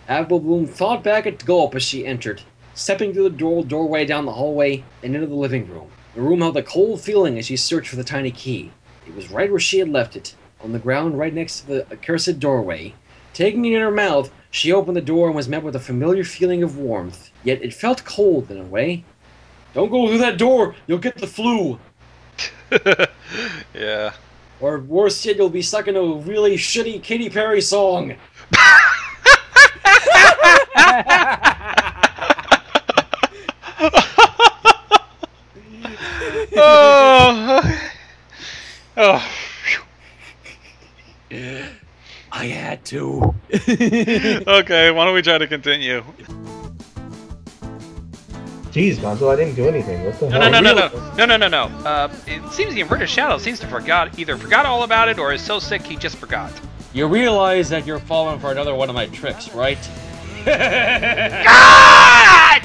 Apple Bloom thought back at Gulp as she entered, stepping through the doorway down the hallway and into the living room. The room held a cold feeling as she searched for the tiny key. It was right where she had left it, on the ground right next to the accursed doorway. Taking it in her mouth, she opened the door and was met with a familiar feeling of warmth, yet it felt cold in a way. "Don't go through that door! You'll get the flu!" Yeah. Or worse yet, you'll be stuck in a really shitty Katy Perry song. Oh. Oh. I had to. Okay, why don't we try to continue? Jeez, Gonzo, I didn't do anything. What the hell? No. It seems the inverted shadow seems to either forgot all about it or is so sick he just forgot. You realize that you're falling for another one of my tricks, right? God!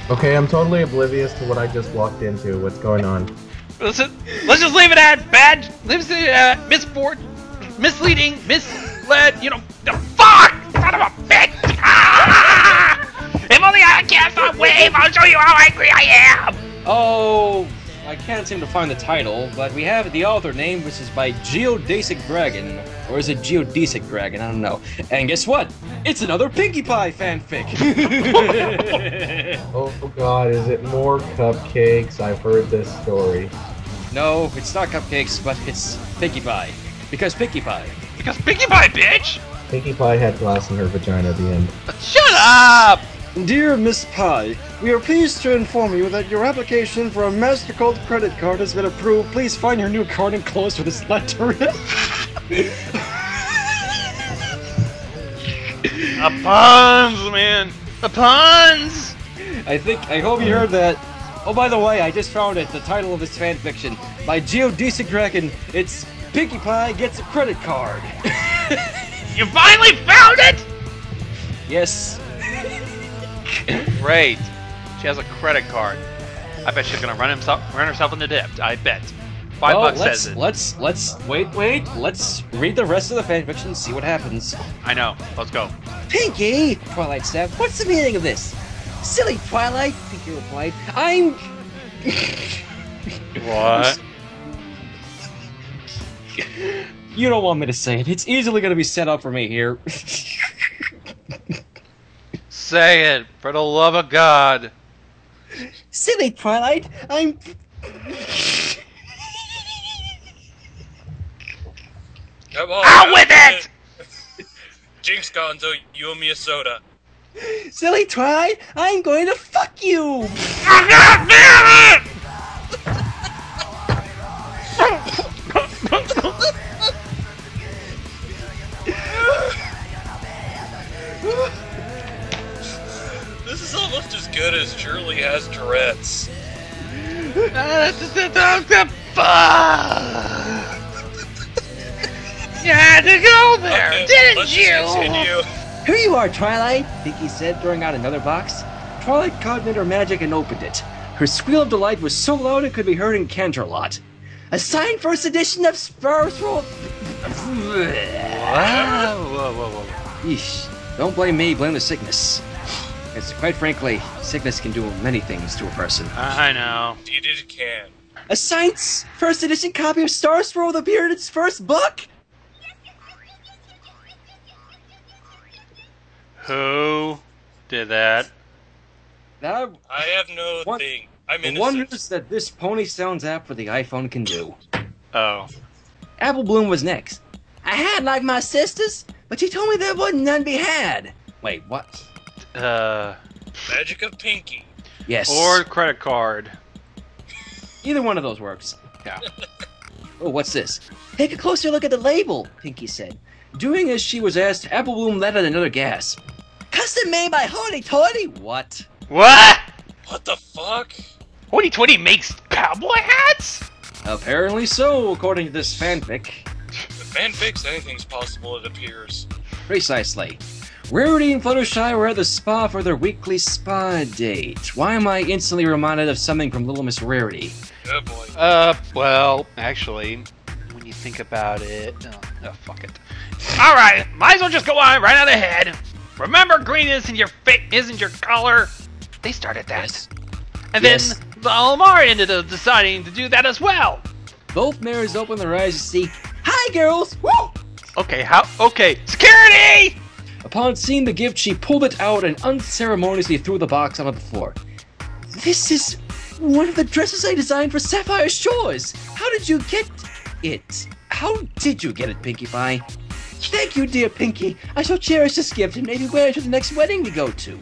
Okay, I'm totally oblivious to what I just walked into. What's going on? Let's just leave it at bad, misleading, misled, you know, the fuck! Son of a bitch! Ah! If only I can't stop wave, I'll show you how angry I am! Oh, I can't seem to find the title, but we have the author name, which is by Geodesic Dragon. Or is it Geodesic Dragon? I don't know. And guess what? It's another Pinkie Pie fanfic! Oh god, is it more cupcakes? I've heard this story. No, it's not cupcakes, but it's Pinkie Pie. Because Pinkie Pie. Because Pinkie Pie, bitch! Pinkie Pie had glass in her vagina at the end. Shut up! Dear Miss Pie, we are pleased to inform you that your application for a MasterCard credit card has been approved. Please find your new card enclosed with this letter. The puns, man! The puns! I hope you heard that. Oh, by the way, I just found it. The title of this fanfiction by Geodesic Dragon. It's Pinkie Pie Gets a Credit Card. You finally found it? Yes. Great. She has a credit card. I bet she's gonna run herself in the dip. I bet. $5 says it. Let's wait. Let's read the rest of the fanfiction and see what happens. I know. Let's go. Pinkie, Twilight said. What's the meaning of this? Silly Twilight, Pinkie replied. I'm. What? You don't want me to say it. It's easily going to be set up for me here. Say it, for the love of God. Silly Twilight, I'm. Come on, Out with it! Jinx Gonzo, you owe me a soda. Silly Twilight, I'm going to fuck you! This is almost as good as Shirley has Tourette's. You had to go there, Okay, didn't let's you? just continue. Here you are, Twilight, Pinkie said, throwing out another box. Twilight caught in her magic and opened it. Her squeal of delight was so loud it could be heard in Canterlot. A signed first edition of Sparrow. Whoa. Yeesh. Don't blame me, blame the sickness. Because quite frankly, sickness can do many things to a person. I know. Indeed it can. A signed first edition copy of Star Scroll appeared in its first book? Who did that? That I have no What? thing. I'm the innocent. wonders that this Pony Sounds app for the iPhone can do. Oh. Apple Bloom was next. I had like my sisters, but you told me there wasn't none to be had. Wait, what? Magic of Pinkie. Yes. Or credit card. Either one of those works. Yeah. Oh, what's this? Take a closer look at the label, Pinkie said. Doing as she was asked, Apple Bloom let out another gasp. Custom made by Hoity Toity? What? What? What the fuck? Hoity Toity makes cowboy hats? Apparently so, according to this fanfic. If fanfics, anything's possible, it appears. Precisely. Rarity and Fluttershy were at the spa for their weekly spa date. Why am I instantly reminded of something from Little Miss Rarity? Oh boy. Well, actually, when you think about it. Oh, fuck it. All right, might as well just go on right out ahead. Remember, green isn't your color. They started that, Yes. and Yes. then the Olimar ended up deciding to do that as well. Both mares open their eyes to see, "Hi, girls!" Woo! Okay, okay, security! Upon seeing the gift, she pulled it out and unceremoniously threw the box onto the floor. "This is one of the dresses I designed for Sapphire Shores! How did you get it? How did you get it, Pinkie Pie?" "Thank you, dear Pinkie. I shall cherish this gift and maybe wear it to the next wedding we go to."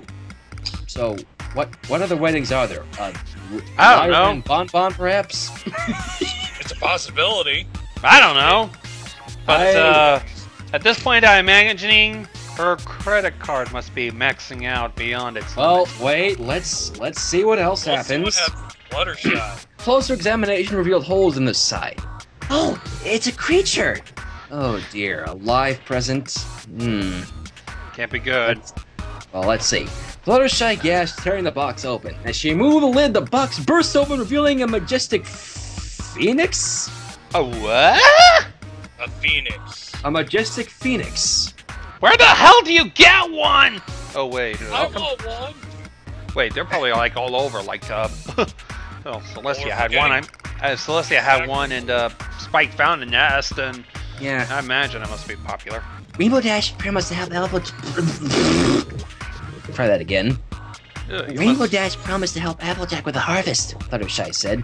So, what other weddings are there? I don't know. And Bon, perhaps? It's a possibility. I don't know. But at this point, I'm imagining her credit card must be maxing out beyond its Well, limit. wait. Let's see what else We'll see what happens. happens. Fluttershy. Closer examination revealed holes in the side. Oh, it's a creature! Oh dear, a live present? Can't be good. Well, let's see. Fluttershy gasped, tearing the box open. As she moved the lid, the box burst open, revealing a majestic phoenix? A what? A phoenix. A majestic phoenix. Where the hell do you get one? Oh wait, I want one. wait, they're probably like all over. Like, oh, Celestia Or had one. Celestia had one, and Spike found a nest, and Yeah. I imagine it must be popular. Rainbow Dash promised to help Applejack. Try that again. You Rainbow must- Dash promised to help Applejack with the harvest, Fluttershy said.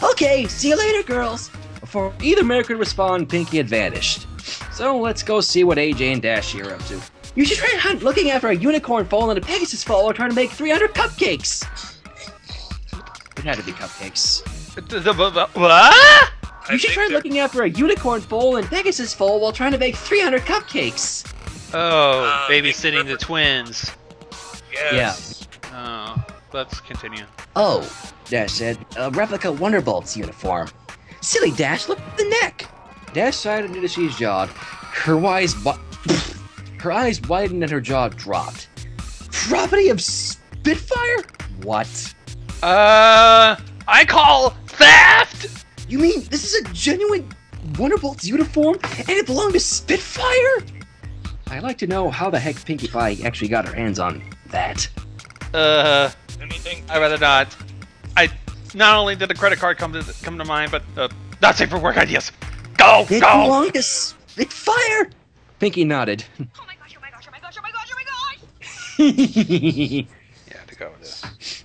Okay, see you later, girls. Before either mare could respond, Pinkie had vanished. So let's go see what AJ and Dashy are up to. You should try hunt looking after a unicorn fall and a Pegasus fall while trying to make 300 cupcakes. It had to be cupcakes. What? You should try looking after a unicorn foal and Pegasus foal while trying to make 300 cupcakes. Oh, make babysitting the refer- twins. Yes. Oh, let's continue. Oh, Dash said, a replica Wonderbolt's uniform. Silly Dash, look at the neck. Dash sighed into Dashy's jaw. Her her eyes widened and her jaw dropped. Property of Spitfire? What? I call theft! You mean this is a genuine Wonderbolt's uniform and it belonged to Spitfire? I'd like to know how the heck Pinkie Pie actually got her hands on that. Anything? I'd rather not. Not only did the credit card come to mind, but not safe for work ideas. Go, It go! belonged to Spitfire? Pinkie nodded. Oh my gosh, oh my gosh, oh my gosh, oh my gosh, oh my gosh! Yeah, to go with this.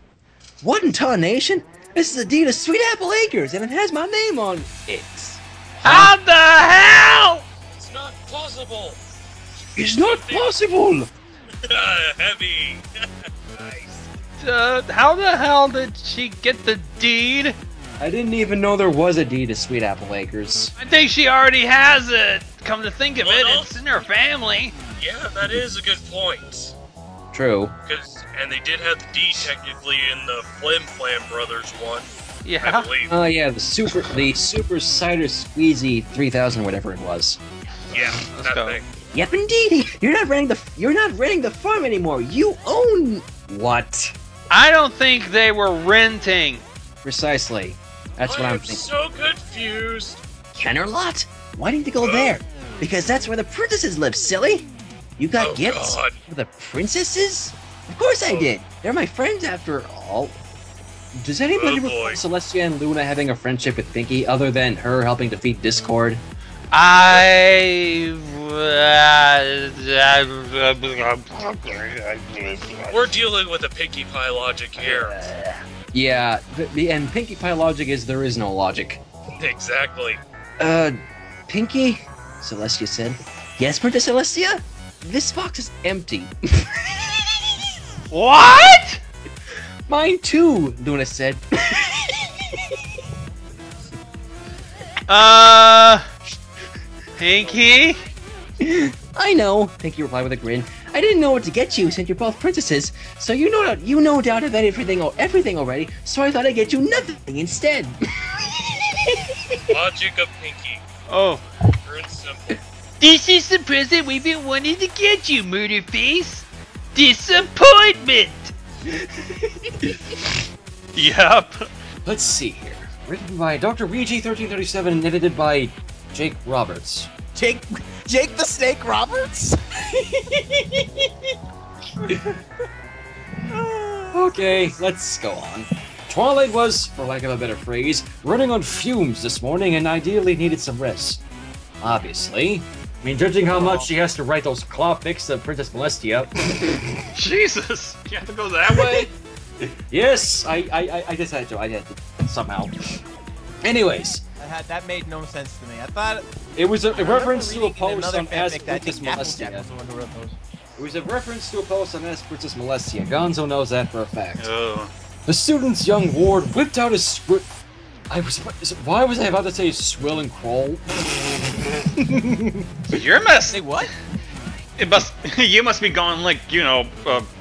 What in tarnation? This is a deed of Sweet Apple Acres, and it has my name on it. How the hell? It's not possible. It's not possible! Heavy. Nice. How the hell did she get the deed? I didn't even know there was a deed to Sweet Apple Acres. I think she already has it. Come to think of it, Well, it's in her family. Yeah, that is a good point. True. And they did have the D technically in the Flim Flam Brothers one, I Yeah. believe. Oh yeah, the super cider squeezy 3000, whatever it was. Yeah, Let's that go. thing. Yep, indeedy. You're not renting the farm anymore. You own what? I don't think they were renting. Precisely. That's what I I'm am thinking. so confused. Kenner lot? Why didn't you go there? Because that's where the princesses live, silly. You got Oh, gifts God. for the princesses? Of course I did. They're my friends after all. Does anybody Oh, recall boy. Celestia and Luna having a friendship with Pinkie other than her helping defeat Discord? We're dealing with a Pinkie Pie logic here. Yeah, and Pinkie Pie logic is there is no logic. Exactly. Pinkie? Celestia said. Yes, Princess Celestia? This box is empty. What? Mine too, Luna said. Pinkie? I know, Pinkie replied with a grin. I didn't know what to get you since you're both princesses, so you no doubt have everything already, so I thought I'd get you nothing instead. Logic of Pinkie. Oh. Pure and simple. This is the present we've been wanting to get you, Murderface. Disappointment! Yep. Let's see here. Written by Dr. Regi 1337 and edited by Jake Roberts. Jake the Snake Roberts? Okay, let's go on. Twilight was, for lack of a better phrase, running on fumes this morning and ideally needed some rest. Obviously. I mean, judging how much she has to write those claw pics of Princess Molestia. Jesus! You have to go that way? Yes, I just had to. I had to somehow. Anyways. That made no sense to me. I thought it was a reference to a reading post on Ask fanfic that I Princess think Applejack Molestia. was the one who wrote those. It was a reference to a post on Ask Princess Molestia. Gonzo knows that for a fact. Oh. The student's young ward whipped out his script. Why was I about to say swill and crawl? You're mess. Say what? It must. You must be going like, you know,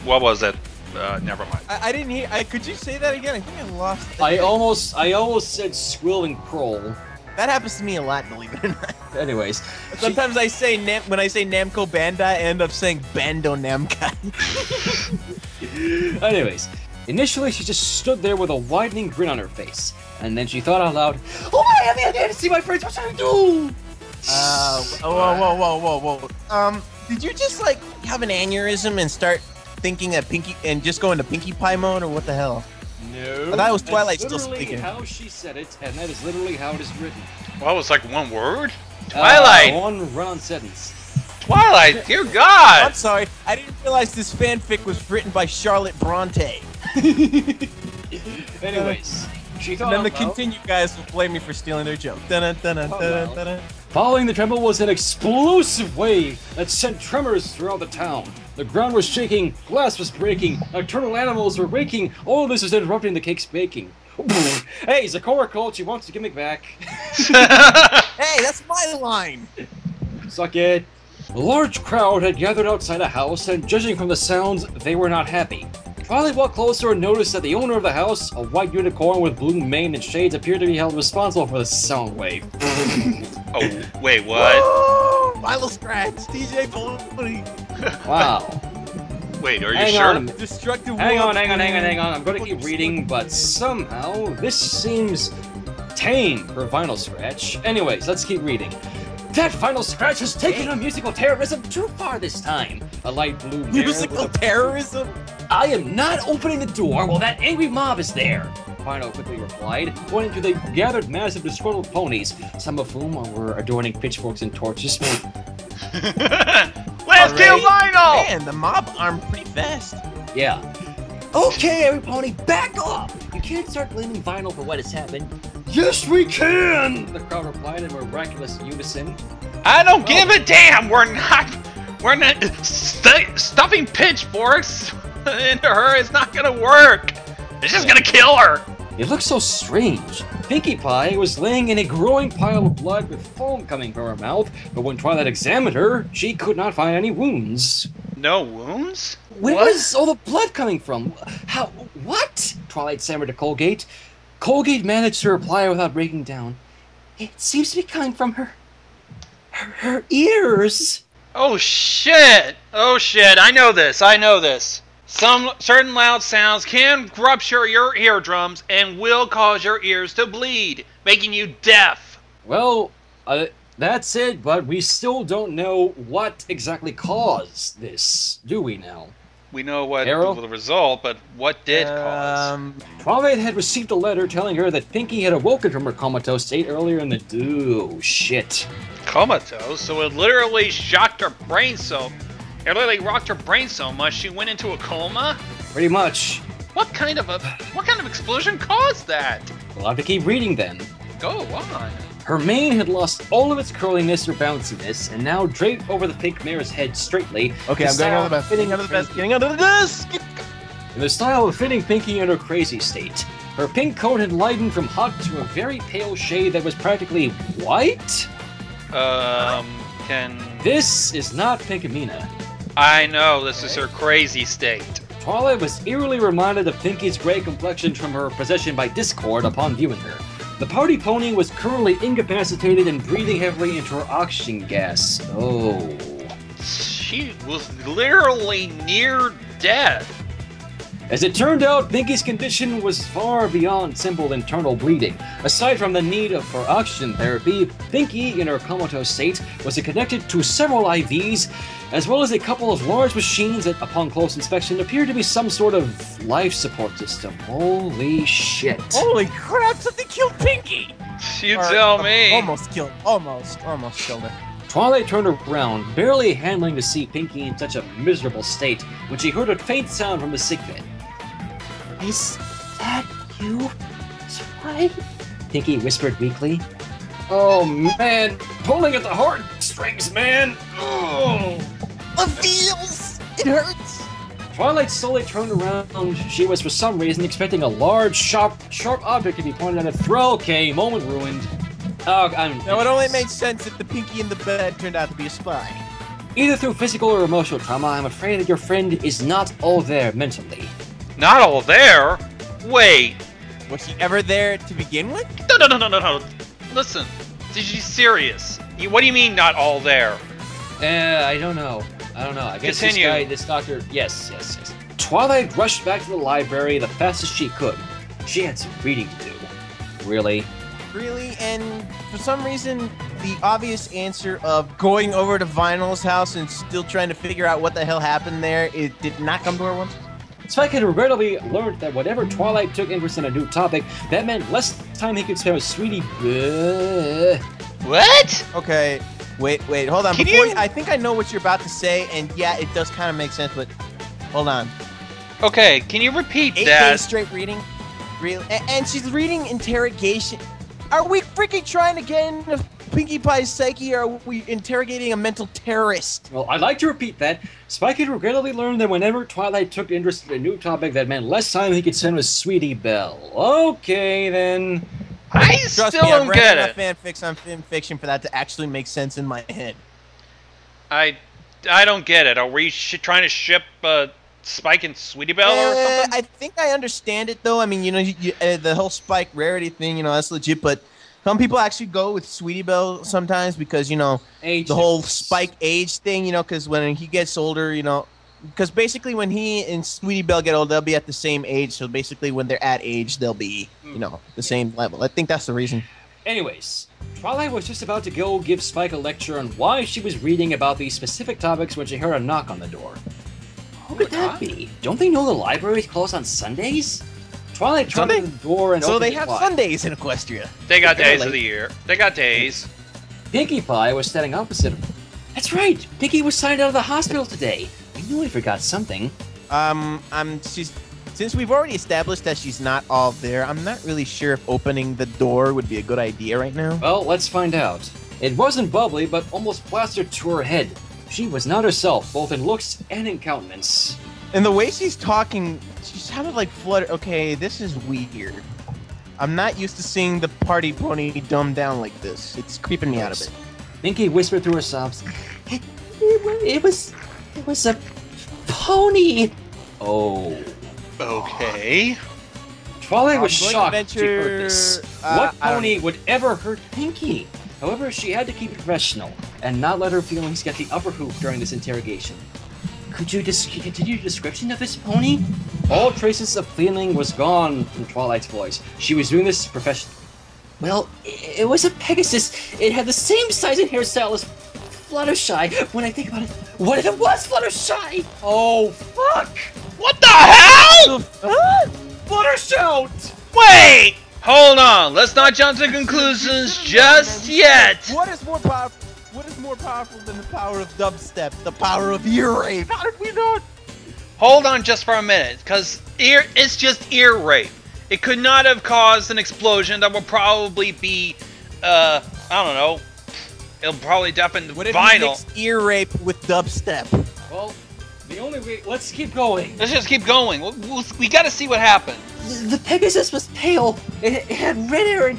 what was it? Never mind. I didn't hear. Could you say that again? I think I lost it. I almost said swill and crawl. That happens to me a lot, believe it or not. Anyways. Sometimes I say when I say Namco Bandai, I end up saying Bando Namco. Anyways. Initially, she just stood there with a widening grin on her face. And then she thought out loud, "Oh my, I'm here to see my friends, what should I do?" Whoa. Did you just, like, have an aneurysm and start thinking that Pinkie, and just go into Pinkie Pie mode, or what the hell? No. I thought it was Twilight That's still literally speaking. how she said it, and that is literally how it is written. Well, it's like one word? Twilight! One round sentence. Twilight, dear I'm God! sorry, I didn't realize this fanfic was written by Charlotte Bronte. Anyways, she thought And then out the loud. continue guys will blame me for stealing their joke. Dun-dun-dun-dun-dun-dun. Following the tremble was an explosive wave that sent tremors throughout the town. The ground was shaking, glass was breaking, nocturnal animals were waking. All this was interrupting the cake's baking. Hey, Zakora called. She wants to gimmick back. Hey, that's my line! Suck it. A large crowd had gathered outside a house, and judging from the sounds, they were not happy. Twilight walked closer and noticed that the owner of the house, a white unicorn with blue mane and shades, appeared to be held responsible for the sound wave. Oh, wait, what? Oh, Milo Scratch, DJ Baloney. Wow. Wait, are you Hang sure? on. Destructive Hang World. on. I'm gonna keep reading, but somehow this seems tame for Vinyl Scratch. Anyways, let's keep reading. That Vinyl Scratch has taken a musical terrorism too far this time. A light blue mare Musical with a- terrorism? I am not opening the door while that angry mob is there. Vinyl quickly replied, pointing to the gathered mass of disgruntled ponies, some of whom were adorning pitchforks and torches. Let's kill Vinyl! Man, the mob armed pretty fast. Yeah. Okay, every pony, back off! You can't start blaming Vinyl for what has happened. Yes, we can! The crowd replied in miraculous unison. I don't give a damn! We're not stuffing pitchforks into her. It's not gonna work. It's just gonna kill her. It looked so strange. Pinkie Pie was laying in a growing pile of blood with foam coming from her mouth, but when Twilight examined her, she could not find any wounds. No wounds? Where What? was all the blood coming from? How? What? Twilight stammered to Colgate. Colgate managed to reply without breaking down. It seems to be coming from her ears. Oh shit! Oh shit! I know this. Some certain loud sounds can rupture your eardrums and will cause your ears to bleed, making you deaf. Well, that's it, but we still don't know what exactly caused this, do we now? We know what Arrow? the result, but what did cause? Twilight had received a letter telling her that Pinkie had awoken from her comatose state earlier in the... Oh, shit. Comatose? So it literally shocked her brain so... It literally rocked her brain so much she went into a coma? Pretty much. What kind of explosion caused that? We'll have to keep reading then. Go on. Her mane had lost all of its curliness or bounciness, and now draped over the pink mare's head straightly. Okay, I'm going out of the best. Getting out of the best. Getting out of the desk. In the style of fitting Pinkie in her crazy state. Her pink coat had lightened from hot to a very pale shade that was practically white? This is not Pinkamena. I know, this is her crazy state. Twilight was eerily reminded of Pinkie's gray complexion from her possession by Discord upon viewing her. The party pony was currently incapacitated and breathing heavily into her oxygen gas. Oh. She was literally near death. As it turned out, Pinky's condition was far beyond simple internal bleeding. Aside from the need for oxygen therapy, Pinky, in her comatose state, was connected to several IVs, as well as a couple of large machines that, upon close inspection, appeared to be some sort of life support system. Holy shit. Holy crap, something killed Pinky! You tell me. Almost killed her. Twilight turned around, barely handling to see Pinky in such a miserable state, when she heard a faint sound from the sickbed. Is that you, Twilight? Pinky whispered weakly. Oh man, pulling at the heartstrings, man! Oh. The feels! It hurts! Twilight slowly turned around. She was, for some reason, expecting a large, sharp object to be pointed at her. Okay, moment ruined. Now, it only made sense if the Pinky in the bed turned out to be a spy. Either through physical or emotional trauma, I'm afraid that your friend is not all there mentally. Not all there? Wait. Was she ever there to begin with? No. Listen, she's serious. What do you mean not all there? I don't know. I guess Continue. this doctor... Yes. Twilight rushed back to the library the fastest she could. She had some reading to do. Really? Really? And for some reason, the obvious answer of going over to Vinyl's house and still trying to figure out what the hell happened there, it did not come to her once? Spike had regrettably learned that whenever Twilight took interest in a new topic, that meant less time he could spend with Sweetie. What? Okay, wait, hold on. I think I know what you're about to say, and yeah, it does kind of make sense, but hold on. Okay, can you repeat 8 that? days straight reading? Really? And she's reading interrogation. Are we freaking trying to get into Pinkie Pie's psyche, or are we interrogating a mental terrorist? Well, I'd like to repeat that. Spike had regrettably learned that whenever Twilight took interest in a new topic, that meant less time he could spend with Sweetie Belle. Okay, then. I Trust still me, I've don't read get enough it. fanfics on fanfiction for that to actually make sense in my head. I don't get it. Are we trying to ship Spike and Sweetie Belle or something? I think I understand it, though. I mean, the whole Spike rarity thing, that's legit, but some people actually go with Sweetie Belle sometimes because, Age the whole difference. Spike age thing, because when he gets older, because basically when he and Sweetie Belle get old, they'll be at the same age. So basically when they're at age, they'll be, the same level. I think that's the reason. Anyways, Twilight was just about to go give Spike a lecture on why she was reading about these specific topics when she heard a knock on the door. Who could that be? Don't they know the library's closed on Sundays? Twilight turned to the door and So opened they it have wide. Sundays in Equestria. They got days Apparently. of the year. They got days. Pinkie Pie was standing opposite him. That's right! Pinkie was signed out of the hospital today. I knew I forgot something. Since we've already established that she's not all there, I'm not really sure if opening the door would be a good idea right now. Well, let's find out. It wasn't bubbly, but almost plastered to her head. She was not herself, both in looks and in countenance. And the way she's talking, she sounded like Flutter. Okay, this is weird. I'm not used to seeing the party pony dumbed down like this. It's creeping me out a bit. Pinkie whispered through her sobs. It was a pony. Oh. Okay. Twilight was I'm going to shocked venture- she heard this. What I don't- pony would ever hurt Pinkie? However, she had to keep it professional and not let her feelings get the upper hoop during this interrogation. Could you continue your description of this pony? All traces of feeling was gone from Twilight's voice. She was doing this professionally. Well, it was a Pegasus. It had the same size and hairstyle as Fluttershy. When I think about it, what if it was Fluttershy? Oh, fuck! What the hell? Fluttershy! Wait! Hold on. Let's not jump to conclusions just yet. What is more powerful? What is more powerful than the power of dubstep? The power of ear rape. How did we not? Hold on just for a minute, because it's just ear rape. It could not have caused an explosion that would probably be, I don't know, it'll probably deafen What if you vinyl. mix ear rape with dubstep? Well, the only way... Let's keep going. Let's just keep going. We gotta see what happened. The Pegasus was pale. It had red hair and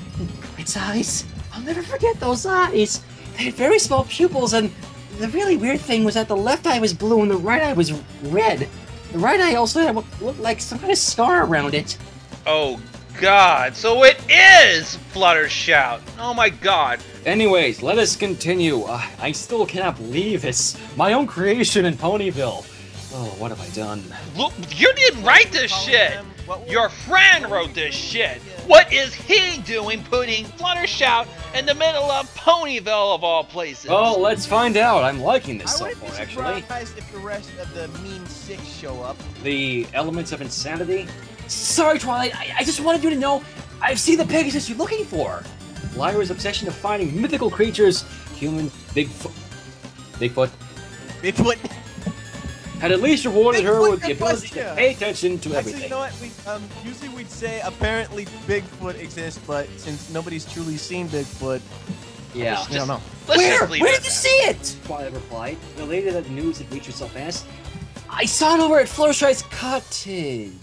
its eyes. I'll never forget those eyes. They had very small pupils, and the really weird thing was that the left eye was blue and the right eye was red. The right eye also had what looked like some kind of scar around it. Oh, God. So it is Fluttershy. Oh, my God. Anyways, let us continue. I still cannot believe this. My own creation in Ponyville. Oh, what have I done? Look, you didn't write this shit. Your friend wrote this shit. What is he doing putting Fluttershy in the middle of Ponyville of all places? Well, let's find out. I'm liking this I so wouldn't be far, actually. surprised if the rest of the Mean Six show up. The elements of insanity. Sorry, Twilight. I just wanted you to know I've seen the Pegasus you're looking for. Lyra's obsession of finding mythical creatures, human, Bigfoot, had at least rewarded her with the ability to pay attention to everything. Actually, you know what? Usually we'd say apparently Bigfoot exists, but since nobody's truly seen Bigfoot, Yeah. I don't know. Let's just leave Where it did you at see it? Twilight replied. The lady that the news had reached herself asked. I saw it over at Fluttershy's cottage.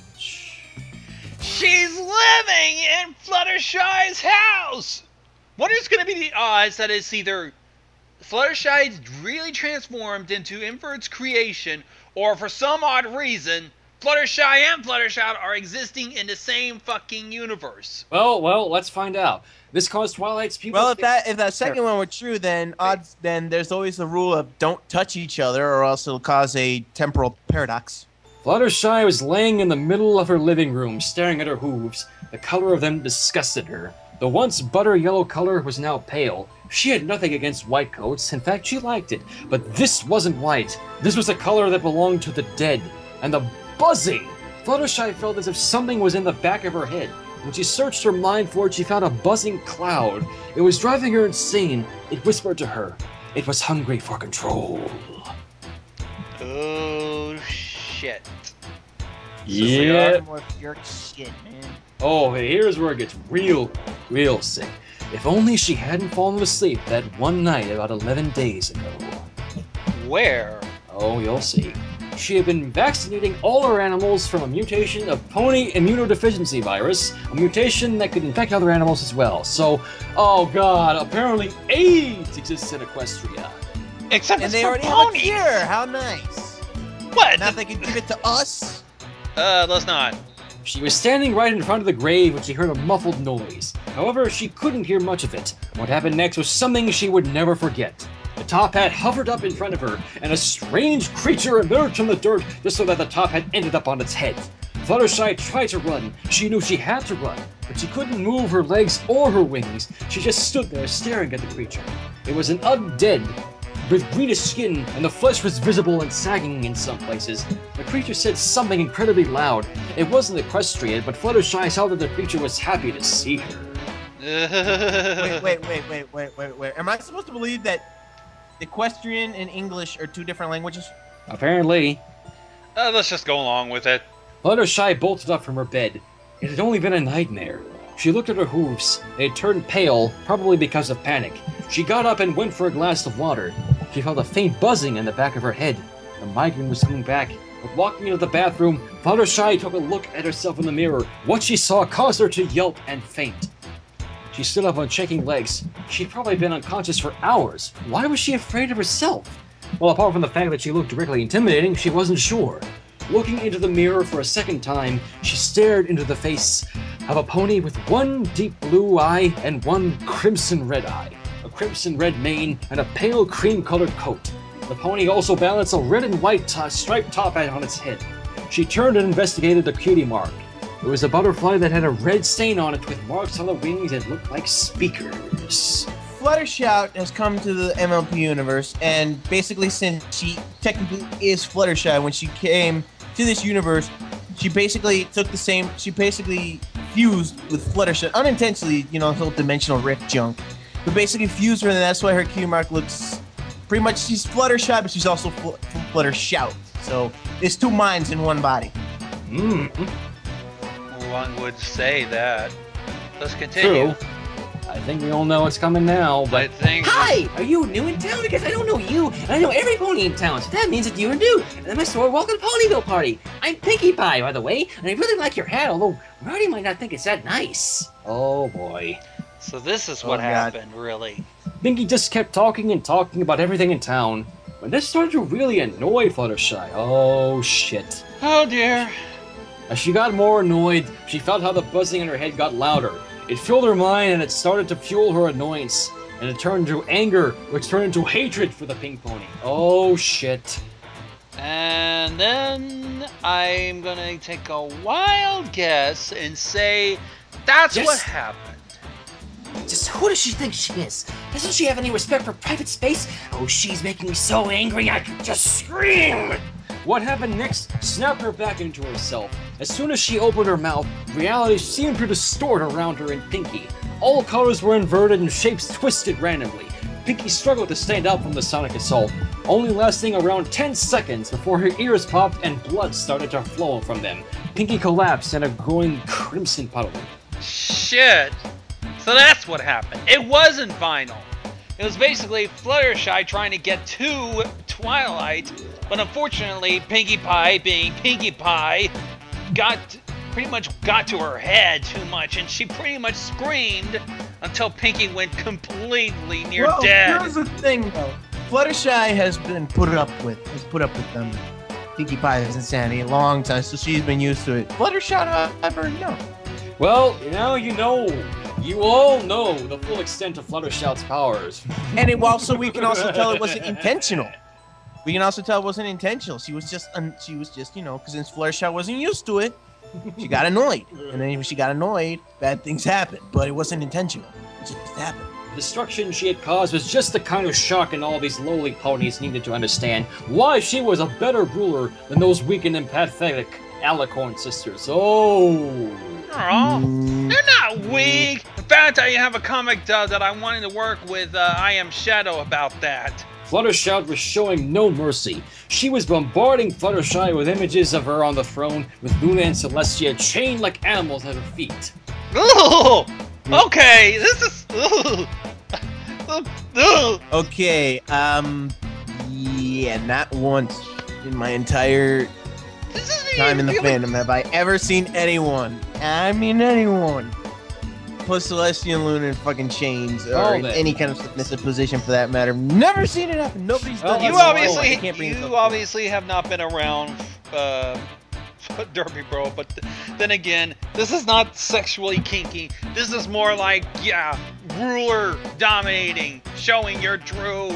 She's living in Fluttershy's house! What is going to be the odds that it's either Fluttershy's really transformed into Invert's creation, or for some odd reason, Fluttershy and Fluttershy are existing in the same fucking universe? Well, let's find out. This caused Twilight's people. Well, if that second one were true, then there's always the rule of don't touch each other, or else it'll cause a temporal paradox. Fluttershy was laying in the middle of her living room, staring at her hooves. The color of them disgusted her. The once butter yellow color was now pale. She had nothing against white coats. In fact, she liked it. But this wasn't white. This was a color that belonged to the dead. And the buzzing! Fluttershy felt as if something was in the back of her head. When she searched her mind for it, she found a buzzing cloud. It was driving her insane. It whispered to her. It was hungry for control. Oh, shit. Yeah. More jerk shit, man. Oh, here's where it gets real sick. If only she hadn't fallen asleep that one night about 11 days ago. Where? Oh, you'll see. She had been vaccinating all her animals from a mutation of pony immunodeficiency virus, a mutation that could infect other animals as well. So, oh god, apparently AIDS exists in Equestria. Except And it's they for already have a ponies. cure. How nice. What? Now they can give it to us. Let's not. She was standing right in front of the grave when she heard a muffled noise. However, she couldn't hear much of it. What happened next was something she would never forget. The top hat hovered up in front of her, and a strange creature emerged from the dirt just so that the top hat ended up on its head. Fluttershy tried to run. She knew she had to run, but she couldn't move her legs or her wings. She just stood there staring at the creature. It was an undead, with greenish skin, and the flesh was visible and sagging in some places. The creature said something incredibly loud. It wasn't Equestrian, but Fluttershy saw that the creature was happy to see her. Wait. Am I supposed to believe that Equestrian and English are two different languages? Apparently. Let's just go along with it. Fluttershy bolted up from her bed. It had only been a nightmare. She looked at her hooves. They had turned pale, probably because of panic. She got up and went for a glass of water. She felt a faint buzzing in the back of her head. The migraine was coming back. But walking into the bathroom, Fluttershy took a look at herself in the mirror. What she saw caused her to yelp and faint. She stood up on shaking legs. She'd probably been unconscious for hours. Why was she afraid of herself? Well, apart from the fact that she looked directly intimidating, she wasn't sure. Looking into the mirror for a second time, she stared into the face of a pony with one deep blue eye and one crimson red eye, a crimson red mane, and a pale cream-colored coat. The pony also balanced a red and white striped top hat on its head. She turned and investigated the cutie mark. It was a butterfly that had a red stain on it with marks on the wings that looked like speakers. Fluttershy has come to the MLP universe, and basically since she technically is Fluttershy, when she came to this universe, she basically fused with Fluttershy, unintentionally, whole dimensional rift junk. But basically fused her, and that's why her cutie mark looks pretty much, she's Fluttershy, but she's also Fluttershout. So there's two minds in one body. One would say that. Let's continue. True. I think we all know what's coming now, but... Hi! Are you new in town? Because I don't know you, and I know every pony in town, so that means that you are new. And then my store, welcome to Ponyville Party. I'm Pinkie Pie, by the way, and I really like your hat, although Marty might not think it's that nice. Oh boy. So this is what happened, really. Pinkie just kept talking and talking about everything in town. When this started to really annoy Fluttershy. Oh shit. Oh dear. As she got more annoyed, she felt how the buzzing in her head got louder. It filled her mind and it started to fuel her annoyance. And it turned into anger, which turned into hatred for the pink pony. Oh shit. And then I'm gonna take a wild guess and say that's Yes. what happened. Just who does she think she is? Doesn't she have any respect for private space? Oh, she's making me so angry I could just scream! What happened next snapped her back into herself. As soon as she opened her mouth, reality seemed to distort around her and Pinky. All colors were inverted and shapes twisted randomly. Pinky struggled to stand up from the sonic assault, only lasting around 10 seconds before her ears popped and blood started to flow from them. Pinky collapsed in a growing crimson puddle. Shit. So that's what happened. It wasn't final. It was basically Fluttershy trying to get to Twilight, but unfortunately, Pinkie Pie, being Pinkie Pie, pretty much got to her head too much, and she pretty much screamed until Pinkie went completely near dead. Here's the thing, though. Fluttershy has put up with them. Pinkie Pie's insanity a long time, so she's been used to it. Fluttershy, however, no. Well, now you know. You all know the full extent of Fluttershy's powers. And we can also tell it wasn't intentional. We can also tell it wasn't intentional. She was just, you know, because since Fluttershy wasn't used to it, she got annoyed. And then when she got annoyed, bad things happened. But it wasn't intentional. It just happened. The destruction she had caused was just the kind of shock and all these lowly ponies needed to understand why she was a better ruler than those weak and empathetic Alicorn sisters. Oh. Oh, they're not weak. In fact, I have a comic that I wanted to work with I Am Shadow about that. Fluttershy was showing no mercy. She was bombarding Fluttershy with images of her on the throne, with Luna and Celestia chained like animals at her feet. Ooh, okay, this is. Okay, yeah, not once in my entire time in the fandom have I ever seen anyone, put Celestia and Luna in fucking chains or in any kind of submissive position for that matter. Never seen it happen. Nobody's done You it. obviously have not been around Derpy Bro, but then again, this is not sexually kinky. This is more like, ruler dominating, showing your true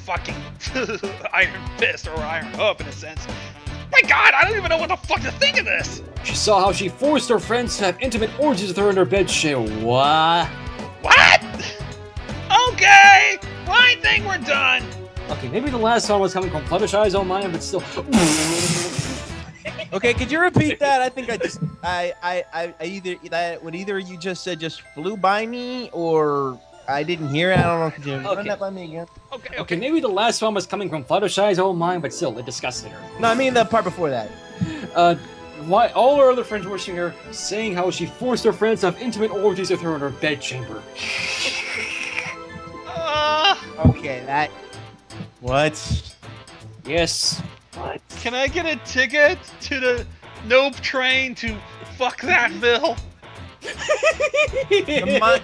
fucking iron fist or iron hoof in a sense. My God, I don't even know what the fuck to think of this. She saw how she forced her friends to have intimate orgies with her in her bed. What? Okay, well, I think we're done. Okay, maybe the last one was coming from Fluttershy's own mind, but still. Okay, could you repeat that? I think what either you just said just flew by me, or I didn't hear it. I don't know. Could you run that by me again? Okay, maybe the last one was coming from Fluttershy's own mind, but still, it disgusted her. No, I mean the part before that. Why all her other friends watching her, saying how she forced her friends to have intimate orgies with her in her bedchamber. Okay, that. What? Yes. What? Can I get a ticket to the Nope train to fuck that bill?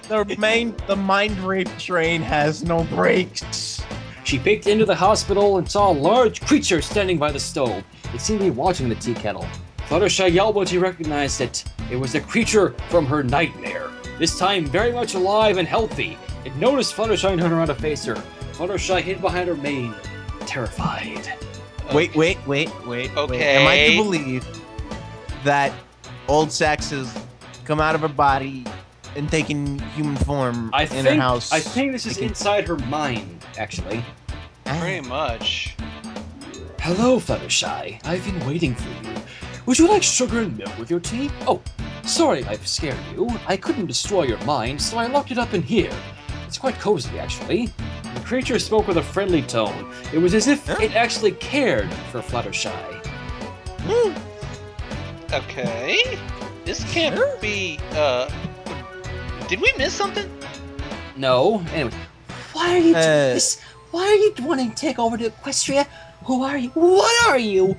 The mind rape train has no brakes. She peeked into the hospital and saw a large creature standing by the stove. It seemed to be watching the tea kettle. Fluttershy yelled when she recognized it. It was the creature from her nightmare. This time very much alive and healthy. It noticed Fluttershy and turned around to face her. Fluttershy hid behind her mane, terrified. Wait. Okay. Am I to believe that old Sax has come out of her body and taken human form in her house? I think this is inside her mind, actually. Pretty much. Hello, Fluttershy. I've been waiting for you. Would you like sugar and milk with your tea? Oh, sorry I've scared you. I couldn't destroy your mind, so I locked it up in here. It's quite cozy, actually. The creature spoke with a friendly tone. It was as if it actually cared for Fluttershy. Okay. This can't be, did we miss something? No. Anyway, Why are you doing this? Why are you wanting to take over to Equestria? Who are you? What are you?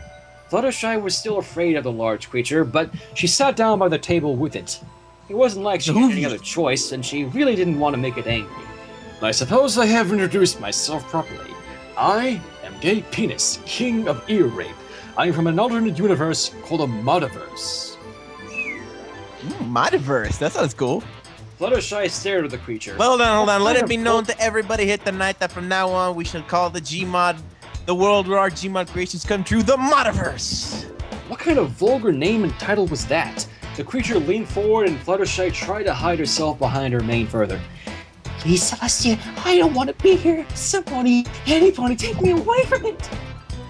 Fluttershy was still afraid of the large creature, but she sat down by the table with it. It wasn't like she had any other choice, and she really didn't want to make it angry. I suppose I have introduced myself properly. I am Gay Penis, King of Ear Rape. I'm from an alternate universe called a Modiverse. Modiverse, that sounds cool. Fluttershy stared at the creature. Well, hold on. Let it be known to everybody here tonight that from now on we shall call the Gmod The world where our Gmod creations come true, the Modiverse! What kind of vulgar name and title was that? The creature leaned forward and Fluttershy tried to hide herself behind her mane further. Please, Celestia, I don't want to be here. Somebody, anybody, take me away from it.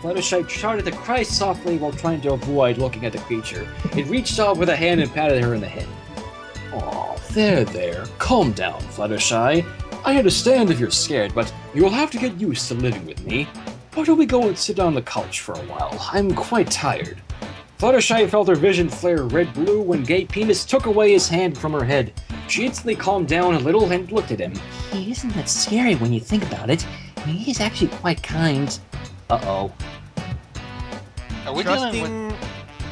Fluttershy started to cry softly while trying to avoid looking at the creature. It reached out with a hand and patted her in the head. Aw, there. Calm down, Fluttershy. I understand if you're scared, but you'll have to get used to living with me. Why don't we go and sit on the couch for a while? I'm quite tired. Fluttershy felt her vision flare red-blue when Gay Penis took away his hand from her head. She instantly calmed down a little and looked at him. He isn't that scary when you think about it. I mean, he's actually quite kind. Uh-oh. Are we dealing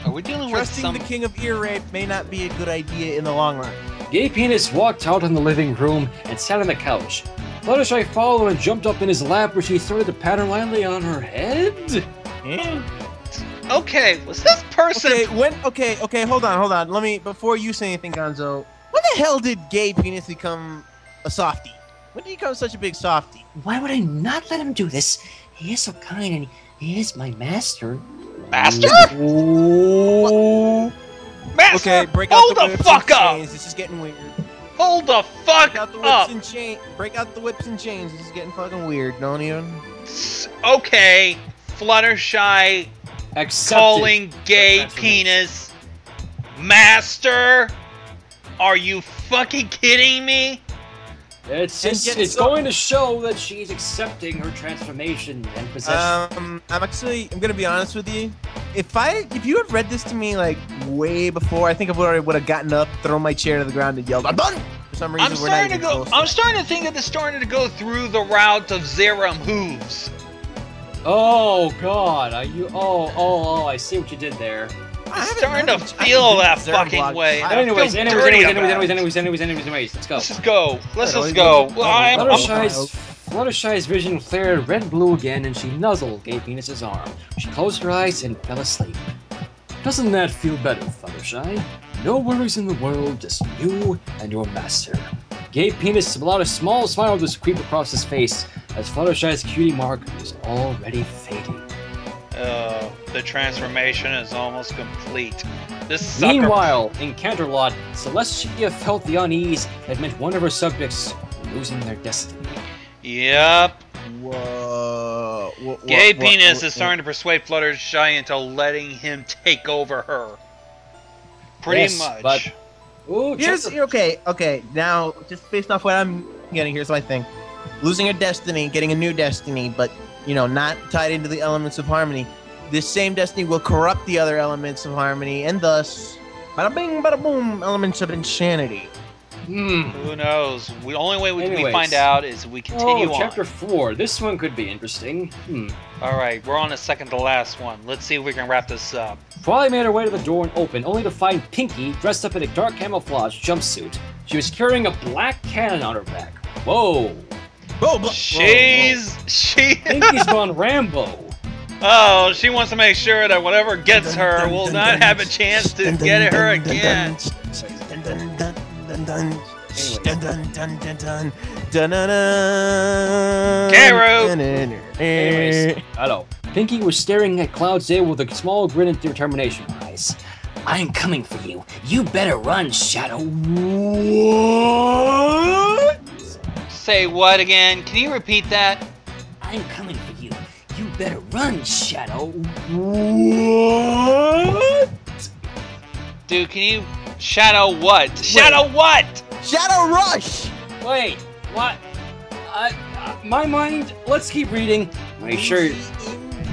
with Trusting some... the king of ear rape may not be a good idea in the long run. Gay Penis walked out in the living room and sat on the couch. Fluttershy followed and jumped up in his lap where she started to pat her lightly on her head. Yeah. Okay, was this person... Okay, hold on. Let me, before you say anything, Gonzo, when the hell did Gay Penis become a softie? When did he become such a big softie? Why would I not let him do this? He is so kind and he is my master. Master? Oh. Master, Okay, break out hold the the whips fuck and up! chains. This is getting weird. Hold the fuck Break out the up! whips and chains. Break out the whips and chains. This is getting fucking weird. Don't even. Okay, Fluttershy Accepted. calling Gay Transformation. Penis Master? Are you fucking kidding me? It's And just, get it's some- going to show that she's accepting her transformation and possession. I'm gonna be honest with you. If you had read this to me like way before, I think I would have gotten up, thrown my chair to the ground, and yelled, "I'm done!" For some reason, I'm we're not starting to even go. close. I'm starting to think that it's starting to go through the route of Zerum hooves. Oh God, are you? Oh! I see what you did there. I haven't- Starting I to haven't- I feel haven't that been to Zerg fucking blog. way. I- I Anyways, feel dirty about it. anyways, let's go. Let's just go. Let's Hello, just go. hello. I'm. Fluttershy's vision flared red-blue again, and she nuzzled Gay Penis's arm. She closed her eyes and fell asleep. Doesn't that feel better, Fluttershy? No worries in the world, just you and your master. Gay Penis allowed a small smile to creep across his face as Fluttershy's cutie mark was already fading. The transformation is almost complete. This sucker. Meanwhile, in Canterlot, Celestia felt the unease that meant one of her subjects losing their destiny. Yep. Whoa. Gay Penis is starting to persuade Fluttershy into letting him take over her. Pretty Yes, much. but- Ooh, Here's check the- okay. Now, just based off what I'm getting, here's my thing: losing her destiny, getting a new destiny, but not tied into the elements of harmony. This same destiny will corrupt the other elements of harmony, and thus, bada bing, bada boom, elements of insanity. Who knows? The only way we Anyways. find out is we continue on. Chapter 4. This one could be interesting. Alright, we're on the second to last one. Let's see if we can wrap this up. Twilight made her way to the door and opened, only to find Pinky dressed up in a dark camouflage jumpsuit. She was carrying a black cannon on her back. Whoa! She. Pinky's gone Rambo. Oh, she wants to make sure that whatever gets her will not have a chance to get her again. Anyways, hello. Pinky was staring at Cloud's ear with a small grin and determination in her eyes. I'm coming for you. You better run, Shadow. What? Say what again? Can you repeat that? I'm coming for you. You better run, Shadow. What? Dude, can you... Shadow what? Shadow what? Shadow Rush! Wait, what? My mind. Let's keep reading. Make sure.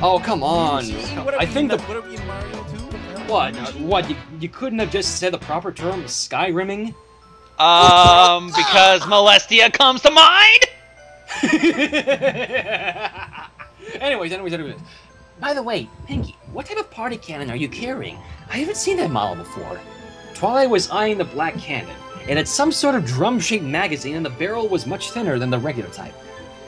Oh, come on. I think the. What are we in Mario 2? What? What? You couldn't have just said the proper term, Skyrimming? Because Molestia comes to mind? Anyways. By the way, Pinky, what type of party cannon are you carrying? I haven't seen that model before. Twilight was eyeing the black cannon. It had some sort of drum-shaped magazine, and the barrel was much thinner than the regular type.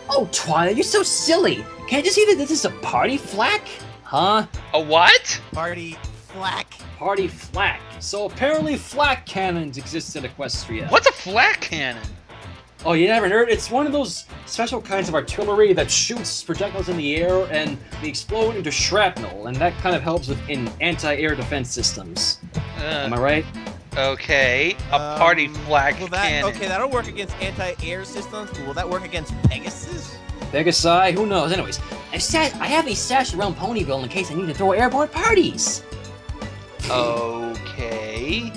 Oh, Twilight, you're so silly. Can't you see that this is a party flak? Huh? A what? Party flak. Party flak. So apparently flak cannons exist in Equestria. What's a flak cannon? Oh, you never heard? It's one of those special kinds of artillery that shoots projectiles in the air and they explode into shrapnel, and that kind of helps with in anti-air defense systems. Am I right? Okay, a party flag cannon. Okay, that'll work against anti-air systems, but will that work against Pegasus? Pegasi? Who knows? Anyways, I have these stashed around Ponyville in case I need to throw airborne parties. Okay.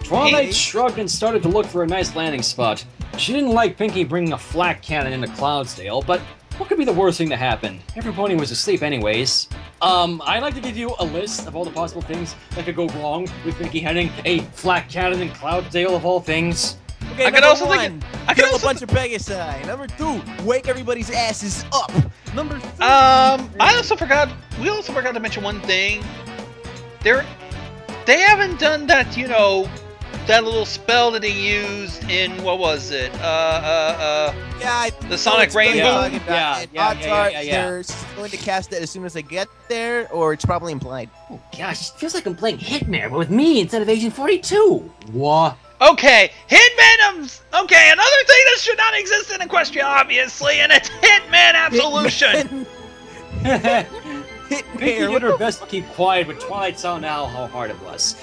Twilight shrugged and started to look for a nice landing spot. She didn't like Pinky bringing a flak cannon into Cloudsdale, but what could be the worst thing to happen? Every pony was asleep anyways. I'd like to give you a list of all the possible things that could go wrong with Pinky having a flak cannon in Cloudsdale of all things. Okay, I could also think kill a bunch of Pegasi. Number 2, wake everybody's asses up. Number 3. I also forgot. We also forgot to mention one thing. They haven't done that. You know, that little spell that he used in what was it? The Sonic Rainbow. Yeah. They're going to cast it as soon as they get there, or it's probably implied. Oh gosh, it feels like I'm playing Hitmare, but with me instead of Agent 42. What? Okay, Hitman. Okay, another thing that should not exist in Equestria, obviously, and it's Hitman Absolution. Pinky did her best to keep quiet, but Twilight saw now how hard it was.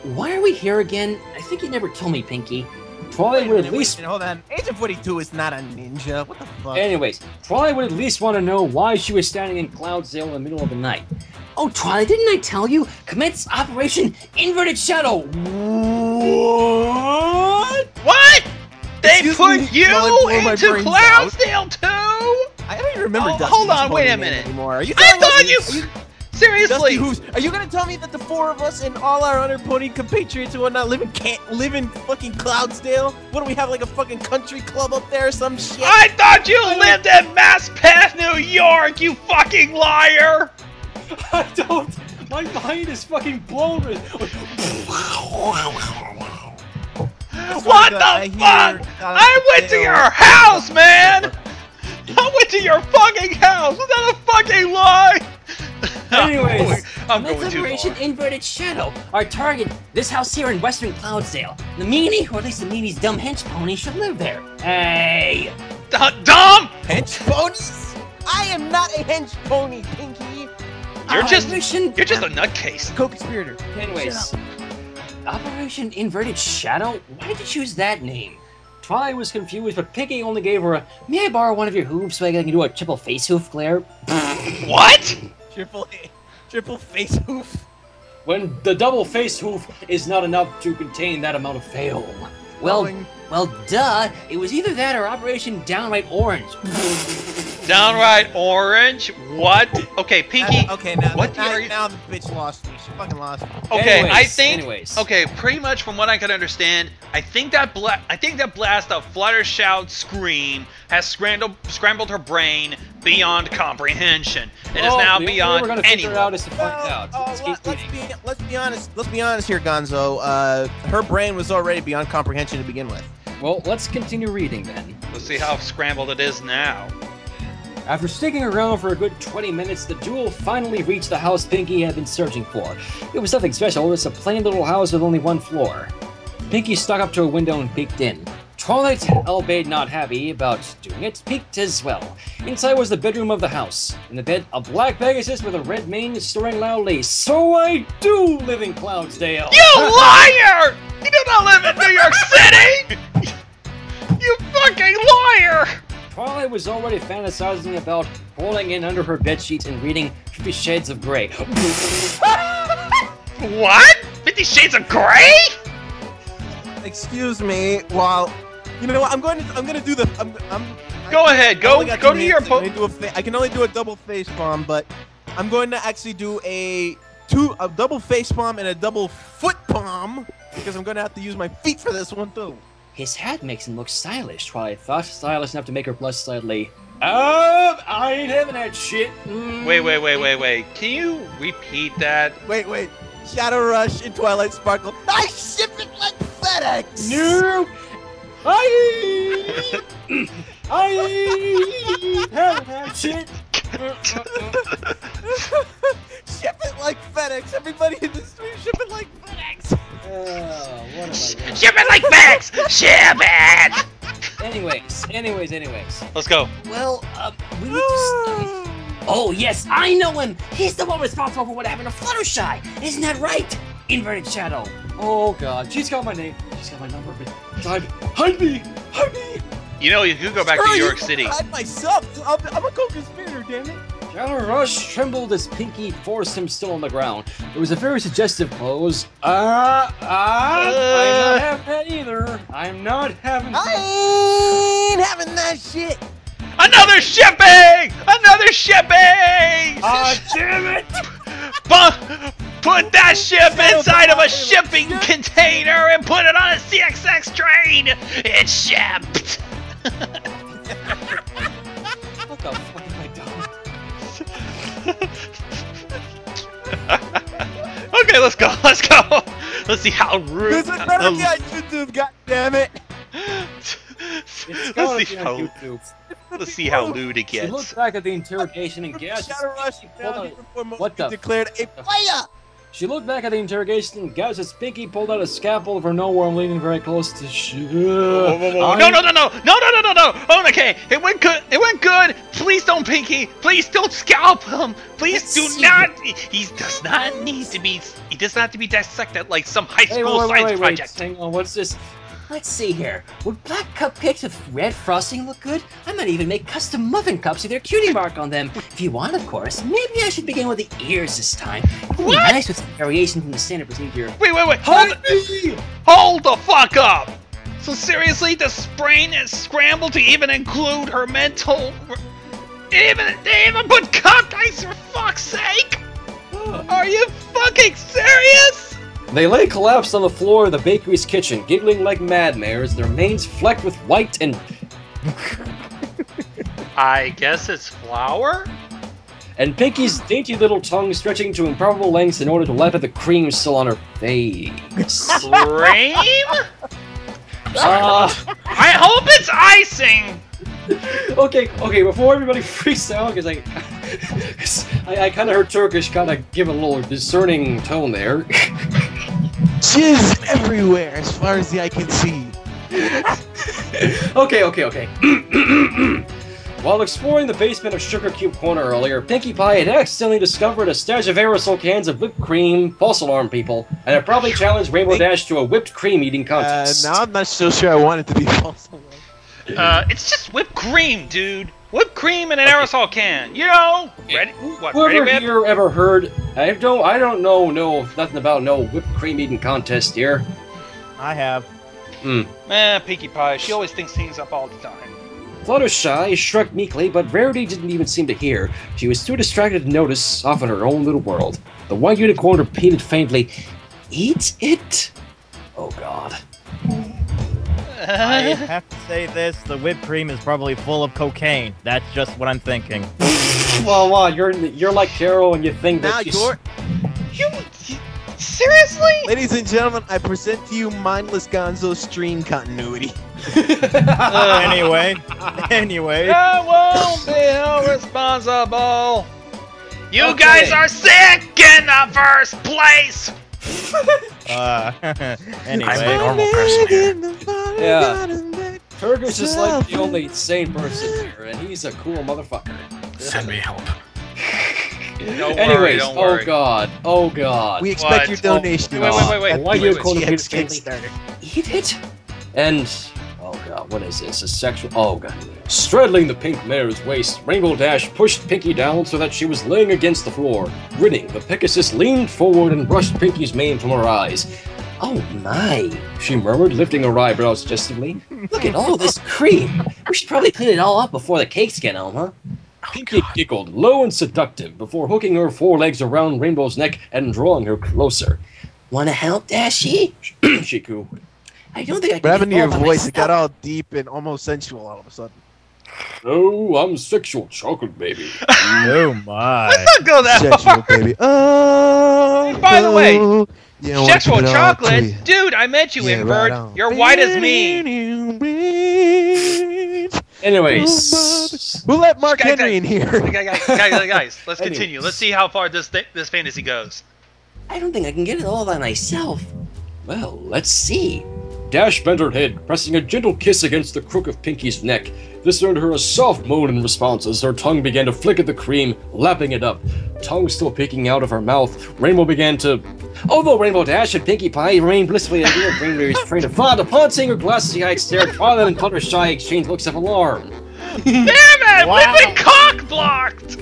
Why are we here again? I think you never told me, Pinky. Twilight would at least... Hold on. Agent 42 is not a ninja. What the fuck? Anyways, Twilight would at least want to know why she was standing in Cloudsdale in the middle of the night. Oh, Twilight, didn't I tell you? Commence Operation Inverted Shadow. What? What? They Excuse put me you while I blow my into brains Cloudsdale too? I don't even remember Dusty hold on, Hooves' wait a name minute. anymore. Are you I telling thought us you... Seriously. Dusty Hooves, are you gonna tell me that the 4 of us and all our other pony compatriots and whatnot live in fucking Cloudsdale? What do we have, like a fucking country club up there or some shit? I thought you lived in Mass Path, New York, you fucking liar! I don't... My mind is fucking blown. What the fuck? I went to your house, man! I went to your fucking house! Was that a fucking lie? Anyways, I'm Commence going too Operation far. Inverted Shadow. Our target, this house here in Western Cloudsdale. The meanie, or at least the meanie's dumb hench pony, should live there. Hey! Dumb! Hench ponies? I am not a hench pony, Pinky. You're just a Operation- nutcase. Co-conspirator. anyways, Operation Inverted Shadow? Why did you choose that name? Twilight was confused, but Pinky only gave her a, "May I borrow one of your hooves so I can do a triple face hoof glare?" What? Triple face hoof. When the double face hoof is not enough to contain that amount of fail. Well, duh. It was either that or Operation Downright Orange. Downright orange? What? Okay, Pinky. Okay, now, what now the bitch lost me. She fucking lost me. Okay, I Anyways, think. anyways. Okay, pretty much from what I can understand, I think that blast of Fluttershout scream has scrambled her brain beyond comprehension. It is now the only way beyond we're gonna figure it anyone. out is to find out. Let's keep reading. Let's be honest here, Gonzo. Her brain was already beyond comprehension to begin with. Well, let's continue reading then. Let's see how scrambled it is now. After sticking around for a good 20 minutes, the duo finally reached the house Pinky had been searching for. It was nothing special, it was a plain little house with only one floor. Pinky stuck up to a window and peeked in. Twilight, albeit not happy about doing it, peeked as well. Inside was the bedroom of the house. In the bed, a black Pegasus with a red mane stirring loudly. "So I do live in Cloudsdale!" You liar! You do not live in New York City! You fucking liar! Twilight was already fantasizing about crawling in under her bedsheets and reading 50 Shades of Grey. What? 50 Shades of Grey? Excuse me. While you know what, I'm gonna do the. Go ahead. Go to your. I can only do a double face palm, but I'm going to actually do a double face palm and a double foot palm because I'm going to have to use my feet for this one too. His hat makes him look stylish, Twilight thought. Stylish enough to make her blush slightly. I ain't having that shit. Wait. Can you repeat that? Wait. Shadow Rush and Twilight Sparkle. I ship it like FedEx. Nope. I ain't having that shit. Ship it like FedEx. Everybody in the street, ship it like FedEx. What am I doing? Ship it like FedEx! Ship it! Anyways, Anyways. Let's go. Well, we need to... Oh, yes, I know him! He's the one responsible for what happened to Fluttershy! Isn't that right? Inverted Shadow. Oh god, she's got my name. She's got my number. Hide me! You know, you could go back to New York City. I myself. I'm a co-conspirator, damn it. Shadow Rush trembled as Pinky forced him still on the ground. It was a very suggestive pose. I'm not having that either. I'm not having that. I ain't having that shit. Another shipping! Another shipping! Damn it! Put that ship inside of a shipping container and put it on a CXX train! It's shipped! What the fuck have I done? Okay, let's go. Let's see how rude. This is better be on YouTube, goddammit. It's going to be on YouTube. Let's see how lewd it She gets. looked back at the interrogation and gasped. Shadow Rush What the? declared a player. She looked back at the interrogation and gasped as Pinky pulled out a scalpel from nowhere and leaning very close to No! Oh, okay, it went good. Please don't, Pinky. Please don't scalp him. Please do not. He does not need to be. He does not have to be dissected like some high school science project. Hang on, what's this? Let's see here. Would black cupcakes with red frosting look good? I might even make custom muffin cups with their cutie mark on them. If you want, of course. Maybe I should begin with the ears this time. It would be nice with some variation from the standard procedure. Wait. Hold the fuck up. So seriously, the brain is scrambled to even include her mental. They even put cupcakes for fuck's sake. Are you fucking serious? They lay collapsed on the floor of the bakery's kitchen, giggling like madmares, their manes flecked with white and... I guess it's flour? And Pinky's dainty little tongue stretching to improbable lengths in order to lap at the cream still on her face. Cream? I hope it's icing! Okay, before everybody freaks out, because I kind of heard Turkish kind of give a little discerning tone there. Jizz everywhere as far as the eye can see. Okay. While exploring the basement of Sugar Cube Corner earlier, Pinkie Pie had accidentally discovered a stash of aerosol cans of whipped cream, false alarm people, and had probably challenged Rainbow Dash to a whipped cream eating contest. Now I'm not so sure I want it to be false alarm. It's just whipped cream, dude. Whipped cream in an aerosol can. You know? Ready? What? Whoever Ready, here ever heard? I don't know nothing about no whipped cream eating contest here. I have. Pinkie Pie. She always thinks things up all the time. Fluttershy shrugged meekly, but Rarity didn't even seem to hear. She was too distracted to notice, off in her own little world. The white unicorn repeated faintly, "Eat it." Oh God. I have to say this, the whipped cream is probably full of cocaine. That's just what I'm thinking. Well, you're like Carol and you think Now that you're... Seriously? Ladies and gentlemen, I present to you Mindless Gonzo's stream continuity. Anyway. I won't be held responsible. You guys are sick in the first place. Anyway. I'm the normal person here. Yeah. Turkish is like the only sane person here, and he's a cool motherfucker. Send me help. Anyways, don't worry. oh god. We expect your What? donation. Wait. Why do you call him Yes, Kickstarter? Eat it? And, oh god, what is this? A sexual, oh god. Straddling the pink mare's waist, Rainbow Dash pushed Pinky down so that she was laying against the floor. Grinning, the Pegasus leaned forward and brushed Pinky's mane from her eyes. Oh my, she murmured, lifting her eyebrows suggestively. Look at all this cream. We should probably clean it all up before the cakes get home, huh? Pinky giggled, low and seductive, before hooking her forelegs around Rainbow's neck and drawing her closer. Wanna help, Dashy? She cooed. I don't think I can. What happened to get your all by voice? It got myself. all deep and almost sensual all of a sudden. Oh, I'm sexual chocolate baby. Oh my. Let's not go that Sexual, far. baby. Oh, By the way, oh, you know what, Sexual give it all to you. chocolate? Dude, I met you, Yeah, invert. right on. You're white as me. Anyways, Who let Mark Guys, Henry in here? Guys, let's continue. Let's see how far this fantasy goes. I don't think I can get it all by myself. well, let's see. Dash bent her head, pressing a gentle kiss against the crook of Pinky's neck. This earned her a soft moan in response as her tongue began to flick at the cream, lapping it up. Tongue still peeking out of her mouth, Rainbow began to... Although Rainbow Dash and Pinkie Pie remained blissfully ignorant, Rainbow's train of thought, upon seeing her glassy-eyed stare, Twilight and Fluttershy exchanged looks of alarm. Damn it! Wow. We've been cock-blocked!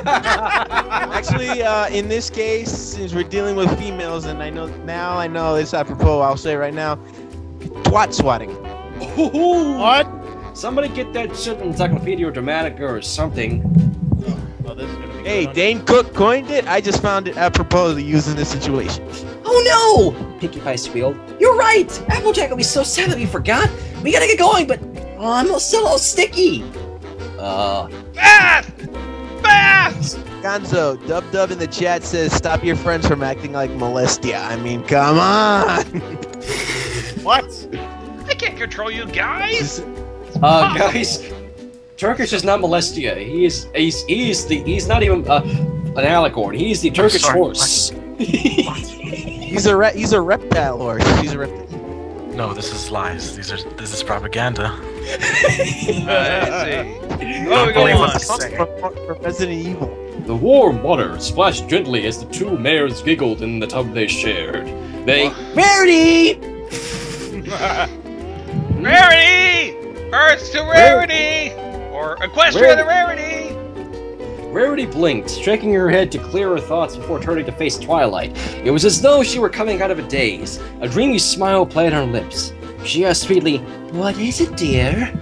Actually, in this case, since we're dealing with females, and I know it's apropos, I'll say right now, twat swatting. What? Somebody get that shit in Encyclopedia Dramatica or something. Oh, this is gonna be Hey, good. Dane Cook coined it. I just found it apropos to use in this situation. Oh no! Pinkie Pie squealed. You're right! Applejack will be so sad that we forgot. We gotta get going, but I'm still all sticky. Bath! Bath! Gonzo, Dub in the chat says, stop your friends from acting like Molestia. I mean, come on! What? I can't control you guys! Guys, Turkish is not Molestia. He's not even an alicorn. He's the Turkish horse. He's a reptile horse. He's a reptile. No, this is lies. This is propaganda. I see. Don't Oh, go believe on. what they say. From Resident Evil. The warm water splashed gently as the two mares giggled in the tub they shared. They... Rarity! Rarity! Earth's to rarity! Or Equestria the rarity! Rarity blinked, shaking her head to clear her thoughts before turning to face Twilight. It was as though she were coming out of a daze. A dreamy smile played on her lips. She asked sweetly, "What is it, dear?"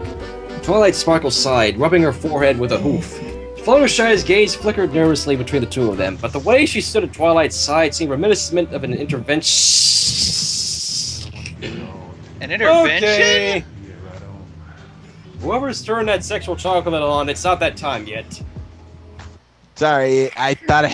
Twilight Sparkle sighed, rubbing her forehead with a hoof. Fluttershy's gaze flickered nervously between the two of them, but the way she stood at Twilight's side seemed reminiscent of an intervention. An intervention? Okay. Whoever's turned that sexual chocolate on, it's not that time yet. Sorry, I thought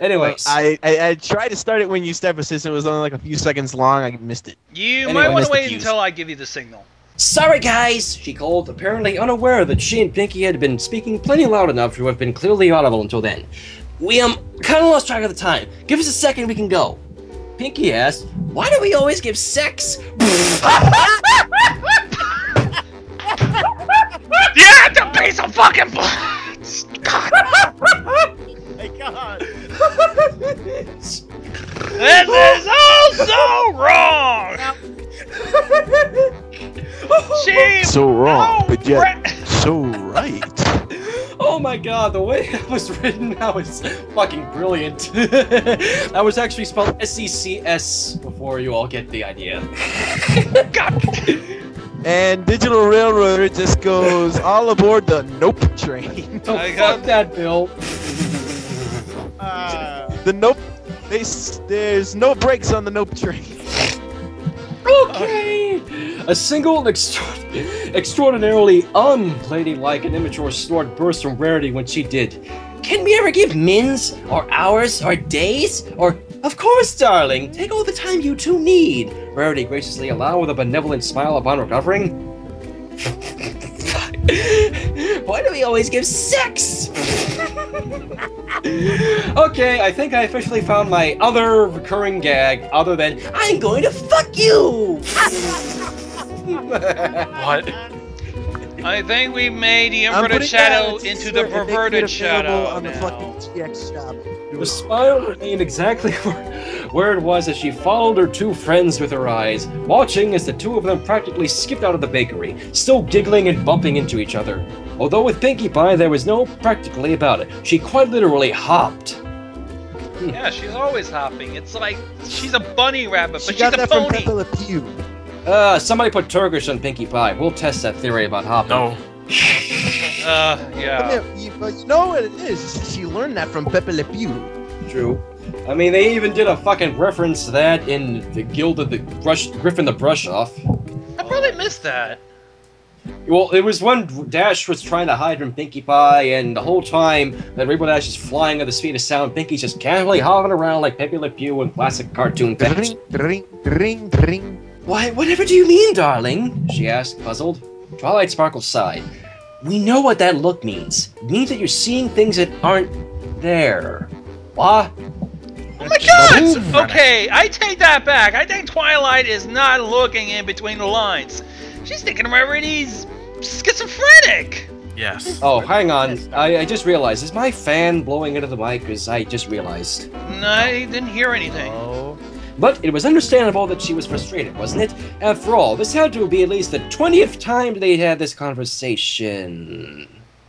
Anyways. I tried to start it when you stepped, but since it was only like a few seconds long, I missed it. You Anyway, might want missed to the wait cues. until I give you the signal. Sorry, guys! She called, apparently unaware that she and Pinky had been speaking plenty loud enough to have been clearly audible until then. We, kinda lost track of the time. Give us a second, we can go. Pinky asked, "Why do we always give sex?" Yeah, the piece of fucking blood! God! My God. This is all so wrong! She So wrong, but yet ra- so right. Oh my god, the way that was written now is fucking brilliant. That was actually spelled S-E-C-S before you all get the idea. God. And Digital Railroader just goes all aboard the Nope train. So I fuck got- that, Bill. The Nope. There's no brakes on the Nope train. Okay! A single and extraordinarily unladylike and immature snort burst from Rarity when she did. Can we ever give mins, or hours, or days, or... Of course, darling! Take all the time you two need! Rarity graciously allowed with a benevolent smile upon recovering. Why do we always give sex? Okay, I think I officially found my other recurring gag other than I'm going to fuck you! What? I think we made the I'm inverted putting shadow that into the and making it perverted available shadow on the now. fucking GX shop. The smile remained exactly where it was as she followed her two friends with her eyes, watching as the two of them practically skipped out of the bakery, still giggling and bumping into each other. Although with Pinkie Pie there was no practically about it, she quite literally hopped. Yeah, she's always hopping. It's like she's a bunny rabbit, She but she's got a that from pony. Pepe Le Pew. Somebody put Turkish on Pinkie Pie. We'll test that theory about hopping. No. Yeah. But you know what it is? She learned that from Pepe Le Pew. True. I mean, they even did a fucking reference to that in the Guild of the Griffin the Brush Off. I probably missed that. Well, it was when Dash was trying to hide from Pinkie Pie, and the whole time that Rainbow Dash is flying at the speed of sound, Pinkie's just casually hopping around like Pepe Le Pew in classic cartoon fashion. Ring, ring, ring, ring. Why, whatever do you mean, darling? She asked, puzzled. Twilight Sparkle sighed. We know what that look means. It means that you're seeing things that aren't there. What? Oh my god! Okay, I take that back. I think Twilight is not looking in between the lines. She's thinking Rarity's schizophrenic. Yes. Oh, hang on. I just realized. Is my fan blowing into the mic? Because I just realized. No, I didn't hear anything. Oh. But it was understandable that she was frustrated, wasn't it? After all, this had to be at least the 20th time they had this conversation.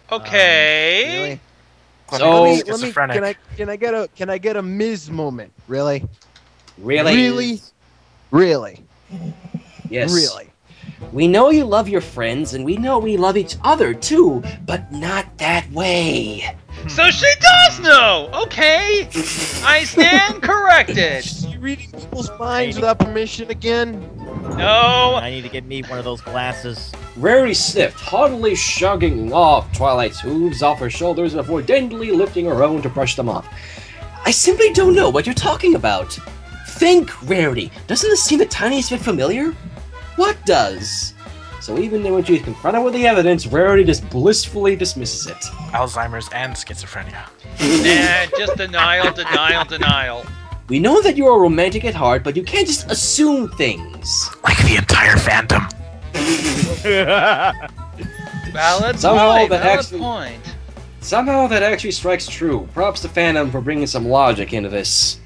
Okay. Really? So, let me, schizophrenic. can I get a Ms. moment? Really? really? Really? Yes. Really? We know you love your friends, and we know we love each other too, but not that way. So she does know! Okay! I stand corrected! You reading people's minds without permission again? No! I need to get me one of those glasses. Rarity sniffed, haughtily shrugging off Twilight's hooves off her shoulders before daintily lifting her own to brush them off. I simply don't know what you're talking about. Think, Rarity. Doesn't this seem the tiniest bit familiar? What does? So even when she's confronted with the evidence, Rarity just blissfully dismisses it. Alzheimer's and schizophrenia. Nah, just denial, denial, denial. We know that you are romantic at heart, but you can't just assume things. Like the entire fandom. Valid Somehow point, that valid actually- point. Somehow that actually strikes true. Props to Phantom for bringing some logic into this.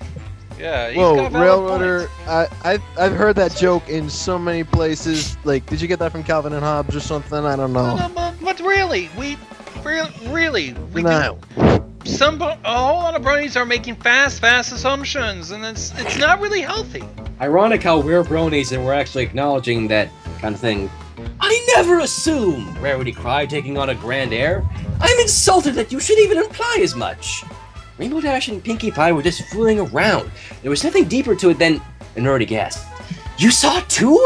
Yeah, he's Whoa, got valid Railroader! points. I've heard that joke in so many places. Like, did you get that from Calvin and Hobbes or something? I don't know. But really, we do. No. A whole lot of bronies are making fast assumptions, and it's not really healthy. Ironic how we're bronies and we're actually acknowledging that kind of thing. I never assume, Rarity cried, taking on a grand air. I'm insulted that you should even imply as much. Rainbow Dash and Pinkie Pie were just fooling around. There was nothing deeper to it than... And Rarity gasped. You saw it too?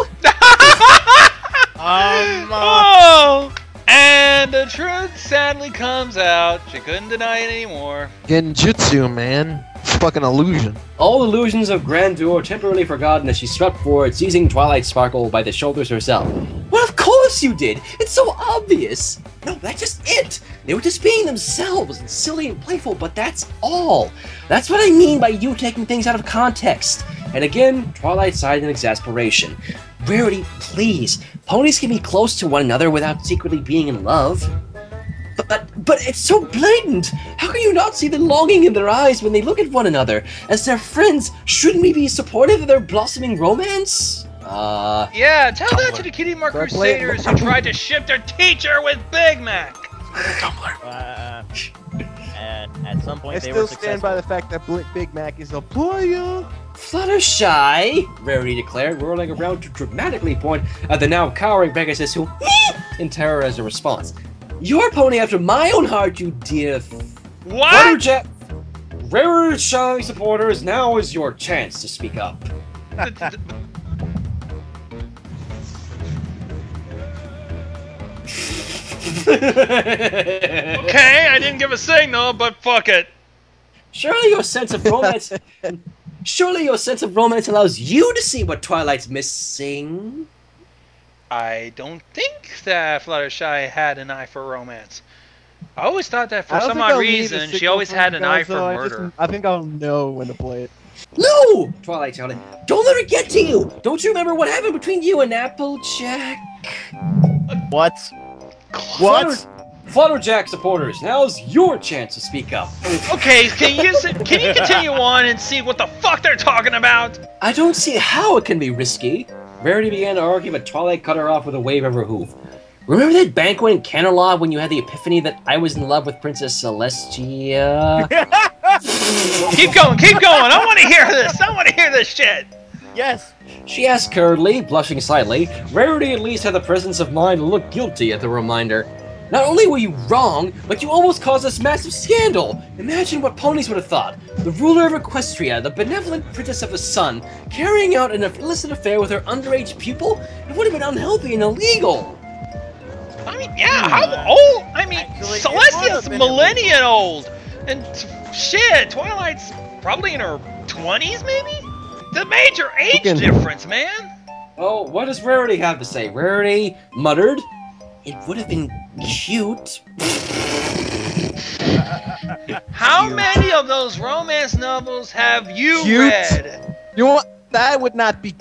Oh! And the truth sadly comes out. She couldn't deny it anymore. Genjutsu, man. It's fucking illusion. All illusions of grandeur temporarily forgotten as she swept forward, seizing Twilight Sparkle by the shoulders herself. Well, of course you did! It's so obvious! No, that's just it! They were just being themselves, and silly and playful, but that's all! That's what I mean by you taking things out of context! And again, Twilight sighed in exasperation. Rarity, please! Ponies can be close to one another without secretly being in love. But it's so blatant! How can you not see the longing in their eyes when they look at one another? As their friends, shouldn't we be supportive of their blossoming romance? Yeah, tell that to the Kitty Mark Crusaders who tried to ship their teacher with Big Mac! And at some point I they still were stand successful. by the fact that Big Mac is a player. Fluttershy, Rarity declared, whirling around to dramatically point at the now cowering Pegasus, who in terror as a response. Your pony after my own heart, you dear... What? Flutterjack... Fluttershy supporters, now is your chance to speak up. Okay, I didn't give a signal, but fuck it. Surely your sense of romance... Surely your sense of romance allows you to see what Twilight's missing? I don't think that Fluttershy had an eye for romance. I always thought that for I don't some think odd I'll need a reason she signal always from had you an eye guys, for though. murder. I think I'll know when to play it. No! Twilight shouted. Don't let her get to you! Don't you remember what happened between you and Applejack? What? Flutterjack supporters, now's your chance to speak up. Okay, can you continue on and see what the fuck they're talking about? I don't see how it can be risky. Rarity began to argue, but Twilight cut her off with a wave of her hoof. Remember that banquet in Canterlot when you had the epiphany that I was in love with Princess Celestia? Keep going, I want to hear this, I want to hear this shit. Yes. She asked curtly, blushing slightly. Rarity at least had the presence of mind to look guilty at the reminder. Not only were you wrong, but you almost caused this massive scandal! Imagine what ponies would have thought. The ruler of Equestria, the benevolent princess of the sun, carrying out an illicit affair with her underage pupil? It would have been unhealthy and illegal! I mean, yeah, how old? I mean, Actually, it Celestia's would have been millennial old! And shit, Twilight's probably in her 20s, maybe? The major age difference, man! Oh, what does Rarity have to say? Rarity muttered, "It would have been cute." How many of those romance novels have you Cute. read? You know what? That would not be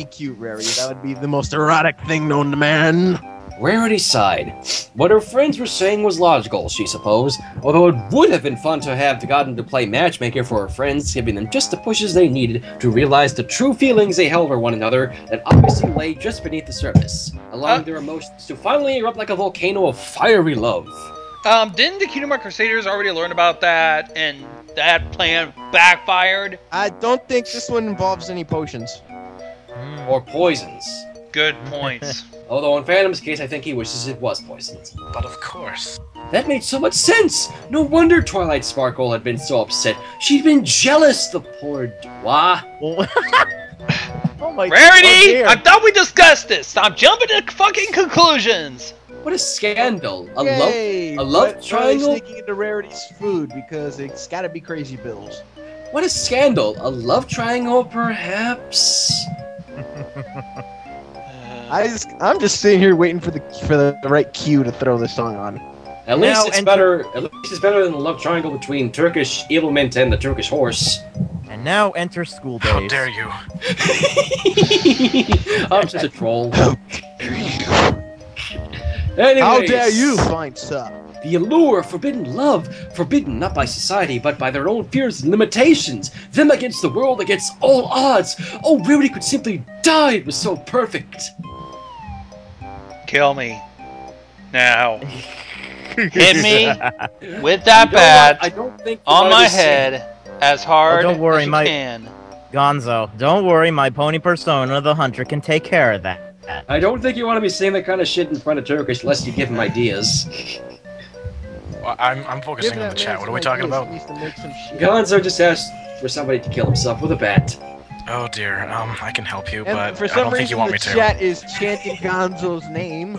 cute, Rary. That would be the most erotic thing known to man. Rarity sighed. What her friends were saying was logical, she supposed, although it would have been fun to have gotten to play matchmaker for her friends, giving them just the pushes they needed to realize the true feelings they held for one another that obviously lay just beneath the surface, allowing their emotions to finally erupt like a volcano of fiery love. Didn't the Kingdom Hearts Crusaders already learn about that, and that plan backfired? I don't think this one involves any potions. Or poisons. Good points. Although in Phantom's case, I think he wishes it was poisoned. But of course. That made so much sense! No wonder Twilight Sparkle had been so upset. She'd been jealous, the poor Dwa. Oh my Rarity! God. I thought we discussed this! Stop jumping to fucking conclusions! What a scandal! A Yay, love but triangle? sneaking into Rarity's food because it's gotta be Crazy Bills. What a scandal! A love triangle, perhaps? I'm just sitting here waiting for the right cue to throw this song on. At least it's better than the love triangle between Turkish Evilment and the Turkish horse. And now enter school days. How dare you? I'm just a troll. Anyways, how Anyways, dare you find sup? the allure of forbidden love, forbidden not by society, but by their own fears and limitations, them against the world, against all odds. Oh, Rarity could simply die, it was so perfect. Kill me. Now. Hit me with that bat I don't think on my head as hard don't worry, as you my can. Gonzo, don't worry, my pony persona, the hunter, can take care of that. I don't think you want to be saying that kind of shit in front of Turkish unless you give him ideas. Well, I'm focusing on the chat. What are we talking about? Gonzo just asked for somebody to kill himself with a bat. Oh dear. I can help you, And but for I some don't think you reason, want the me to. chat is chanting Gonzo's name.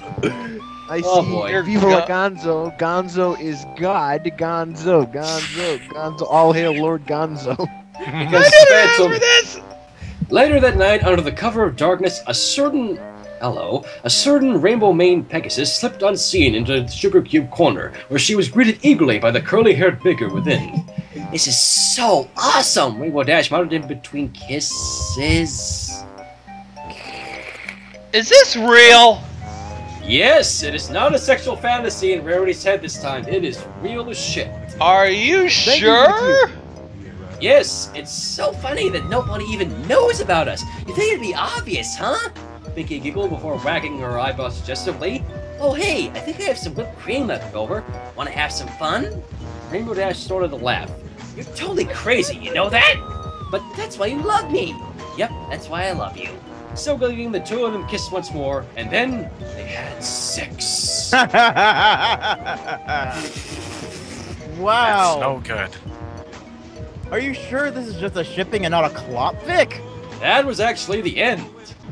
I Oh, see boy. Viva la Gonzo. Gonzo is God. Gonzo, Gonzo, Gonzo. All hail Lord Gonzo. Because Phantom... this! Later that night, under the cover of darkness, a certain rainbow-maned Pegasus slipped unseen into the Sugar Cube corner, where she was greeted eagerly by the curly-haired figure within. This is so awesome! Rainbow Dash mounted in between kisses. Is this real? Yes, it is not a sexual fantasy in Rarity's head this time. It is real as shit. Are you sure? Yes, it's so funny that nobody even knows about us. You think it'd be obvious, huh? Pinky giggled before wagging her eyebrows suggestively. Oh hey, I think I have some whipped cream left over. Wanna have some fun? Rainbow Dash started to laugh. You're totally crazy, you know that? But that's why you love me. Yep, that's why I love you. So gleaming, the two of them kissed once more, and then they had sex. Wow. That's no good. Are you sure this is just a shipping and not a clop fic? That was actually the end.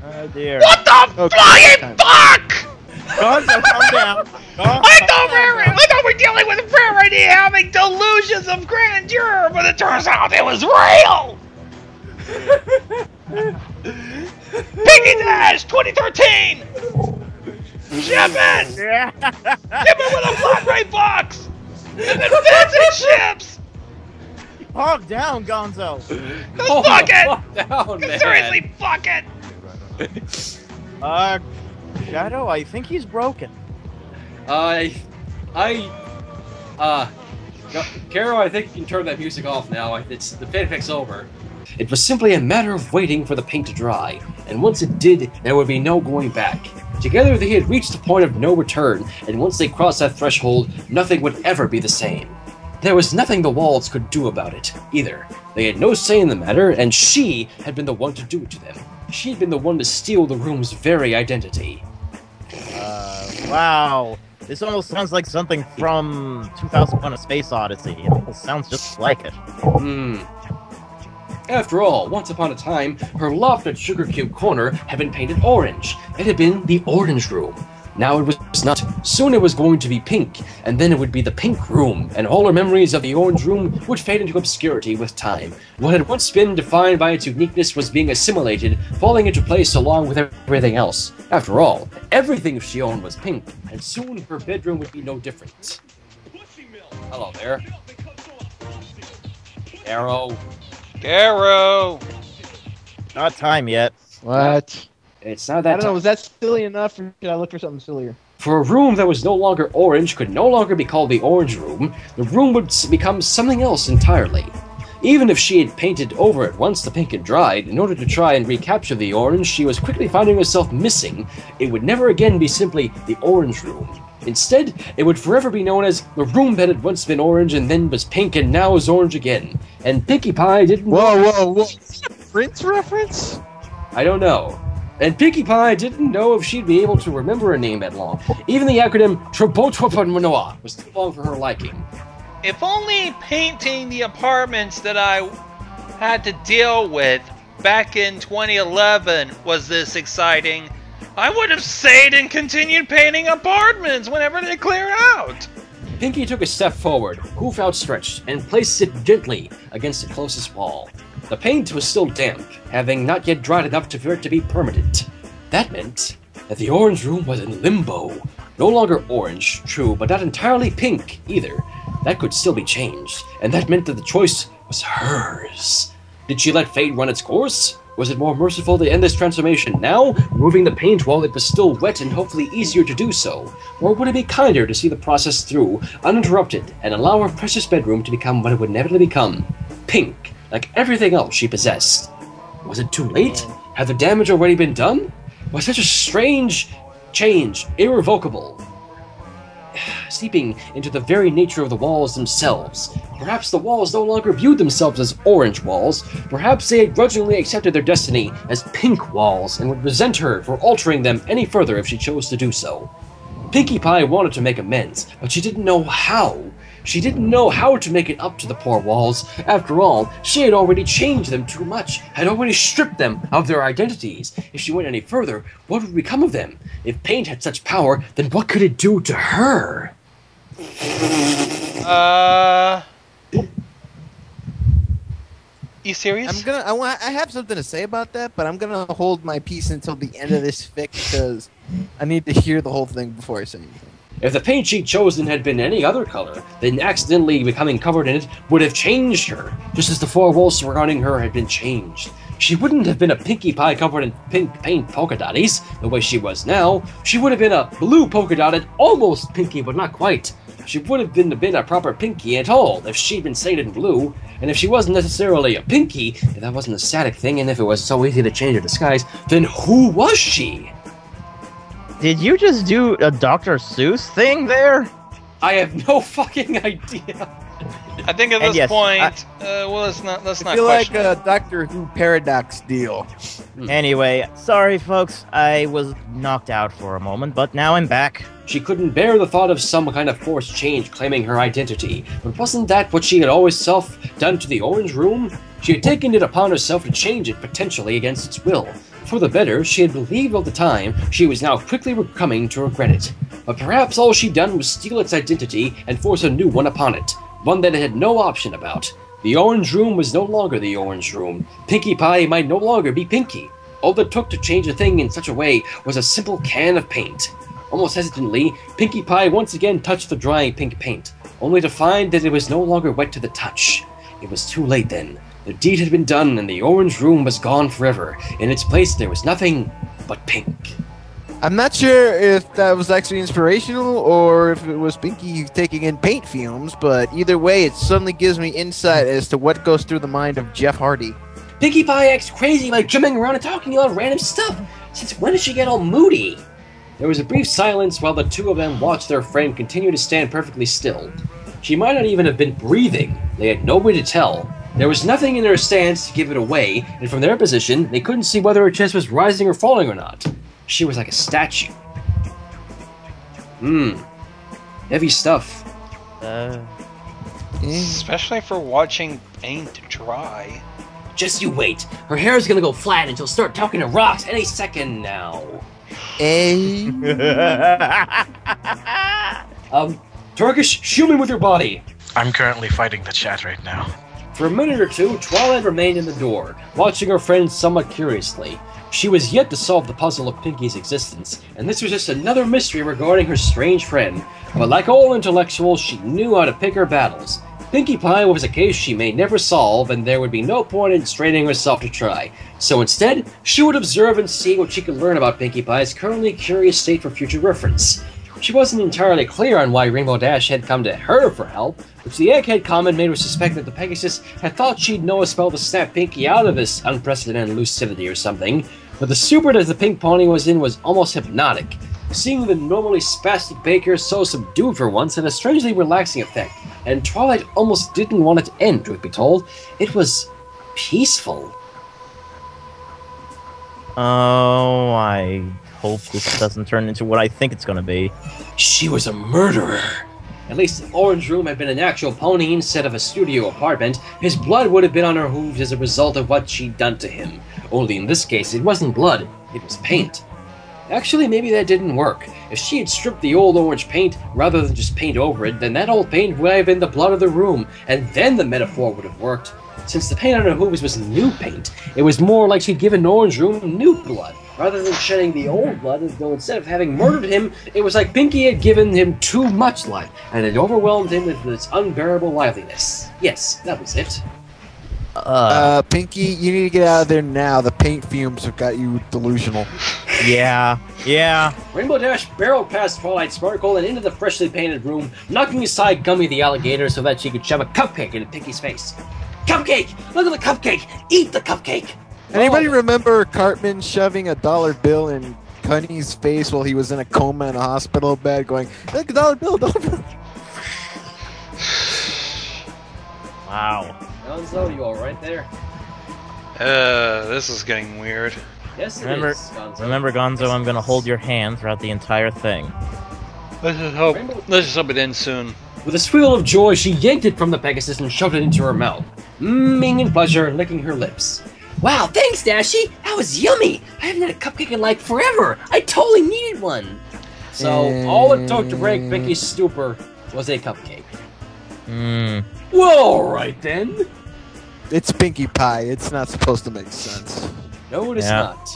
Oh dear. What the flying fuck? Gonzo, calm down. I thought we're dealing with Rarity having delusions of grandeur, but it turns out it was real! Pinky Dash 2013! Ship it! Yeah. Ship it with a flat rate box! And then fancy ships! Calm down, Gonzo. Fuck it! Fuck down, man. Seriously, fuck it! Shadow, I think he's broken. Caro, I think you can turn that music off now. The fanfic's over. It was simply a matter of waiting for the paint to dry, and once it did, there would be no going back. Together they had reached the point of no return, and once they crossed that threshold, nothing would ever be the same. There was nothing the walls could do about it, either. They had no say in the matter, and she had been the one to do it to them. She had been the one to steal the room's very identity. Wow. This almost sounds like something from 2001: A Space Odyssey. It almost sounds just like it. After all, once upon a time, her loft at Sugar Cube Corner had been painted orange. It had been the Orange Room. Now it was not. Soon it was going to be pink, and then it would be the Pink Room, and all her memories of the Orange Room would fade into obscurity with time. What had once been defined by its uniqueness was being assimilated, falling into place along with everything else. After all, everything she owned was pink, and soon her bedroom would be no different. Hello there. Arrow. Garrow. Not time yet. What? It's not I that don't know. time. Was that silly enough, or should I look for something sillier? For a room that was no longer orange could no longer be called the Orange Room, the room would become something else entirely. Even if she had painted over it once the pink had dried, in order to try and recapture the orange she was quickly finding herself missing, it would never again be simply the Orange Room. Instead, it would forever be known as the room that had once been orange and then was pink and now is orange again. And Pinkie Pie didn't Whoa. Prince reference? I don't know. And Pinkie Pie didn't know if she'd be able to remember a name that long. Even the acronym Trobotwapanoa was too long for her liking. If only painting the apartments that I had to deal with back in 2011 was this exciting, I would have stayed and continued painting apartments whenever they clear out. Pinkie took a step forward, hoof outstretched, and placed it gently against the closest wall. The paint was still damp, having not yet dried enough for it to be permanent. That meant that the Orange Room was in limbo. No longer orange, true, but not entirely pink either. That could still be changed, and that meant that the choice was hers. Did she let fate run its course? Was it more merciful to end this transformation now, removing the paint while it was still wet and hopefully easier to do so? Or would it be kinder to see the process through, uninterrupted, and allow her precious bedroom to become what it would inevitably become? Pink, like everything else she possessed. Was it too late? Had the damage already been done? Was such a strange change irrevocable? Seeping into the very nature of the walls themselves. Perhaps the walls no longer viewed themselves as orange walls. Perhaps they had grudgingly accepted their destiny as pink walls and would resent her for altering them any further if she chose to do so. Pinkie Pie wanted to make amends, but she didn't know how. She didn't know how to make it up to the poor walls. After all, she had already changed them too much, had already stripped them of their identities. If she went any further, what would become of them? If paint had such power, then what could it do to her? You serious? I have something to say about that, but I'm gonna hold my peace until the end of this fic because I need to hear the whole thing before I say anything. If the paint she'd chosen had been any other color, then accidentally becoming covered in it would have changed her, just as the four walls surrounding her had been changed. She wouldn't have been a Pinkie Pie covered in pink paint polka dotties, the way she was now. She would have been a blue polka dotted, almost Pinkie, but not quite. She would have been a proper Pinkie at all if she'd been sated in blue, and if she wasn't necessarily a Pinkie, if that wasn't a static thing, and if it was so easy to change her disguise, then who was she? Did you just do a Dr. Seuss thing there? I have no fucking idea. I think at this point, well, let's not I feel like a Doctor Who paradox deal. Anyway, sorry folks, I was knocked out for a moment, but now I'm back. She couldn't bear the thought of some kind of forced change claiming her identity, but wasn't that what she had always done to the Orange Room? She had taken it upon herself to change it potentially against its will. For the better, she had believed all the time, she was now quickly coming to regret it. But perhaps all she'd done was steal its identity and force a new one upon it, one that it had no option about. The Orange Room was no longer the Orange Room. Pinkie Pie might no longer be Pinkie. All that took to change a thing in such a way was a simple can of paint. Almost hesitantly, Pinkie Pie once again touched the drying pink paint, only to find that it was no longer wet to the touch. It was too late then. The deed had been done, and the Orange Room was gone forever. In its place, there was nothing but pink. I'm not sure if that was actually inspirational or if it was Pinkie taking in paint fumes, but either way, it suddenly gives me insight as to what goes through the mind of Jeff Hardy. Pinkie Pie acts crazy, like jumping around and talking about random stuff. Since when did she get all moody? There was a brief silence while the two of them watched their friend continue to stand perfectly still. She might not even have been breathing. They had no way to tell. There was nothing in her stance to give it away, and from their position, they couldn't see whether her chest was rising or falling or not. She was like a statue. Heavy stuff. Especially for watching paint dry. Just you wait. Her hair is gonna go flat and she'll start talking to rocks any second now. Turkish, shoot me with your body. I'm currently fighting the chat right now. For a minute or two, Twilight remained in the door, watching her friend somewhat curiously. She was yet to solve the puzzle of Pinkie's existence, and this was just another mystery regarding her strange friend. But like all intellectuals, she knew how to pick her battles. Pinkie Pie was a case she may never solve, and there would be no point in straining herself to try. So instead, she would observe and see what she could learn about Pinkie Pie's currently curious state for future reference. She wasn't entirely clear on why Rainbow Dash had come to her for help, which the Egghead comment made her suspect that the Pegasus had thought she'd know a spell to snap Pinkie out of this unprecedented lucidity or something, but the super that the pink pony was in was almost hypnotic. Seeing the normally spastic Baker so subdued for once had a strangely relaxing effect, and Twilight almost didn't want it to end, truth be told. It was peaceful. Oh, I hope this doesn't turn into what I think it's gonna be. She was a murderer. At least if Orange Room had been an actual pony instead of a studio apartment, his blood would have been on her hooves as a result of what she'd done to him. Only in this case, it wasn't blood, it was paint. Actually, maybe that didn't work. If she had stripped the old orange paint rather than just paint over it, then that old paint would have been the blood of the room, and then the metaphor would have worked. Since the paint on her hooves was new paint, it was more like she'd given Orange Room new blood, rather than shedding the old blood, as though instead of having murdered him, it was like Pinkie had given him too much life, and had overwhelmed him with its unbearable liveliness. Yes, that was it. Pinkie, you need to get out of there now. The paint fumes have got you delusional. Yeah. Rainbow Dash barreled past Twilight Sparkle and into the freshly painted room, knocking aside Gummy the alligator so that she could shove a cupcake into Pinkie's face. Cupcake! Look at the cupcake! Eat the cupcake! Anybody remember Cartman shoving a dollar bill in Cunny's face while he was in a coma in a hospital bed going, look, dollar bill, dollar bill? Wow. Gonzo, you alright there? This is getting weird. Yes, it Remember, is, Gonzo. remember, Gonzo, I'm gonna hold your hand throughout the entire thing. Let's just hope it ends soon. With a squeal of joy, she yanked it from the Pegasus and shoved it into her mouth, mmming in pleasure, licking her lips. Wow, thanks, Dashy. That was yummy. I haven't had a cupcake in like forever. I totally needed one. So, all it took to break Pinkie's stupor was a cupcake. Well, alright then. It's Pinkie Pie. It's not supposed to make sense. No, it is not.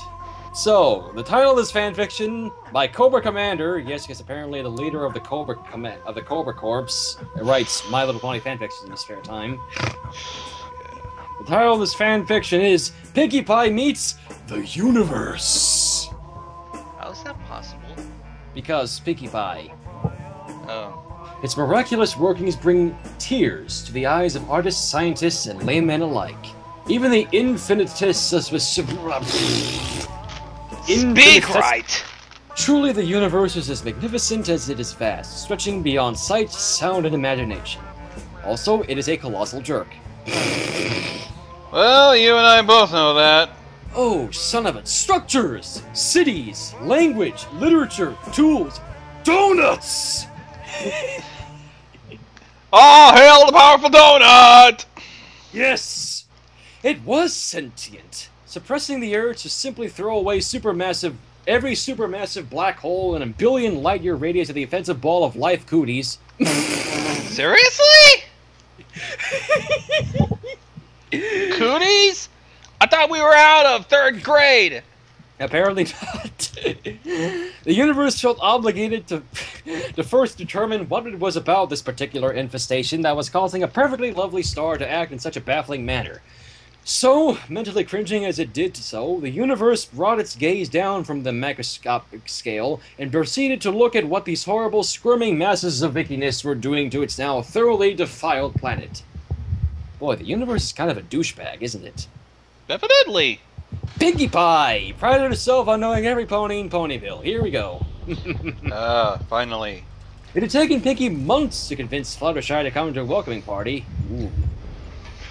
So, the title of this fanfiction by Cobra Commander, yes, because apparently the leader of the Cobra Corps writes My Little Pony fanfiction in his spare time. The title of this fanfiction is Pinkie Pie Meets the Universe. How is that possible? Because Pinkie Pie. Oh. Its miraculous workings bring tears to the eyes of artists, scientists, and laymen alike. Even the Speak right! Truly, the universe is as magnificent as it is vast, stretching beyond sight, sound, and imagination. Also, it is a colossal jerk. Well, you and I both know that. Oh, son of it. Structures, cities, language, literature, tools, donuts! Oh, hail the powerful donut! Yes! It was sentient, suppressing the urge to simply throw away every supermassive black hole in a billion light-year radius of the offensive ball of life cooties. Seriously? Cooties? I thought we were out of 3rd grade! Apparently not. The universe felt obligated to first determine what it was about this particular infestation that was causing a perfectly lovely star to act in such a baffling manner. So, mentally cringing as it did so, the universe brought its gaze down from the macroscopic scale and proceeded to look at what these horrible, squirming masses of ickiness were doing to its now thoroughly defiled planet. Boy, the universe is kind of a douchebag, isn't it? Definitely. Pinkie Pie! Prided herself on knowing every pony in Ponyville. Here we go. Finally. It had taken Pinkie months to convince Fluttershy to come to a welcoming party. Ooh.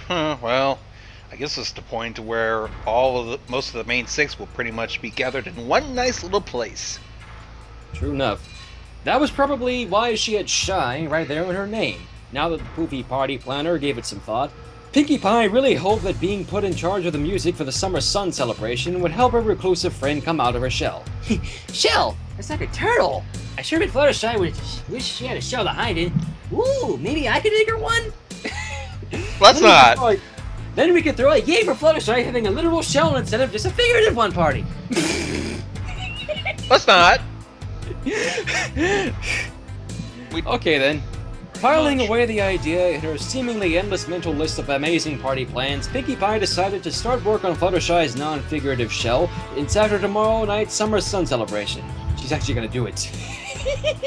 Well, I guess it's the point to where most of the main 6 will pretty much be gathered in one nice little place. True enough. That was probably why she had Shy right there in her name. Now that the poofy party planner gave it some thought, Pinkie Pie really hoped that being put in charge of the music for the Summer Sun celebration would help her reclusive friend come out of her shell. Shell? That's like a turtle. I sure bet Fluttershy would wish she had a shell to hide in. Ooh, maybe I could make her one? Let's not. Then we could throw a yay for Fluttershy having a literal shell instead of just a figurative one party. Let's not. Okay then. Piling away the idea in her seemingly endless mental list of amazing party plans, Pinkie Pie decided to start work on Fluttershy's non-figurative shell after tomorrow night's summer sun celebration. She's actually gonna do it.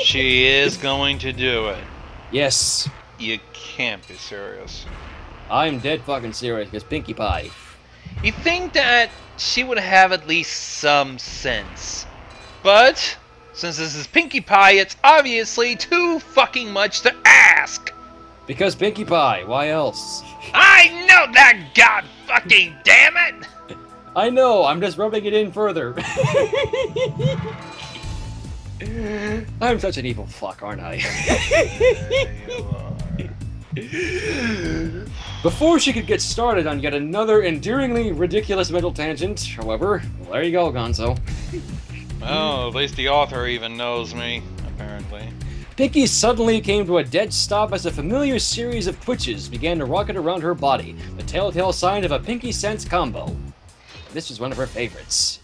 She is going to do it. Yes. You can't be serious. I'm dead fucking serious, because Pinkie Pie. You think that she would have at least some sense. But, since this is Pinkie Pie, it's obviously too fucking much to ask! Because Pinkie Pie, why else? I know that, god fucking damn it! I know, I'm just rubbing it in further. I'm such an evil fuck, aren't I? Before she could get started on yet another endearingly ridiculous mental tangent, however, well, there you go, Gonzo. Oh, at least the author even knows me, apparently. Pinkie suddenly came to a dead stop as a familiar series of twitches began to rocket around her body, the telltale sign of a Pinkie Sense combo. This was one of her favorites.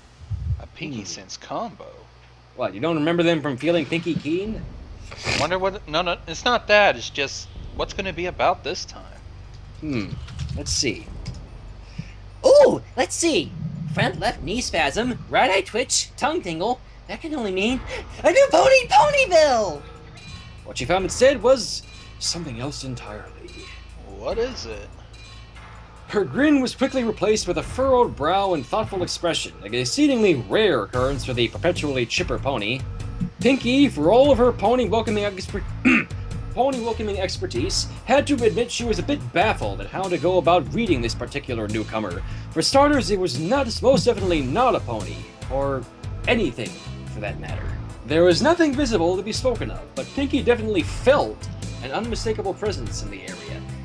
A Pinkie Sense combo? What, you don't remember them from feeling Pinkie Keen? I wonder what... No, it's not that. It's just, what's going to be about this time? Let's see. Ooh, let's see. Front left knee spasm, right eye twitch, tongue tingle. That can only mean a new Ponyville! What she found instead was something else entirely. What is it? Her grin was quickly replaced with a furrowed brow and thoughtful expression, an exceedingly rare occurrence for the perpetually chipper pony. Pinkie, for all of her pony welcoming expertise, had to admit she was a bit baffled at how to go about reading this particular newcomer. For starters, it was most definitely not a pony, or anything for that matter. There was nothing visible to be spoken of, but Pinkie definitely felt an unmistakable presence in the area.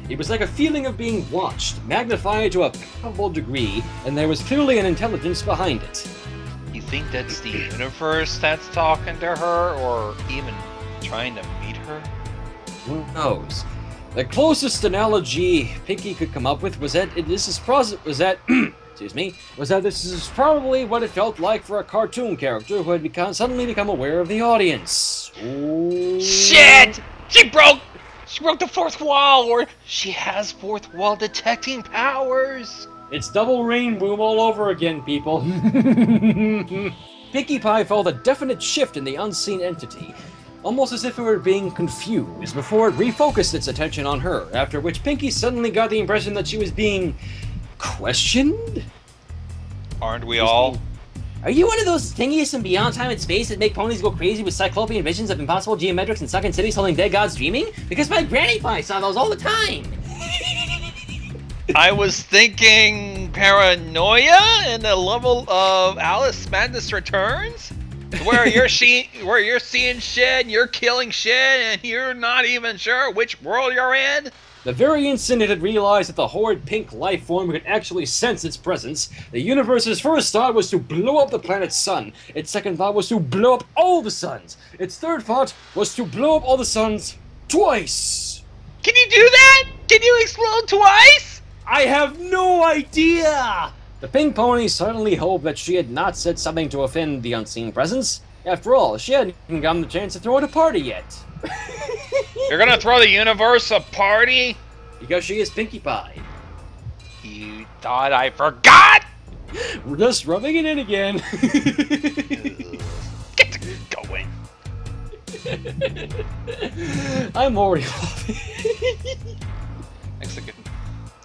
It was like a feeling of being watched, magnified to a palpable degree, and there was clearly an intelligence behind it. You think that's the universe that's talking to her, or even trying to meet her? Who knows? The closest analogy Pinkie could come up with was that this is probably what it felt like for a cartoon character who had suddenly become aware of the audience. Ooh. Shit! She broke the fourth wall, or she has fourth wall detecting powers. It's double rain boom all over again, people. Pinkie Pie felt a definite shift in the unseen entity, almost as if it were being confused, before it refocused its attention on her, after which Pinkie suddenly got the impression that she was being questioned? Aren't we all? Are you one of those thingies from beyond time and space that make ponies go crazy with cyclopean visions of impossible geometrics and sunken cities holding dead gods dreaming? Because my Granny Pie saw those all the time! I was thinking paranoia in the level of Alice Madness Returns? Where you're seeing shit, and you're killing shit, and you're not even sure which world you're in? The very instant it had realized that the horrid pink life form could actually sense its presence, the universe's first thought was to blow up the planet's sun. Its second thought was to blow up all the suns. Its third thought was to blow up all the suns twice. Can you do that? Can you explode twice? I have no idea! The pink pony suddenly hoped that she had not said something to offend the unseen presence. After all, she hadn't even gotten the chance to throw it a party yet. You're gonna throw the universe a party? Because she is Pinkie Pie. You thought I forgot? We're just rubbing it in again. Get to going. I'm already laughing.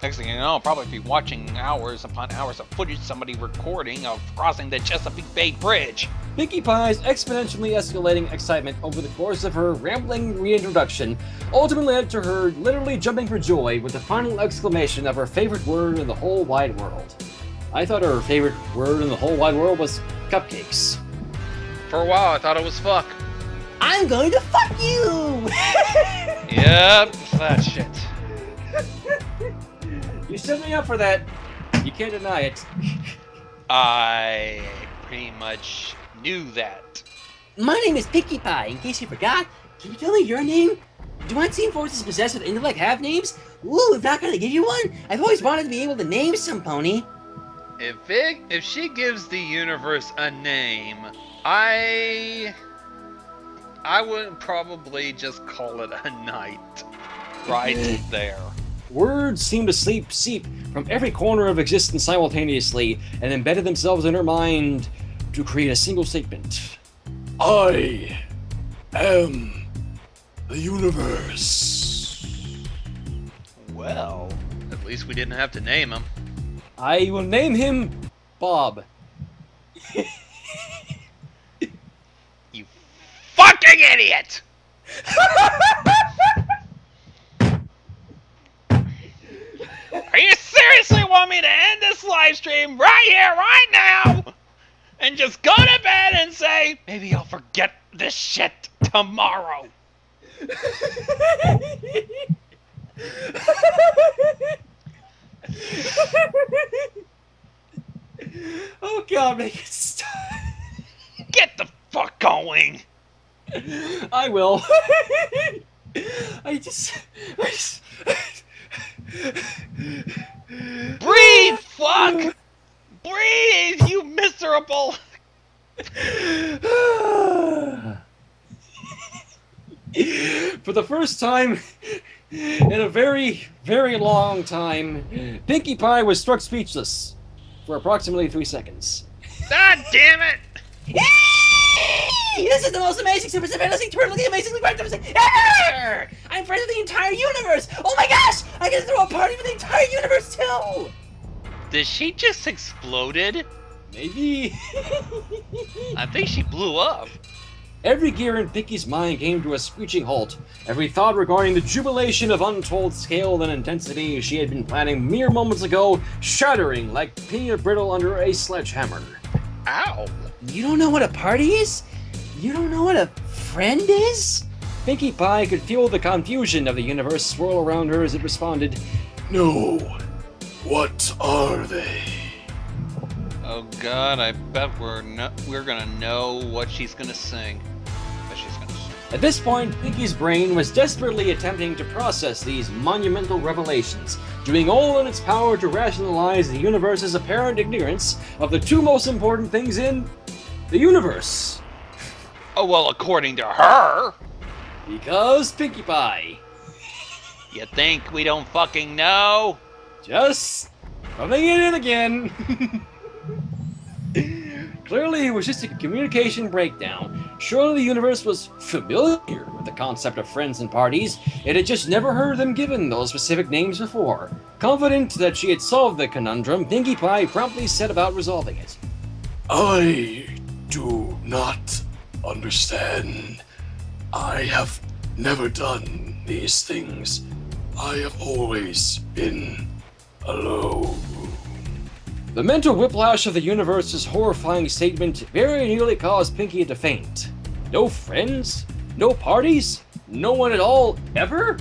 Next thing you know, I'll probably be watching hours upon hours of footage somebody recording of crossing the Chesapeake Bay Bridge. Pinkie Pie's exponentially escalating excitement over the course of her rambling reintroduction ultimately led to her literally jumping for joy with the final exclamation of her favorite word in the whole wide world. I thought her favorite word in the whole wide world was cupcakes. For a while, I thought it was fuck. I'm going to fuck you! Yep, that shit. You set me up for that. You can't deny it. I pretty much knew that. My name is Pinkie Pie, in case you forgot. Can you tell me your name? Do unseen forces possessed with intellect have names? Ooh, I'm not gonna give you one. I've always wanted to be able to name some pony. If she gives the universe a name, I would probably just call it a night. Right there. Words seemed to seep from every corner of existence simultaneously and embedded themselves in her mind to create a single statement. I am the universe. Well, at least we didn't have to name him. I will name him Bob. You fucking idiot! Are you seriously want me to end this live stream right here, right now? And just go to bed and say, maybe I'll forget this shit tomorrow. Oh God, make it stop. Get the fuck going. I will. I just... Breathe, fuck! Breathe, you miserable! For the first time in a very, very long time, Pinkie Pie was struck speechless for approximately 3 seconds. God damn it! This is the most amazing, super fantastic, eternally amazingly fantastic ever! I'm friends with the entire universe! Oh my gosh! I can throw a party for the entire universe too! Did she just exploded? Maybe. I think she blew up. Every gear in Pinkie's mind came to a screeching halt. Every thought regarding the jubilation of untold scale and intensity she had been planning mere moments ago, shattering like peanut brittle under a sledgehammer. Ow! You don't know what a party is? You don't know what a friend is? Pinkie Pie could feel the confusion of the universe swirl around her as it responded, "No. What are they?" Oh God, I bet we're gonna know what she's gonna sing. At this point, Pinkie's brain was desperately attempting to process these monumental revelations, doing all in its power to rationalize the universe's apparent ignorance of the two most important things in the universe. Oh well, according to her. Because Pinkie Pie. You think we don't fucking know? Just coming in again. Clearly, it was just a communication breakdown. Surely the universe was familiar with the concept of friends and parties. It had just never heard them given those specific names before. Confident that she had solved the conundrum, Pinkie Pie promptly set about resolving it. I do not understand. I have never done these things. I have always been alone. The mental whiplash of the universe's horrifying statement very nearly caused Pinkie to faint. No friends? No parties? No one at all, ever?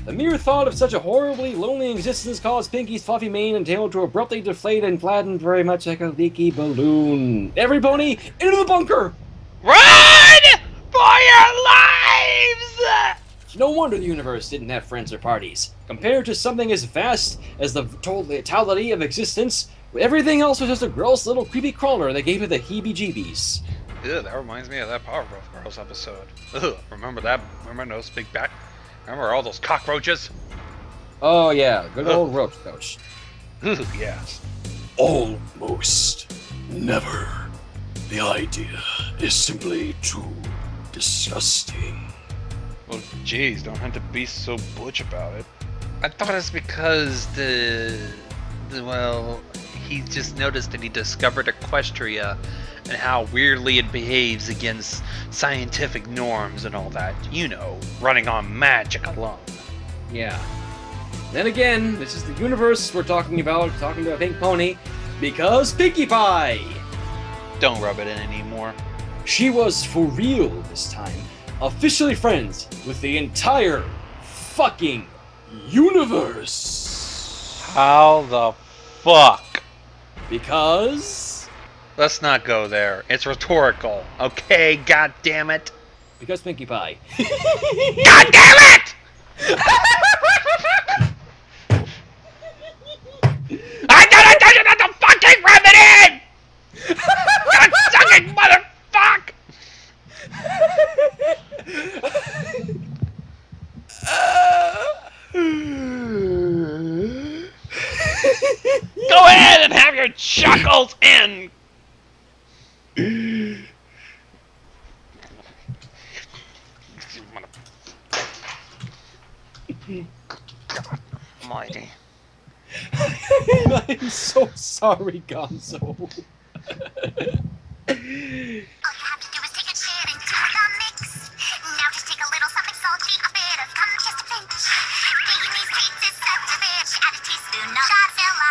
The mere thought of such a horribly lonely existence caused Pinkie's fluffy mane and tail to abruptly deflate and flatten very much like a leaky balloon. Every pony, into the bunker! Run for your lives! No wonder the universe didn't have friends or parties. Compared to something as vast as the totality of existence, everything else was just a gross little creepy crawler that gave it the heebie-jeebies. Ew, that reminds me of that Powerpuff Girls episode. Ugh, remember that? Remember those big bat? Remember all those cockroaches? Oh yeah, good old roach coach. Ugh, yeah. Almost never. The idea is simply too disgusting. Well, jeez, don't have to be so butch about it. I thought it's because well, he just noticed that he discovered Equestria and how weirdly it behaves against scientific norms and all that. You know, running on magic alone. Yeah. Then again, this is the universe we're talking about a pink pony, because Pinkie Pie! Don't rub it in anymore. She was for real this time, officially friends with the entire fucking universe! How the fuck? Because... Let's not go there. It's rhetorical. Okay, god damn it. Because Pinkie Pie. God damn it! I gotta tell you not to fucking rub it in! God sucking motherfuck! Go ahead and have your chuckles in! Mighty. I'm so sorry, Gonzo. All you have to do is take a shit into the mix. Now just take a little something salty, a bit of cum, just a pinch. Baking these treats is such a bitch. Add a teaspoon of Godzilla.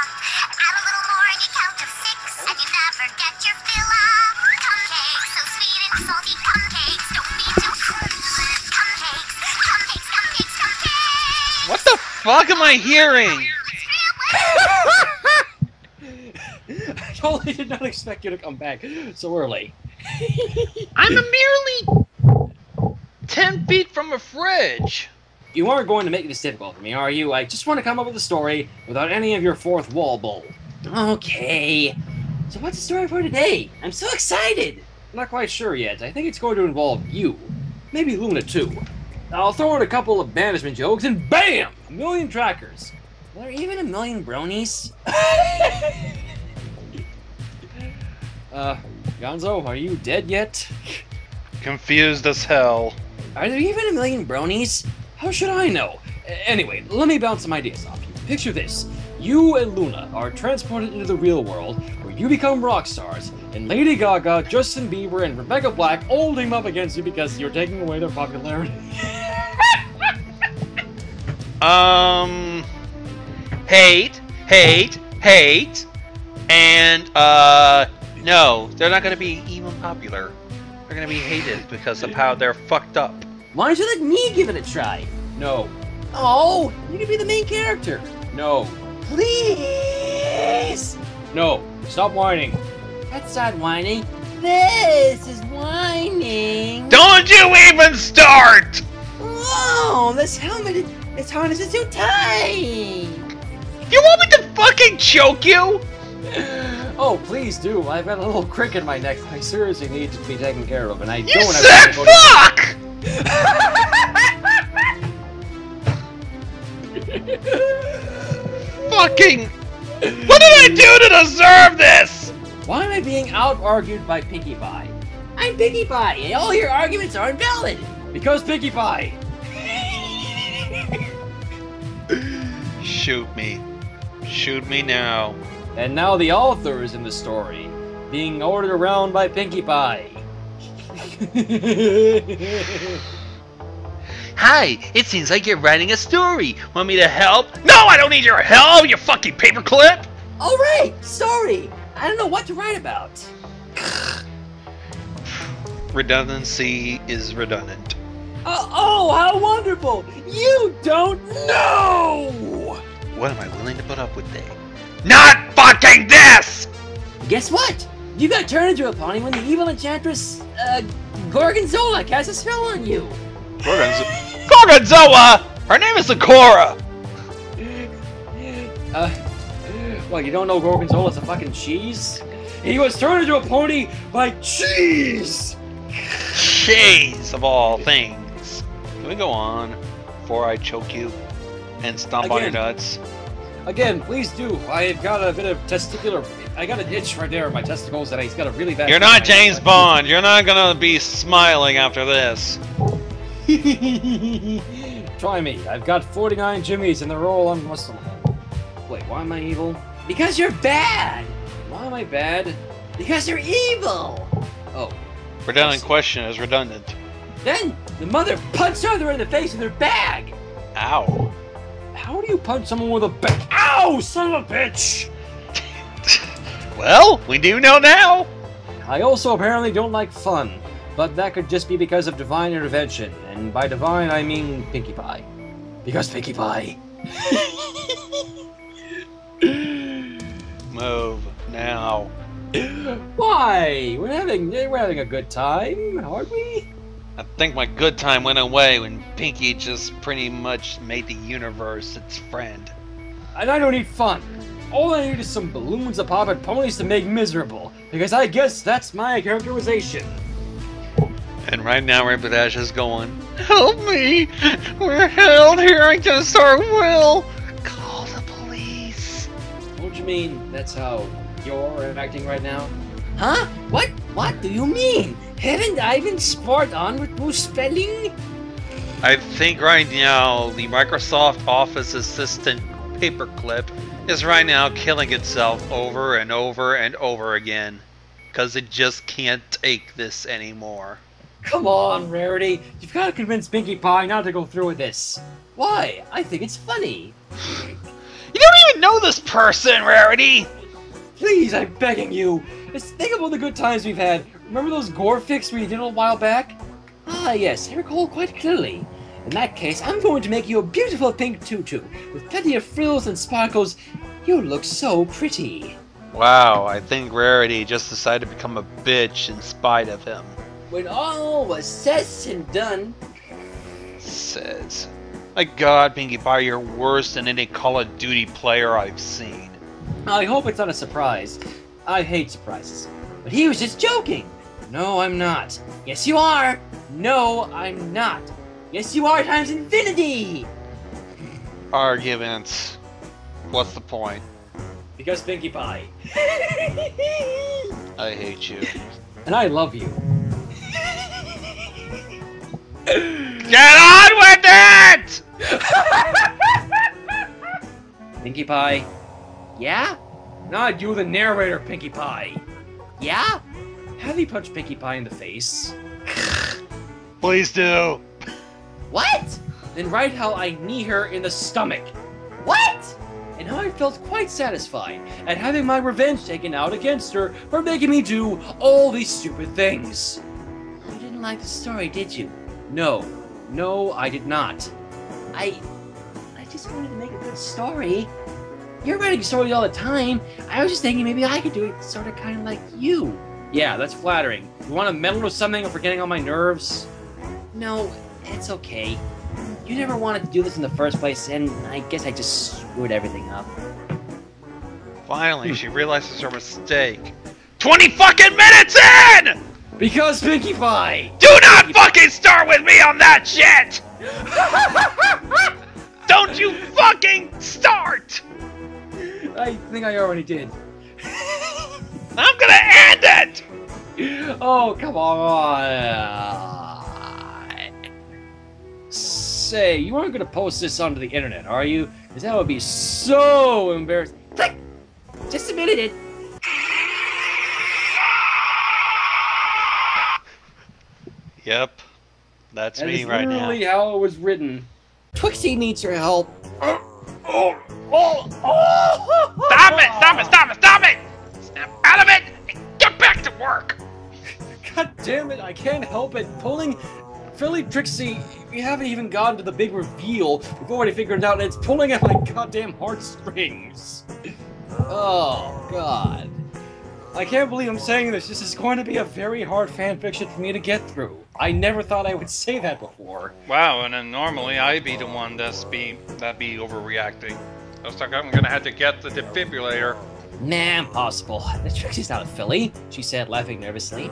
Add a little more and you count to 6, and you never get your fill up. Cum cakes, so sweet and salty cum cakes. Don't be too cum cakes, cum cakes, cum cakes, cum cakes. What the fuck am I hearing? I totally did not expect you to come back so early. I'm merely 10 feet from a fridge. You aren't going to make this difficult for me, are you? I just want to come up with a story without any of your fourth wall bull. Okay. So what's the story for today? I'm so excited! I'm not quite sure yet. I think it's going to involve you. Maybe Luna too. I'll throw in a couple of banishment jokes and BAM! 1,000,000 trackers. Are there even 1,000,000 bronies? Gonzo, are you dead yet? Confused as hell. Are there even 1,000,000 bronies? How should I know? Anyway, let me bounce some ideas off you. Picture this. You and Luna are transported into the real world, where you become rock stars, and Lady Gaga, Justin Bieber, and Rebecca Black all team up against you because you're taking away their popularity. Hate, and, no, they're not gonna be even popular. They're gonna be hated because of how they're fucked up. Why don't you let me give it a try? No. Oh, you can be the main character. No. Please! No, stop whining. That's not whining. This is whining. Don't you even start! Whoa, this helmet, this harness is too tight. You want me to fucking choke you? Oh, please do. I've got a little crick in my neck. I seriously need to be taken care of, and I You don't have said to go to... fuck! Fucking... What did I do to deserve this? Why am I being out-argued by Pinkie Pie? I'm Pinkie Pie, and all your arguments are invalid. Because Pinkie Pie. Shoot me. Shoot me now. And now the author is in the story, being ordered around by Pinkie Pie. Hi, it seems like you're writing a story. Want me to help? No, I don't need your help, you fucking paperclip! Alright, story. I don't know what to write about. Redundancy is redundant. Oh, how wonderful! You don't know! What am I willing to put up with, Dave? Not fucking this! Guess what? You got turned into a pony when the evil enchantress, Gorgonzola cast a spell on you. Gorgonzola! Her name is Sakura! Well, you don't know Gorgonzola's a fucking cheese? He was turned into a pony by cheese! Cheese, of all things. Can we go on before I choke you and stomp on your nuts? Again, please do. I've got a bit of testicular... I got an itch right there in my testicles and he's got a really bad... You're not James Bond. You're not gonna be smiling after this. Try me. I've got 49 Jimmies and they're all unmusclable. Wait, why am I evil? Because you're bad! Why am I bad? Because you're evil! Oh. Redundant question is redundant. Then, the mother punched her in the face with her bag! Ow. How do you punch someone with a bag? Ow, son of a bitch! Well, we do know now. I also apparently don't like fun, but that could just be because of divine intervention, and by divine I mean Pinkie Pie. Because Pinkie Pie. Move now. Why? We're having a good time, aren't we? I think my good time went away when Pinkie just pretty much made the universe its friend. And I don't need fun. All I need is some balloons, a pop, and ponies to make miserable. Because I guess that's my characterization. And right now Rapidash is going, help me! We're held here against our will! Call the police. Don't you mean that's how you're acting right now? Huh? What do you mean? Haven't I been spot on with Bruce spelling? I think right now the Microsoft Office Assistant paperclip is right now killing itself over and over and over again. Because it just can't take this anymore. Come on, Rarity. You've got to convince Pinkie Pie not to go through with this. Why? I think it's funny. You don't even know this person, Rarity! Please, I'm begging you. Just think of all the good times we've had. Remember those gore fix we did a while back? Ah, yes, I recall quite clearly. In that case, I'm going to make you a beautiful pink tutu with plenty of frills and sparkles. You look so pretty. Wow, I think Rarity just decided to become a bitch in spite of him. When all was said and done... Says. My god, Pinkie Pie, you're worse than any Call of Duty player I've seen. I hope it's not a surprise. I hate surprises. But he was just joking. No, I'm not. Yes, you are. No, I'm not. Yes, you are times infinity. Arguments. What's the point? Because Pinkie Pie. I hate you. And I love you. Get on with it! Pinkie Pie. Yeah? Not you, the narrator, Pinkie Pie. Yeah? Have you punched Pinkie Pie in the face? Please do. What? Then write how I knee her in the stomach. What? And how I felt quite satisfied at having my revenge taken out against her for making me do all these stupid things. You didn't like the story, did you? No. No, I did not. I just wanted to make a good story. You're writing stories all the time. I was just thinking maybe I could do it sort of kind of like you. Yeah, that's flattering. You want to meddle with something for getting on my nerves? No, it's okay. You never wanted to do this in the first place, and I guess I just screwed everything up. Finally, she realizes her mistake. 20 fucking minutes in! Because Pinkie Pie! Do not fucking start with me on that shit! Don't you fucking start! I think I already did. I'm gonna end it! Oh, come on. Say, you aren't gonna post this onto the internet, are you? Because that would be so embarrassing. Click! Just submitted it. Yep. That's That me is right now. literally how it was written. Twixie needs your help. Stop it! Stop it! Stop it! Stop it! Snap out of it and get back to work! God damn it, I can't help it. Pulling Philly Trixie, we haven't even gotten to the big reveal. We've already figured it out, and it's pulling at my goddamn heartstrings. Oh, God. I can't believe I'm saying this. This is going to be a very hard fanfiction for me to get through. I never thought I would say that before. Wow, and then normally I'd be the one that'd be overreacting. Looks like I'm gonna have to get the defibrillator. Nah, impossible. The Trixie's not a filly, she said, laughing nervously.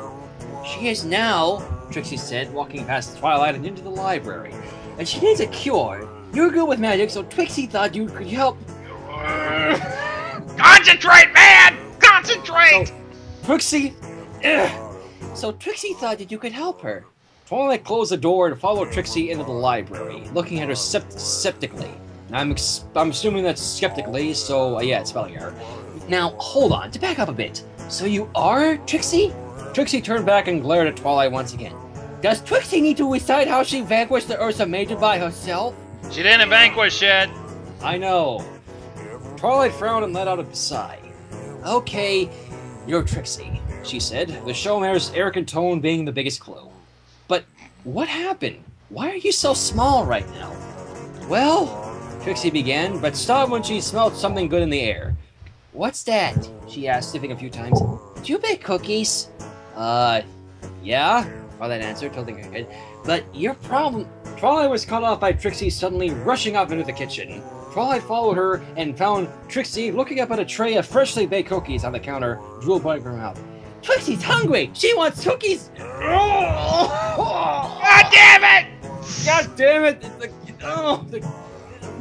She is now, Trixie said, walking past Twilight and into the library. And she needs a cure. You're good with magic, so Twixie thought you could help. Concentrate, man! Concentrate! Trixie! So Trixie thought that you could help her. Twilight closed the door and followed Trixie into the library, looking at her skeptically. I'm assuming that's skeptically, so yeah, it's spelling error. Now, hold on, to back up a bit. So you are Trixie? Trixie turned back and glared at Twilight once again. Does Trixie need to recite how she vanquished the Ursa Major by herself? She didn't vanquish yet. I know. Twilight frowned and let out a sigh. Okay, you're Trixie, she said, the showmare's arrogant tone being the biggest clue. But what happened? Why are you so small right now? Well, Trixie began, but stopped when she smelled something good in the air. What's that? She asked, sniffing a few times. Do you bake cookies? Yeah? Twilight answered, tilting her head. But your problem... Twilight was cut off by Trixie suddenly rushing up into the kitchen. Twilight followed her and found Trixie looking up at a tray of freshly baked cookies on the counter, drool biting her mouth. Trixie's hungry! She wants cookies! God damn it! God damn it!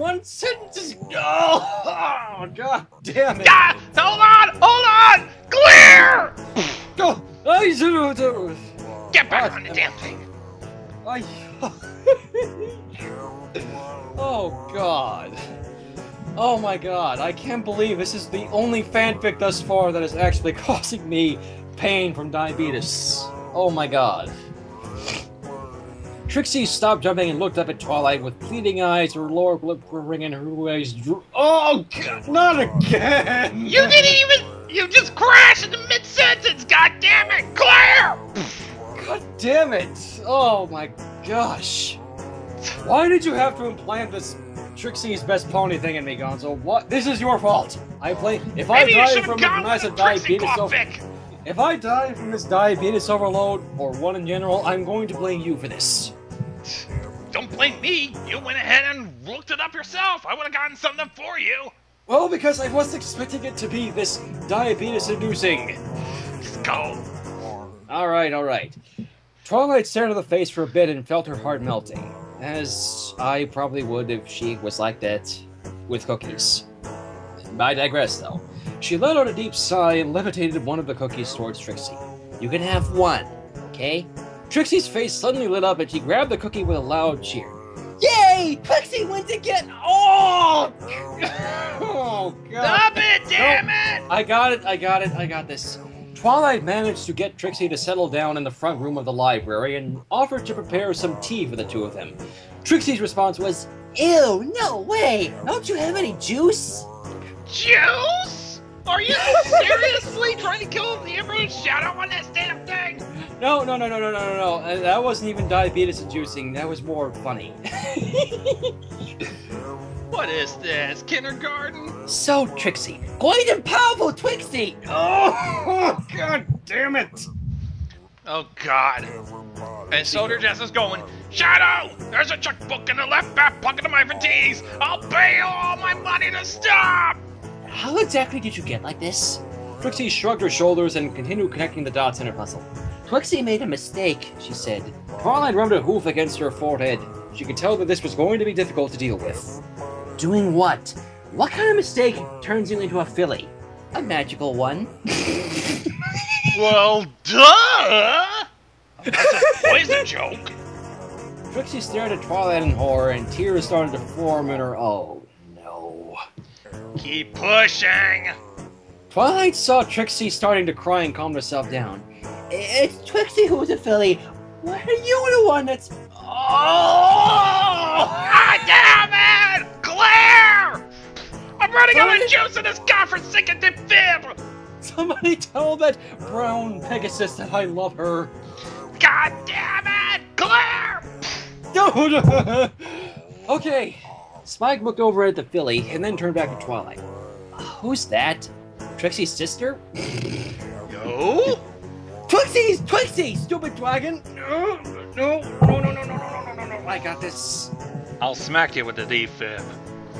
one sentence is... Oh, god damn it. God, hold on! Clear! Go! Get back on the damn thing. Oh god. Oh my god, I can't believe this is the only fanfic thus far that is actually causing me pain from diabetes. Oh my god. Trixie stopped jumping and looked up at Twilight with pleading eyes, her lower lip quivering and her eyes drew. Oh god, not again! You didn't even... You just crashed in the mid-sentence, god damn it! Clear! God damn it! Oh my gosh. Why did you have to implant this Trixie's best pony thing in me, Gonzo? What? This is your fault. If I die from a massive diabetes if I die from this diabetes overload, or one in general, I'm going to blame you for this. Don't blame me. You went ahead and looked it up yourself. I would have gotten something for you. Well, because I wasn't expecting it to be this diabetes-inducing. Let's go. Alright. Twilight stared at the face for a bit and felt her heart melting. As I probably would if she was like that with cookies. I digress, though. She let out a deep sigh and levitated one of the cookies towards Trixie. You can have one, okay? Trixie's face suddenly lit up and she grabbed the cookie with a loud cheer. Yay! Trixie wins again! Oh! Oh, God. Stop it, damn it! I got this. Twilight managed to get Trixie to settle down in the front room of the library and offered to prepare some tea for the two of them. Trixie's response was, Ew, no way! Don't you have any juice? Juice? Are you seriously trying to kill the Emperor's shadow on this damn thing? No. That wasn't even diabetes inducing. That was more funny. What is this? Kindergarten? So, Trixie, great and powerful Trixie! Oh, god damn it! Oh, God. And Soldier Jess is going, Shadow! There's a checkbook in the left back pocket of my fatigues! I'll pay you all my money to stop! How exactly did you get like this? Trixie shrugged her shoulders and continued connecting the dots in her puzzle. Trixie made a mistake, she said. Twilight rubbed a hoof against her forehead. She could tell that this was going to be difficult to deal with. Doing what? What kind of mistake turns you into a filly? A magical one. Well, duh! That's a poison joke. Trixie stared at Twilight in horror and tears started to form in her... Oh, no. Keep pushing! Twilight saw Trixie starting to cry and calmed herself down. It's Trixie who's a filly. Why are you the one that's... Oh! God damn it! Claire! I'm running out of juice in this godforsaken fib! Somebody tell that brown Pegasus that I love her. God damn it! Claire! Okay. Spike looked over at the filly and then turned back to Twilight. Who's that? Trixie's sister? Yo? Trixie, stupid dragon! No, I got this. I'll smack you with the D-fib.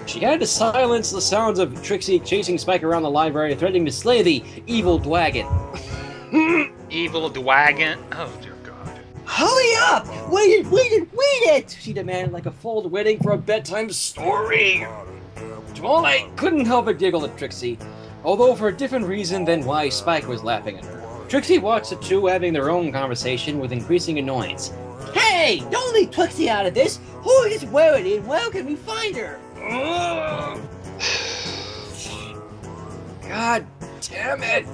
She had to silence the sounds of Trixie chasing Spike around the library, threatening to slay the evil dragon. Evil dragon? Oh, dear God. Hurry up! Read it! She demanded like a fool waiting for a bedtime story. Twilight couldn't help but giggle at Trixie, although for a different reason than why Spike was laughing at her. Trixie watched the two having their own conversation with increasing annoyance. Hey! Don't leave Trixie out of this! Who is Rarity and where can we find her? God damn it!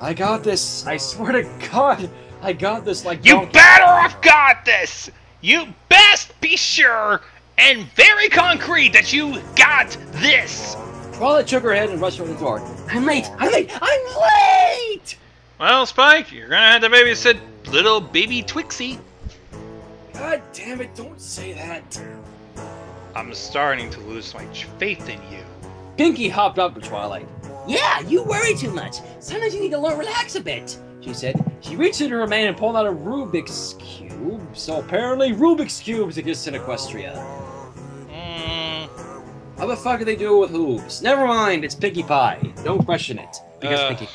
I got this. I swear to God, I got this like... You better have got this! You best be sure and very concrete that you got this! Twilight shook her head and rushed for the door. I'm late! Well, Spike, you're gonna have to babysit little baby Twixie. God damn it, don't say that. I'm starting to lose my faith in you. Pinky hopped up to Twilight. Yeah, you worry too much. Sometimes you need to relax a bit, she said. She reached into her mane and pulled out a Rubik's Cube. So apparently Rubik's Cubes exist in Equestria. How the fuck do they do it with hooves? Never mind, it's Pinkie Pie. Don't question it. Because Pinkie...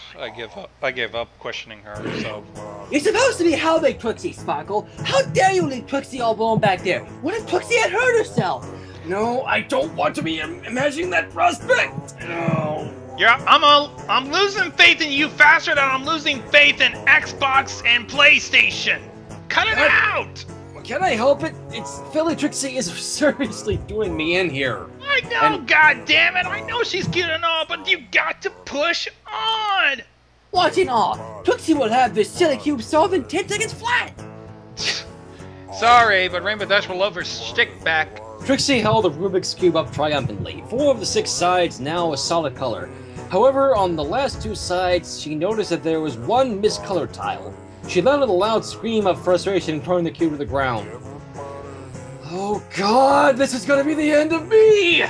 I gave up questioning her, so... You're supposed to be how big, Twixie, Sparkle? How dare you leave Twixie all alone back there? What if Twixie had hurt herself? No, I don't want to be imagining that prospect. No. Yeah, I'm losing faith in you faster than I'm losing faith in Xbox and PlayStation. Cut it out! Can I help it? It's Philly Trixie is seriously doing me in here. I know, God damn it! I know she's cute and all, but you got to push on. Watch it all. Trixie will have this silly cube solved in 10 seconds flat. Sorry, but Rainbow Dash will love her stick back. Trixie held the Rubik's Cube up triumphantly. 4 of the 6 sides now a solid color. However, on the last 2 sides, she noticed that there was one miscolored tile. She let out a loud scream of frustration, throwing the cube to the ground. Oh God, this is gonna be the end of me!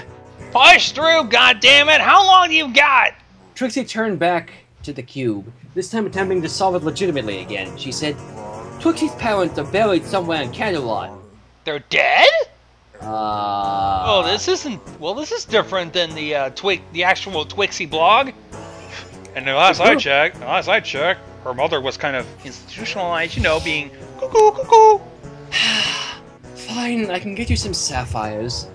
Push through, goddammit! How long do you got? Trixie turned back to the cube, this time attempting to solve it legitimately again. She said, Trixie's parents are buried somewhere in Camelot. They're dead? Oh, this isn't. Well, this is different than the actual Twixie blog. And the last I checked, her mother was kind of institutionalized, you know, being cuckoo, cuckoo. Fine, I can get you some sapphires.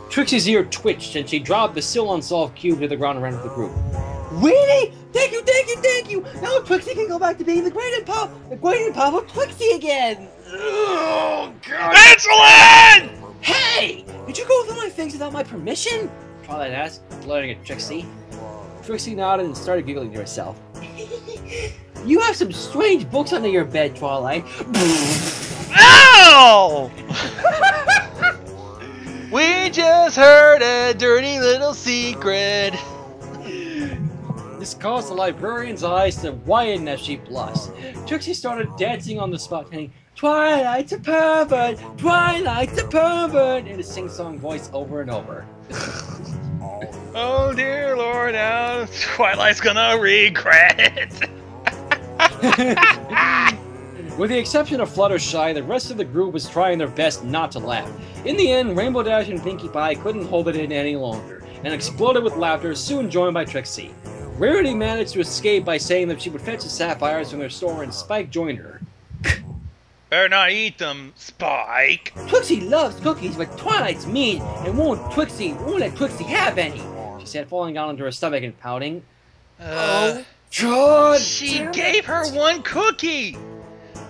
Trixie's ear twitched and she dropped the still unsolved cube to the ground around the group. Really? Thank you, thank you, thank you! Now Trixie can go back to being the great and powerful Trixie again! Oh, God. Excellent! Hey! Did you go through my things without my permission? Twilight asked, glaring at Trixie. Trixie nodded and started giggling to herself. You have some strange books under your bed, Twilight. Ow! We just heard a dirty little secret. This caused the librarian's eyes to widen as she blushed. Trixie started dancing on the spot, saying, Twilight's a pervert! Twilight's a pervert! In a sing-song voice over and over. Oh dear Lord, now Twilight's gonna regret. With the exception of Fluttershy, the rest of the group was trying their best not to laugh. In the end, Rainbow Dash and Pinkie Pie couldn't hold it in any longer, and exploded with laughter, soon joined by Trixie. Rarity managed to escape by saying that she would fetch the sapphires from their store, and Spike joined her. Better not eat them, Spike. Trixie loves cookies, but Twilight's mean and won't let Trixie have any. She said, falling down onto her stomach and pouting. Oh, God! She gave her one cookie!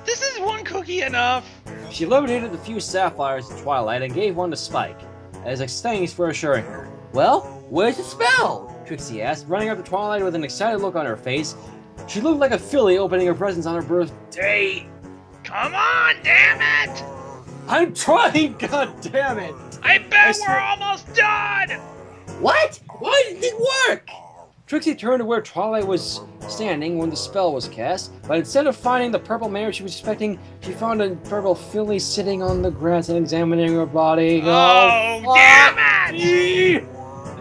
This is one cookie enough! She levitated the few sapphires to Twilight and gave one to Spike, as a thanks for assuring her. Well, where's the spell? Trixie asked, running up to Twilight with an excited look on her face. She looked like a filly opening her presents on her birthday. Come on, damn it! I'm trying, god damn it! I bet we're almost done! What? Why didn't it work? Trixie turned to where Twilight was standing when the spell was cast, but instead of finding the purple mare she was expecting, she found a purple filly sitting on the grass and examining her body. Oh damn it!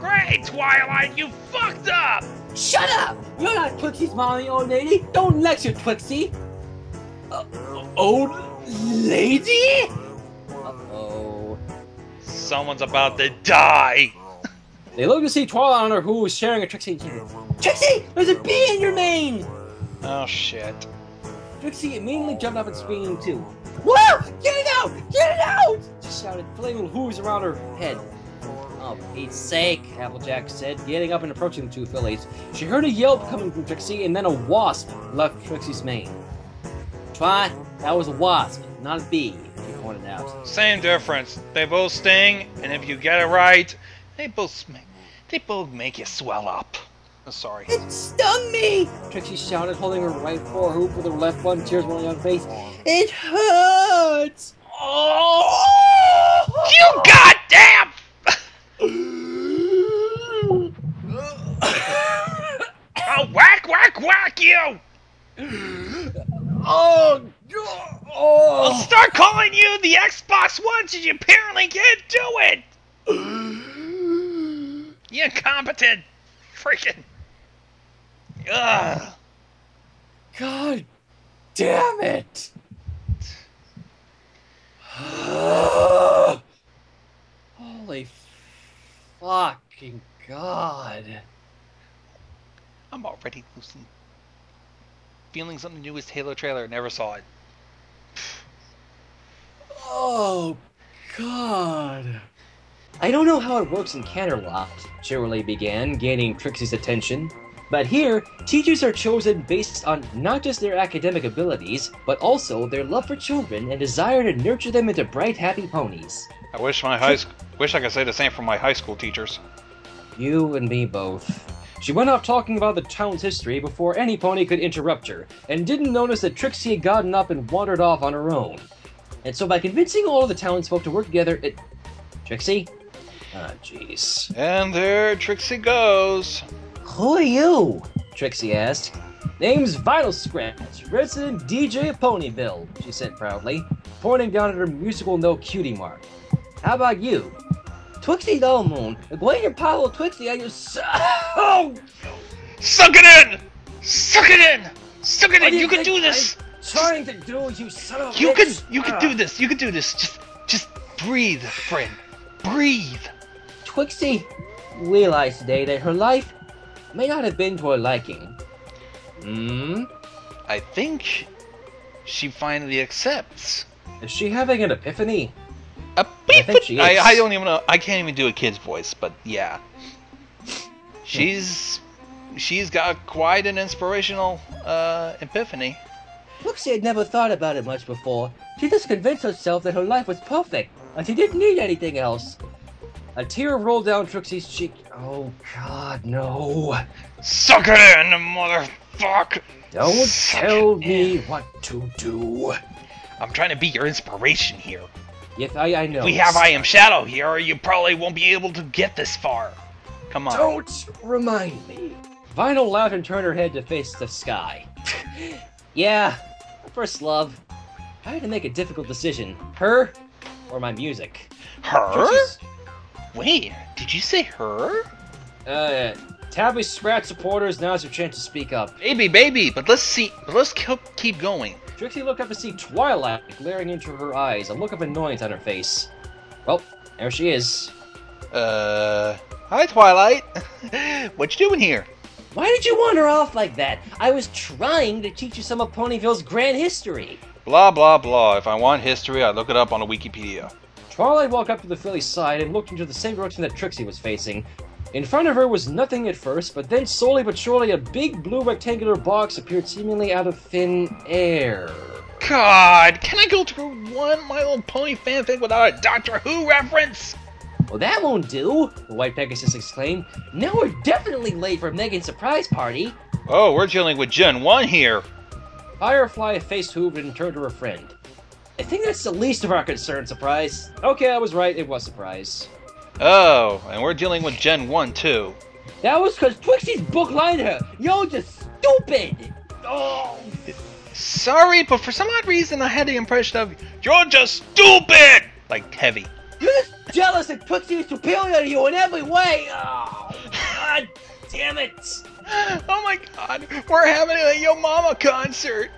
Great, Twilight, you fucked up! Shut up! You're not Trixie's mommy, old lady. Don't lecture, Trixie. Old lady? Uh-oh. Someone's about to die. They looked to see Twilight on her, who was sharing a Trixie. Trixie, there's a bee in your mane! Oh shit. Trixie immediately jumped up and screamed too. Whoa! Get it out! Get it out! She shouted, flinging little hooves around her head. Oh, for Pete's sake, Applejack said, getting up and approaching the two fillies. She heard a yelp coming from Trixie, and then a wasp left Trixie's mane. Try, that was a wasp, not a bee, she pointed out. Same difference. They both sting, and if you get it right, they both make you swell up. Oh, sorry. It stung me! Trixie shouted, holding her right forehoop with her left one, tears rolling down her face. It hurts! Oh! You goddamn! I'll whack you! Oh! I'll start calling you the Xbox One since you apparently can't do it! You incompetent freaking... Ugh. God damn it! Holy fucking God. I'm already losing feeling something new is Halo trailer. Never saw it. Oh God. I don't know how it works in Canterlot, Shirley began, gaining Trixie's attention. But here, teachers are chosen based on not just their academic abilities, but also their love for children and desire to nurture them into bright, happy ponies. I wish I could say the same for my high school teachers. You and me both. She went off talking about the town's history before any pony could interrupt her, and didn't notice that Trixie had gotten up and wandered off on her own. And so by convincing all of the townsfolk to work together, Trixie? Ah, jeez. And there Trixie goes. Who are you? Trixie asked. Name's Vital Scratch, resident DJ of Ponyville, she said proudly, pointing down at her musical no cutie mark. How about you? Twixie Dollmoon, the greater Apollo Twixie, are you so... Suck it in! Suck it in! Suck it in! You can do this! I'm trying to do, you son of a You bitch. can do this! You can do this! Just breathe, friend. Breathe! Twixie realized today that her life may not have been to her liking. I think she finally accepts. Is she having an epiphany? A I think she is. I don't even know. I can't even do a kid's voice, but yeah. She's got quite an inspirational epiphany. Twixie had never thought about it much before. She just convinced herself that her life was perfect, and she didn't need anything else. A tear rolled down Trixie's cheek. Oh, God, no. Suck it in, motherfucker! Don't tell me what to do. I'm trying to be your inspiration here. Yes, I know. If we have I Am Shadow here, you probably won't be able to get this far. Come on. Don't remind me. Vinyl laughed and turned her head to face the sky. Yeah, first love. I had to make a difficult decision. Her or my music. Her? Wait, did you say her? Tabby Sprat supporters, now's your chance to speak up. Baby, but let's keep going. Trixie looked up to see Twilight glaring into her eyes, a look of annoyance on her face. Well, there she is. Hi Twilight. What you doing here? Why did you wander off like that? I was trying to teach you some of Ponyville's grand history. Blah, blah, blah. If I want history, I look it up on a Wikipedia. Twilight walked up to the filly's side and looked into the same direction that Trixie was facing. In front of her was nothing at first, but then slowly but surely a big blue rectangular box appeared seemingly out of thin air. God, can I go through one My Little Pony fanfic without a Doctor Who reference? Well, that won't do, the White Pegasus exclaimed. Now we're definitely late for Megan's surprise party. Oh, we're dealing with Gen 1 here. Firefly faced Hoover and turned to her friend. I think that's the least of our concern, Surprise. Okay, I was right, it was Surprise. Oh, and we're dealing with Gen 1 too. That was because Twixie's book lined her. You're just stupid. Oh. Sorry, but for some odd reason I had the impression of, you're just stupid! Like, heavy. You're just jealous that Twixie is superior to you in every way. Oh, God damn it. Oh my God, we're having a Yo Mama concert.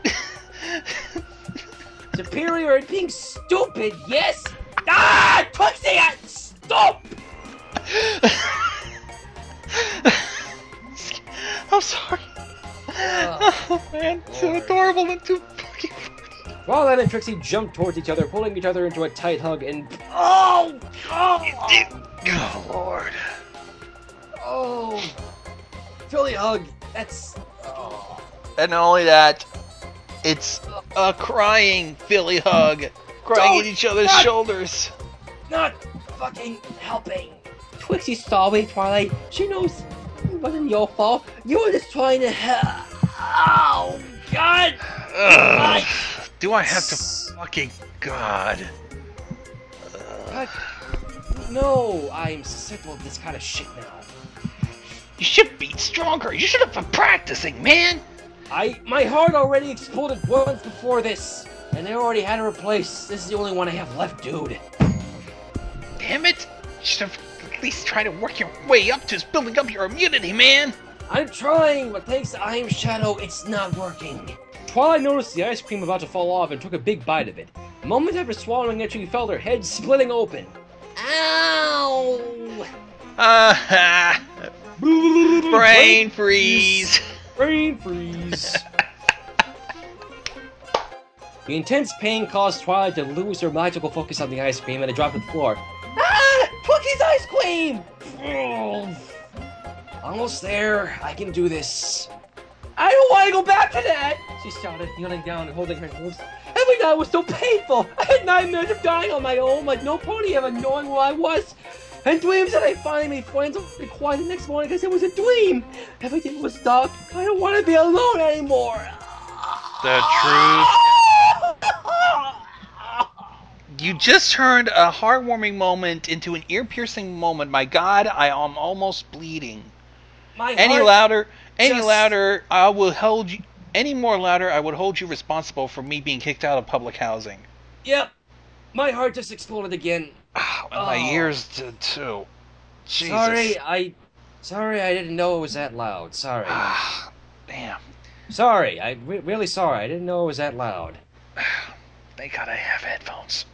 Superior at being stupid, yes? Ah, Twixie, stop! I'm sorry. Oh man, so adorable and too fucking funny. Twilight and Trixie jumped towards each other, pulling each other into a tight hug and... Oh! Oh Lord. Oh! Philly hug, that's... Oh. And not only that, it's a crying Philly hug. Crying at each other's shoulders. Not fucking helping. Twixie's sorry, Twilight. She knows it wasn't your fault. You were just trying to help. Oh, God! Do I have to fucking God? God. No, I'm sick of this kind of shit now. You should be stronger. You should have been practicing, man. My heart already exploded once before this, and they already had to replace. This is the only one I have left, dude. Damn it! You should have at least tried to work your way up to building up your immunity, man. I'm trying, but thanks to I Am Shadow, it's not working. Twilight noticed the ice cream about to fall off and took a big bite of it. A moment after swallowing it, she felt her head splitting open. Ow! Brain freeze. Brain freeze. The intense pain caused Twilight to lose her magical focus on the ice cream and it dropped to the floor. Ah! Cookies ice cream! Oh, almost there. I can do this. I don't want to go back to that! She shouted, kneeling down and holding her hooves. Every night was so painful. I had nightmares of dying on my own, like no pony ever knowing where I was. And dreams that I finally made friends and be quiet the next morning because it was a dream. Everything was dark. I don't want to be alone anymore. The truth. You just turned a heartwarming moment into an ear-piercing moment. My God, I am almost bleeding. Any louder, I will hold you. Any more louder, I would hold you responsible for me being kicked out of public housing. Yep, my heart just exploded again. And my ears did too. Jesus. Sorry, I didn't know it was that loud. Sorry. Damn. Sorry, really sorry. I didn't know it was that loud. Thank God I have headphones.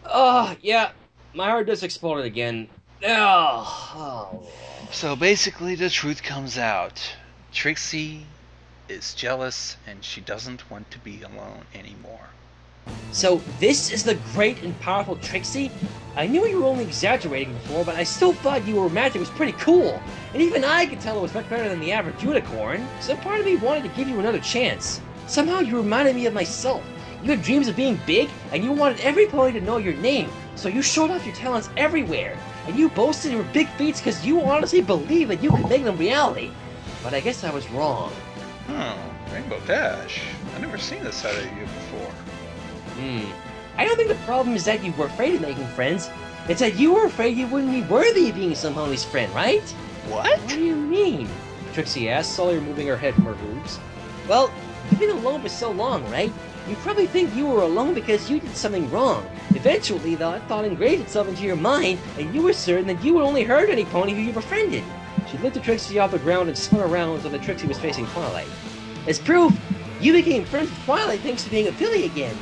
Oh, yeah, my heart just exploded again. Oh. So basically, the truth comes out. Trixie is jealous, and she doesn't want to be alone anymore. So this is the great and powerful Trixie? I knew you were only exaggerating before, but I still thought your romantic was pretty cool. And even I could tell it was much better than the average unicorn. So part of me wanted to give you another chance. Somehow you reminded me of myself. You had dreams of being big, and you wanted every pony to know your name. So you showed off your talents everywhere. And you boasted your big feats because you honestly believed that you could make them reality. But I guess I was wrong. Rainbow Dash. I've never seen this side of you before. I don't think the problem is that you were afraid of making friends. It's that you were afraid you wouldn't be worthy of being some pony's friend, right? What? What do you mean? Trixie asked, slowly removing her head from her hooves. Well, you've been alone for so long, right? You probably think you were alone because you did something wrong. Eventually, that thought engraved itself into your mind, and you were certain that you would only hurt any pony who you befriended. She lifted Trixie off the ground and spun around so that Trixie was facing Twilight. As proof, you became friends with Twilight thanks to being a filly again.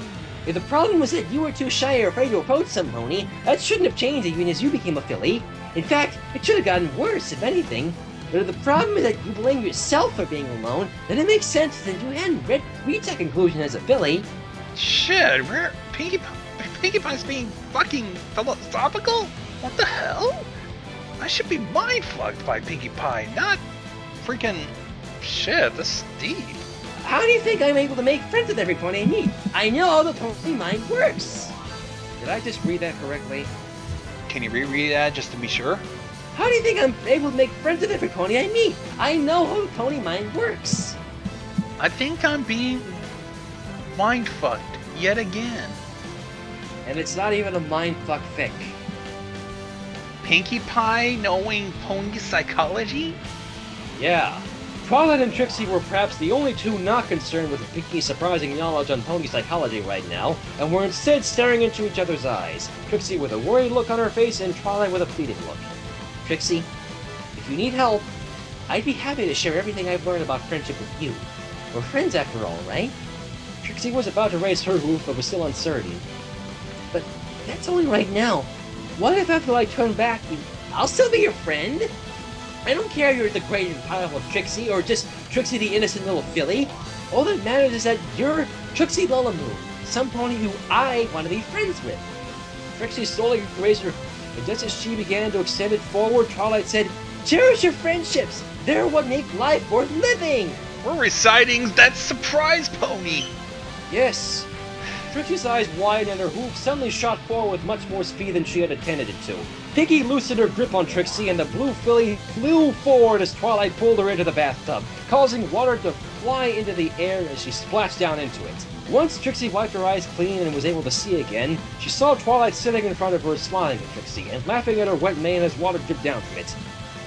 If the problem was that you were too shy or afraid to approach some pony, that shouldn't have changed even as you became a filly. In fact, it should have gotten worse, if anything. But if the problem is that you blame yourself for being alone, then it makes sense that you hadn't reached that conclusion as a filly. Shit, where Pinkie Pie's being fucking philosophical? What the hell? I should be mind-fucked by Pinkie Pie, not freaking... Shit, this is deep. How do you think I'm able to make friends with every pony I meet? I know how the pony mind works. Did I just read that correctly? Can you reread that just to be sure? How do you think I'm able to make friends with every pony I meet? I know how the pony mind works. I think I'm being mind-fucked yet again. And it's not even a mind-fuck fic. Pinkie Pie knowing pony psychology? Yeah. Twilight and Trixie were perhaps the only two not concerned with Pinkie's surprising knowledge on pony psychology right now, and were instead staring into each other's eyes, Trixie with a worried look on her face and Twilight with a pleading look. Trixie, if you need help, I'd be happy to share everything I've learned about friendship with you. We're friends after all, right? Trixie was about to raise her hoof, but was still uncertain. But that's only right now. What if after I turn back, I'll still be your friend? I don't care if you're the great and powerful Trixie, or just Trixie the innocent little filly. All that matters is that you're Trixie Lullamoo, some pony who I want to be friends with. Trixie slowly raised her, and just as she began to extend it forward, Twilight said, "Cherish your friendships! They're what make life worth living!" We're reciting that surprise pony! Yes. Trixie's eyes widened and her hoof suddenly shot forward with much more speed than she had intended it to. Pinkie loosened her grip on Trixie, and the blue filly flew forward as Twilight pulled her into the bathtub, causing water to fly into the air as she splashed down into it. Once Trixie wiped her eyes clean and was able to see again, she saw Twilight sitting in front of her smiling at Trixie, and laughing at her wet mane as water dripped down from it.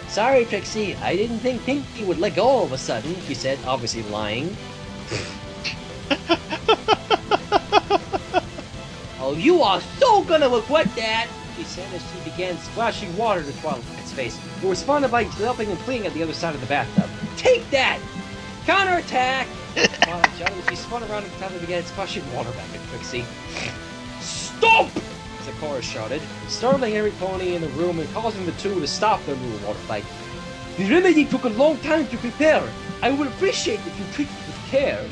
"Sorry, Trixie, I didn't think Pinkie would let go all of a sudden," she said, obviously lying. "Oh, you are so gonna regret that!" she said as she began splashing water to Twilight's face, who responded by yelping and fleeing at the other side of the bathtub. "Take that! Counterattack!" Twilight shouted as she spun around and finally began splashing water back at Trixie. "Stop!" the chorus shouted, startling every pony in the room and causing the two to stop their little water fight. "The remedy took a long time to prepare. I would appreciate if you treat it with care."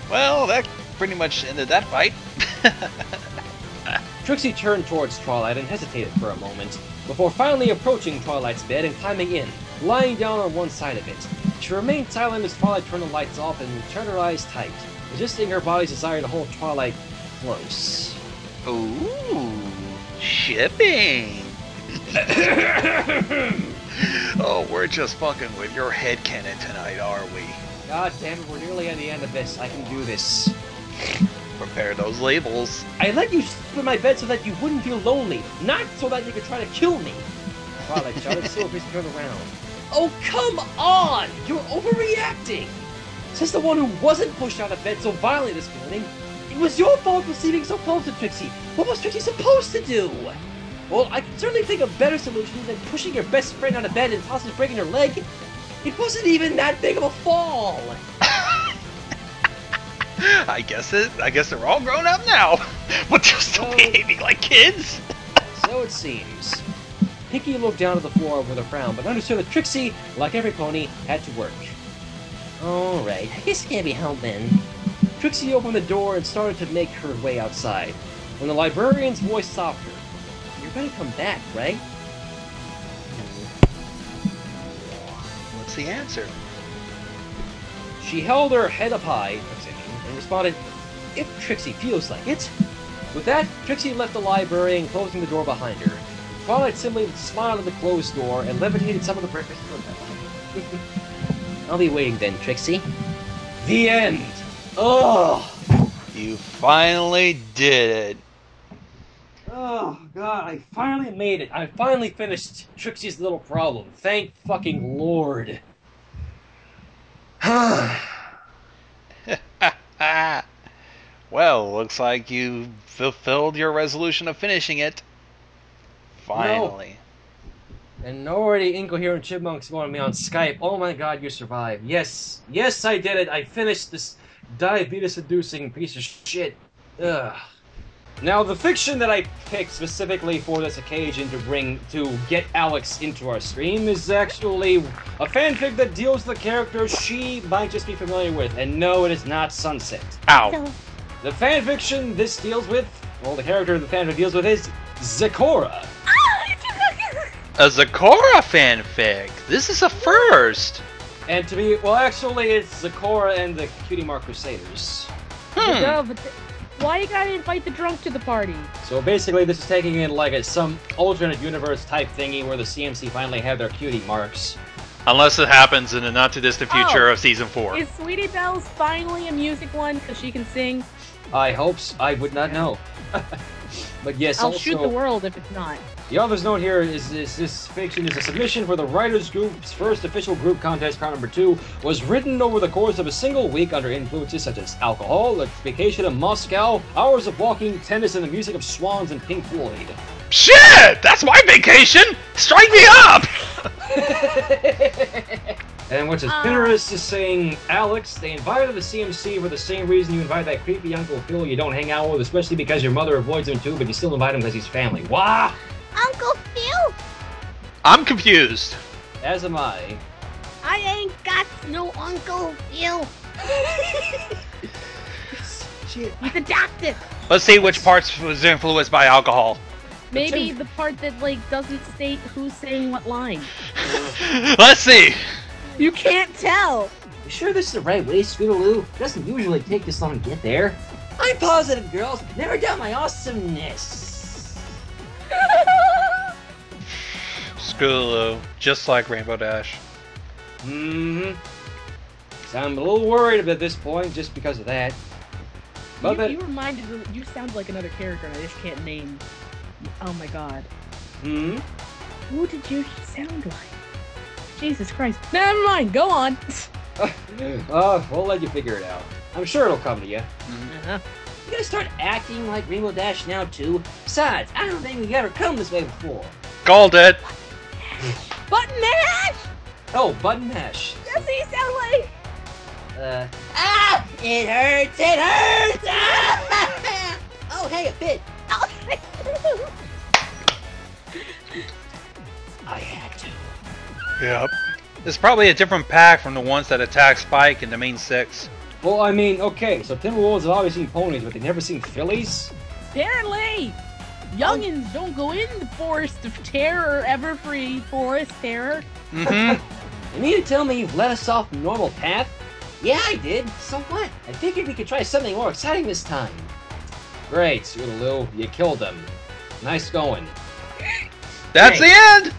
Well, that pretty much ended that fight. Trixie turned towards Twilight and hesitated for a moment, before finally approaching Twilight's bed and climbing in, lying down on one side of it. She remained silent as Twilight turned the lights off and shut her eyes tight, resisting her body's desire to hold Twilight close. Ooh, shipping. Oh, we're just fucking with your headcanon tonight, are we? God damn it, we're nearly at the end of this. I can do this. Prepare those labels. I let you sleep in my bed so that you wouldn't feel lonely, not so that you could try to kill me. Twilight shouted, still facing turned around. Oh, come on! You're overreacting! Says the one who wasn't pushed out of bed so violently this morning. It was your fault for sleeping so close to Trixie. What was Trixie supposed to do? Well, I can certainly think of better solutions than pushing your best friend out of bed and possibly breaking her leg. It wasn't even that big of a fall. I guess they're all grown up now, but they're still behaving like kids. So it seems. Pinky looked down at the floor with a frown, but understood that Trixie, like every pony, had to work. Alright, I guess it can't be helped then. Trixie opened the door and started to make her way outside, when the librarian's voice stopped her. You're gonna come back, right? What's the answer? She held her head up high, and responded, if Trixie feels like it. With that, Trixie left the library and closing the door behind her. Twilight simply smiled at the closed door and levitated some of the breakfast to her belly. I'll be waiting then, Trixie. The end! Ugh! You finally did it. Oh, God, I finally made it. I finally finished Trixie's little problem. Thank fucking Lord. Well, looks like you fulfilled your resolution of finishing it. Finally. No. And already Incoherent Chipmunks wanted me on Skype. Oh my God, you survived. Yes. Yes, I did it. I finished this diabetes-inducing piece of shit. Ugh. Now, the fiction that I picked specifically for this occasion to get Alex into our stream is actually a fanfic that deals with the character she might just be familiar with. And no, it is not Sunset. Ow. The fanfiction this deals with, well, the character the fanfic deals with is Zecora. A Zecora fanfic. This is a first. And to be, well, actually, it's Zecora and the Cutie Mark Crusaders. Yeah, but why you gotta invite the drunk to the party? So basically, this is taking in like some alternate universe type thingy where the CMC finally have their cutie marks. Unless it happens in the not-too-distant future of Season 4. Is Sweetie Belle's finally a music one so she can sing? I hope so. I would not know. But yes, I'll also, shoot the world if it's not. The author's note here is this fiction is a submission for the Writers Group's first official group contest. Crown number 2 was written over the course of a single week under influences such as alcohol, a vacation in Moscow, hours of walking, tennis, and the music of swans and Pink Floyd. Shit! That's my vacation! Strike me up! And which is Pinterest is saying, Alex, they invited the CMC for the same reason you invite that creepy Uncle Phil you don't hang out with, especially because your mother avoids him too, but you still invite him because he's family. Wah! Uncle Phil? I'm confused. As am I. I ain't got no Uncle Phil. He's adopted. Let's see which parts was influenced by alcohol. Maybe the part that like doesn't state who's saying what line. Let's see. You can't tell. You sure this is the right way, Scootaloo? It doesn't usually take this long to get there. I'm positive, girls. Never doubt my awesomeness. Scootaloo, just like Rainbow Dash. Mm-hmm. So I'm a little worried at this point just because of that. But You sound like another character and I just can't name. Oh my god. Hmm? Who did you sound like? Jesus Christ. Never mind, go on. We'll let you figure it out. I'm sure it'll come to you. You gotta start acting like Rainbow Dash now, too. Besides, I don't think we've ever come this way before. Called it. Button Mash! Oh, Button Mash. Does he sound like? It hurts! It hurts! Ah! Oh, hey, a bit. I had to. Yep. It's probably a different pack from the ones that attacked Spike in the main 6. Well, I mean, okay, so Timberwolves have always seen ponies, but they've never seen fillies? Apparently, youngins don't go in the Forest of Terror, Everfree Forest Terror. Mm-hmm. You mean to tell me you've led us off the normal path? Yeah, I did. So what? I figured we could try something more exciting this time. Great, Scootaloo, you killed them. Nice going. That's the end!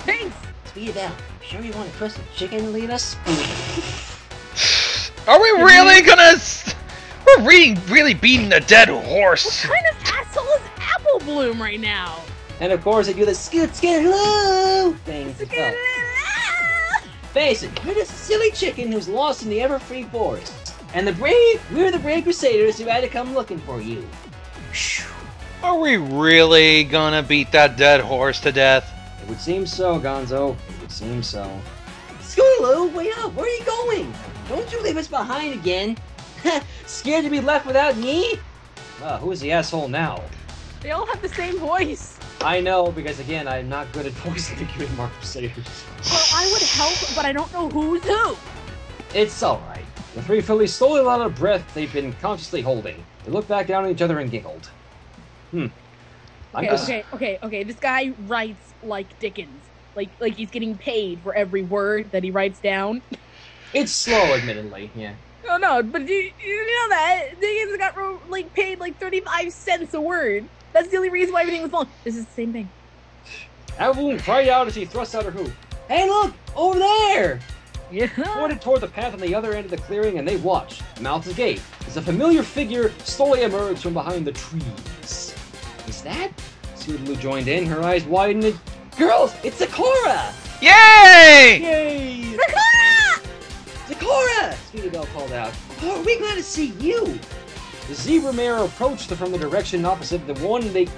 Thanks. Speedbell, sure you want to trust the chicken to lead us? Are we really gonna... We're really beating a dead horse. What kind of asshole is Apple Bloom right now? And of course, they do the Scootaloo thing. Face it, you're just a silly chicken who's lost in the Everfree Forest. And we're the brave crusaders who had to come looking for you. Are we really gonna beat that dead horse to death? It would seem so, Gonzo. It would seem so. Scootaloo, wait up! Where are you going? Don't you leave us behind again. Scared to be left without me? Who's the asshole now? They all have the same voice. I know, because again, I'm not good at voicing the Cutie Mark Crusaders. Well, I would help, but I don't know who's who. It's alright. The three fillies slowly let out a breath they've been consciously holding. They looked back down at each other and giggled. Okay. This guy writes like Dickens. Like he's getting paid for every word that he writes down. It's slow, admittedly, yeah. Oh no, but you know that Dickens got paid like 35 cents a word. That's the only reason why everything was long. This is the same thing. Avaloon cried out as he thrust out her hoop. Hey, look! Over there! Yeah. Pointed toward the path on the other end of the clearing, and they watched, mouths agape, as a familiar figure slowly emerged from behind the trees. Is that? Scootaloo joined in, her eyes widened. And... Girls, it's Zecora! Yay! Yay! Zecora! Zecora! Speedybell called out. Oh, we're glad to see you! The zebra mare approached from the direction opposite the one they...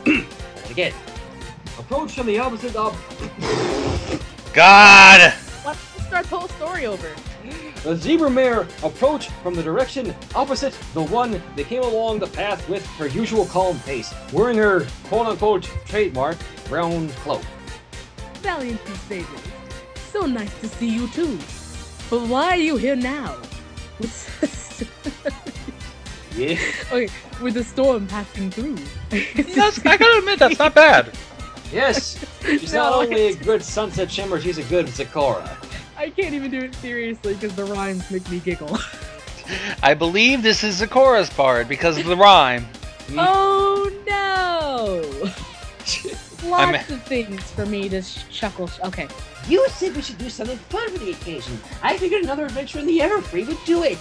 again. Approached from the opposite of... God! Let's start the whole story over. The zebra mare approached from the direction opposite the one they came along the path with her usual calm pace, wearing her quote-unquote trademark brown cloak. Valiant Crusaders, so nice to see you too. But why are you here now? Yeah. Okay, with the storm passing through. Yes, I gotta admit, that's not bad. Yes, she's not only a good sunset shimmer, she's a good Zecora. I can't even do it seriously because the rhymes make me giggle. I believe this is Zecora's part because of the rhyme. Oh no! Lots of things for me to chuckle. Okay. You said we should do something fun for the occasion. I figured another adventure in the Everfree would do it.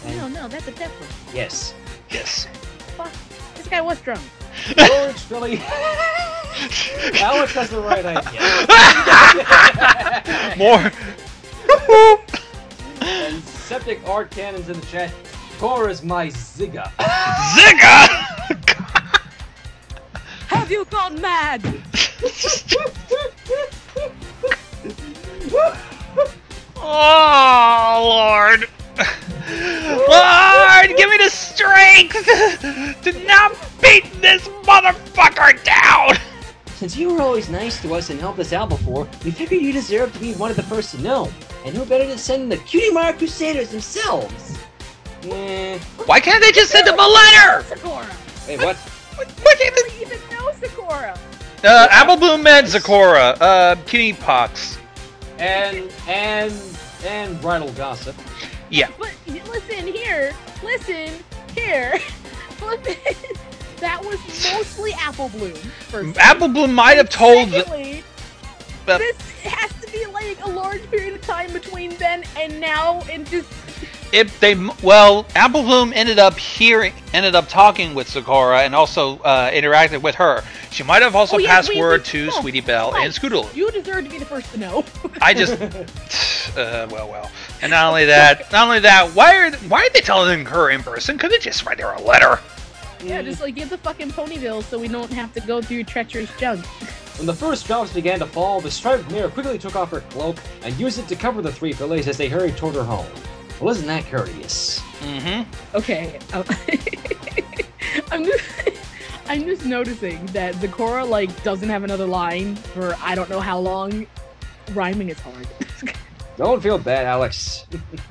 No, that's a different. Yes. Yes. Fuck. This guy was drunk. George Philly. Alex has the right idea. More. And Septic Art Cannon's in the chat. Cora's my Zigga. Zigga! Have you gone mad? Oh, Lord. Lord, give me the strength to not beat this motherfucker down! Since you were always nice to us and helped us out before, we figured you deserved to be one of the first to know. And who better to send the Cutie Mark Crusaders themselves? Why can't they just send them a letter? Zecora! Wait, what? What can't they even know Zecora? Apple Bloom met Zecora, Kitty Pox. And bridal gossip. Yeah. But listen here. That was mostly Apple Bloom. First. Apple Bloom might have told. Secondly, this has to be like a large period of time between then and now, and just. Apple Bloom ended up talking with Zecora and also interacted with her. She might have also passed word to Sweetie Belle and Scootaloo. You deserve to be the first to know. I just, well. And not only that, why are they telling her in person? Could they just write her a letter? Yeah, just like give the fucking ponytails so we don't have to go through treacherous junk. When the first drops began to fall, the striped mare quickly took off her cloak and used it to cover the three fillies as they hurried toward her home. Well, isn't that courteous? Mm-hmm. Okay. I'm just noticing that Zecora, like, doesn't have another line for I don't know how long. Rhyming is hard. Don't feel bad, Alex.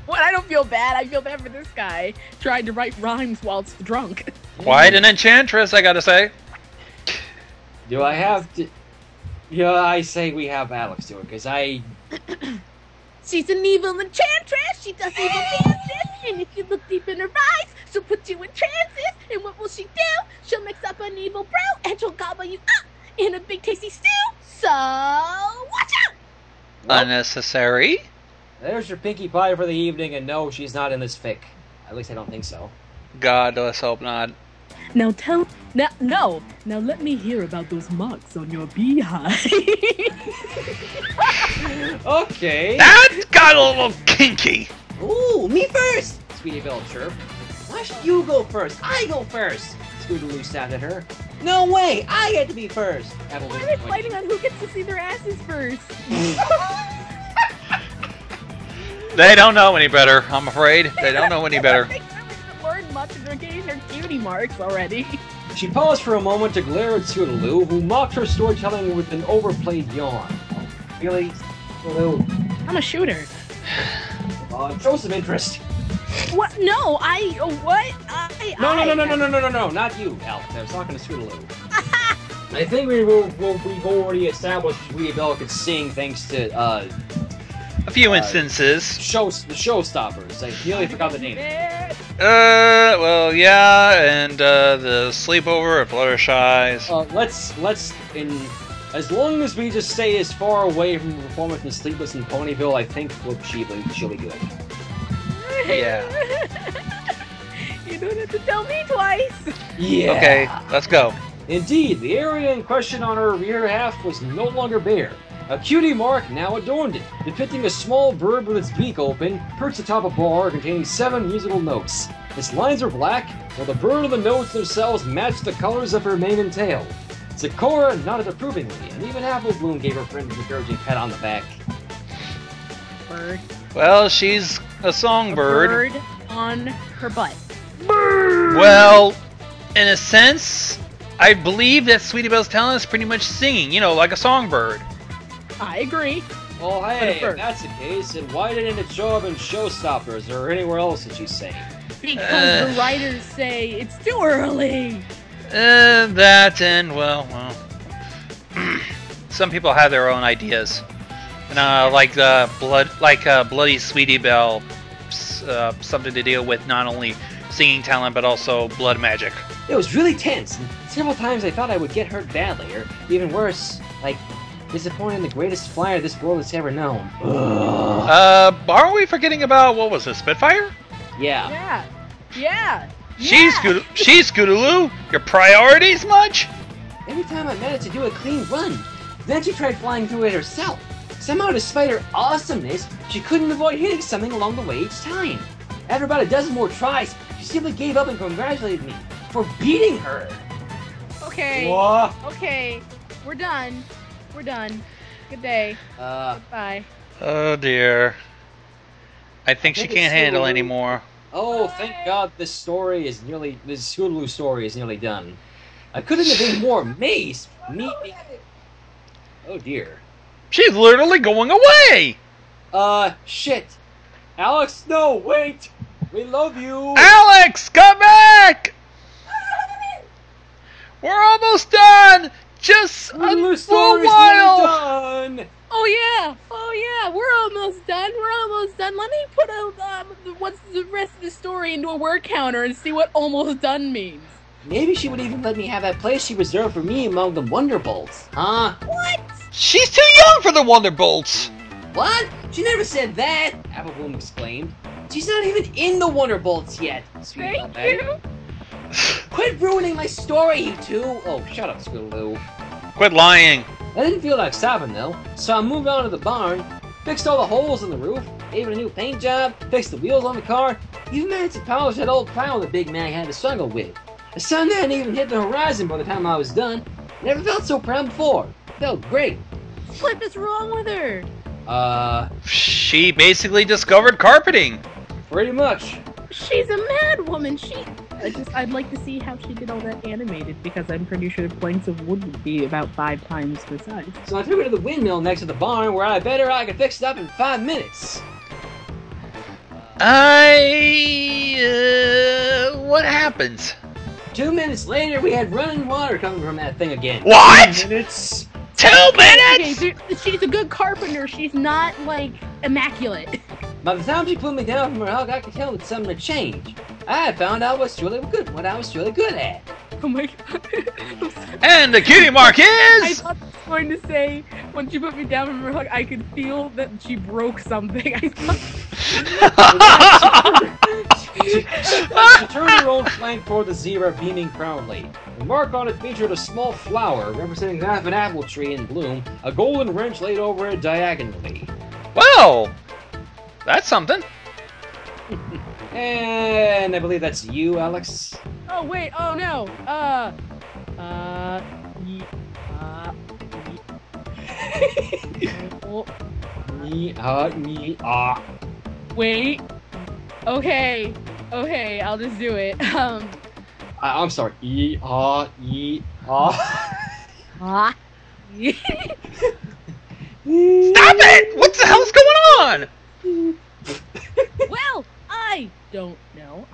What? I don't feel bad. I feel bad for this guy trying to write rhymes whilst drunk. Quite an enchantress, I gotta say. Do I have to? Yeah, I say we have Alex do it, because I... She's an evil enchantress. She does evil dances. And if you look deep in her eyes, she'll put you in trances. And what will she do? She'll mix up an evil brew and she'll gobble you up in a big tasty stew. So, watch out! Unnecessary. There's your Pinkie Pie for the evening, and no, she's not in this fic. At least I don't think so. God, let's hope not. Now Now let me hear about those marks on your beehive. Okay. That got a little kinky. Ooh, me first! Sweetie Belle chirped. Why should you go first? I go first! Scootaloo snapped at her. No way! I get to be first! Why are they fighting on who gets to see their asses first? They don't know any better, I'm afraid. They don't know any better. They haven't learned much and they're getting their cutie marks already. She paused for a moment to glare at Scootaloo, who mocked her storytelling with an overplayed yawn. Really? Scootaloo? I'm a shooter. Show some interest. What? No, No, not you, Alex. I was talking to Scootaloo. I think we've already established Sweetie Belle could sing thanks to, a few instances. The Showstoppers. I nearly forgot the name. Well, yeah, and, the sleepover at Fluttershy's. As long as we just stay as far away from the performance in Sleepless in Ponyville, I think she'll be good. Yeah. You don't have to tell me twice. Yeah. Okay, let's go. Indeed, the area in question on her rear half was no longer bare. A cutie mark now adorned it, depicting a small bird with its beak open, perched atop a bar containing 7 musical notes. Its lines are black, while the bird and the notes themselves matched the colors of her mane and tail. Sakura nodded approvingly, and even Apple Bloom gave her friend an encouraging pat on the back. Bird. Well, she's a songbird. A bird on her butt. Well, in a sense, I believe that Sweetie Belle's talent is pretty much singing, you know, like a songbird. I agree. Oh, hey, if that's the case, then why didn't it show up in Showstoppers or anywhere else that she's saying? Because the writers say it's too early. That and, well, some people have their own ideas. And, like Bloody Sweetie Belle, something to deal with not only singing talent but also blood magic. It was really tense, and several times I thought I would get hurt badly, or even worse, like disappointing the greatest flyer this world has ever known. Aren't we forgetting about, what was it, Spitfire? Yeah. Yeah. She's Scootaloo. Your priorities much? Every time I managed to do a clean run, then she tried flying through it herself. Somehow, despite her awesomeness, she couldn't avoid hitting something along the way each time. After about a dozen more tries, she simply gave up and congratulated me for beating her. Okay. What? Okay. We're done. We're done. Good day. Goodbye. Oh dear. I think she can't handle anymore. Oh, thank God this Scootaloo story is nearly done. I couldn't have been more amazed. Oh dear. She's literally going away! Shit. Alex, no, wait! We love you! Alex, come back! We're almost done! Just a little while! Done. Oh yeah, we're almost done. Let me put what's the rest of the story into a word counter and see what almost done means. Maybe she would even let me have that place she reserved for me among the Wonderbolts. Huh? What? She's too young for the Wonderbolts! What? She never said that! Apple Bloom exclaimed. She's not even in the Wonderbolts yet. Thank you. Quit ruining my story, you two! Oh, shut up, Scootaloo. Quit lying. I didn't feel like stopping though, so I moved on to the barn, fixed all the holes in the roof, gave it a new paint job, fixed the wheels on the car, even managed to polish that old plow the big man had to struggle with. The sun hadn't even hit the horizon by the time I was done. Never felt so proud before. Felt great. What is wrong with her? She basically discovered carpeting. Pretty much. She's a mad woman. I'd like to see how she did all that animated, because I'm pretty sure planks of wood would be about 5 times the size. So I took her to the windmill next to the barn, where I bet her I could fix it up in 5 minutes. What happens? 2 minutes later, we had running water coming from that thing again. What? 2 minutes? 2 minutes? Okay, she's a good carpenter. She's not, like, immaculate. By the time she put me down from her hug, I could tell that something had changed. I had found out what I was really good at. Oh my god. And the cutie mark is... I thought I was going to say, when she put me down from her hug, I could feel that she broke something. I thought... She turned her own flank toward the zebra, beaming proudly. The mark on it featured a small flower, representing half an apple tree in bloom, a golden wrench laid over it diagonally. Well, that's something. And I believe that's you, Alex. Oh wait, oh no. Wait. Okay, I'll just do it. I'm sorry. Stop it! What the hell's going on? Well, I don't know.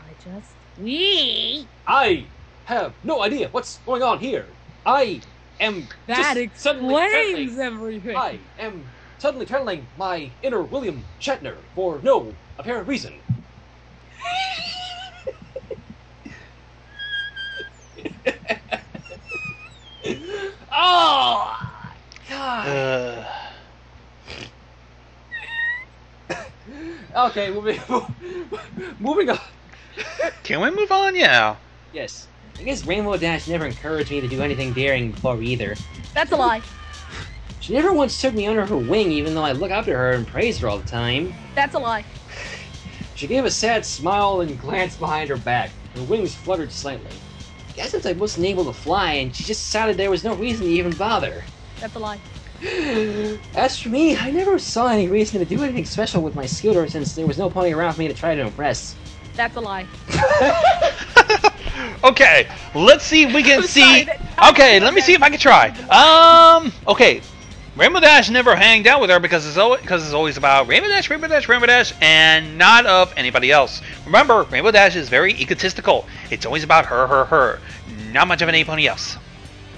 I have no idea what's going on here. I am That just suddenly explains turtling. everything. I am suddenly turtling my inner William Shatner for no apparent reason. Oh, God. Okay, moving on. Can we move on? Yeah. Yes. I guess Rainbow Dash never encouraged me to do anything daring before either. That's a lie. She never once took me under her wing, even though I look up to her and praise her all the time. That's a lie. She gave a sad smile and glanced behind her back. Her wings fluttered slightly. Guess since I wasn't able to fly, and she just decided there was no reason to even bother. That's a lie. As for me, I never saw any reason to do anything special with my scooter since there was no pony around for me to try to impress. That's a lie. Okay, let's see if we can see. Okay, let me see if I can try. Okay. Rainbow Dash never hanged out with her because it's always about Rainbow Dash, Rainbow Dash, Rainbow Dash, and not of anybody else. Remember, Rainbow Dash is very egotistical. It's always about her. Not much of anybody else.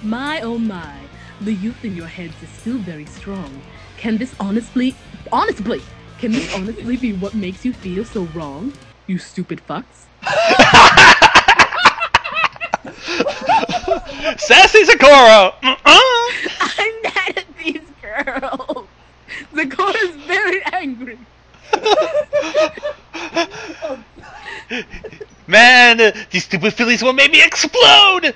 My oh my, the youth in your heads is still very strong. Can this honestly be what makes you feel so wrong? You stupid fucks. Sassy Sakura! I'm mad at these girls. Sakura's very angry. Man, these stupid fillies will make me explode!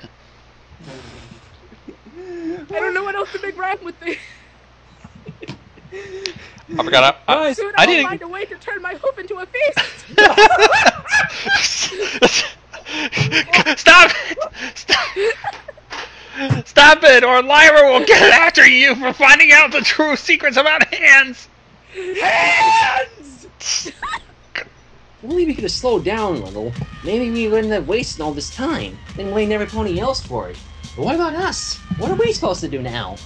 I don't know what else to make rhyme with this. I forgot. Soon I I'll didn't. find a way to turn my hoof into a fist. Stop it! Stop it, or Lyra will get after you for finding out the true secrets about hands! Hands! If only we could have slowed down a little. Maybe we wouldn't have wasted all this time, then blame every pony else for it. But what about us? What are we supposed to do now?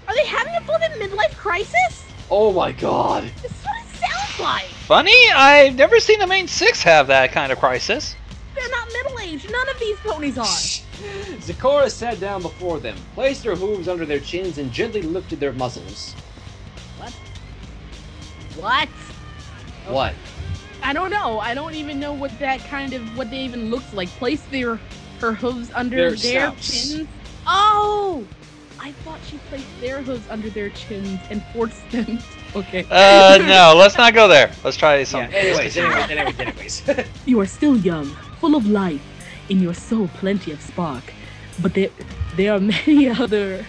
Are they having a full midlife crisis? Oh my god. This is what it sounds like. Funny, I've never seen the main six have that kind of crisis. They're not middle-aged. None of these ponies are. Sakura sat down before them, placed her hooves under their chins, and gently lifted their muzzles. What? What? What? I don't know. I don't even know what they even looks like. Place her hooves under their chins. Oh! I thought she placed their hooves under their chins and forced them. Okay. No, let's not go there. Let's try something. Yeah, anyways. You are still young, full of life, in your soul plenty of spark. But there are many others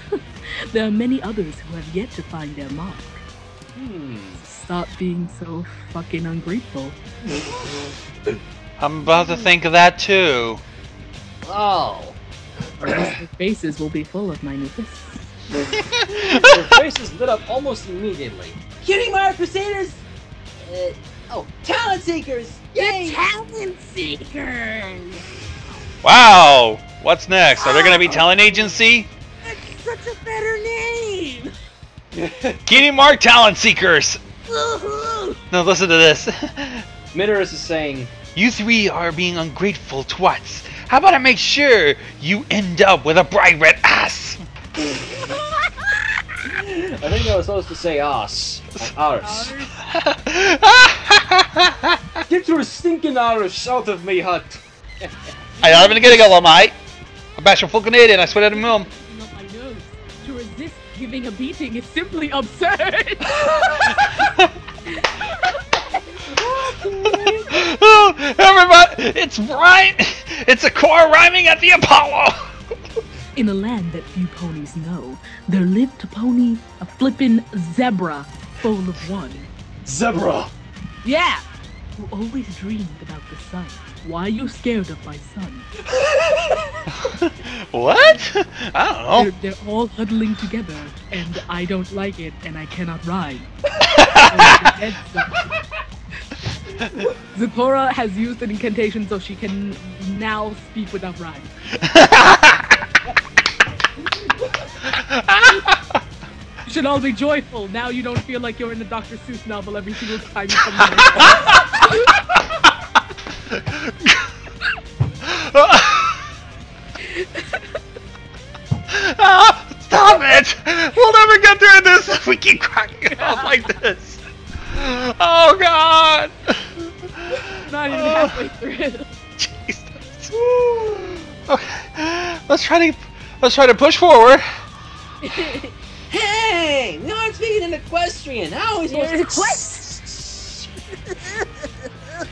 who have yet to find their mark. Stop being so fucking ungrateful. I'm about to think of that too. Oh. Their faces will be full of my mucus. Their faces lit up almost immediately. Cutie Mark Crusaders! Talent Seekers! Yay! The Talent Seekers! Wow! What's next? Are there gonna be talent agency? That's such a better name! Cutie Mark Talent Seekers! Woohoo! No, listen to this. Minotaurus is saying, You three are being ungrateful twats. How about I make sure you end up with a bright red ass? I think I was supposed to say us. Ours. Get your stinking Irish out of me hut. I don't even get a go, mate. I'm bashing full Canadian, I swear to the moon. Up my nose. To resist giving a beating is simply absurd. Oh, everybody, it's right. It's a core rhyming at the Apollo. In a land that few ponies know, there lived a pony, a flippin' zebra, full of one. Zebra! Yeah! Who always dreamed about the sun. Why you scared of my son? What? I don't know. They're all huddling together, and I don't like it, and I cannot rhyme. Zipporah has used an incantation so she can now speak without rhyme. You should all be joyful. Now you don't feel like you're in a Dr. Seuss novel every single time you come there. Stop it! We'll never get through this if we keep cracking up like this. Oh God! Not even halfway through. Jesus. Okay, let's try to push forward. Hey, we aren't speaking in equestrian. How are we supposed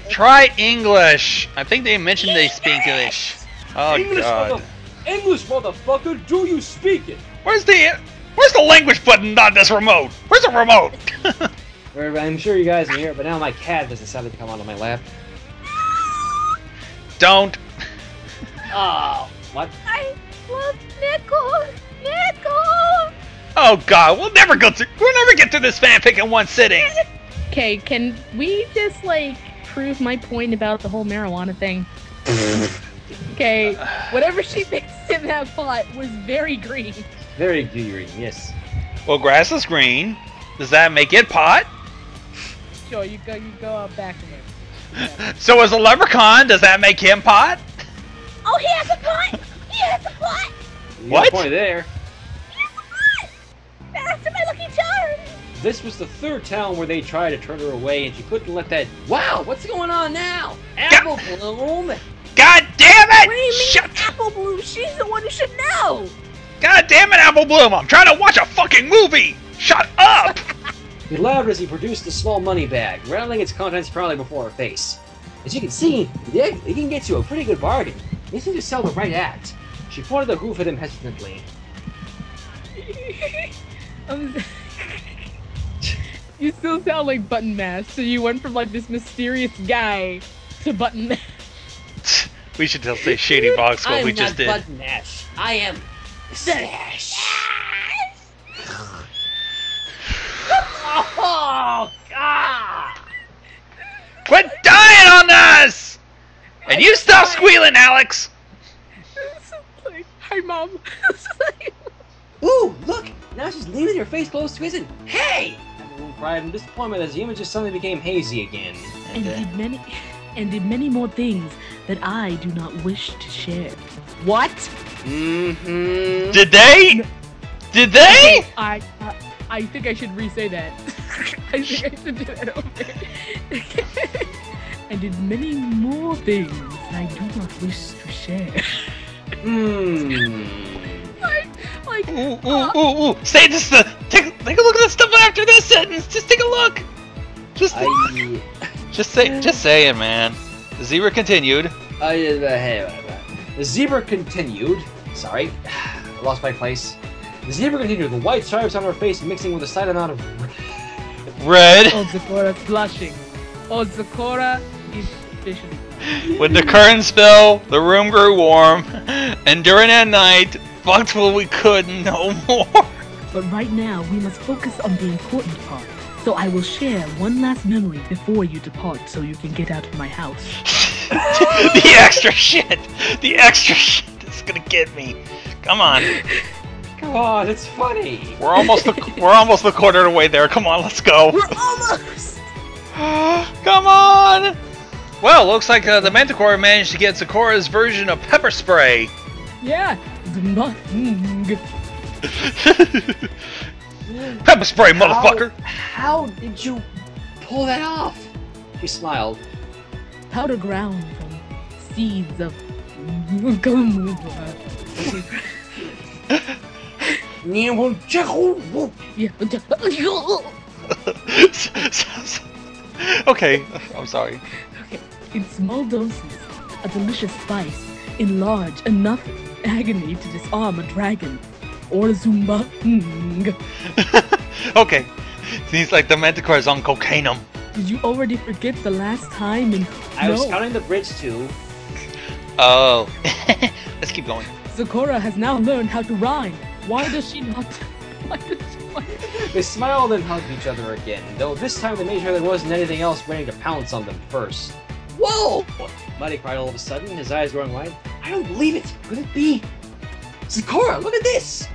Try English. I think they mentioned they speak English. Oh English, God. English, motherfucker, do you speak it? Where's the language button on this remote? Where's the remote? I'm sure you guys can hear it, but now my cat has decided to come onto my lap. Don't. Oh, what? I love Nickel. Nickel. Oh God, we'll never get through this fanfic in one sitting. Okay, can we just like prove my point about the whole marijuana thing? Okay, whatever she mixed in that pot was very green. Very green, yes. Well, grass is green. Does that make it pot? Sure, you go out back of it. Yeah. So is a leprechaun. Does that make him pot? Oh, he has a pot! He has a pot! You What? got a point there. He has a pot! Master my lucky charm! This was the third town where they tried to turn her away, and she couldn't let that. Wow, what's going on now? Apple Bloom. God damn it! What do you mean, Shut. Apple Bloom? She's the one who should know! God damn it, Apple Bloom! I'm trying to watch a fucking movie. Shut up! He laughed as he produced a small money bag, rattling its contents proudly before her face. As you can see, they can get you a pretty good bargain. They seem to sell the right act. She pointed the hoof at him hesitantly. You still sound like Button Mash, so you went from like this mysterious guy to Button Mash. We should still say Shady Box what we just did. I'm not Button Mash. I am Slash. Oh, God! Quit dying on us! And you stop squealing, Alex! Like, hi, Mom. Ooh, look! Now she's leaning her face close to his and hey! Everyone cried in disappointment as the images suddenly became hazy again. And did many more things that I do not wish to share. What? Mm-hmm. Did they? Did they? I think I should re-say that. I think I should do that over. And did many more things I do not wish to share. Ooh. Say this. Take a look at the stuff after this sentence. Just take a look. Just say it, man. The zebra continued. The zebra continued. Sorry, I lost my place. The zebra continued, the white stripes on her face mixing with a slight amount of red. Oh, Zipporah's blushing. Oh, Zipporah is officially. When the curtains fell, the room grew warm, and during that night, fucked till we could no more. But right now, we must focus on the important part. So I will share one last memory before you depart so you can get out of my house. The extra shit! The extra shit is gonna get me. Come on. Come on, it's funny. We're almost a quarter of the way there. Come on, let's go. We're almost. Come on! Well, looks like the Manticore managed to get Sakura's version of pepper spray. Yeah. Pepper spray, motherfucker! How did you pull that off? She smiled. Powder ground from seeds of. Okay, I'm sorry. In small doses, a delicious spice in large enough agony to disarm a dragon or a Zumba. Okay, seems like the Manticore is on cocaine. Did you already forget the last time? I was counting the bridge too. Oh, let's keep going. Sakura has now learned how to rhyme. Why does she not? They smiled and hugged each other again, though this time they made sure there wasn't anything else waiting to pounce on them first. Whoa! Mighty cried all of a sudden, his eyes growing wide. I don't believe it! Could it be? Sakura, look at this!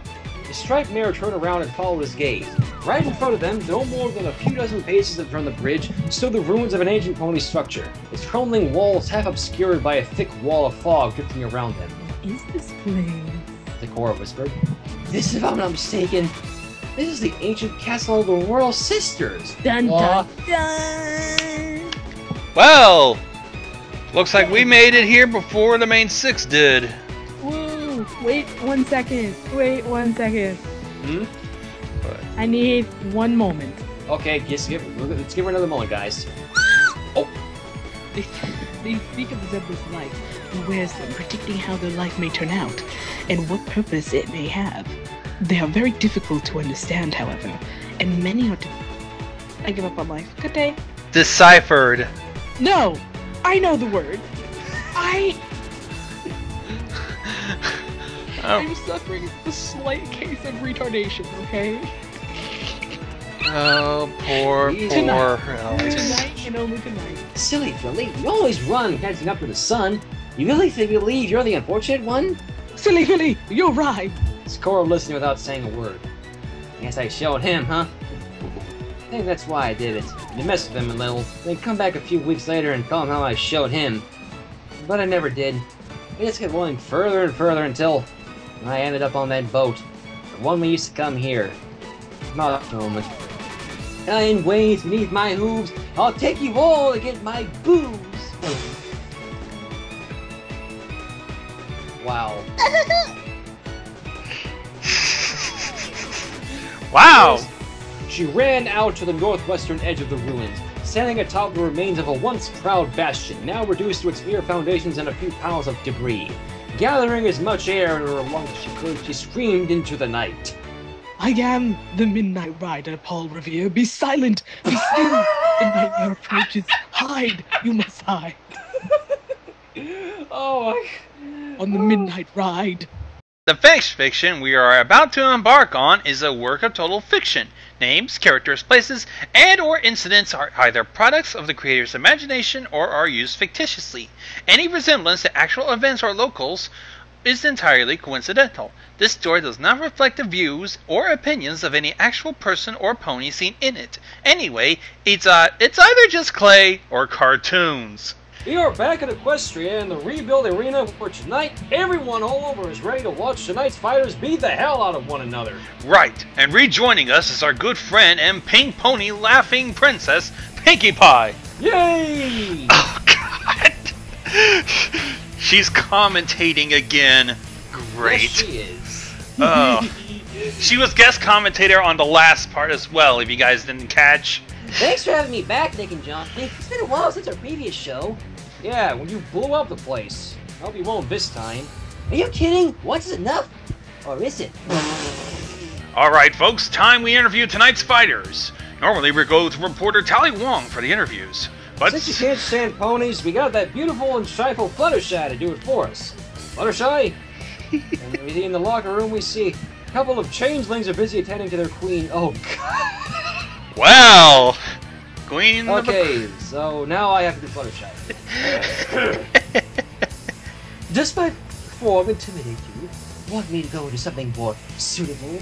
The striped mare turned around and followed his gaze. Right in front of them, no more than a few dozen paces in front of the bridge, stood the ruins of an ancient pony structure, its crumbling walls half obscured by a thick wall of fog drifting around them. What is this place? Sakura whispered. This, if I'm not mistaken, this is the ancient castle of the Royal Sisters. Dun dun dun! Well, looks like we made it here before the main six did. Woo! Wait 1 second. Wait 1 second. I need 1 moment. Okay, let's give her another moment, guys. Oh! They speak of the Zebra's life, who wears them, predicting how their life may turn out, and what purpose it may have. They are very difficult to understand, however, and many are I give up on life. Good day. Deciphered. No! I know the word. I'm suffering a slight case of retardation, okay? Oh, poor Alex. Tonight and only tonight. Silly Philly, you always run catching up to the sun. You really believe you're the unfortunate one? Silly Philly, you're right. Sakura listened without saying a word. Guess I showed him, huh? I think that's why I did it. To mess with him a little, then come back a few weeks later and tell him how I showed him. But I never did. I just kept rolling further and further until I ended up on that boat. The one we used to come here. Not a moment. In waves beneath my hooves, I'll take you all to get my booze. Wow. Wow! She ran out to the northwestern edge of the ruins, standing atop the remains of a once proud bastion, now reduced to its mere foundations and a few piles of debris. Gathering as much air in her lungs as she could, she screamed into the night. I am the Midnight Rider, Paul Revere. Be silent! Be still! The nightmare approaches. Hide! You must hide. Oh my... On the Midnight Ride. The fiction we are about to embark on is a work of total fiction. Names, characters, places, and or incidents are either products of the creator's imagination or are used fictitiously. Any resemblance to actual events or locals is entirely coincidental. This story does not reflect the views or opinions of any actual person or pony seen in it. Anyway, it's either just clay or cartoons. We are back at Equestria in the rebuild arena where tonight everyone all over is ready to watch tonight's fighters beat the hell out of one another. Right, and rejoining us is our good friend and pink pony laughing princess, Pinkie Pie. Yay! Oh God! She's commentating again. Great. Yes, she is. Oh. She was guest commentator on the last part as well, if you guys didn't catch. Thanks for having me back, Nick and John. It's been a while since our previous show. Yeah, when you blew up the place. I hope you won't this time. Are you kidding? Once is enough? Or is it? Alright folks, time we interview tonight's fighters. Normally we go to reporter Tally Wong for the interviews. But since you can't stand ponies, we got that beautiful and shyful Fluttershy to do it for us. Fluttershy? And in the locker room we see a couple of changelings are busy attending to their queen. Oh God. Well, Queen. Okay, so now I have to do Fluttershy. Just by form intimidate you, want me to go to something more suitable?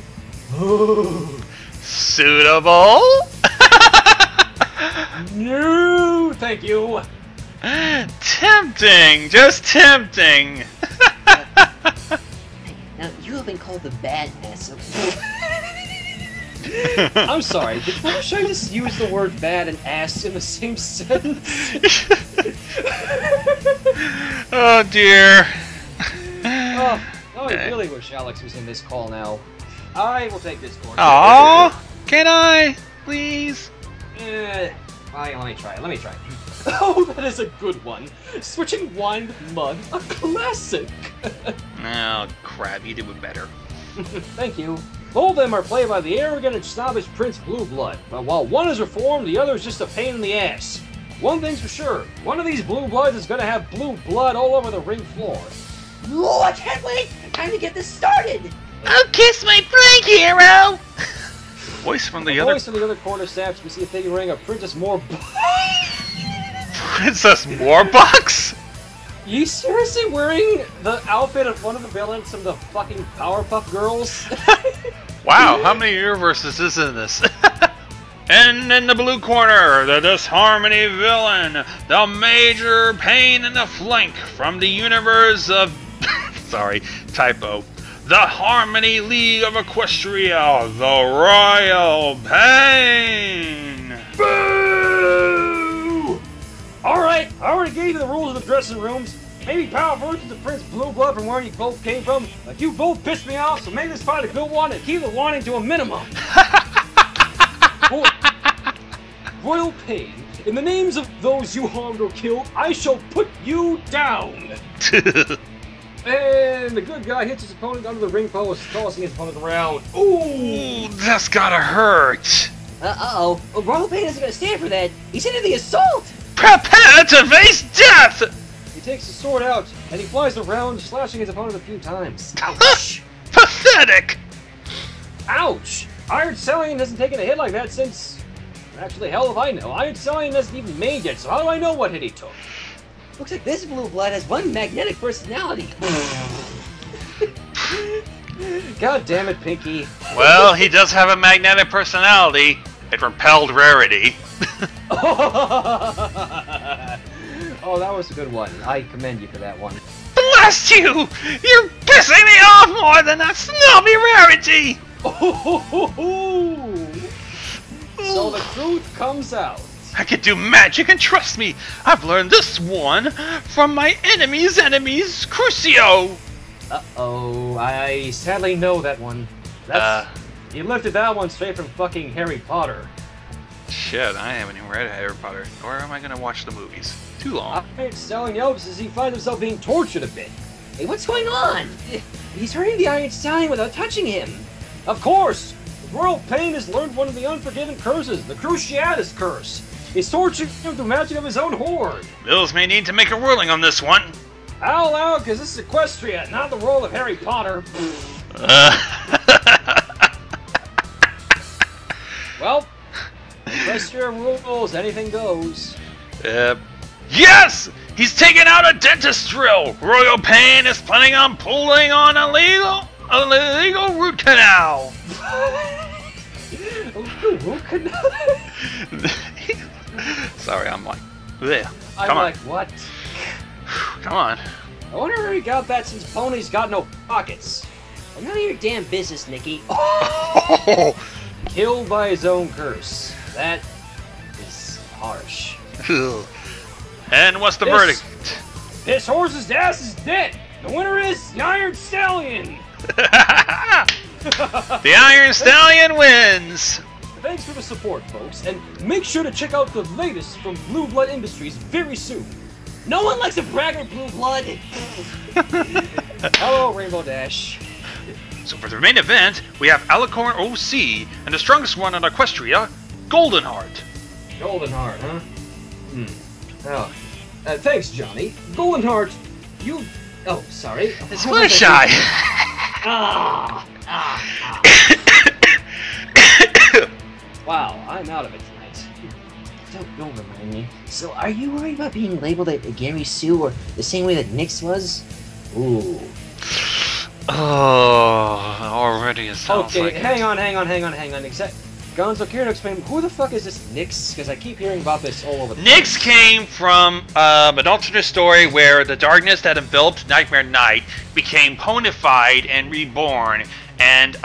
Suitable? No, thank you. Tempting, just tempting. Now, you have been called the badness of... I'm sorry, did Fluttershy just use the word bad and ass in the same sentence? Oh dear. Oh, I really wish Alex was in this call now. I will take this course. Aww, can I, please? Fine, let me try. Oh, that is a good one. Switching wine with mud, a classic. Oh crap, you did it better. Thank you. Both of them are played by the arrogant and snobbish Prince Blue Blood, but while one is reformed, the other is just a pain in the ass. One thing's for sure, one of these Blue Bloods is gonna have blue blood all over the ring floor. Oh, I can't wait! Time to get this started! Oh, kiss my flank, hero! Voice from the other... Voice from the other corner snaps, we see a figurine of Princess Princess Moorbox? You seriously wearing the outfit of one of the villains from the fucking Powerpuff Girls? Wow, how many universes is in this? And in the blue corner, the Disharmony villain, the major pain in the flank from the universe of... sorry, typo. The Harmony League of Equestria, the Royal Pain! Boo! Alright, I already gave you the rules of the dressing rooms. Maybe power versions of Prince Blue Blood from where you both came from, but you both pissed me off, so make this fight a good one and keep the whining to a minimum. Royal Pain, in the names of those you harmed or killed, I shall put you down. And the good guy hits his opponent under the ring post, tossing his opponent around. Ooh, that's gotta hurt. Uh-oh. Well, Royal Pain isn't gonna stand for that. He's into the assault. Prepare to face death! He takes his sword out, and he flies around, slashing his opponent a few times. Ouch! Pathetic! Ouch! Iron Stallion hasn't taken a hit like that since... Actually, hell if I know. Iron Stallion hasn't even made yet, so how do I know what hit he took? Looks like this Blue Blood has one magnetic personality. God damn it, Pinky. Well, he does have a magnetic personality. It repelled Rarity. Oh, that was a good one. I commend you for that one. Blast you! You're pissing me off more than that snobby Rarity! So the truth comes out. I can do magic and trust me, I've learned this one from my enemy's enemy's Crucio! Uh-oh, I sadly know that one. That's... You lifted that one straight from fucking Harry Potter. Shit, I haven't even read Harry Potter. Or am I gonna watch the movies? Too long. Iron Stallion yelps as he finds himself being tortured a bit. Hey, what's going on? He's hurting the Iron Stallion without touching him. Of course! Royal Pain has learned one of the unforgiven curses, the Cruciatus Curse. He's torturing him through magic of his own horde. Bills may need to make a ruling on this one. How loud, because this is Equestria, not the role of Harry Potter. Well, Equestria rules, anything goes. Yes! He's taken out a dentist drill! Royal Pain is planning on pulling on a legal root canal! Root canal? Sorry, I'm like, bleh. I'm like, what? Come on. I wonder where he got that since Pony's got no pockets. Well, none of your damn business, Nikki. Killed by his own curse. That is harsh. And what's the verdict? This horse's ass is dead. The winner is the Iron Stallion. The Iron Stallion wins. Thanks for the support, folks, and make sure to check out the latest from Blue Blood Industries very soon. No one likes a braggart, Blue Blood. Hello, Rainbow Dash. So for the main event, we have Alicorn OC and the strongest one on Equestria, Goldenheart. Goldenheart, huh? Oh, thanks, Johnny. Goldenheart, you... Oh, sorry. It's Fluttershy. Wow, I'm out of it tonight. Don't remind me. So, are you worried about being labeled a Gary Sue or the same way that Nyx was? Ooh. Oh, already it sounds Okay, like hang on. Except, Gonzo, care to explain who the fuck is this Nyx? Because I keep hearing about this all over the Nyx came from an alternate story where the darkness that enveloped Nightmare Knight became ponified and reborn, and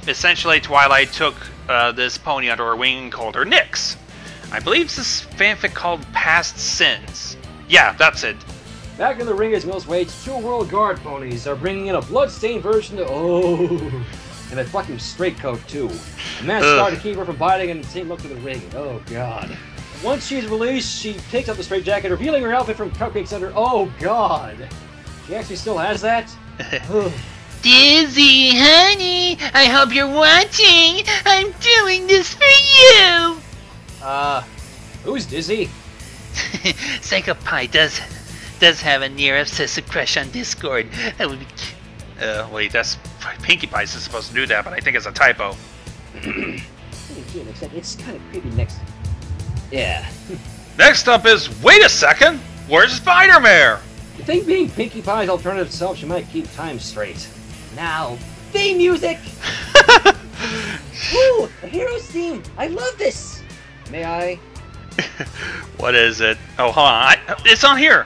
essentially Twilight took this pony under her wing and called her Nyx. I believe it's this fanfic called Past Sins. Yeah, that's it. Back in the ring as Mills waits, 2 World Guard ponies are bringing in a blood-stained version of... Oh... And a fucking straight coat, too. A mask guard to keep her from biting and the same look to the ring. Oh, God. Once she's released, she takes off the straight jacket, revealing her outfit from Cupcake's under... Oh, God. She actually still has that? Dizzy, honey, I hope you're watching. I'm doing this for you. Who's Dizzy? Psycho Pie does have a near obsessive crush on Discord. That would be wait, that's Pinkie Pie is supposed to do that, but I think it's a typo. It's kind of creepy next. Yeah. Next up is, wait a second, where's Spider-Mare? You think being Pinkie Pie's alternative self, she might keep time straight. Now, theme music! Ooh, a hero's theme! I love this! May I? What is it? Oh, hold on. It's on here.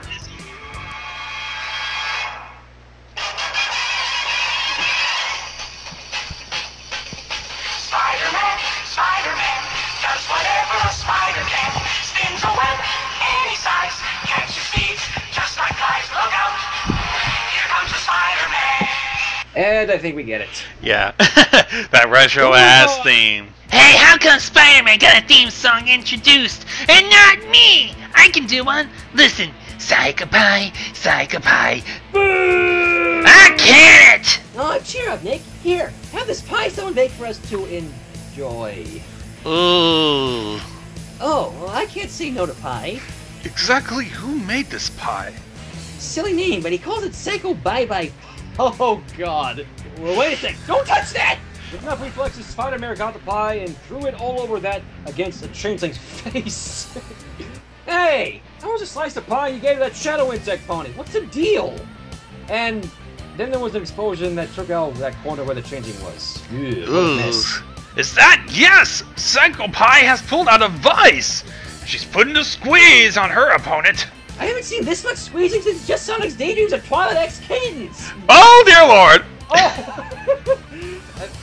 Spider-Man does whatever a spider can. Spins a web any size, catches thieves just like flies. Look out! Here comes the Spider-Man. And I think we get it. Yeah, that retro-ass theme. Hey, how come Spider-Man got a theme song introduced and not me? I can do one. Listen, Psycho Pie, Psycho Pie. Boo! I can't! Oh, cheer up, Nick. Here, have this pie someone baked for us to enjoy. Ooh. Oh, well, I can't say no to pie. Exactly who made this pie? Silly name, but he calls it Psycho Bye-Bye. Oh, God. Well, wait a sec. Don't touch that! With enough reflexes, Spider-Man got the pie and threw it all over that against the changeling's face. Hey! That was a slice of pie you gave that shadow insect pony. What's the deal? And then there was an explosion that took out that corner where the changing was. Ew, what a mess. Is that? Yes! Psycho Pie has pulled out a vice! She's putting a squeeze on her opponent. I haven't seen this much squeezing since Just Sonic's Daydreams of Twilight X Cadence! Oh, dear Lord! Oh!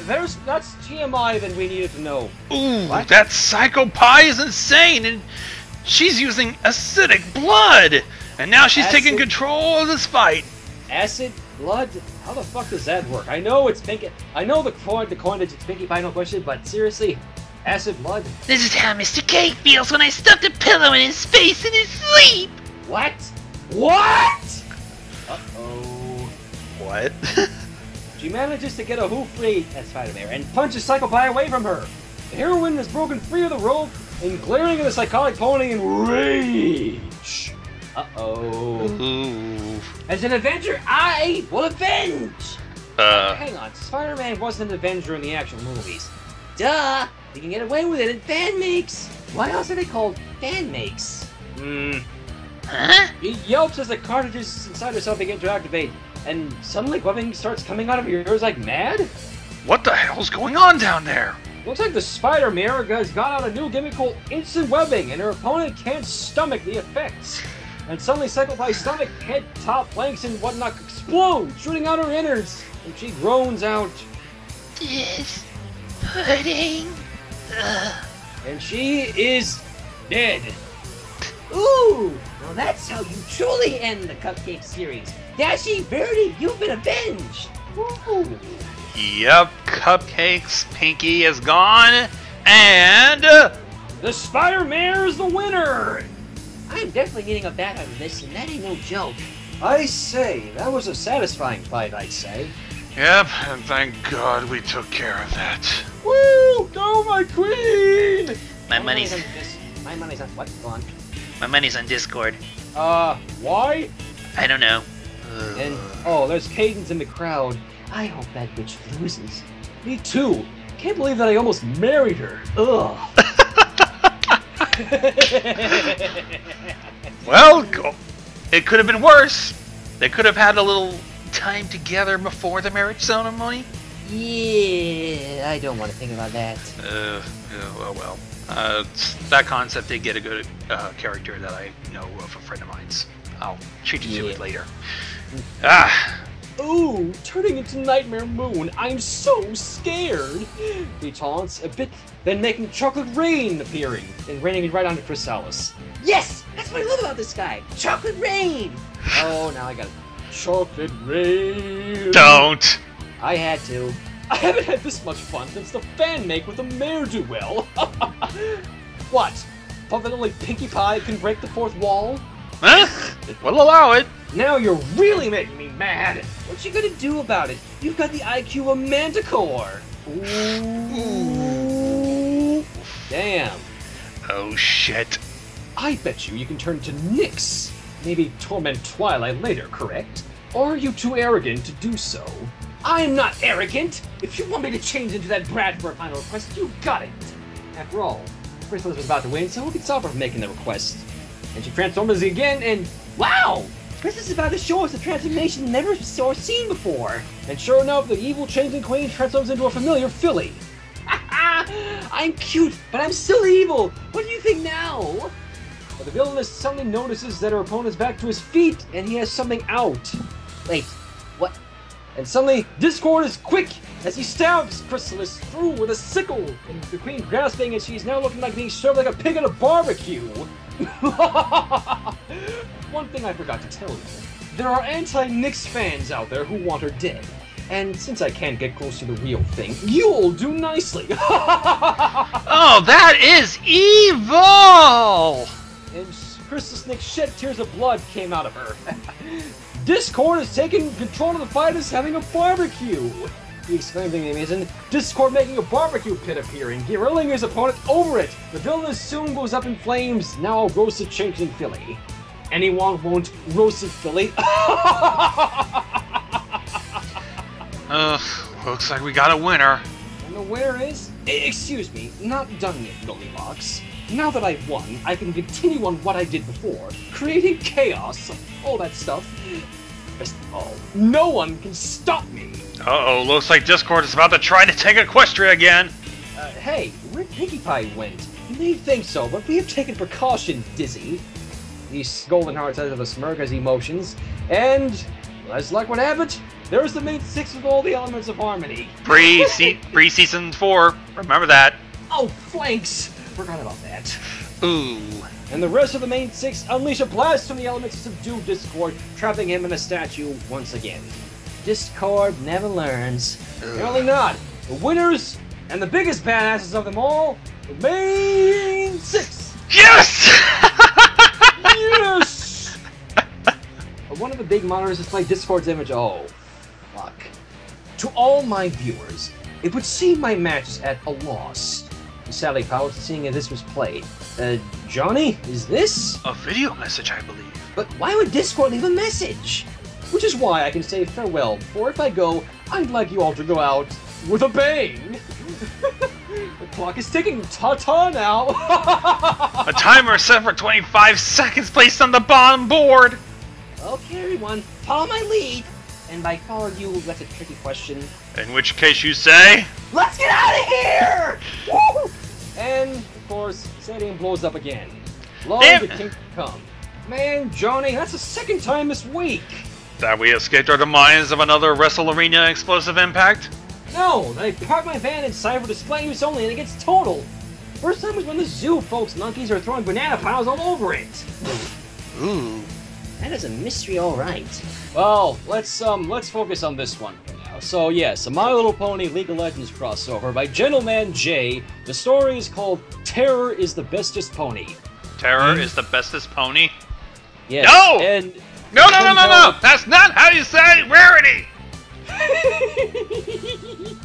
That's TMI that we needed to know. Ooh, what? That Psycho Pie is insane, and she's using acidic blood! And now she's taking control of this fight. Acid? Blood? How the fuck does that work? I know it's Pinkie... I know the coinage it's Pinkie Pie, no question, but seriously? Acid blood? This is how Mr. Cake feels when I stuffed a pillow in his face in his sleep! What? What? Uh-oh. What? She manages to get a hoof free at Spider-Man and punches Psycho Pie away from her. The heroine is broken free of the rope and glaring at the psychotic pony in rage. Uh-oh. Ooh. As an Avenger, I will avenge! Hang on, Spider-Man wasn't an Avenger in the actual movies. Duh! You can get away with it in fan makes! Why else are they called fan makes? Huh? He yelps as the cartridges inside herself begin to activate, and suddenly webbing starts coming out of her ears like mad? What the hell's going on down there? Looks like the Spider-Mare has got out a new gimmick called instant webbing, and her opponent can't stomach the effects. And suddenly Psycho Pie's stomach, head, top, flanks, and whatnot explode, shooting out her innards, and she groans out. This pudding. And she is dead. Ooh! Well, that's how you truly end the Cupcake series. Dashi, Verity, you've been avenged! Woo! Yep, Cupcake's Pinkie is gone, and... the Spider-Mare is the winner! I'm definitely getting a bat out of this, and that ain't no joke. I say, that was a satisfying fight, I'd say. Yep, and thank God we took care of that. Woo! Go, my queen! My money's on what? Go on. My money's on Discord. Why? I don't know. And, oh, there's Cadence in the crowd. I hope that bitch loses. Me too. Can't believe that I almost married her. Ugh. Well, it could have been worse. They could have had a little time together before the marriage ceremony. Yeah, I don't want to think about that. Well. That concept did get a good character that I know of a friend of mine's. I'll treat you to it later. Ooh, turning into Nightmare Moon. I'm so scared. He taunts a bit, then making Chocolate Rain appearing and raining right onto Chrysalis. Yes! That's what I love about this guy! Chocolate Rain! Oh, now I got it. Chocolate Rain. Don't! I had to. I haven't had this much fun since the fan make with the Mare Duel. What? Thought that only Pinkie Pie can break the fourth wall? Huh? We'll allow it. Now you're really making me mad. What you gonna do about it? You've got the IQ of Manticore. Ooh. Damn. Oh shit. I bet you can turn to Nyx. Maybe torment Twilight later, correct? Or are you too arrogant to do so? I'm not arrogant! If you want me to change into that brat for a final request, you got it! After all, Chrysalis was about to win, so who can stop her from making the request? And she transforms again, and wow! Chrysalis is about to show us a transformation never seen before! And sure enough, the evil changeling queen transforms into a familiar filly. I'm cute, but I'm still evil! What do you think now? But the villainess suddenly notices that her opponent's back to his feet, and he has something out. Wait, what? And suddenly, Discord is quick as he stabs Chrysalis through with a sickle, and the queen grasping, and she's now looking like being served like a pig at a barbecue. One thing I forgot to tell you. There are anti-Nyx fans out there who want her dead. And since I can't get close to the real thing, you'll do nicely. Oh, that is evil! And Chrysalis Nyx shed tears of blood came out of her. Discord is taking control of the fight as having a barbecue. He explained the amazing. Discord making a barbecue pit appearing, grilling his opponent over it. The villain soon goes up in flames, now a roasted changeling filly. Anyone won't roasted filly. Looks like we got a winner. And the winner is... Excuse me, not done yet, Goldilocks. Now that I've won, I can continue on what I did before, creating chaos, all that stuff. Best of all, no one can stop me. Uh-oh, looks like Discord is about to try to take Equestria again. Hey, where'd Pinkie Pie went? You may think so, but we have taken precaution, Dizzy. These golden hearts out of a smirk as he motions, and as luck would have it, there's the main six with all the elements of harmony. Pre-season 4, remember that. Oh, flanks! Forgot about that. Ooh. And the rest of the main six unleash a blast from the elements to subdue Discord, trapping him in a statue once again. Discord never learns. Apparently not. The winners and the biggest badasses of them all, the main six. Yes! Yes! But one of the big monitors displayed Discord's image. Oh, fuck. To all my viewers, it would seem my match is at a loss. Sadly, Powell, seeing as this was played. Johnny, is this? A video message, I believe. But why would Discord leave a message? Which is why I can say farewell, for if I go, I'd like you all to go out with a bang. The clock is ticking. Ta-ta now. A timer set for 25 seconds placed on the bottom board. Okay, everyone, follow my lead. And by follow you, that's a tricky question. In which case you say... Let's get out of here! Woo! And, of course, Stadium blows up again. Long the king come. Man, Johnny, that's the second time this week. That we escaped our demise of another Wrestle Arena explosive impact? No, I parked my van inside for display use only and it gets totaled. First time was when the zoo folks monkeys are throwing banana piles all over it. Ooh. That is a mystery, all right. Well, let's focus on this one for now. So yes, a My Little Pony League of Legends crossover by Gentleman J. The story is called Terror is the Bestest Pony. Terror is the bestest pony? Yes. No! And no! That's not how you say rarity!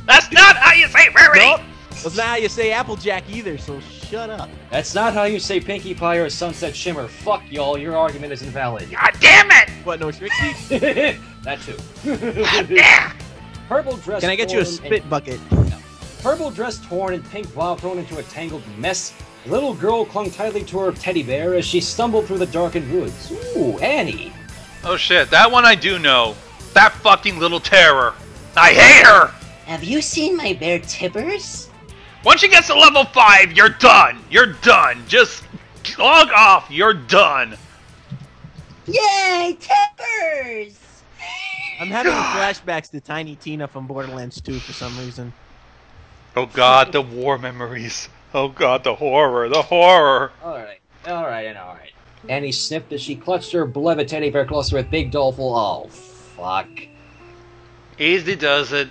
That's not how you say rarity! Nope. That's not how you say Applejack either, so shut up. That's not how you say Pinkie Pie or Sunset Shimmer. Fuck y'all, your argument is invalid. God damn it! What, no Trixie? That too. Yeah. Purple dress. Can I get you a spit bucket? Purple-dressed Horn and Pink Bob thrown into a tangled mess, the little girl clung tightly to her teddy bear as she stumbled through the darkened woods. Ooh, Annie! Oh shit, that one I do know. That fucking little terror. I hate her! Have you seen my bear Tippers? Once she gets to level 5, you're done. You're done. Just log off. You're done. Yay, Tippers! I'm having flashbacks to Tiny Tina from Borderlands 2 for some reason. Oh god, the war memories. Oh god, the horror. The horror. Alright. Annie sniffed as she clutched her beloved teddy bear closer with Big Doleful. Oh, fuck. Easy does it.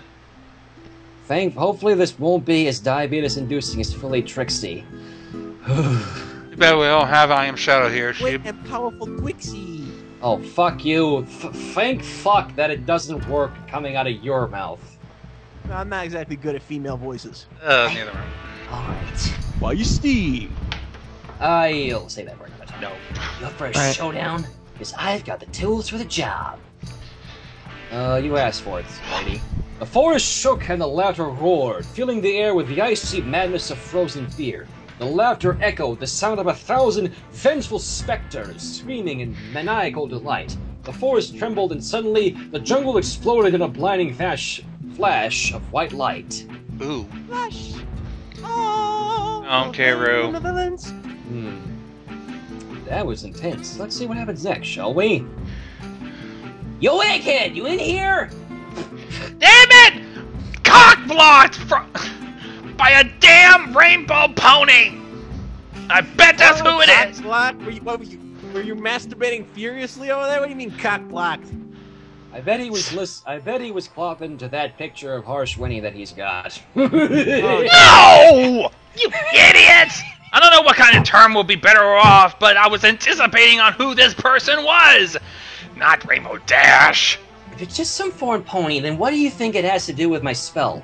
Hopefully this won't be as diabetes-inducing as Philly Trixie. You bet we don't have I Am Shadow here, Quick sheep. and powerful Quixie. Oh, fuck you. Thank fuck that it doesn't work coming out of your mouth. I'm not exactly good at female voices. Neither am Alright. Why you Steve? I'll say that for another time. No. You up for a Alright. showdown? Because I've got the tools for the job. You asked for it, lady. The forest shook and the laughter roared, filling the air with the icy madness of frozen fear. The laughter echoed, the sound of 1,000 vengeful specters screaming in maniacal delight. The forest trembled and suddenly the jungle exploded in a blinding flash of white light. Ooh. Flash. Okay, Roo. That was intense. Let's see what happens next, shall we? Yo, Egghead, you in here? Damn it! Cock blocked by a damn rainbow pony! I bet that's who it is! Blocked? Were you masturbating furiously over there? What do you mean cock blocked? I bet he was clopping to that picture of Harsh Winnie that he's got. No! You idiots! I don't know what kind of term would be better off, but I was anticipating on who this person was! Not Rainbow Dash! If it's just some foreign pony, then what do you think it has to do with my spell?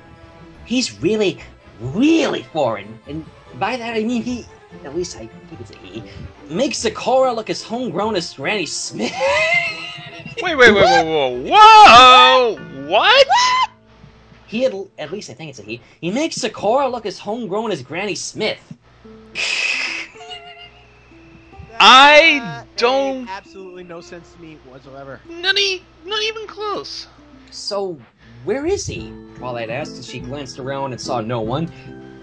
He's really, really foreign, and by that I mean he, at least I think it's a he, makes Sakura look as homegrown as Granny Smith. Wait, whoa! What? He, at least I think it's a he, he makes Sakura look as homegrown as Granny Smith. I don't... Made absolutely no sense to me whatsoever. Not even close. So, where is he? Twilight asked as she glanced around and saw no one.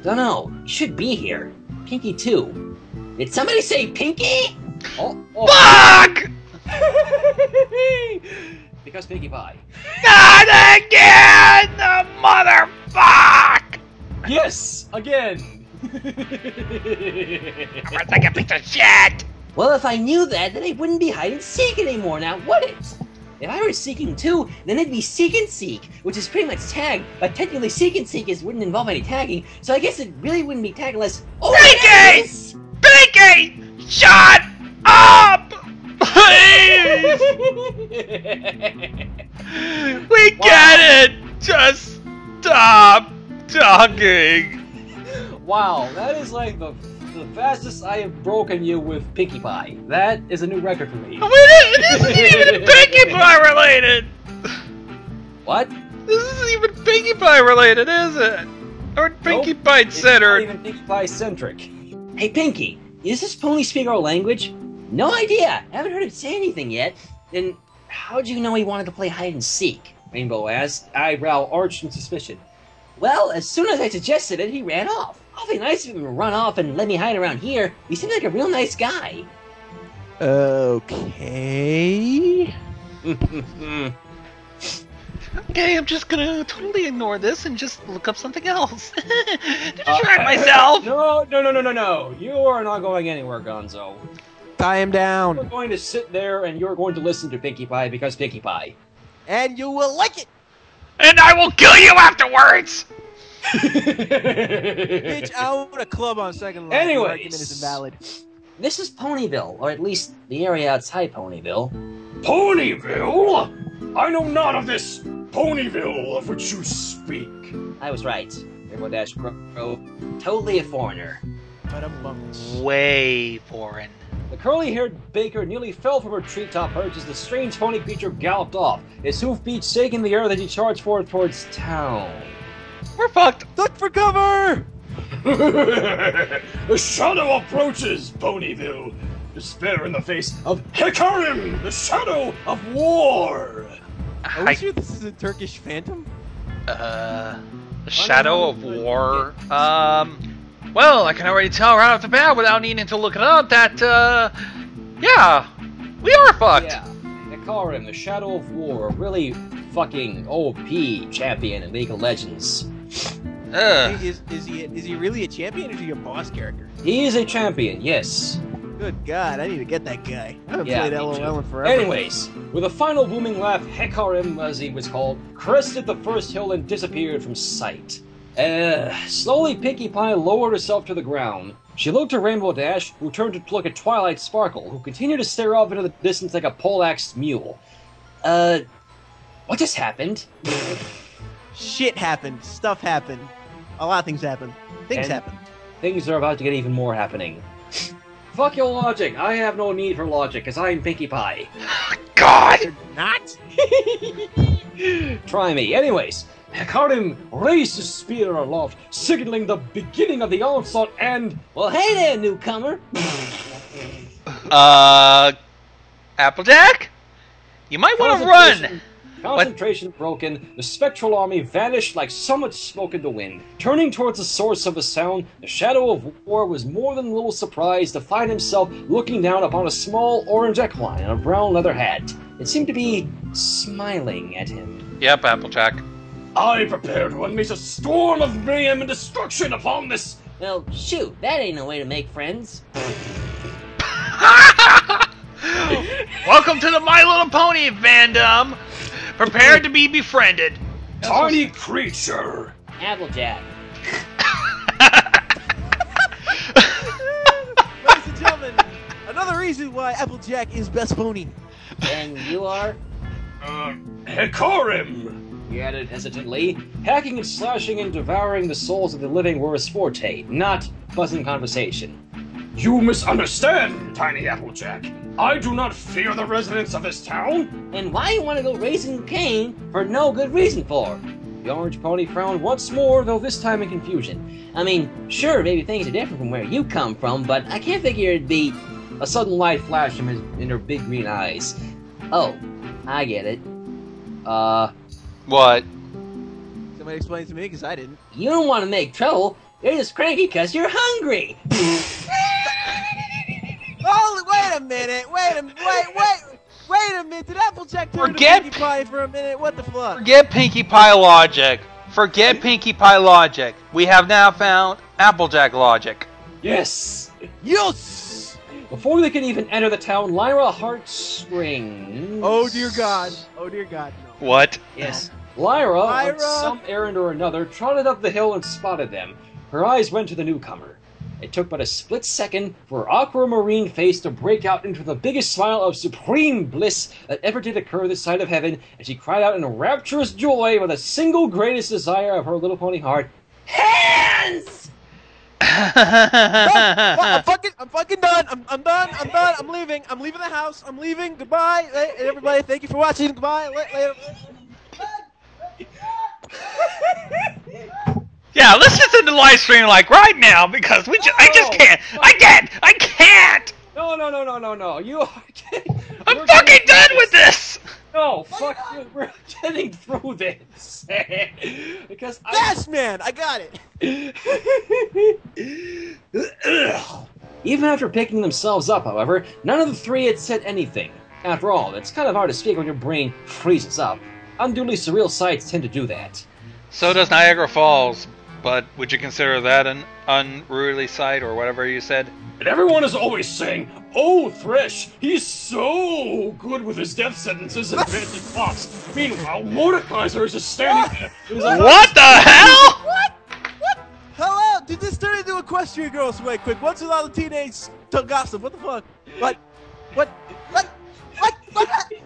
Dunno, he should be here. Pinky too. Did somebody say Pinky? Oh. Fuck! Because Pinkie Pie. Not again! The motherfuck! Yes! Again! I'm gonna take a piece of shit! Well, if I knew that, then I wouldn't be hide and seek anymore, now would it? If I were seeking too, then it'd be seek and seek, which is pretty much tag, but technically seek and seek wouldn't involve any tagging, so I guess it really wouldn't be tag unless... Oh, Pinky! Pinky! Shut up! Please! We get it! Just stop talking! Wow, that is like the fastest I have broken you with Pinkie Pie. That is a new record for me. This isn't even Pinkie Pie related! What? This isn't even Pinkie Pie related, is it? Or Pinkie Pie centered? It's not even Pinkie Pie centric. Hey, Pinky, does this pony speak our language? No idea. Haven't heard him say anything yet. Then how'd you know he wanted to play hide and seek? Rainbow asked, eyebrow arched in suspicion. Well, as soon as I suggested it, he ran off. Awfully nice of him to run off and let me hide around here. He seems like a real nice guy. Okay. Okay, I'm just gonna totally ignore this and just look up something else. Distract myself! No. You are not going anywhere, Gonzo. Tie him down. You're going to sit there and you're going to listen to Pinkie Pie because Pinkie Pie. And you will like it! And I will kill you afterwards! Bitch, I want a club on second line. Anyways. Your argument is invalid. This is Ponyville, or at least the area outside Ponyville. Ponyville? I know not of this Ponyville of which you speak. I was right. Rainbow Dash Crow, totally a foreigner. Way foreign. The curly-haired baker nearly fell from her treetop perch as the strange pony creature galloped off, his hoofbeats shaking the air that he charged forward towards town. We're fucked. Look for cover! The shadow approaches, Ponyville. Despair in the face of Hekarim, the shadow of war. Are we sure this is a Turkish phantom? The Shadow of War. Well, I can already tell right off the bat without needing to look it up that, yeah, we are fucked. Yeah, Hekarim, the Shadow of War, really fucking OP champion in League of Legends. Is he really a champion or is he a boss character? He is a champion, yes. Good God, I need to get that guy. I haven't Yeah, played me LOL in too. forever. Anyways, with a final booming laugh, Hekarim, as he was called, crested the first hill and disappeared from sight. Slowly Pinkie Pie lowered herself to the ground. She looked at Rainbow Dash, who turned to look at Twilight Sparkle, who continued to stare off into the distance like a poleaxed mule. What just happened? Shit happened. Stuff happened. A lot of things happened. Things happened. Things are about to get even more happening. Fuck your logic. I have no need for logic, because I'm Pinkie Pie. God! You're not? Try me. Anyways, Hekarim raised his spear aloft, signaling the beginning of the onslaught and... Well, hey there, newcomer. Applejack? You might want to run! Concentration broken, the spectral army vanished like so much smoke in the wind. Turning towards the source of the sound, the Shadow of War was more than a little surprised to find himself looking down upon a small orange equine in a brown leather hat. It seemed to be smiling at him. Yep, Applejack. I prepared to unleash a storm of mayhem and destruction upon this. Well, shoot, that ain't no way to make friends. Welcome to the My Little Pony fandom. Prepared to be befriended. Tiny creature. Applejack. Ladies and gentlemen, another reason why Applejack is best pony. And you are? Hekarim. He added hesitantly. Hacking and slashing and devouring the souls of the living were his forte, not pleasant conversation. You misunderstand, Tiny Applejack. I do not fear the residents of this town. And why you want to go raising Cain for no good reason for? The orange pony frowned once more, though this time in confusion. I mean, sure, maybe things are different from where you come from, but I can't figure it'd be... A sudden light flashed in her big green eyes. Oh, I get it. What? Somebody explain to me, because I didn't. You don't want to make trouble. You're just cranky because you're hungry. Oh, wait a minute! Wait a minute! Did Applejack turn Forget to Pinkie Pie for a minute? What the fuck? Forget Pinkie Pie logic. Forget Pinkie Pie logic. We have now found Applejack logic. Yes! Yes! Before they could even enter the town, Lyra Heartstrings... Oh dear God. Oh dear God, no. What? Yes. Lyra, on some errand or another, trotted up the hill and spotted them. Her eyes went to the newcomer. It took but a split second for her aquamarine face to break out into the biggest smile of supreme bliss that ever did occur this side of heaven, and she cried out in rapturous joy with the single greatest desire of her little pony heart, "Hands!" I'm fucking done. I'm done. I'm leaving. I'm leaving the house. I'm leaving. Goodbye. Hey, everybody, thank you for watching. Goodbye. Later. Yeah, let's just end the live stream like right now because I just can't. I can't. No. You are I'm fucking done with this. No, fuck you. We're getting through this. Because Yes, man. I got it. Even after picking themselves up, however, none of the three had said anything. After all, it's kind of hard to speak when your brain freezes up. Unduly surreal sights tend to do that. So does Niagara Falls, but would you consider that an unruly sight or whatever you said? And everyone is always saying, "Oh, Thresh, he's so good with his death sentences and fancy plots." Meanwhile, Mordekaiser is just standing there. What the hell? What? Hello? Did this turn into Equestria Girls way quick? What's with all the teenage gossip? What the fuck? What happened?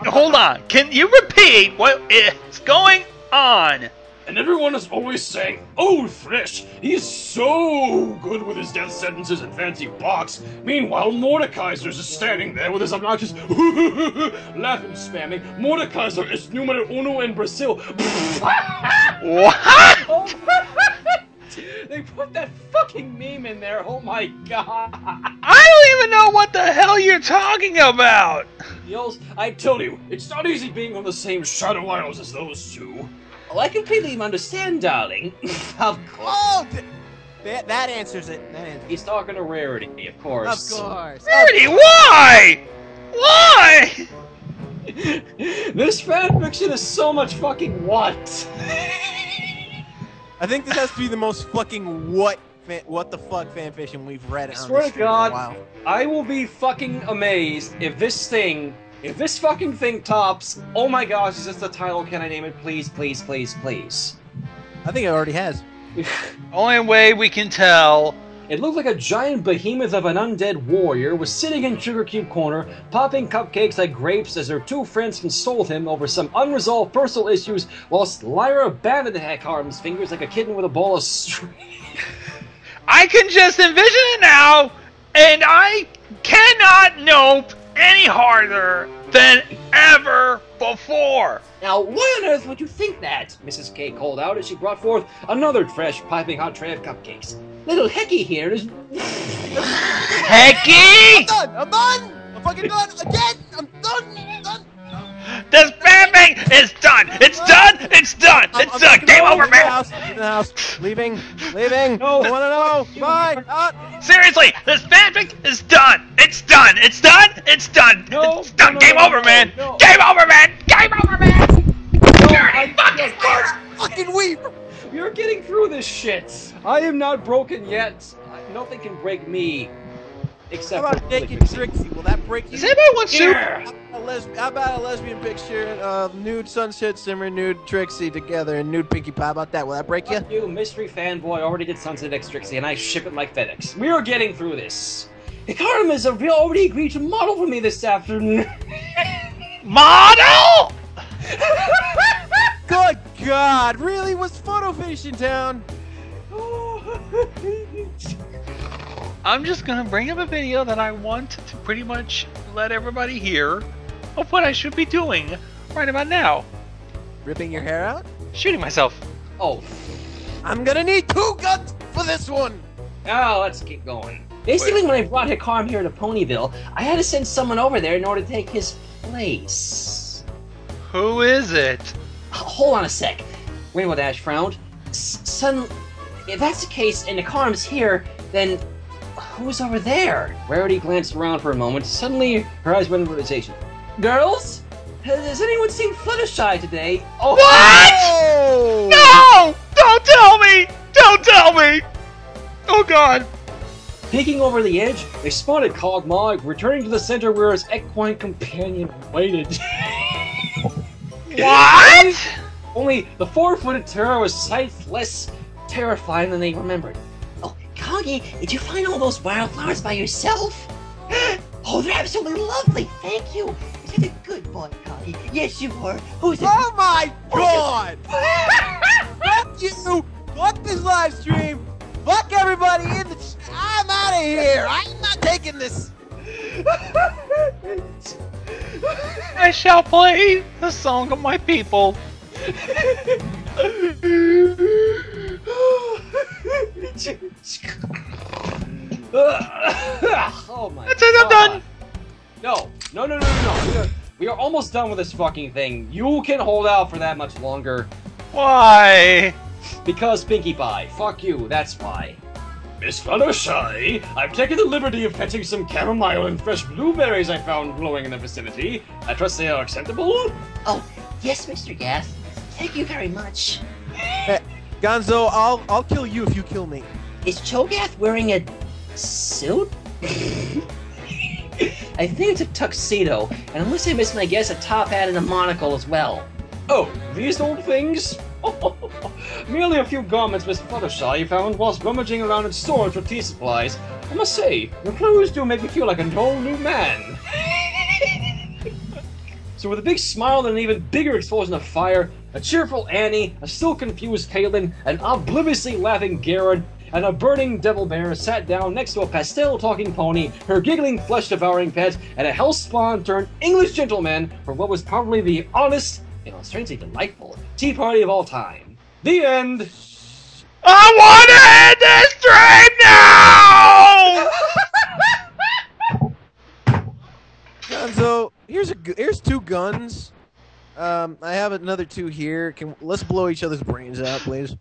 Hold on. Can you repeat what is going on? And everyone is always saying, "Oh, Thresh, he's so good with his death sentences and fancy box." Meanwhile, Mordekaiser is just standing there with his obnoxious laughing spamming. Mordekaiser is numero uno in Brazil. What? They put that fucking meme in there. Oh my god. I don't even know what the hell you're talking about. Yells, I tell you, it's not easy being on the same Shadow Isles as those two. Oh, I completely understand, darling. Of course. Oh, that answers it. That answers He's talking to Rarity, of course. Of course. Rarity, why? Why? This fanfiction is so much fucking what? I think this has to be the most fucking what the fuck fanfiction we've read on I swear this to stream in a God, while. I will be fucking amazed if this fucking thing tops. Oh my gosh, is this the title? Can I name it? Please, please, please, please. I think it already has. Only way we can tell. It looked like a giant behemoth of an undead warrior was sitting in Sugar Cube Corner, popping cupcakes like grapes as their two friends consoled him over some unresolved personal issues, whilst Lyra banded Hecarim's fingers like a kitten with a ball of string. I can just envision it now, and I cannot nope any harder than ever before. Now, why on earth would you think that? Mrs. K called out as she brought forth another fresh, piping hot tray of cupcakes. Little Hecky here is... Hecky! I'm done! I'm fucking done! Again! I'm done! This fanfic is done! It's done! It's done! It's done! Game over, man! Leaving the house. Leaving. No. I wanna know. Bye. Out. Seriously, this fanfic is done! It's done! It's done! It's done! It's done! Game over, man! Game over, man! Game over, man! Dirty fucking word! Fucking weep! You're getting through this shit! I am not broken yet. Nothing can break me. Except How about for naked Trixie? Will that break you? Does anybody want soup? How about a lesbian picture of nude Sunset Simmer, nude Trixie together, and nude Pinkie Pie? How about that? Will that break you? Fuck you, mystery fanboy already did Sunset X Trixie, and I ship it like FedEx. We are getting through this. Hikarum has already agreed to model for me this afternoon. Model? Good God! Really? Was photo finish in town? I'm just gonna bring up a video that I want to pretty much let everybody hear of what I should be doing right about now. Ripping your hair out? Shooting myself. Oh. I'm gonna need 2 guns for this one! Oh, let's keep going. Basically, when I brought Hikarum here to Ponyville, I had to send someone over there in order to take his place. Who is it? Hold on a sec. Rainbow Dash frowned. If that's the case and Hikarum's here, then who's over there? Rarity glanced around for a moment. Suddenly, her eyes went into realization. Girls? Has anyone seen Fluttershy today? Oh, what? No! Don't tell me! Don't tell me! Oh God! Peeking over the edge, they spotted Cogmog, returning to the center where his equine companion waited. What? Only the 4-footed terror was sight less terrifying than they remembered. Oh, Coggy, did you find all those wildflowers by yourself? Oh, they're absolutely lovely. Thank you. You're a good boy, Coggy. Yes, you were. Who's it? Oh my God! Fuck you! Fuck this live stream! Fuck everybody in the I'm out of here! I'm not taking this! I shall play the song of my people. Oh my That's it, I'm done! No. We are almost done with this fucking thing. You can hold out for that much longer. Why? Because Pinkie Pie. Fuck you, that's why. Miss Fluttershy, I've taken the liberty of fetching some chamomile and fresh blueberries I found growing in the vicinity. I trust they are acceptable? Oh, yes, Mr. Gath. Thank you very much. Hey, Gonzo, I'll kill you if you kill me. Is Cho'Gath wearing a suit? I think it's a tuxedo, and unless I miss my guess, a top hat and a monocle as well. Oh, these old things? Merely a few garments Miss Fluttershy found whilst rummaging around in stores for tea supplies. I must say, your clothes do make me feel like a whole new man. So with a big smile and an even bigger explosion of fire, a cheerful Annie, a still confused Kaylin, an obliviously laughing Garen, and a burning devil bear sat down next to a pastel-talking pony, her giggling flesh-devouring pet, and a hellspawn turned English gentleman for what was probably the honest, strangely delightful tea party of all time. The end. I want to end this stream now! Gonzo, here's 2 guns. I have another 2 here. Let's blow each other's brains out, please.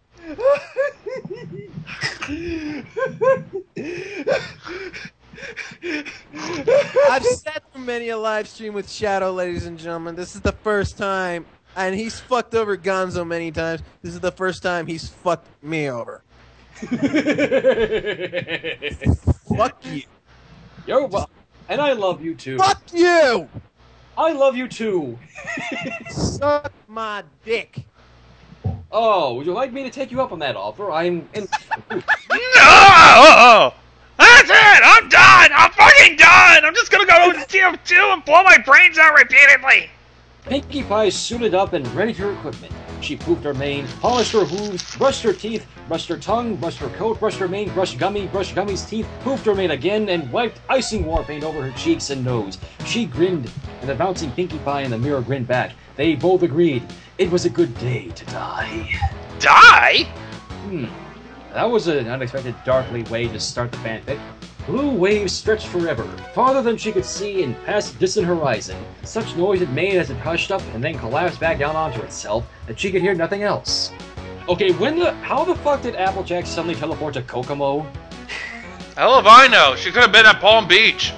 I've sat through many a live stream with Shadow, ladies and gentlemen. This is the first time, and he's fucked over Gonzo many times. This is the first time he's fucked me over. Fuck you. Yo, well, and I love you too. Fuck you! I love you too. Suck my dick. Oh, would you like me to take you up on that offer? I'm in. No! That's it! I'm done! I'm fucking done! I'm just gonna go to TF2 and blow my brains out repeatedly! Pinkie Pie suited up and ready for equipment. She poofed her mane, polished her hooves, brushed her teeth, brushed her tongue, brushed her coat, brushed her mane, brushed Gummy's teeth, poofed her mane again, and wiped icing war paint over her cheeks and nose. She grinned, and the bouncing Pinkie Pie in the mirror grinned back. They both agreed it was a good day to die. Die? That was an unexpected darkly way to start the fanfic. Blue waves stretched forever, farther than she could see and past distant horizon. Such noise it made as it hushed up and then collapsed back down onto itself that she could hear nothing else. Okay, how the fuck did Applejack suddenly teleport to Kokomo? Hell if I know. She could have been at Palm Beach.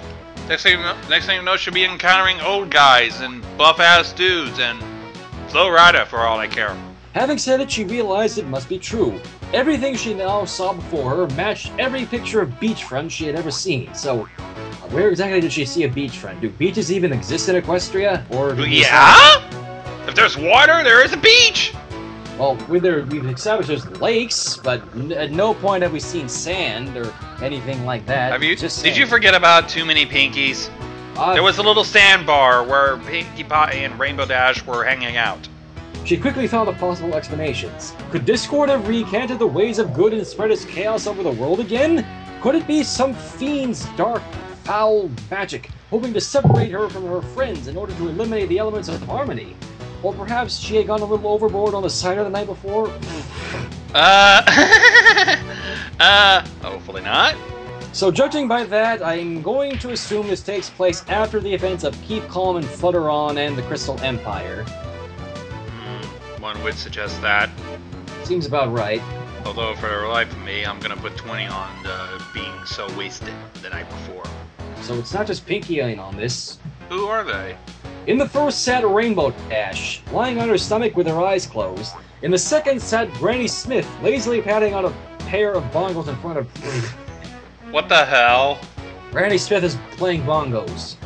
Next thing you know, she'll be encountering old guys and buff-ass dudes and Flo Rida for all I care. Having said it, she realized it must be true. Everything she now saw before her matched every picture of beachfront she had ever seen. So, where exactly did she see a beachfront? Do beaches even exist in Equestria? Or yeah? If there's water, there is a beach! Well, we've established there's lakes, but at no point have we seen sand or anything like that. Have you? Did you forget about Too Many Pinkies? There was a little sandbar where Pinkie Pie and Rainbow Dash were hanging out. She quickly thought of possible explanations. Could Discord have recanted the ways of good and spread its chaos over the world again? Could it be some fiend's dark, foul magic, hoping to separate her from her friends in order to eliminate the elements of harmony? Or perhaps she had gone a little overboard on the cider the night before? Hopefully not. So judging by that, I'm going to assume this takes place after the events of Keep Calm and Flutter On and the Crystal Empire. One would suggest that. Seems about right. Although for the life of me, I'm gonna put 20 on being so wasted the night before. So it's not just Pinkie in on this. Who are they? In the first sat Rainbow Dash, lying on her stomach with her eyes closed. In the second sat Granny Smith, lazily patting on a pair of bongos in front of... What the hell? Granny Smith is playing bongos.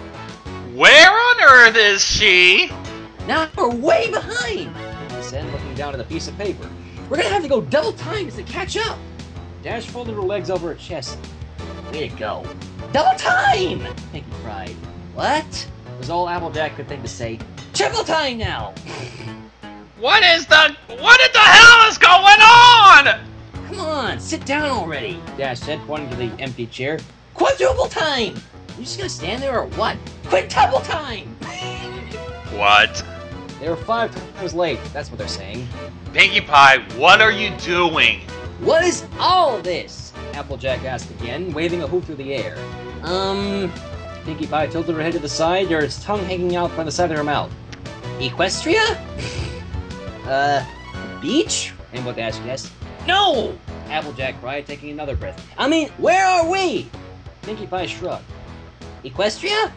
Where on earth is she? Now we're way behind! He said, looking down at a piece of paper. We're gonna have to go double times to catch up! Dash folded her legs over her chest. Way to go. Double time! Pinkie cried. What? Was all Applejack could think to say. Triple time now! What in the hell is going on? Come on, sit down already, Dash said, pointing to the empty chair. Quadruple time! You just gonna stand there or what? Quintuple time! What? They were 5 times late, that's what they're saying. Pinkie Pie, what are you doing? What is all this? Applejack asked again, waving a hoof through the air. Pinkie Pie tilted her head to the side, her tongue hanging out by the side of her mouth. Equestria? Beach? Rainbow Dash guessed. No! Applejack cried, taking another breath. I mean, where are we? Pinkie Pie shrugged. Equestria?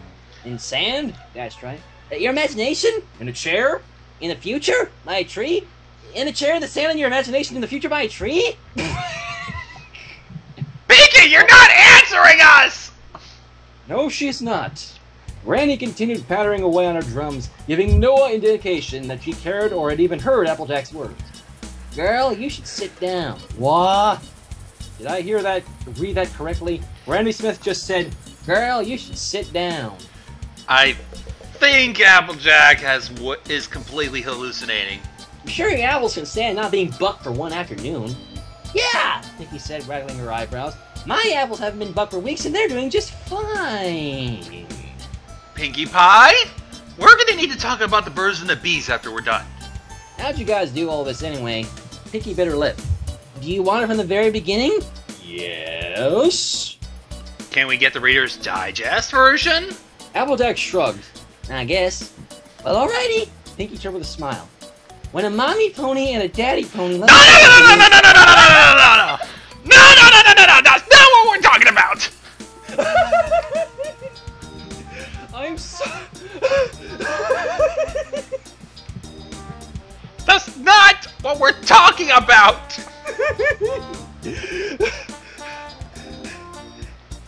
In sand? Dash tried. Your imagination? In a chair? In the future? By a tree? In a chair that's sand in your imagination in the future by a tree? Pinkie, you're not answering us! No, she's not. Granny continued pattering away on her drums, giving no indication that she cared or had even heard Applejack's words. Girl, you should sit down. What? Did I read that correctly? Granny Smith just said, girl, you should sit down. I think Applejack is completely hallucinating. I'm sure your apples can stand not being bucked for one afternoon. Yeah, Pinkie said, waggling her eyebrows. My apples haven't been bucked for weeks and they're doing just fine. Pinkie Pie? We're gonna need to talk about the birds and the bees after we're done. How'd you guys do all this anyway? Pinky bit her lip. Do you want it from the very beginning? Yes. Can we get the Reader's Digest version? Applejack shrugged. I guess. Well, alrighty. Pinky turned with a smile. When a mommy pony and a daddy pony... No! That's not what we're talking about! I'm so... That's not what we're talking about!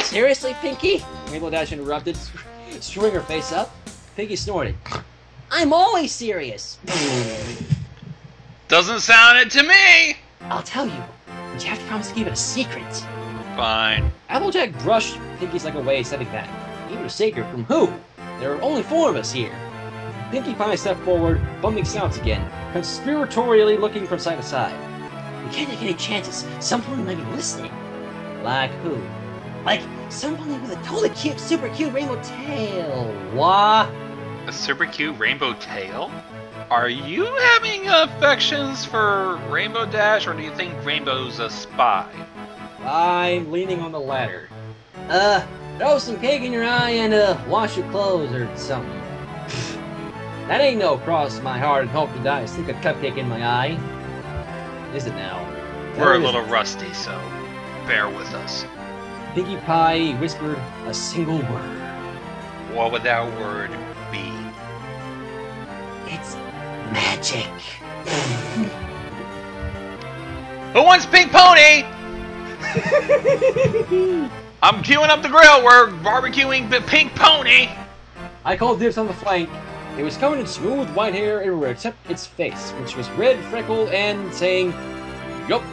Seriously, Pinky? Rainbow Dash interrupted, screwing her face up. Pinky snorted. I'm always serious. Doesn't sound it to me! I'll tell you, but you have to promise to keep it a secret. Fine. Applejack brushed Pinky's leg away, stepping back. Keep it a secret from who? There are only 4 of us here. Pinkie Pie stepped forward, bumping snouts again, conspiratorially looking from side to side. We can't take any chances. Some pony might be listening. Like who? Like some pony with a totally cute, super cute rainbow tail. What? A super cute rainbow tail? Are you having affections for Rainbow Dash, or do you think Rainbow's a spy? I'm leaning on the latter. Throw some cake in your eye and wash your clothes or something. That ain't no cross my heart and hope to die. Stick a cupcake in my eye. Is it now? We're a little rusty, so bear with us. Pinkie Pie whispered a single word. What would that word be? It's magic. Who wants Pink Pony? I'm queuing up the grill. We're barbecuing the Pink Pony. I called dibs on the flank. It was covered in smooth white hair everywhere except its face, which was red, freckled, and saying, "Yup."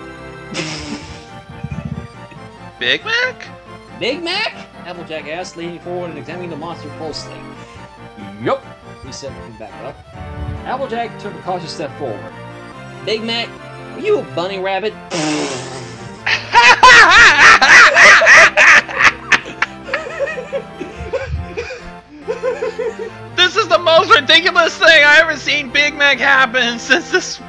Big Mac? Big Mac? Applejack asked, leaning forward and examining the monster closely. "Yup," he said, looking back up. Applejack took a cautious step forward. Big Mac, are you a bunny rabbit? This is the most ridiculous thing I ever seen Big Mac happen since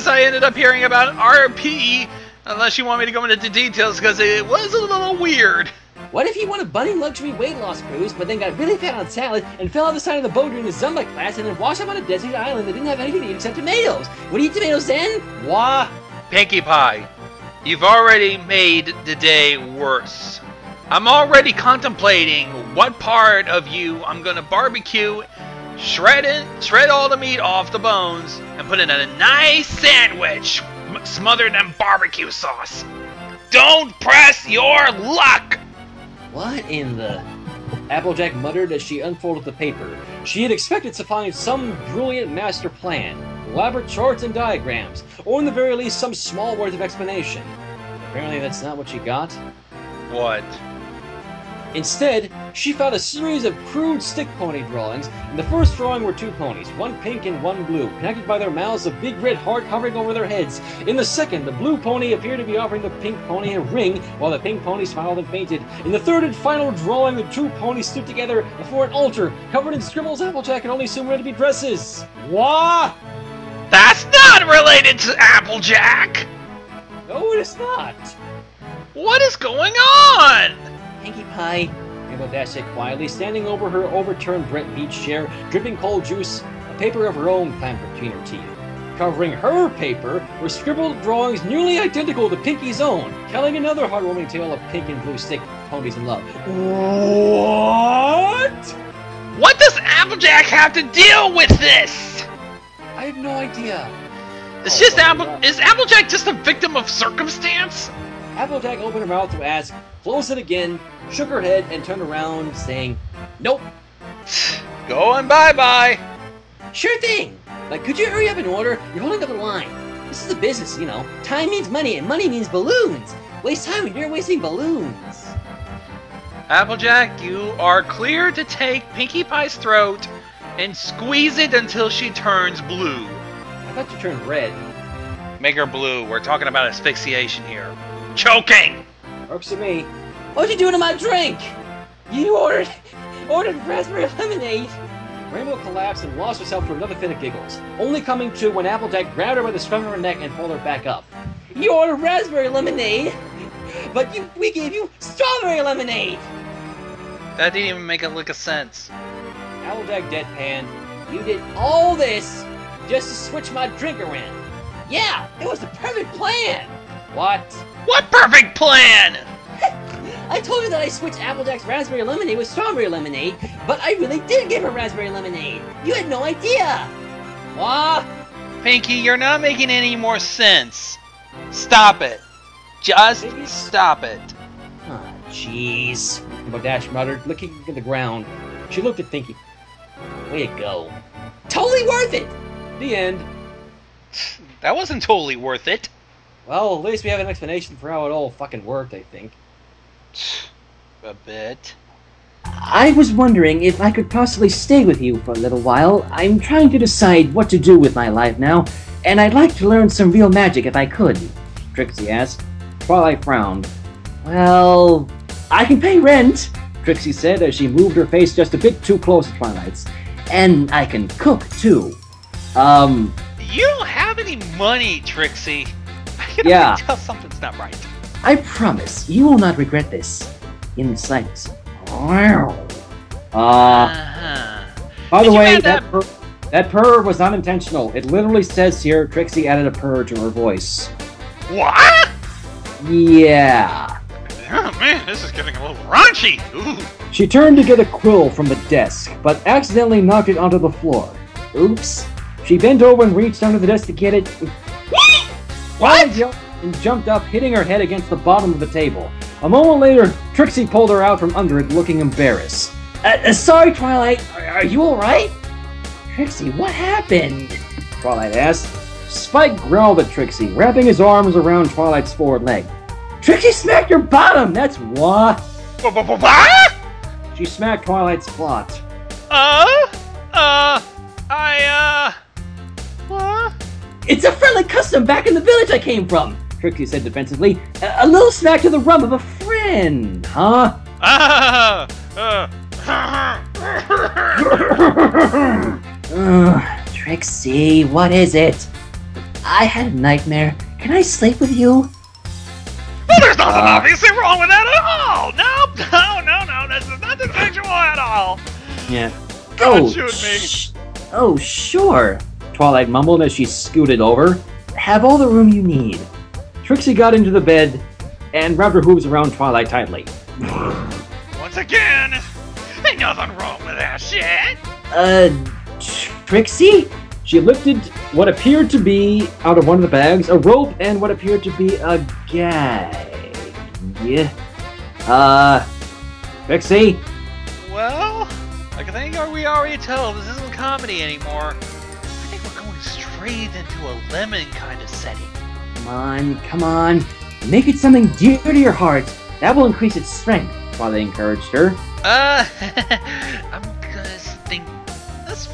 I ended up hearing about RP. Unless you want me to go into the details, because it was a little weird. What if he won a bunny luxury weight loss cruise, but then got really fat on salad and fell off the side of the boat during the Zumba class and then washed up on a desert island that didn't have anything to eat except tomatoes? Would he eat tomatoes then? Wah! Pinkie Pie, you've already made the day worse. I'm already contemplating what part of you I'm gonna barbecue, shred all the meat off the bones, and put it in a nice sandwich smothered in barbecue sauce. Don't press your luck! What in the... Applejack muttered as she unfolded the paper. She had expected to find some brilliant master plan, elaborate charts and diagrams, or in the very least some small words of explanation. Apparently that's not what she got. What? Instead, she found a series of crude stick pony drawings. In the first drawing were 2 ponies, one pink and one blue, connected by their mouths, a big red heart hovering over their heads. In the second, the blue pony appeared to be offering the pink pony a ring, while the pink pony smiled and fainted. In the third and final drawing, the 2 ponies stood together before an altar, covered in scribbles Applejack could only assume were to be dresses. Wah! That's not related to Applejack! No, it is not. What is going on? Pinkie Pie, Rainbow Dash said quietly, standing over her overturned Brent Beach chair, dripping cold juice, a paper of her own clammed between her teeth. Covering her paper were scribbled drawings nearly identical to Pinkie's own, telling another heartwarming tale of pink and blue stick ponies in love. What? What does Applejack have to deal with this? I have no idea. It's just is Applejack just a victim of circumstance? Applejack opened her mouth to ask, closed it again, shook her head, and turned around, saying, "Nope." Going bye-bye. Sure thing. But could you hurry up and order? You're holding up the line. This is a business, you know. Time means money, and money means balloons. Waste time when you're wasting balloons. Applejack, you are clear to take Pinkie Pie's throat and squeeze it until she turns blue. I thought you turned red. Make her blue. We're talking about asphyxiation here. Choking! Works for me. What'd you do to my drink? You ordered raspberry lemonade. Rainbow collapsed and lost herself to another fit of giggles, only coming to when Applejack grabbed her by the scruff of her neck and pulled her back up. You ordered raspberry lemonade, but we gave you strawberry lemonade! That didn't even make a lick of sense. Applejack deadpanned. You did all this just to switch my drink around. Yeah, it was the perfect plan! What? What perfect plan? I told you that I switched Applejack's raspberry lemonade with strawberry lemonade, but I really did give her raspberry lemonade. You had no idea. What? Pinky, you're not making any more sense. Stop it. Just stop it. Ah, jeez. Rainbow Dash muttered, looking at the ground. She looked at Pinky. Way to go. Totally worth it! The end. That wasn't totally worth it. Well, at least we have an explanation for how it all fucking worked, I think. A bit. I was wondering if I could possibly stay with you for a little while. I'm trying to decide what to do with my life now, and I'd like to learn some real magic if I could. Trixie asked. Twilight frowned. Well, I can pay rent, Trixie said as she moved her face just a bit too close to Twilight's. And I can cook, too. You don't have any money, Trixie. I can already tell something's not right. I promise, you will not regret this. In the slightest. By the way, that purr was not intentional. It literally says here, Trixie added a purr to her voice. What? Yeah. Oh man, this is getting a little raunchy. Ooh. She turned to get a quill from the desk, but accidentally knocked it onto the floor. Oops. She bent over and reached under the desk to get it. What? And jumped up, hitting her head against the bottom of the table. A moment later, Trixie pulled her out from under it, looking embarrassed. Sorry, Twilight. Are you alright? Trixie, what happened? Twilight asked. Spike growled at Trixie, wrapping his arms around Twilight's forward leg. Trixie smacked your bottom, that's what? She smacked Twilight's plot. What? It's a friendly custom back in the village I came from, Trixie said defensively. A little smack to the rump of a friend, huh? Trixie, what is it? I had a nightmare. Can I sleep with you? Well, there's nothing obviously wrong with that at all! No, this is nothing sexual at all! Yeah. Don't shoot me! Oh, sure. Twilight mumbled as she scooted over. Have all the room you need. Trixie got into the bed and wrapped her hooves around Twilight tightly. Once again, ain't nothing wrong with that shit! Trixie? She lifted what appeared to be, out of one of the bags, a rope and what appeared to be a gag. Trixie? Well, I think we already tell this isn't comedy anymore. I think we're going straight into a lemon kind of setting. Come on. Make it something dear to your heart. That will increase its strength, Twilight encouraged her. I'm gonna think... This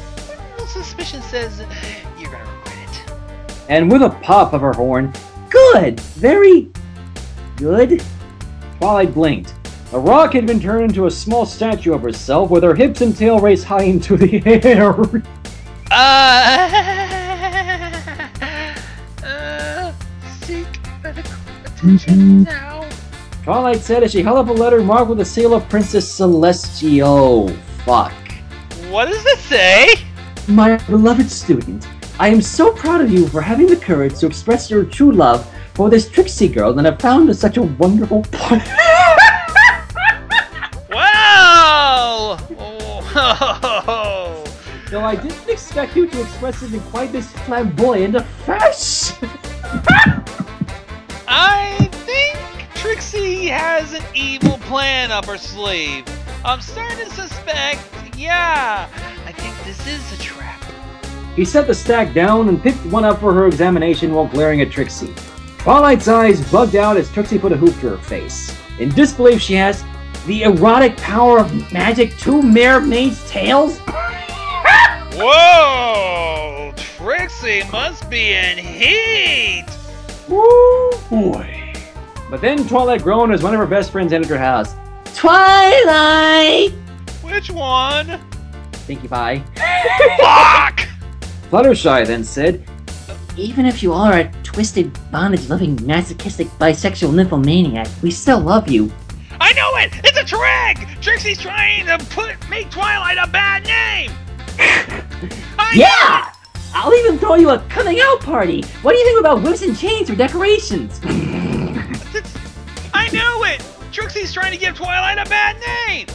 suspicion says you're gonna regret it. And with a pop of her horn, good! Very good. Twilight blinked. The rock had been turned into a small statue of herself with her hips and tail raised high into the air. Seek medical attention now. Twilight said as she held up a letter marked with the seal of Princess Celestio. Fuck. What does it say? My beloved student, I am so proud of you for having the courage to express your true love for this Trixie girl and have found such a wonderful partner. Wow! Though I didn't expect you to express it in quite this flamboyant a fashion. I think Trixie has an evil plan up her sleeve. I'm starting to suspect, I think this is a trap. He set the stack down and picked one up for her examination while glaring at Trixie. Twilight's eyes bugged out as Trixie put a hoop to her face. In disbelief, she asked, "The erotic power of magic 2 mermaids' tails?" Whoa! Trixie must be in heat! Woo boy. But then Twilight groaned as one of her best friends entered her house. Twilight! Which one? Pinkie Pie. Fuck! Fluttershy then said, Even if you are a twisted, bondage-loving, masochistic, bisexual nymphomaniac, we still love you. I know it! It's a trick! Trixie's trying to make Twilight a bad name! Yeah! I'll even throw you a coming out party! What do you think about whips and chains for decorations? I knew it! Trixie's trying to give Twilight a bad name!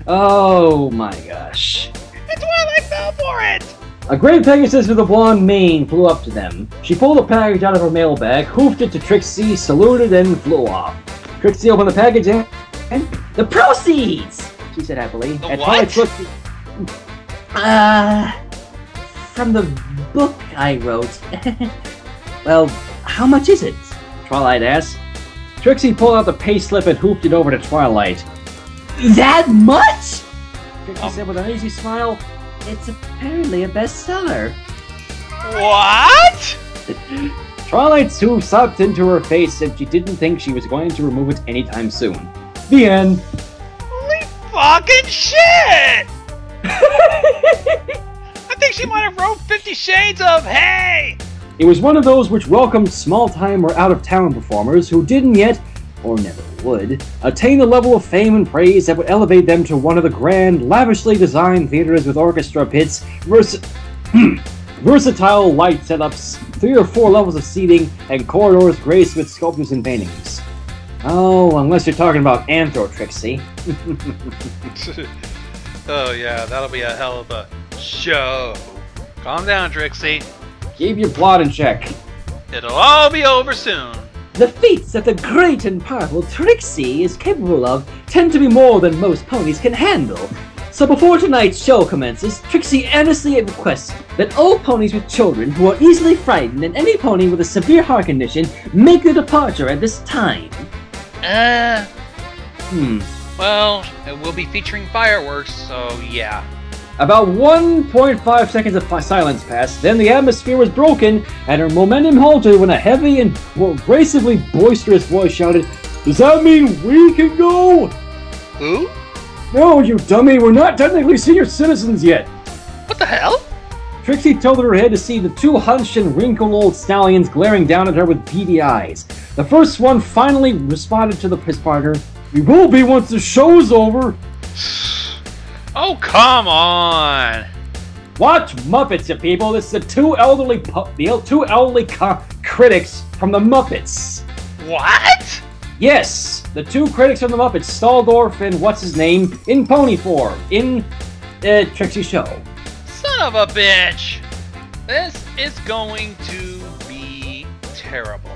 oh my gosh. And Twilight fell for it! A gray Pegasus with a blonde mane flew up to them. She pulled a package out of her mailbag, hoofed it to Trixie, saluted, and flew off. Trixie opened the package and... The proceeds! She said happily. The And what? Twilight looked... From the book I wrote. Well, how much is it? Twilight asked. Trixie pulled out the pay slip and hoofed it over to Twilight. That much? Trixie said with an easy smile, It's apparently a bestseller. What? Twilight's hoof sucked into her face and she didn't think she was going to remove it anytime soon. The end. Holy fucking shit! I think she might have wrote 50 Shades of Hey! It was one of those which welcomed small-time or out-of-town performers who didn't yet, or never would, attain a level of fame and praise that would elevate them to one of the grand, lavishly designed theaters with orchestra pits, versatile light setups, 3 or 4 levels of seating, and corridors graced with sculptures and paintings. Oh, unless you're talking about Anthro, Trixie. Oh yeah, that'll be a hell of a show. Calm down, Trixie. Keep your plot in check. It'll all be over soon. The feats that the great and powerful Trixie is capable of tend to be more than most ponies can handle. So before tonight's show commences, Trixie earnestly requests that all ponies with children who are easily frightened and any pony with a severe heart condition make their departure at this time. Well, it will be featuring fireworks, so yeah. About 1.5 seconds of silence passed, then the atmosphere was broken, and her momentum halted when a heavy and abrasively boisterous voice shouted, "Does that mean we can go?" Who? No, you dummy, we're not technically senior citizens yet. What the hell? Trixie tilted her head to see the 2 hunched and wrinkled old stallions glaring down at her with beady eyes. The first one finally responded to his partner, "We will be once the show's over." Oh, come on! Watch Muppets, you people. This is the two elderly critics from the Muppets. What? Yes, the 2 critics from the Muppets, Staldorf and what's his name, in pony form, in Trixie's show. Son of a bitch! This is going to be terrible.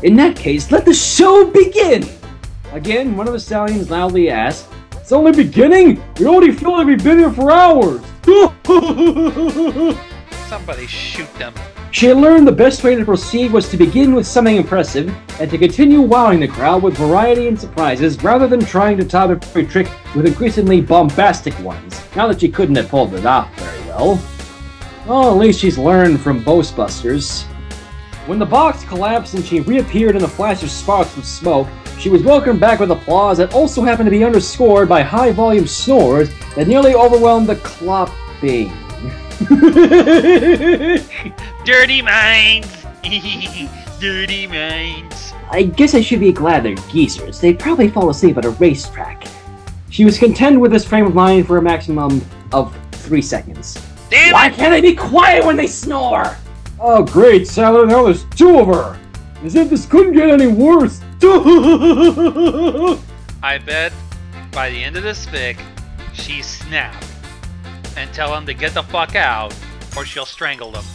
In that case, let the show begin! Again, one of the stallions loudly asked, "It's only beginning? We already feel like we've been here for hours!" Somebody shoot them. She had learned the best way to proceed was to begin with something impressive, and to continue wowing the crowd with variety and surprises, rather than trying to top every trick with increasingly bombastic ones, now that she couldn't have pulled it off very well. Well, at least she's learned from Ghostbusters. When the box collapsed and she reappeared in a flash of sparks and smoke, she was welcomed back with applause that also happened to be underscored by high-volume snores that nearly overwhelmed the clopping. Dirty minds! Dirty minds! I guess I should be glad they're geezers. They'd probably fall asleep at a racetrack. She was content with this frame of mind for a maximum of 3 seconds. Damn Why it! can't they be quiet when they snore? Oh great, Sailor, now there's 2 of her! As if this couldn't get any worse! I bet by the end of this fic, she snapped and tell them to get the fuck out, or she'll strangle them.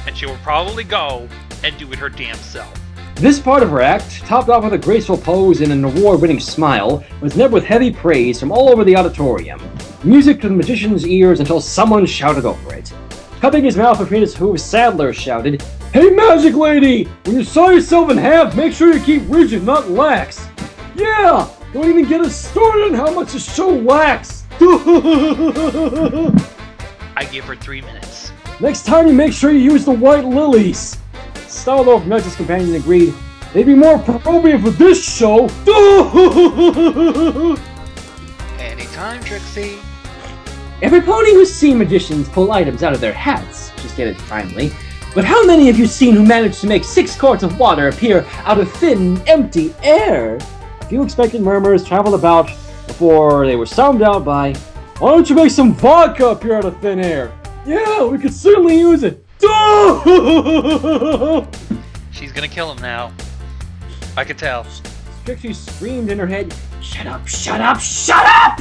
And she will probably go and do it her damn self. This part of her act, topped off with a graceful pose and an award-winning smile, was met with heavy praise from all over the auditorium. Music to the magician's ears until someone shouted over it. Cupping his mouth between his hooves, Sadler shouted, "Hey Magic Lady! When you saw yourself in half, make sure you keep rigid, not lax!" Yeah! Don't even get us started on how much the show lacks! I give her 3 minutes. Next time you make sure you use the white lilies! Staldorf nudged his companion and agreed, "They'd be more appropriate for this show!" Anytime, Trixie. Every pony who's seen magicians pull items out of their hats, she stated finally. But how many have you seen who managed to make 6 quarts of water appear out of thin, empty air? A few expectant murmurs traveled about before they were stormed out by, "Why don't you make some vodka appear out of thin air? Yeah, we could certainly use it." She's gonna kill him now. I could tell. Trixie screamed in her head, "Shut up, shut up, shut up!"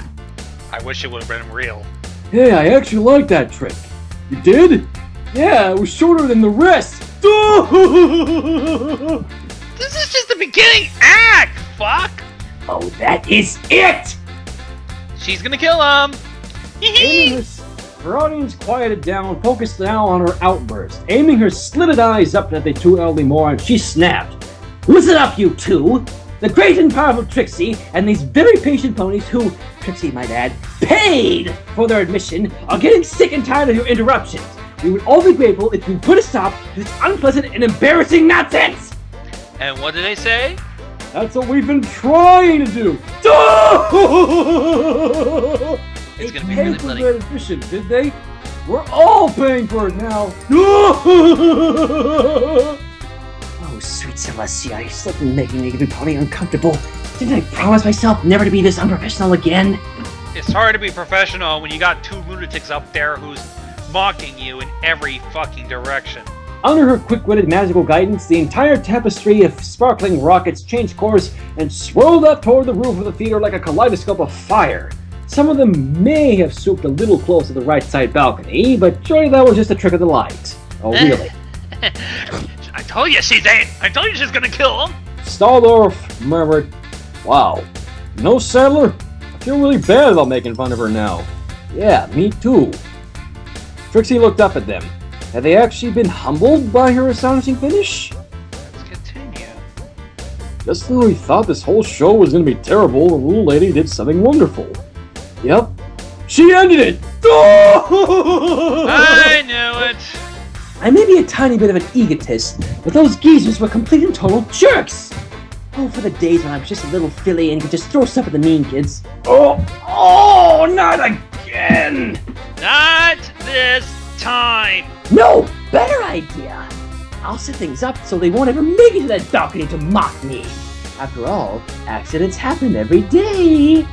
I wish it would have been real. Hey, I actually like that trick. You did? Yeah, it was shorter than the rest. This is just the beginning act, fuck! Oh, that is it! She's gonna kill him! Her audience quieted down, focused now on her outburst. Aiming her slitted eyes up at the two elderly morons, she snapped. "Listen up, you two! The great and powerful Trixie and these very patient ponies who, Trixie might add, paid for their admission are getting sick and tired of your interruptions. We would all be grateful if you put a stop to this unpleasant and embarrassing nonsense!" And what did they say? "That's what we've been trying to do!" It's gonna be paid really for bloody. their admission, did they? We're all paying for it now! Oh, sweet Celestia, you're still making me every pony uncomfortable. Didn't I promise myself never to be this unprofessional again? It's hard to be professional when you got 2 lunatics up there who's mocking you in every fucking direction. Under her quick-witted magical guidance, the entire tapestry of sparkling rockets changed course and swirled up toward the roof of the theater like a kaleidoscope of fire. Some of them may have swooped a little close to the right side balcony, but surely that was just a trick of the light. Oh, really? I told you she's gonna kill him! Staldorf murmured, "Wow. No, Sadler? I feel really bad about making fun of her now." "Yeah, me too." Trixie looked up at them. Had they actually been humbled by her astonishing finish? Let's continue. Just when we thought this whole show was going to be terrible, the little lady did something wonderful. Yep. She ended it! I knew it! I may be a tiny bit of an egotist, but those geezers were complete and total jerks! Oh, for the days when I was just a little filly and could just throw stuff at the mean kids. Oh, not again! Not this time! No! Better idea! I'll set things up so they won't ever make it to that balcony to mock me. After all, accidents happen every day.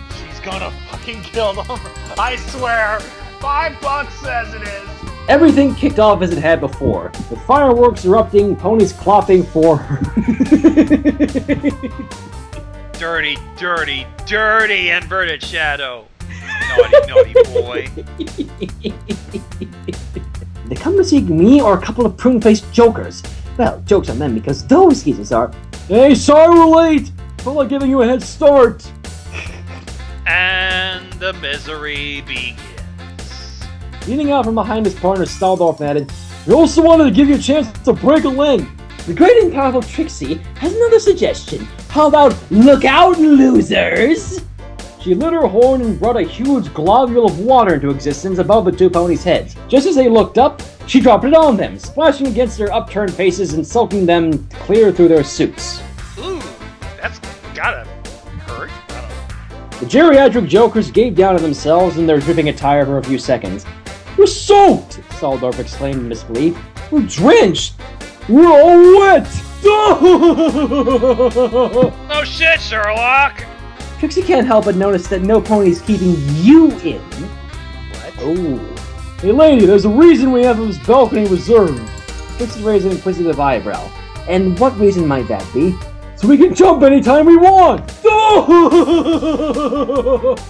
She's gonna fucking kill them! I swear! $5 says it is! Everything kicked off as it had before, with fireworks erupting, ponies clopping for her. Dirty, dirty, dirty inverted shadow! Naughty, naughty boy. They come to see me or a couple of prune-faced jokers. Well, joke's on them because those geezers are... Hey, sorry we're late! Felt like giving you a head start. And the misery begins. Leaning out from behind his partner, Staldorf added, "We also wanted to give you a chance to break a leg. The great and powerful Trixie has another suggestion. How about look out, losers?" She lit her horn and brought a huge globule of water into existence above the two ponies' heads. Just as they looked up, she dropped it on them, splashing against their upturned faces and soaking them clear through their suits. Ooh, that's gotta hurt. I don't know. The geriatric jokers gave down to themselves in their dripping attire for a few seconds. "We're soaked!" Staldorf exclaimed in disbelief. "We're drenched! We're all wet!" No shit, Sherlock! Trixie can't help but notice that no pony's keeping you in. What? Oh. "Hey lady, there's a reason we have this balcony reserved." Trixie raised an inquisitive eyebrow. "And what reason might that be?" "So we can jump anytime we want!"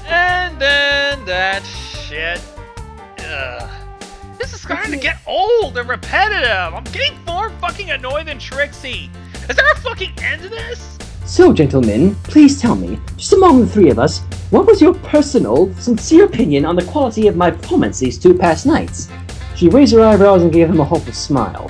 And then that shit. Ugh. This is starting to get old and repetitive. I'm getting more fucking annoyed than Trixie. Is there a fucking end to this? "So, gentlemen, please tell me, just among the three of us, what was your personal, sincere opinion on the quality of my performance these 2 past nights?" She raised her eyebrows and gave him a hopeless smile.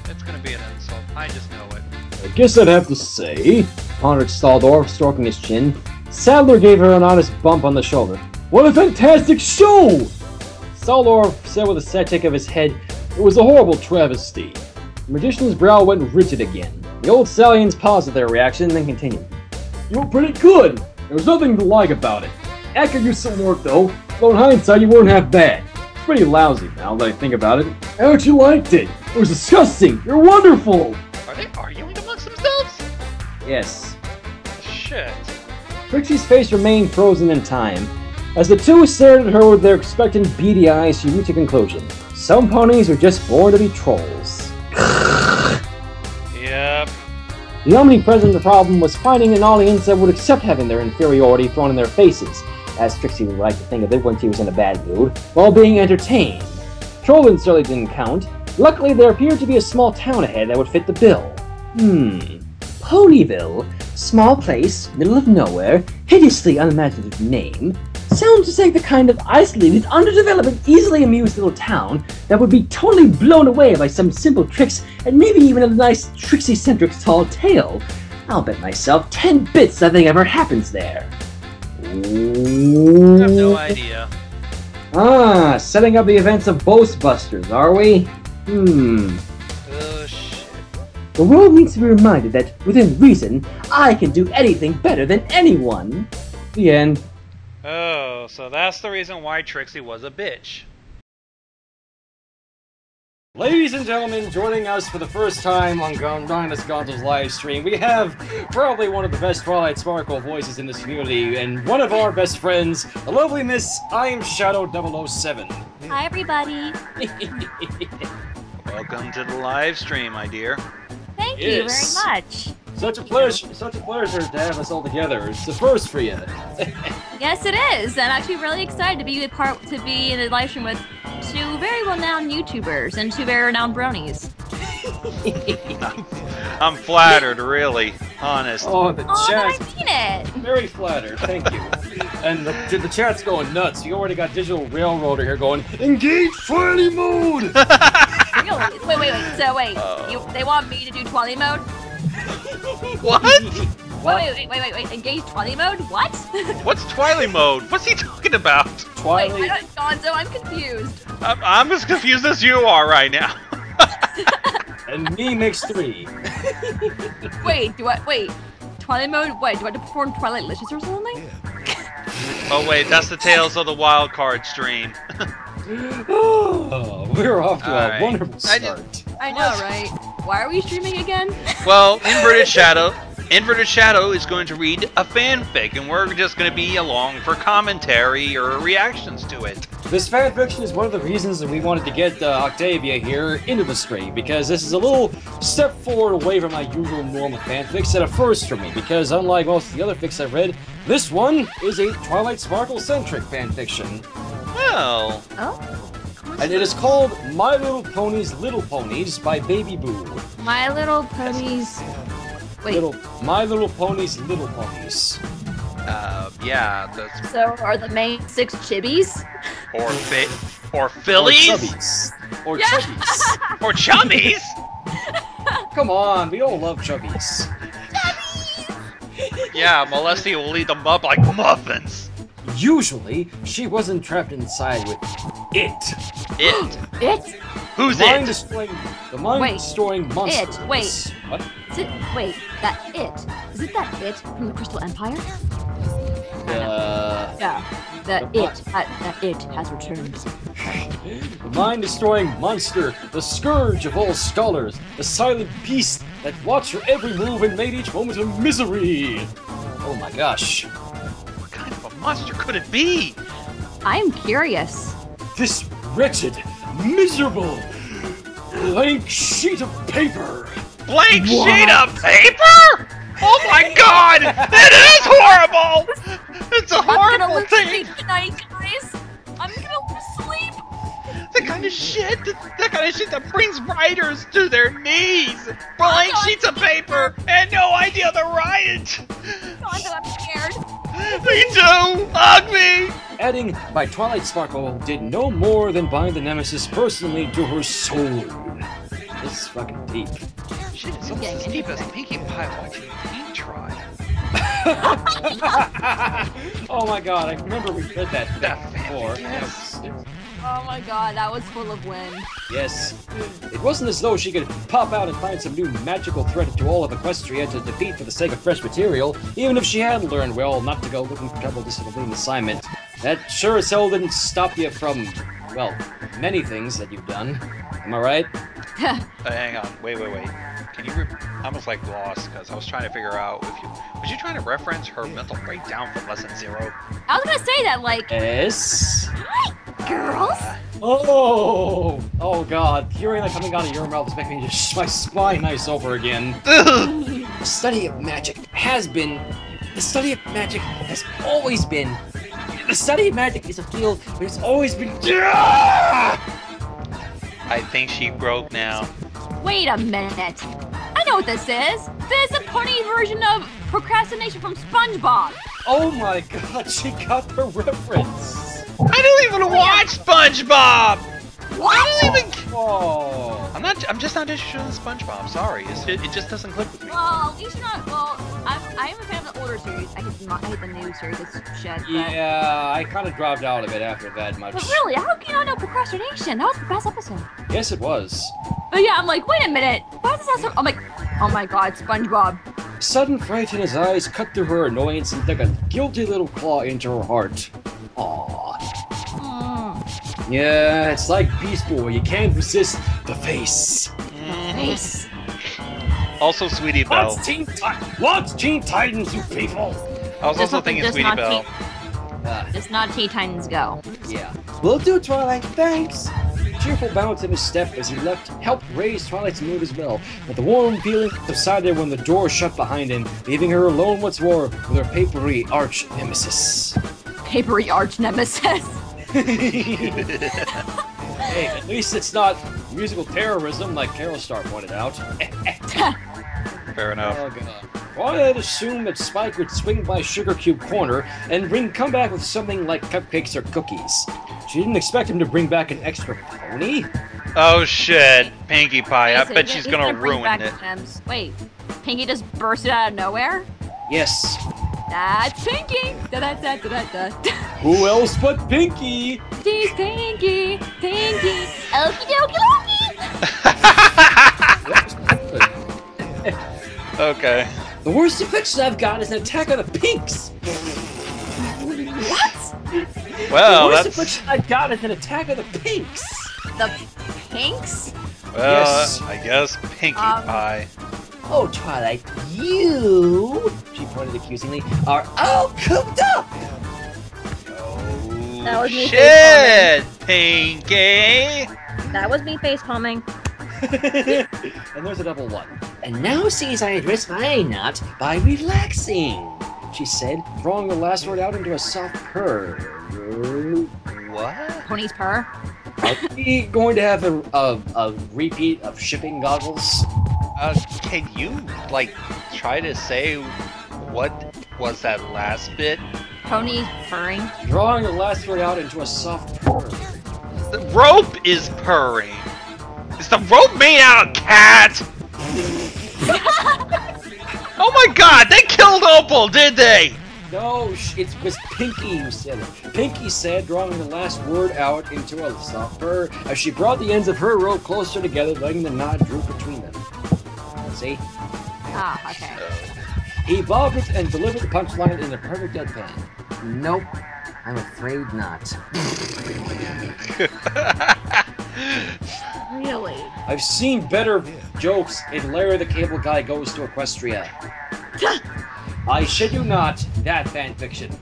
It's gonna be an insult. I just know it. "I guess I'd have to say," pondered Staldorf, stroking his chin. Sadler gave her an honest bump on the shoulder. "What a fantastic show!" Staldorf said with a sad shake of his head, "It was a horrible travesty." The magician's brow went rigid again. The old stallions paused at their reaction, then continued. "You were pretty good. There was nothing to like about it. That could use some work, though. Though in hindsight, you weren't half bad. Pretty lousy now that I think about it. Haven't you liked it? It was disgusting. You're wonderful. Are they arguing amongst themselves? Yes. Shit. Trixie's face remained frozen in time. As the two stared at her with their expectant, beady eyes, she reached a conclusion. Some ponies are just born to be trolls. Yep. The omnipresent problem was finding an audience that would accept having their inferiority thrown in their faces, as Trixie would like to think of it when she was in a bad mood, while being entertained. Trolling certainly didn't count. Luckily, there appeared to be a small town ahead that would fit the bill. Ponyville. Small place, middle of nowhere, hideously unimaginative name. Sounds just like the kind of isolated, underdeveloped, easily amused little town that would be totally blown away by some simple tricks and maybe even a nice Trixie-centric tall tale. I'll bet myself 10 bits nothing ever happens there. I have no idea. Ah, setting up the events of Ghostbusters, are we? Oh, shit. The world needs to be reminded that, within reason, I can do anything better than anyone. The end. Oh, so that's the reason why Trixie was a bitch. Ladies and gentlemen, joining us for the first time on Gondas Gonzo's live stream, we have probably one of the best Twilight Sparkle voices in this community, and one of our best friends, the lovely Miss I Am Shadow 007. Hi, everybody. Welcome to the live stream, my dear. Thank you very much. Such a pleasure to have us all together. It's the first for you. Yes, it is. I'm actually really excited to be in the live stream with two very well-known YouTubers and two very renowned bronies. I'm flattered, really. Honest. Oh, the chat. I mean it. Very flattered. Thank you. And the chat's going nuts. You already got Digital Railroader here going, engage Twilight mode! Really? Wait. So wait, they want me to do Twilight mode? What? Wait. Engage Twilight mode? What? What's Twilight mode? What's he talking about? Wait, Gonzo, I'm confused. I'm as confused as you are right now. And me makes 3. Wait, Twilight mode? Wait, do I have to perform Twilight Licious or something? Oh wait, that's the Tales of the Wild Card stream. Oh, we're off to a wonderful start. I know, right? Why are we streaming again? Well, Inverted Shadow is going to read a fanfic, and we're just going to be along for commentary or reactions to it. This fanfiction is one of the reasons that we wanted to get Octavia here into the stream, because this is a little step forward away from my usual normal fanfics, and a first for me, because unlike most of the other fics I've read, this one is a Twilight Sparkle-centric fanfiction. Well... Oh? And it is called My Little Ponies Little Ponies by Baby Boo. My Little Ponies... Wait. My Little Ponies Little Ponies. Yeah, that's... So, are the main 6 chibbies? Or fillies? Or chubbies. Or Yeah. chubbies. Or chubbies? Come on, we all love chubbies. Yeah, Molesty will eat them up like muffins. Usually, she wasn't trapped inside with it. It? Who's mind it? The mind-destroying monster. It. Wait. What? Is it? Wait. That it? Is it that it from the Crystal Empire? Yeah. That it has returned. The mind-destroying monster, the scourge of all scholars, the silent beast that watched her every move and made each moment a misery. Oh my gosh. What kind of a monster could it be? I am curious. This wretched, miserable, blank sheet of paper. Blank sheet of paper? Oh my god! It is horrible! It's a horrible thing! Tonight, guys. I'm gonna lose sleep. That kind of shit that brings writers to their knees! Blank sheets of paper and no idea to write! God, I'm scared. Me too! Hug me! Adding by Twilight Sparkle did no more than bind the Nemesis personally to her soul. This is fucking deep. Shit, it's almost as deep as Pinkie Pie watching Paint Try. Oh my god, I remember we read that before. Yes. Oh my god, that was full of wind. Yes. It wasn't as though she could pop out and find some new magical threat to all of Equestria to defeat for the sake of fresh material, even if she had learned well not to go looking for trouble just to complete an assignment. That sure as hell didn't stop you from, well, many things that you've done. Am I right? Hang on, wait. Can you? I almost like lost because I was trying to figure out if you was you trying to reference her mental breakdown from Lesson 0. I was gonna say that, like. Yes. Girls. Oh God! Hearing that coming out of your mouth is making me just my spine ice over again. The study of magic has been. The study of magic has always been. The study of magic is a field where it's always been. I think she broke now. Wait a minute. I know what this is. This is a punny version of procrastination from SpongeBob. Oh my God! She got the reference. I don't even watch SpongeBob. What? I don't even. Oh. I'm just not interested in SpongeBob. Sorry, it just doesn't click with me. Well, at least you're not. Well, I am a fan of the older series. I hate the new series. It's shit. But... Yeah, I kind of dropped out of it after that much. But really, how can you not know procrastination? That was the best episode. Yes, it was. But yeah, I'm like, wait a minute. Why does this have so? I'm like, oh my God, SpongeBob. Sudden fright in his eyes cut through her annoyance and dug a guilty little claw into her heart. Aww. Yeah, it's like Beast Boy. You can't resist the face. Face. Also, Sweetie Belle. What's Teen Titans, you people? I was also thinking Sweetie Belle. Just not Teen Titans Go. Yeah. Will do, Twilight. Thanks. Cheerful bounce in his step as he left helped raise Twilight's mood as well, but the warm feeling subsided when the door shut behind him, leaving her alone once more with her papery arch nemesis. Papery arch nemesis. Hey, at least it's not musical terrorism like Carol Star pointed out. Fair enough. Oh, God. Well, I'd assume that Spike would swing by Sugar Cube Corner and come back with something like cupcakes or cookies. She didn't expect him to bring back an extra pony. Oh shit, Pinkie Pie. I Wait, so bet he's she's gonna bring ruin back it. Gems. Wait, Pinkie just bursted out of nowhere? Yes. That's Pinkie! Da-da-da-da-da-da. Who else but Pinkie? She's Pinkie! Pinkie! Okie dokie dokie! Okay. The worst infection I've got is an attack of the pinks! What? Well, the worst that's... infection I've got is an attack of the pinks! The pinks? Well, Yes. I guess Pinkie Pie. Oh, Twilight, you, she pointed accusingly, are all cooped up! That was me Shit, Pinkie! That was me face palming. And there's a double one. And now sees I address my knot by relaxing, she said, drawing the last word out into a soft purr. What? Pony's purr? Are we going to have a repeat of shipping goggles? Can you, like, try to say what was that last bit? Pony purring. Drawing the last word out into a soft purr. The rope is purring. Is the rope made out of cat? Oh my God! They killed Opal, did they? No, it was Pinkie who said it. Pinkie said, drawing the last word out into a soft purr, as she brought the ends of her rope closer together, letting the knot droop between them. See? Ah, okay. He bobbed it and delivered the punchline in a perfect deadpan. Nope, I'm afraid not. Really? I've seen better jokes in Larry the Cable Guy Goes to Equestria. I shit you not, that fanfiction.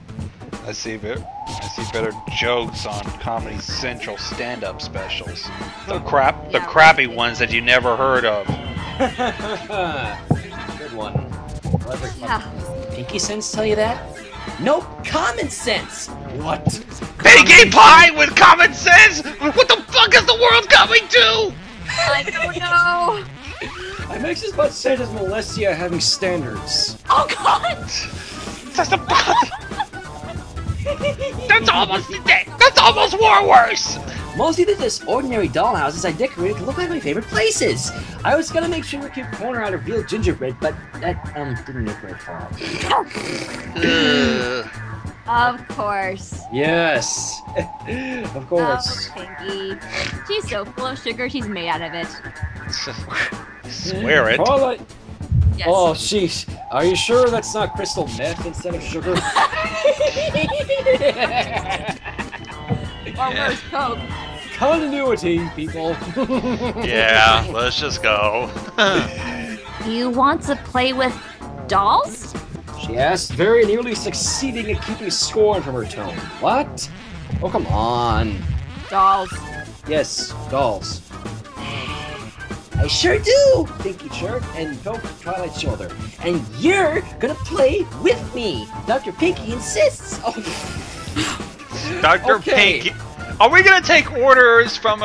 I see better jokes on Comedy Central stand-up specials. The crappy ones that you never heard of. Good one. Clever. Pinkie sense tell you that? Nope, common sense. What? Pinkie Pie with common sense? What the fuck is the world coming to? I don't know. It makes as much sense as Molestia having standards. Oh God! That's almost more worse. Mostly they're just ordinary dollhouses I decorated to look like my favorite places. I was gonna make Sugar Cube Corner out of real gingerbread, but that didn't look very far. Of course. Yes. Of course. Oh, Pinky. She's so full of sugar, she's made out of it. Swear it. Twilight. Yes. Oh, sheesh. Are you sure that's not crystal meth instead of sugar? Or worse, Coke. Continuity, people. Yeah, let's just go. You want to play with dolls? She asked, very nearly succeeding at keeping scorn from her tone. What? Oh, come on. Dolls. Yes, dolls. I sure do! Pinky chirped and poked Twilight's shoulder. And you're gonna play with me! Dr. Pinky insists! Oh. Dr. Okay. Pinky. Are we gonna take orders from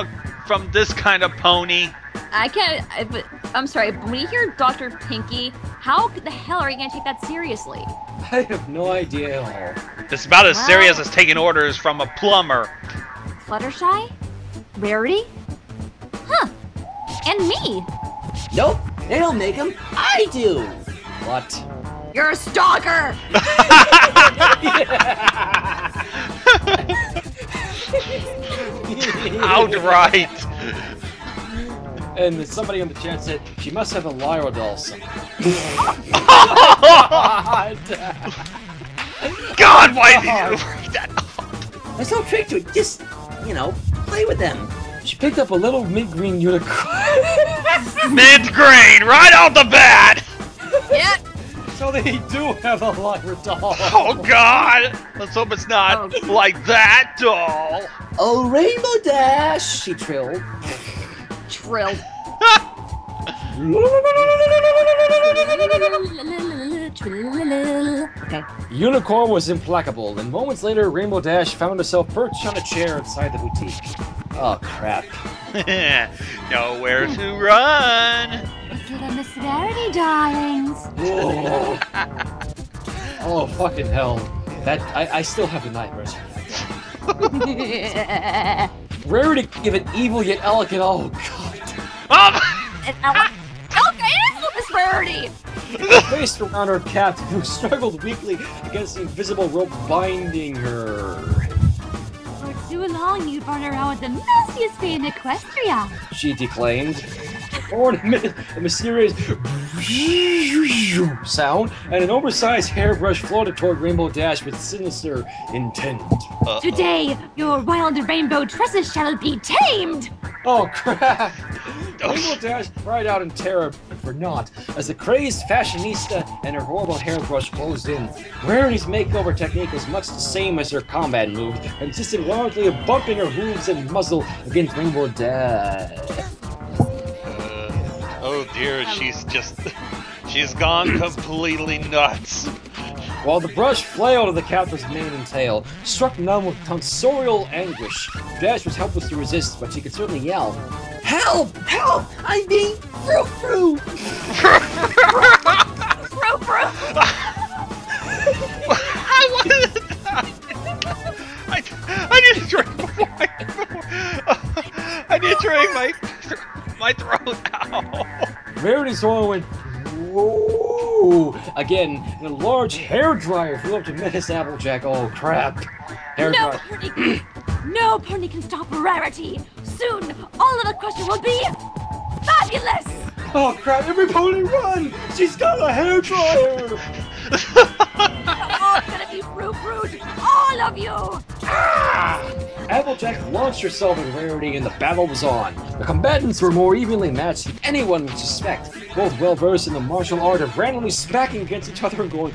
this kind of pony? I can't. I'm sorry, but when you hear Dr. Pinky, how the hell are you gonna take that seriously? I have no idea at all. It's about as serious as taking orders from a plumber. Fluttershy? Rarity? Huh. And me. Nope, they don't make them. I do. What? You're a stalker! Outright. And somebody in the chat said, she must have a Lyra doll somewhere. God, why did you bring that up? There's no trick to it. Just, play with them. She picked up a little mid-green unicorn. Mid-green, right off the bat! Yep. So they do have a Lyra doll. Oh God! Let's hope it's not like that doll. Oh, Rainbow Dash, she trilled. Trilled. Okay. Unicorn was implacable, and moments later, Rainbow Dash found herself perched on a chair inside the boutique. Oh, crap. Nowhere to run. It's little Miss Rarity, darlings. Whoa. Oh, fucking hell. That I still have the nightmares from that. Rarity give an evil yet elegant. Oh, God. Okay, it is Miss Rarity. Faced around her captain, who struggled weakly against the invisible rope binding her. For too long, you've run around with the messiest fate in Equestria. She declaimed. Or in a mysterious sound, and an oversized hairbrush floated toward Rainbow Dash with sinister intent. Today, your wild rainbow tresses shall be tamed! Oh, crap! Rainbow Dash cried out in terror, but for naught, as the crazed fashionista and her horrible hairbrush closed in. Rarity's makeover technique was much the same as her combat move, consisting largely of bumping her hooves and muzzle against Rainbow Dash. Oh dear, she's gone completely nuts. While the brush flailed at the captor's mane and tail, struck numb with tonsorial anguish, Dash was helpless to resist, but she could certainly yell, "Help! Help! I'm being frou-frou!" Frou-frou! I need to drink before I need to drink my throat out. Rarity's horn went whoa again, and a large hairdryer flew up to Menace Applejack. Oh crap! No pony can stop Rarity. Soon, all of the Equestria will be fabulous. Oh crap! Every pony run! She's got a hairdryer. You're all gonna be frou-frued, all of you. Applejack launched herself at Rarity and the battle was on. The combatants were more evenly matched than anyone would suspect, both well versed in the martial art of randomly smacking against each other and going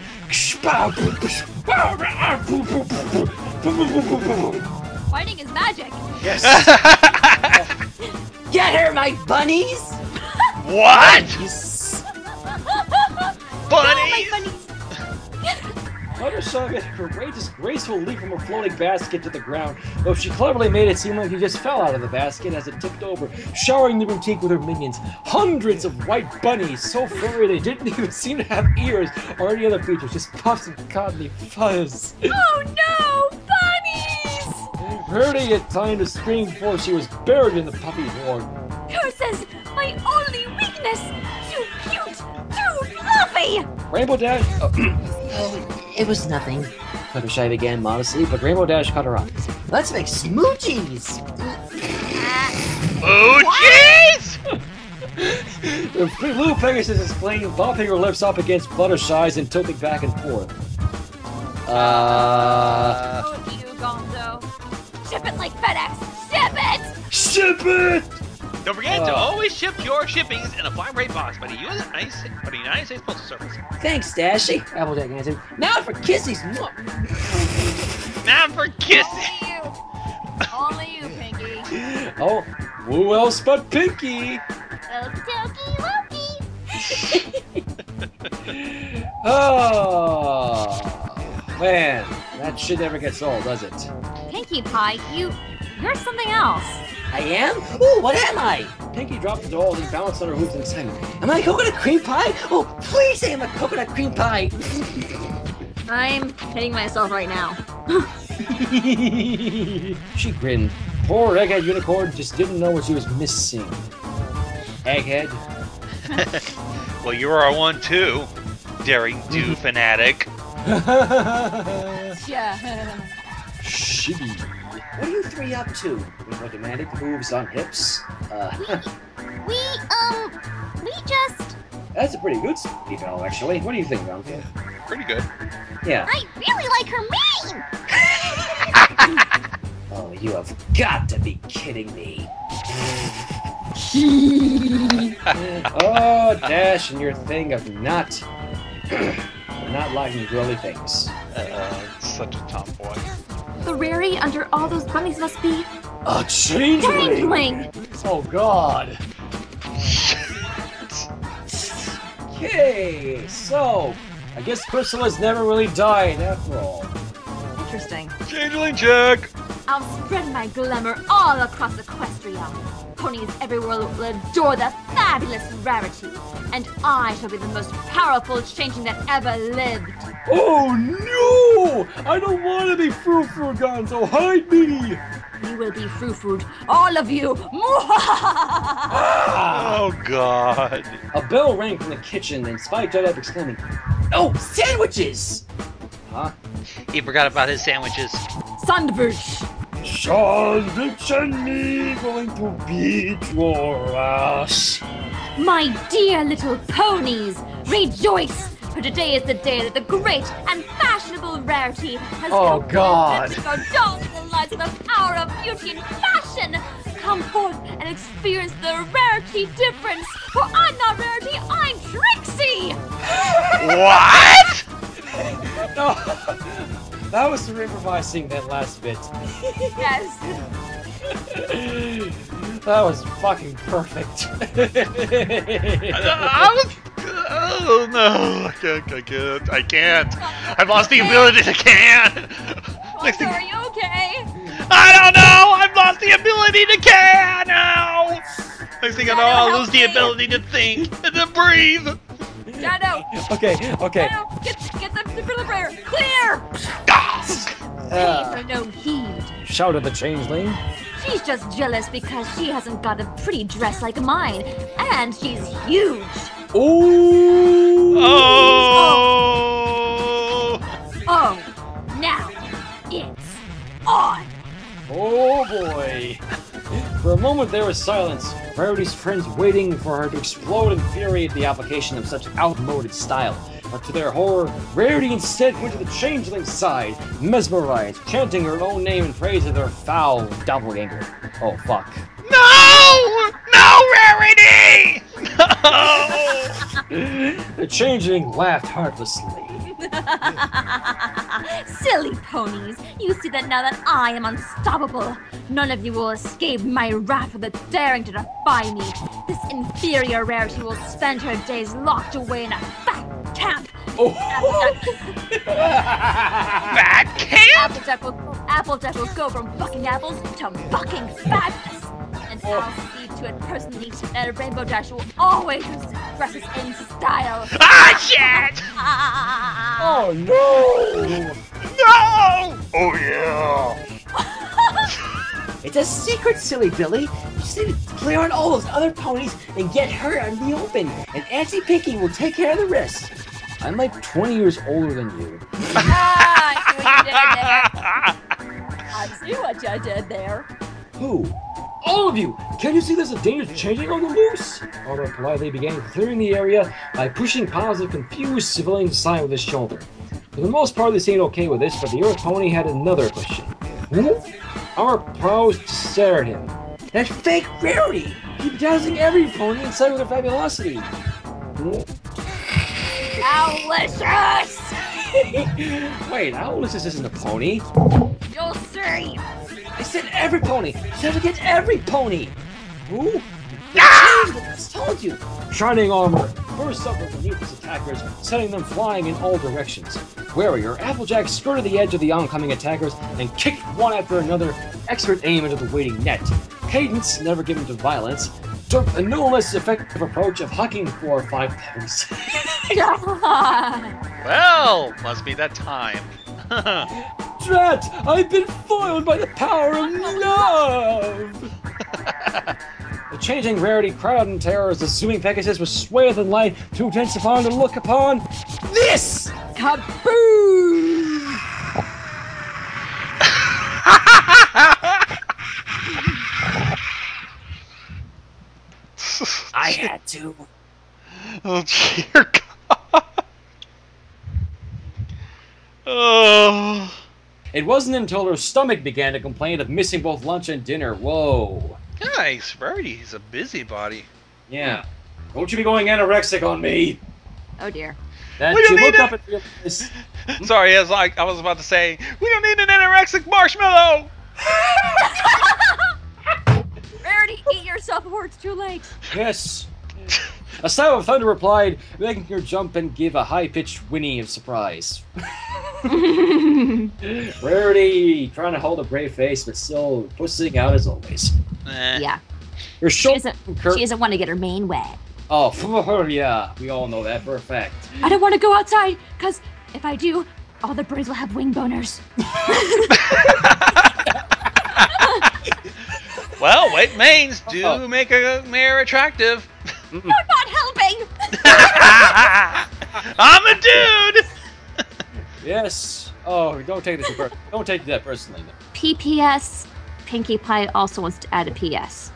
Fighting is magic. Yes. Get her, my bunnies! What? Bunnies! Bunnies! Fluttershy made a courageous, graceful leap from her floating basket to the ground, though she cleverly made it seem like he just fell out of the basket as it tipped over, showering the boutique with her minions. Hundreds of white bunnies, so furry they didn't even seem to have ears or any other features, just puffs of cottony fuzz. Oh no! Bunnies! Rarity had time to scream before she was buried in the puppy horde. Curses! My only weakness! Too cute! Too fluffy! Rainbow Dash... Oh, it was nothing. Fluttershy began modestly, but Rainbow Dash cut her off. Let's make smoochies! Smoochies? Blue Pegasus is playing, bumping her lips up against Fluttershy's and tilting back and forth. Oh, you, Gonzo. Ship it like FedEx! Ship it! Ship it! Don't forget to always ship your shippings in a flat rate box by the United States Postal Service. Thanks, Dashy. Applejack answered. Now for kissies! Now for kissing! Only you, Pinky. Oh, who else but Pinky? Okie dokie. Oh, man. That shit never gets old, does it? Pinkie Pie, you're something else. I am? Ooh, what am I? Pinky dropped the doll and balanced on her hooves in excitement. Am I a coconut cream pie? Oh, please say I'm a coconut cream pie. I'm hitting myself right now. She grinned. Poor Egghead Unicorn just didn't know what she was missing. Egghead? Well, you are one too, daring do fanatic. Shibby. What are you three up to? We demanded moves on hips. We just... That's a pretty good spell, actually. What do you think, Ron? Pretty good. Yeah. I really like her mane! Oh, you have got to be kidding me. Oh, Dash and your thing of not liking girly things. Such a tomboy. The rarity under all those bunnies must be a changeling. Oh God. Okay, so I guess Chrysalis never really died after all. interesting. Changeling check. I'll spread my glamour all across Equestria. Ponies everywhere will adore the fabulous rarity, and I shall be the most powerful changeling that ever lived. Oh no! I don't want to be Frou-Frou, Gonzo. Hide me! You will be Frou-Fru'd, all of you. Oh God! A bell rang from the kitchen, and Spike jumped up, exclaiming, "Oh, sandwiches!" Huh? He forgot about his sandwiches. Sandwich. Sandwich and me going to beat your ass. My dear little ponies, rejoice! For today is the day that the great and fashionable rarity has come God. forth to indulge in the lives of the power of beauty and fashion. Come forth and experience the rarity difference. For I'm not rarity, I'm Trixie! What? No, that was for improvising that last bit. Yes. That was fucking perfect. I was. Oh no! I can't. I've lost the ability to can. Are you okay? I don't know. I've lost the ability to can now. Next thing I know, I'll lose the ability to think and to breathe. Shadow. Okay. Shadow, get the defibrillator clear. Pay her no heed. Shouted the changeling. She's just jealous because she hasn't got a pretty dress like mine, and she's huge. Ooh. Oh. Oh, now it's on. Oh boy. For a moment there was silence, Rarity's friends waiting for her to explode in fury at the application of such outmoded style. But to their horror, Rarity instead went to the changeling's side, mesmerized, chanting her own name in praise of their foul doppelganger. Oh fuck. No! No, Rarity! No! The changeling laughed heartlessly. Silly ponies, you see that now that I am unstoppable. None of you will escape my wrath for the daring to defy me. This inferior rarity will spend her days locked away in a fat camp. Oh. Fat camp? Applejack will go from bucking apples to bucking fatness. And I'll see to it personally that Rainbow Dash will always use dresses in style. Ah, shit! Oh no! No! Oh yeah! It's a secret, silly Billy. You just need to clear out all those other ponies and get her out in the open. And Auntie Pinky will take care of the rest. I'm like 20 years older than you. I see what you did there. Who? All of you! Can't you see there's a danger changing on the loose? Otto politely began clearing the area by pushing piles of confused civilians aside with his shoulder. For the most part, they seemed okay with this, but the Earth Pony had another question. Who? Our paused to stare at him. That fake Rarity! Keep dazzling every pony inside with their fabulosity. Owlicious! Wait, Owlicious isn't a pony. You'll see. I said every pony! Never get every pony! Who? I told you! Shining armor burst up from beneath his attackers, sending them flying in all directions. Warrior, Applejack skirted the edge of the oncoming attackers and kicked one after another, expert aim into the waiting net. Cadence, never given to violence, took a no less effective approach of hucking 4 or 5 ponies. Well, must be that time. Drat! I've been foiled by the power of love! The changing Rarity cried out in terror as the zooming Pegasus was swathed in light too intensifying to look upon this! Kaboom! I had to. Oh, dear God. Oh. It wasn't until her stomach began to complain of missing both lunch and dinner. Whoa. Nice, Rarity. He's a busybody. Yeah. Don't you be going anorexic on me. Oh dear. That We she don't looked need up at this. Sorry, I was about to say, we don't need an anorexic marshmallow! Rarity, eat yourself before it's too late. Yes. A sound of thunder replied, making her jump and give a high-pitched whinny of surprise. Rarity trying to hold a brave face, but still pussing out as always. Yeah. Her She doesn't want to get her mane wet. Oh, yeah. We all know that for a fact. I don't want to go outside, because if I do, all the birds will have wing boners. Well, wet manes do make a mare attractive. You're not helping! I'm a dude! Yes. Oh, don't take that personally. PPS. Pinkie Pie also wants to add a PS.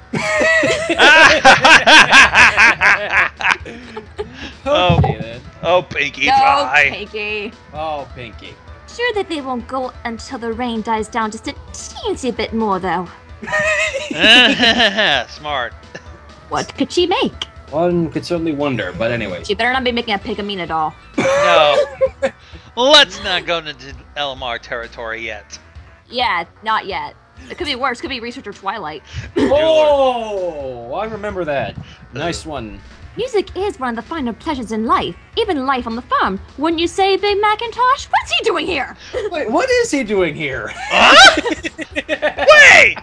Oh, Pinkie No, Pie. Pinkie. Oh, Pinkie. Sure that they won't go until the rain dies down just a teensy bit more, though. Smart. What could she make? One could certainly wonder, but anyway. She better not be making a Pigamine doll. No. Let's not go into LMR territory yet. Yeah, not yet. It could be worse. Could be Researcher Twilight. Oh, I remember that. Nice one. Music is one of the finer pleasures in life, even life on the farm. Wouldn't you say, Big Macintosh? What's he doing here? Wait, what is he doing here? Huh? Wait!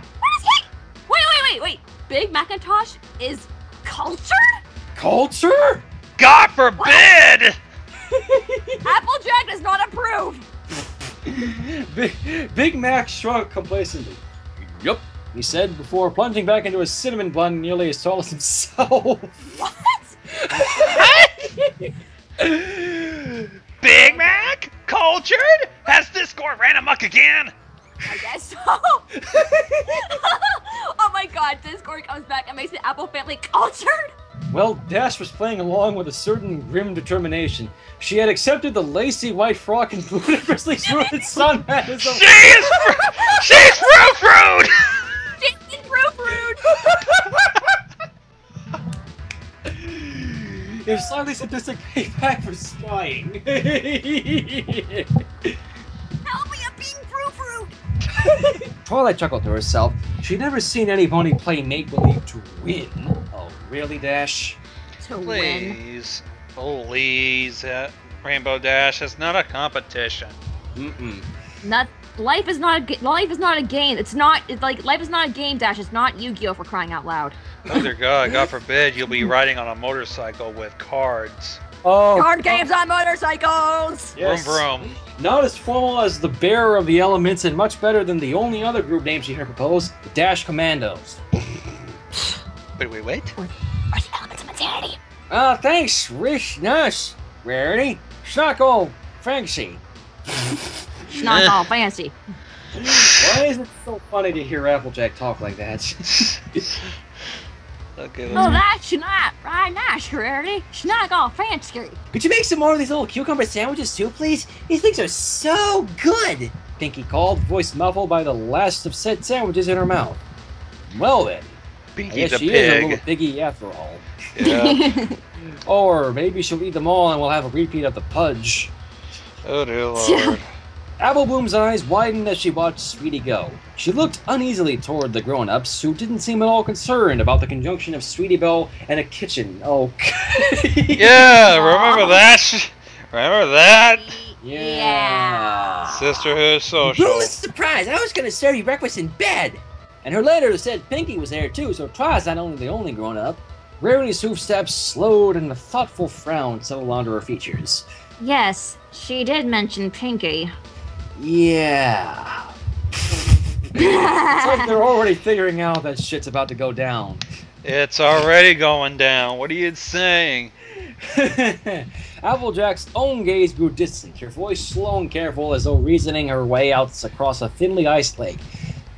What is he? Wait. Big Macintosh is cultured? Culture? God forbid! Applejack does not approve. Big Mac shrugged complacently. Yup, he said before plunging back into a cinnamon bun nearly as tall as himself. What? Big Mac? Cultured? Has Discord ran amok again? I guess so. Oh my god, Discord comes back and makes the Apple family cultured? Well, Dash was playing along with a certain grim determination. She had accepted the lacy white frock and ludicrously rooted sun hat as a... She's Frou-Fruit! She's Frou-Fruit! If slightly sadistic payback for spying. Help me, I'm being Frou-Fruit! Twilight chuckled to herself. She'd never seen anybody play make-believe to win. Oh, really, Dash? To win. Please, Rainbow Dash, it's not a competition. Life is not a game. It's like life is not a game, Dash. It's not Yu-Gi-Oh for crying out loud. Oh dear God forbid you'll be riding on a motorcycle with cards. Oh, Card games on motorcycles! Yes. Vroom vroom. Not as formal as the Bearer of the Elements and much better than the only other group name she heard proposed, the Dash Commandos. Wait. Or the Elements of Insanity. Thanks, Rish. Nice. Rarity. Schnock all fancy. Not all fancy. Why is it so funny to hear Applejack talk like that? Okay, Oh, that's not right nice, Rarity. Not all fancy. Could you make some more of these little cucumber sandwiches too, please? These things are so good. Pinky called, voice muffled by the last of said sandwiches in her mouth. Well then, I Pinky's guess a she is a pig. little piggy after all. Yeah. Or maybe she'll eat them all and we'll have a repeat of the pudge. Oh dear Lord. Apple Bloom's eyes widened as she watched Sweetie go. She looked uneasily toward the grown-ups, who didn't seem at all concerned about the conjunction of Sweetie Belle and a kitchen. Oh, Yeah, remember that? Remember that? yeah. Sisterhood social. Boom, it's a surprise. I was going to serve you breakfast in bed. And her letter said Pinky was there too, so Try's not only the only grown-up. Rarity's hoof steps slowed and a thoughtful frown settled onto her features. Yes, she did mention Pinky. Yeah. It's like they're already figuring out that shit's about to go down. It's already going down. What are you saying? Applejack's own gaze grew distant, her voice slow and careful as though reasoning her way out across a thinly iced lake.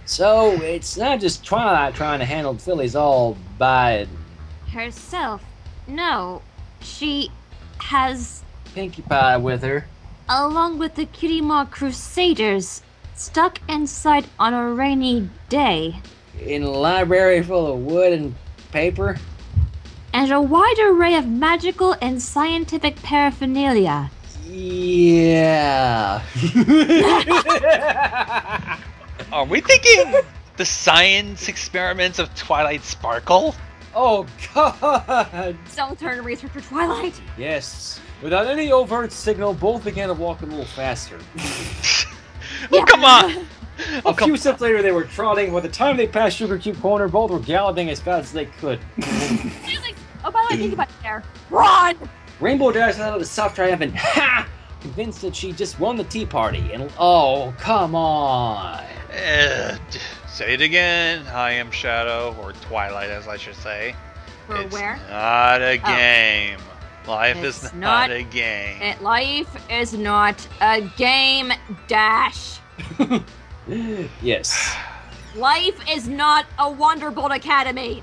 So, it's not just Twilight trying to handle Phillies all by Herself. No, she has, Pinkie Pie with her. along with the Cutie Mark Crusaders, stuck inside on a rainy day. In a library full of wood and paper. And a wide array of magical and scientific paraphernalia. Yeah. Are we thinking the science experiments of Twilight Sparkle? Oh, God. Don't turn to researcher Twilight. Yes. Without any overt signal, both began to walk a little faster. Oh, come on! A few steps later, they were trotting. By the time they passed Sugar Cube Corner, both were galloping as fast as they could. She's like, oh, by the way, think about it there. Run! Rainbow Dash out of the soft triumphant, ha! Convinced that she just won the tea party. And oh, come on. Say it again. I am Shadow, or Twilight, as I should say. For It's where? not a game. Life It's is not- not a game. Life is not a game, Dash. Yes. Life is not a Wonderbolt Academy.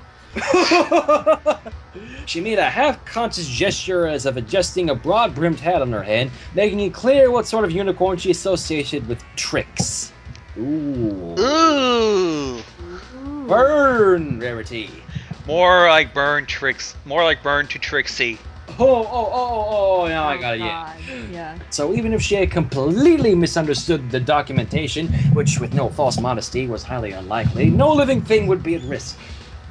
She made a half-conscious gesture as of adjusting a broad-brimmed hat on her head, making it clear what sort of unicorn she associated with Trix. Ooh. Ooh. Burn, Rarity. More like Burn Tricks. More like Burn to Trixie. Oh, now I got it, yeah. Yeah. So even if she had completely misunderstood the documentation, which with no false modesty was highly unlikely, no living thing would be at risk.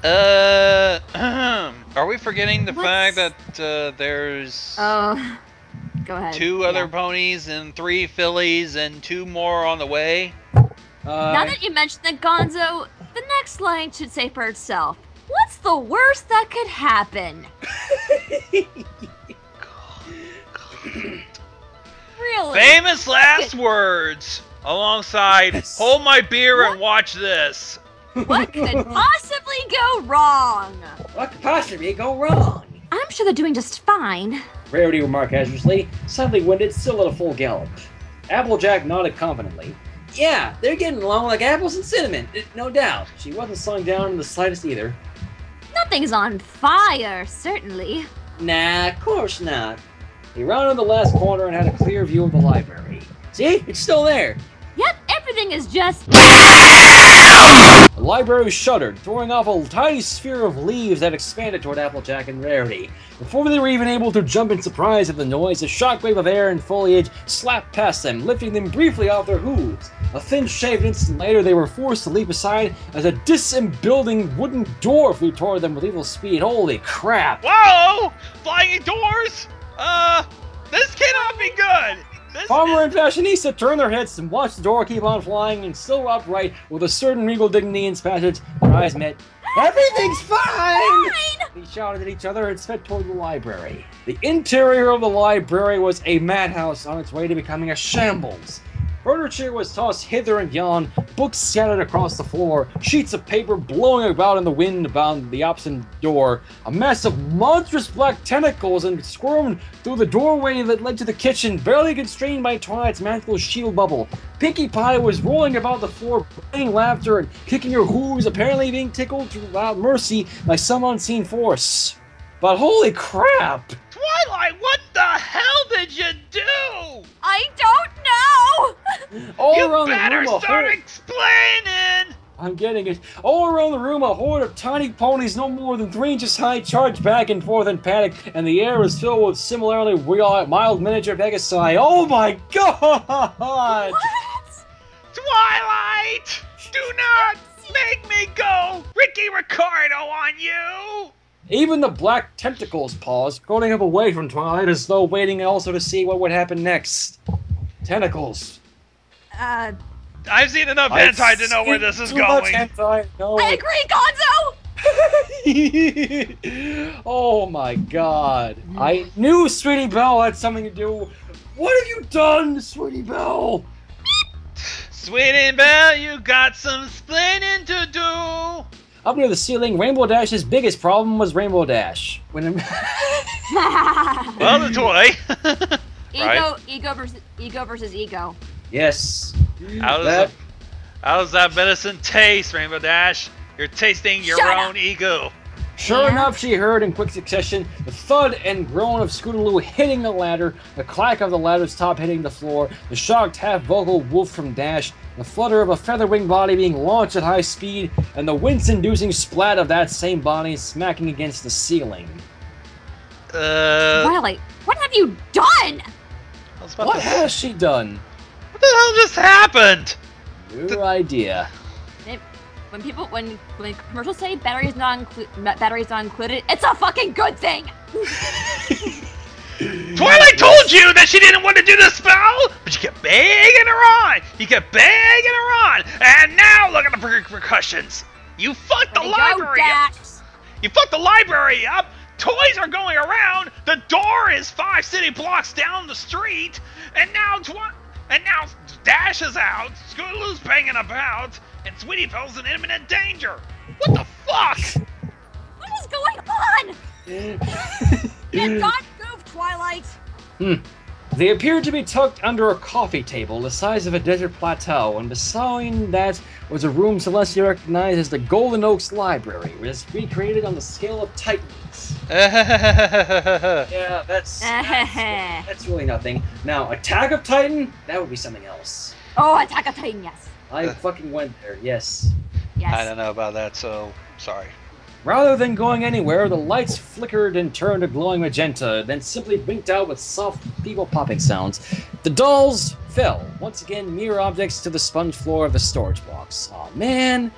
Are we forgetting the fact that there's Oh, go ahead. two other ponies and 3 fillies and 2 more on the way? Now that you mentioned that, Gonzo, the next line should say for itself. What's the worst that could happen? Really? Famous last words alongside hold my beer and watch this. What could possibly go wrong? What could possibly go wrong? I'm sure they're doing just fine. Rarity remarked casually, suddenly winded, still at a full gallop. Applejack nodded confidently. Yeah, they're getting along like apples and cinnamon, no doubt. She wasn't slowing down in the slightest either. Nothing's on fire, certainly. Nah, of course not. He rounded the last corner and had a clear view of the library. See? It's still there. Yep, everything is just... The library shuddered, throwing off a tiny sphere of leaves that expanded toward Applejack and Rarity. Before they were even able to jump in surprise at the noise, a shockwave of air and foliage slapped past them, lifting them briefly off their hooves. A thin-shaved instant later, they were forced to leap aside as a disembodied wooden door flew toward them with evil speed. Holy crap! Whoa! Flying doors? This cannot be good! Farmer and Fashionista turned their heads and watched the door keep on flying and still upright with a certain regal dignity in its passage. Their eyes met. Everything's fine! They shouted at each other and sped toward the library. The interior of the library was a madhouse on its way to becoming a shambles. Furniture was tossed hither and yon, books scattered across the floor, sheets of paper blowing about in the wind about the opposite door. A mass of monstrous black tentacles and squirmed through the doorway that led to the kitchen, barely constrained by Twilight's magical shield bubble. Pinkie Pie was rolling about the floor, playing laughter and kicking her hooves, apparently being tickled without mercy by some unseen force. But holy crap! Twilight, what the hell did you do? I don't know! All You around the better room, start explaining! I'm getting it. All around the room, a horde of tiny ponies no more than 3 inches high charged back and forth in panic, and the air was filled with similarly mild miniature Pegasi. Oh my god! What? Twilight! Do not make me go Ricky Ricardo on you! Even the black tentacles paused, going up away from Twilight as though waiting also to see what would happen next. Tentacles. I've seen enough hentai to know where this is going. I agree, Gonzo! Oh my god. I knew Sweetie Belle had something to do. What have you done, Sweetie Belle? Sweetie Belle, you got some splaining to do! Up near the ceiling, Rainbow Dash's biggest problem was Rainbow Dash. When well, the toy. Ego versus ego. Yes. How does that medicine taste, Rainbow Dash? You're tasting your own ego. Sure enough, she heard in quick succession the thud and groan of Scootaloo hitting the ladder, the clack of the ladder's top hitting the floor, the shocked half-vocal woof from Dash, the flutter of a feather-winged body being launched at high speed, and the wince-inducing splat of that same body smacking against the ceiling. Twilight, what have you done? What has she done? What the hell just happened? Your idea. When commercials say batteries not included, it's a fucking good thing. Twilight told you that she didn't want to do the spell, but you kept begging her on. You kept begging her on, and now look at the repercussions. You fucked the library up. You fucked the library up. Toys are going around. The door is 5 city blocks down the street, and now Dash is out. Scootaloo's banging about. And Sweetie Belle's in imminent danger! What the fuck? What is going on? Get God move, Twilight! They appeared to be tucked under a coffee table the size of a desert plateau, and beside that was a room Celestia recognized as the Golden Oaks Library, which is recreated on the scale of Titans. Yeah, that's really nothing. Now, Attack of Titan? That would be something else. Oh, Attack of Titan, yes. I fucking went there, yes. I don't know about that, so sorry. Rather than going anywhere, the lights flickered and turned to glowing magenta, then simply blinked out with soft, feeble popping sounds. The dolls fell, once again mere objects to the sponge floor of the storage box. Aw, man.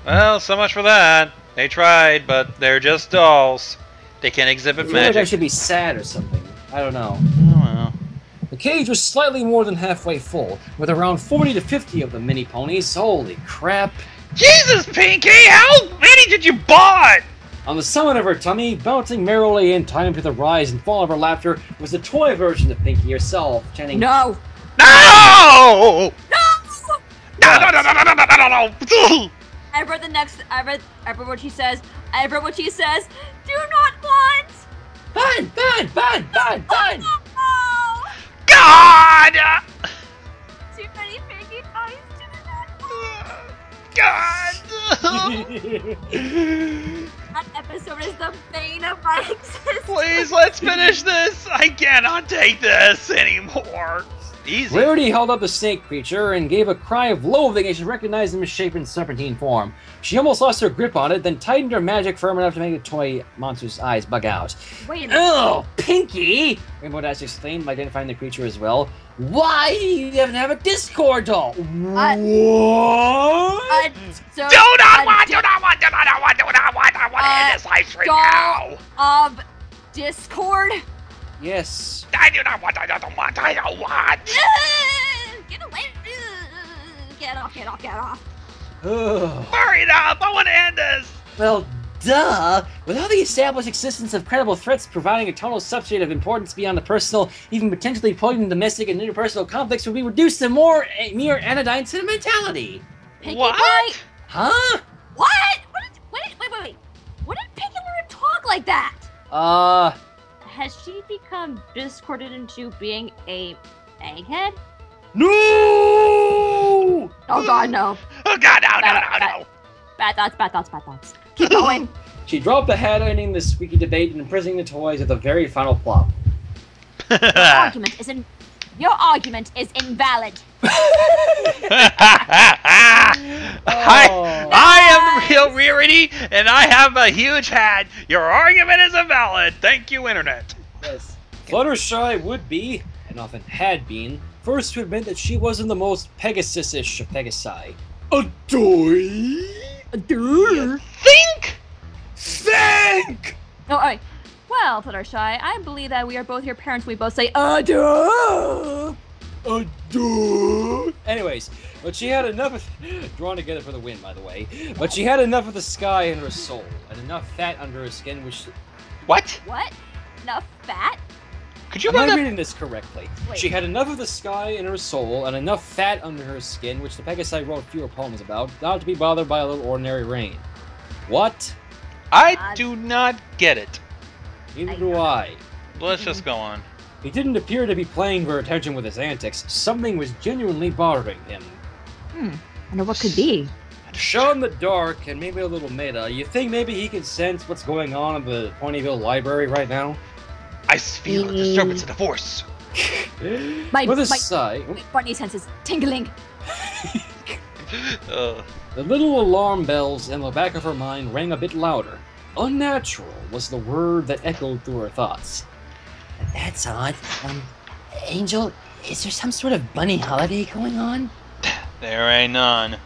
Well, so much for that. They tried, but they're just dolls. They can't exhibit I feel like I magic. should be sad or something. I don't know. Oh, well. The cage was slightly more than halfway full, with around 40 to 50 of the mini ponies. Holy crap. Jesus, Pinkie! How many did you buy? On the summit of her tummy, bouncing merrily in time to the rise and fall of her laughter, was the toy version of Pinkie herself, chanting, No! No! No! No! I read what she says. Do not want! Fun! God! Too many Pinkie Pies to God! That episode is the bane of my existence. Please, let's finish this! I cannot take this anymore. Easy. Rarity held up the snake creature and gave a cry of loathing as she recognized the misshapen serpentine form. She almost lost her grip on it, then tightened her magic firm enough to make the toy monster's eyes bug out. Wait a minute. Oh, Pinkie! Rainbow Dash exclaimed, identifying the creature as well. Why do you even have a Discord doll? What? I want this ice cream now! Of Discord? Yes. I don't want! Get away! Get off! Ugh. Hurry it up! I want to end this! Well, duh! Without the established existence of credible threats providing a total substrate of importance beyond the personal, even potentially potent domestic and interpersonal conflicts would be reduced to mere anodyne sentimentality. Pinkie What? Pie? Huh? What? Wait. What did Pinkie learn to talk like that? Has she become discorded into being a egghead? No! Oh god, no. Oh god, no. Bad thoughts. Keep going. She dropped the hat, ending the squeaky debate and imprisoning the toys at the very final plop. Your argument is invalid. I am the real Rarity, and I have a huge hat. Your argument is invalid. Thank you, Internet. Yes. Fluttershy would be, and often had been, first to admit that she wasn't the most Pegasus-ish of Pegasi. Adoy? Think! Oh, alright. Well, Fluttershy, I believe that we are both your parents. We both say, duh! Anyways, but she had enough of... Drawn together for the win, by the way. But she had enough of the sky in her soul, and enough fat under her skin, which... What? What? Enough fat? Could you Am I run that? reading this correctly? Wait. She had enough of the sky in her soul, and enough fat under her skin, which the Pegasi wrote fewer poems about, not to be bothered by a little ordinary rain. What? I do not get it. Neither do I. Let's just go on. He didn't appear to be playing for attention with his antics. Something was genuinely bothering him. I wonder what could be. Shot in the dark and maybe a little meta, you think maybe he can sense what's going on in the Ponyville library right now? I feel a disturbance in the force. With a sigh, Bunny senses tingling. the little alarm bells in the back of her mind rang a bit louder. Unnatural was the word that echoed through her thoughts. That's odd. Angel, is there some sort of bunny holiday going on? There ain't none.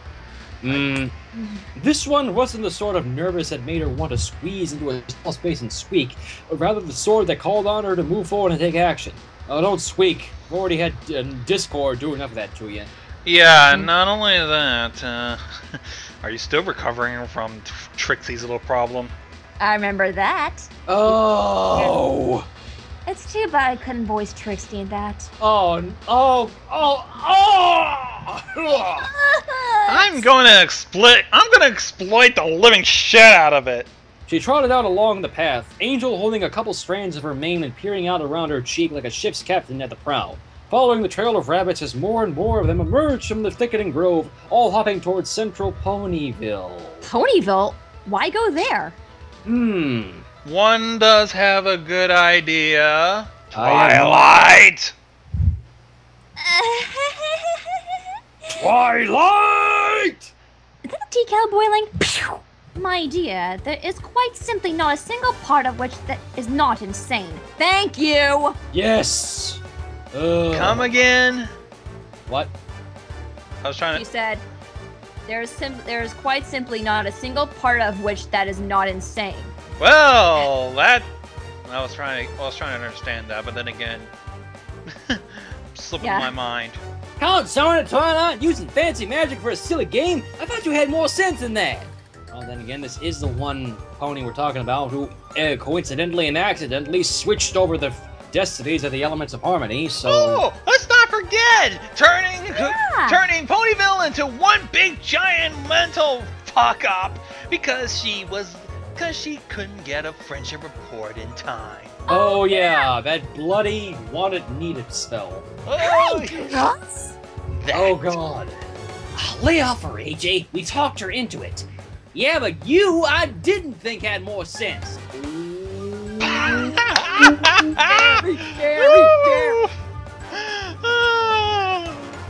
This one wasn't the sort of nervous that made her want to squeeze into a small space and squeak, but rather the sort that called on her to move forward and take action. Oh, don't squeak. I've already had Discord do enough of that to you. Yeah, not only that, are you still recovering from Trixie's little problem? I remember that. Oh! It's too bad I couldn't voice Trixie in that. I'm gonna exploit the living shit out of it. She trotted out along the path, Angel holding a couple strands of her mane and peering out around her cheek like a ship's captain at the prow, following the trail of rabbits as more and more of them emerged from the thickening grove, all hopping towards central Ponyville. Ponyville? Why go there? One does have a good idea. Twilight! Twilight! Is that the decal boiling? Pew! My idea, there is quite simply not a single part of which that is not insane. Thank you! Yes! Come again? What? I was trying You to... said, there's quite simply not a single part of which that is not insane. Well, that... I was trying to understand that, but then again... slipping my mind. Can't summon a Twilight using fancy magic for a silly game? I thought you had more sense than that. Well, then again, this is the one pony we're talking about who coincidentally and accidentally switched over the destinies of the elements of harmony, so... Oh, let's not forget! Turning Ponyville into one big giant mental fuck-up because she couldn't get a friendship report in time. Oh yeah, that bloody wanted needed spell. Oh, God. Lay off her, AJ. We talked her into it. Yeah, but you, I didn't think had more sense. Scary.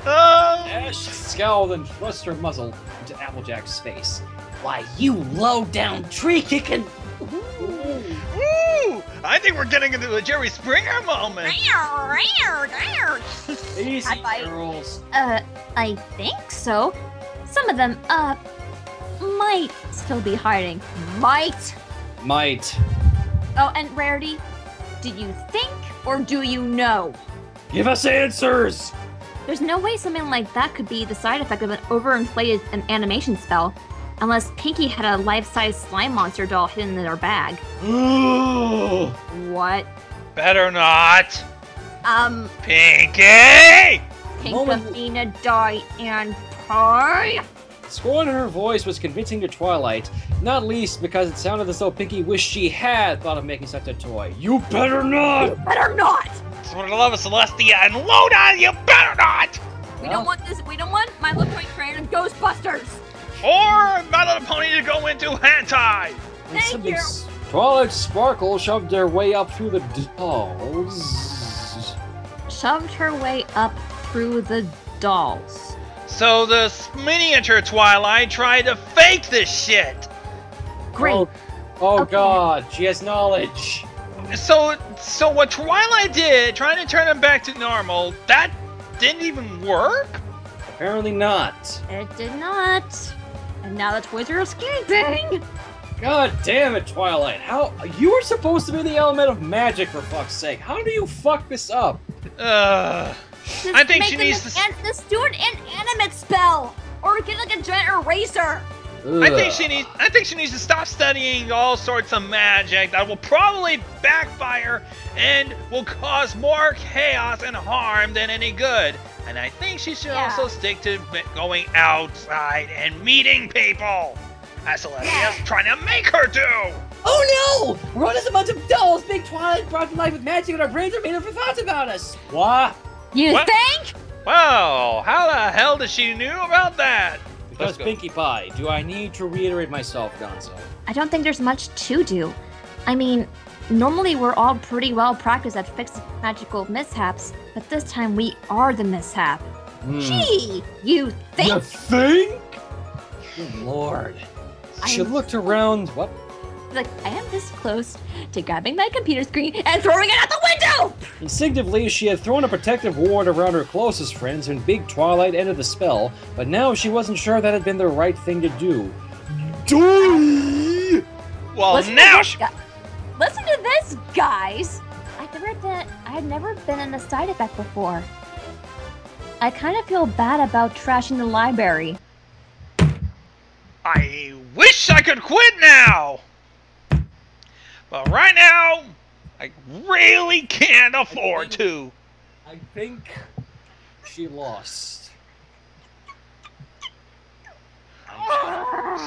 Ash scowled and thrust her muzzle into Applejack's face. Why, you low-down tree-kicking... Ooh, I think we're getting into a Jerry Springer moment. Easy, girls. I think so. Some of them, might still be hiding. Might. Oh, and Rarity, do you think or do you know? Give us answers! There's no way something like that could be the side effect of an overinflated animation spell. Unless Pinky had a life-size slime monster doll hidden in her bag. What? Better not. Moment- Pinky! Pinkafina die and pie? Scorn in her voice was convincing to Twilight, not least because it sounded as though Pinky wished she had thought of making such a toy. You better not! Better not! For the love of Celestia and Luna, you better not! We don't want this. We don't want My Little Pony created Ghostbusters. Or My Little Pony to go into hentai! Thank you. Twilight Sparkle shoved her way up through the dolls. Shoved her way up through the dolls. So the miniature Twilight tried to fake this shit! Great. Oh God, she has knowledge. So what Twilight did, trying to turn him back to normal, that didn't even work? Apparently not. It did not. And now the toys are escaping. God damn it, Twilight. How you were supposed to be the element of magic, for fuck's sake. How do you fuck this up? I think she needs to. Just do an inanimate spell, or get like a giant eraser. I think she needs to stop studying all sorts of magic that will probably backfire and will cause more chaos and harm than any good. And I think she should also stick to going outside and meeting people, as Celestia's trying to make her do. Oh no! We're all just a bunch of dolls Big Twilight brought to life with magic, and our brains are made up for thoughts about us. What? You think? Well, how the hell did she knew about that? Because Pinkie Pie. Do I need to reiterate myself, Gonzo? I don't think there's much to do. I mean, normally we're all pretty well practiced at fixing magical mishaps, but this time we are the mishap. Gee, you think? You think? Good lord. She looked around. What? Like, I am this close to grabbing my computer screen and throwing it out the window! Instinctively, she had thrown a protective ward around her closest friends when Big Twilight ended the spell, but now she wasn't sure that had been the right thing to do. Well, Listen now Listen to this, guys! I've never been in a side effect before. I kind of feel bad about trashing the library. I wish I could quit now! But right now, I really can't afford to. I think she lost.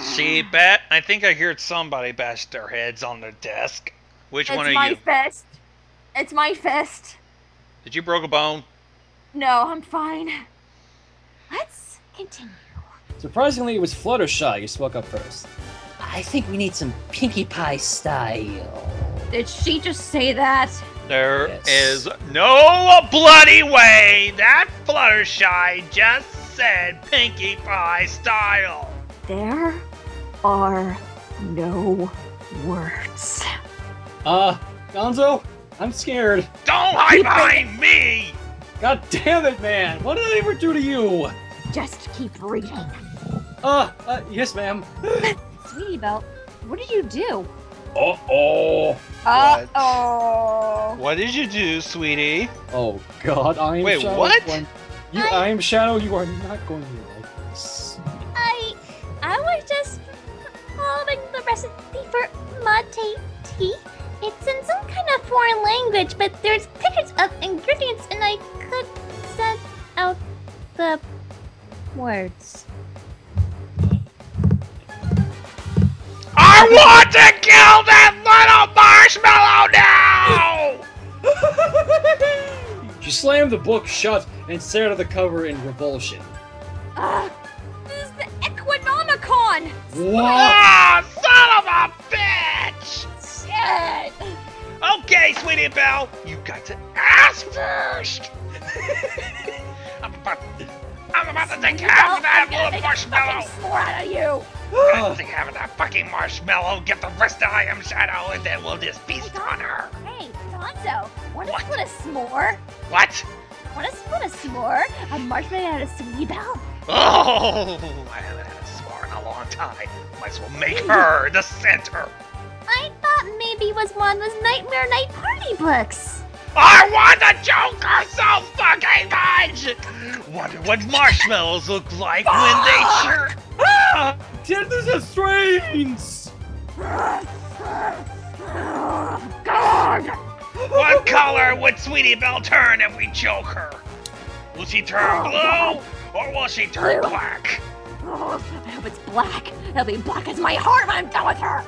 See, Bet, I think I heard somebody bash their heads on the desk. Which one are you? It's my fist. It's my fist. Did you broke a bone? No, I'm fine. Let's continue. Surprisingly, it was Fluttershy who spoke up first. I think we need some Pinkie Pie style. Did she just say that? There is no bloody way that Fluttershy just said Pinkie Pie style. There are no words. Gonzo, I'm scared. Don't hide behind me! God damn it, man! What did I ever do to you? Just keep reading. Yes, ma'am. Sweetie Belle, what did you do? Uh-oh. Uh-oh. What did you do, sweetie? Oh, God, I am Wait, Shadow. what? I am Shadow, you are not going to like this. I was just following the recipe for mate tea. It's in some kind of foreign language, but there's pictures of ingredients and I could set out the words. I want to kill that little marshmallow now! She slammed the book shut and stared at the cover in revulsion. This is the Equinomicon! What? Ah, son of a bitch! Shit! Okay, Sweetie Belle, you got to ask first! I'm about to take half of that little marshmallow! More out of you! I'm gonna take half of that fucking marshmallow, get the rest of I Am Shadow, and then we'll just feast on her! Hey, Gonzo, wanna split a s'more? What? Wanna split a s'more? A marshmallow out of Sweetie Belle? Oh, I haven't had a s'more in a long time. Might as well make her the center. I thought maybe it was one of those Nightmare Night Party books. I want the Joker so fucking much! Wonder what marshmallows look like when they chirp. Did This is strange! God! What color would Sweetie Belle turn if we choke her? Will she turn blue, or will she turn black? Oh, I hope it's black. It'll be black as my heart when I'm done with her.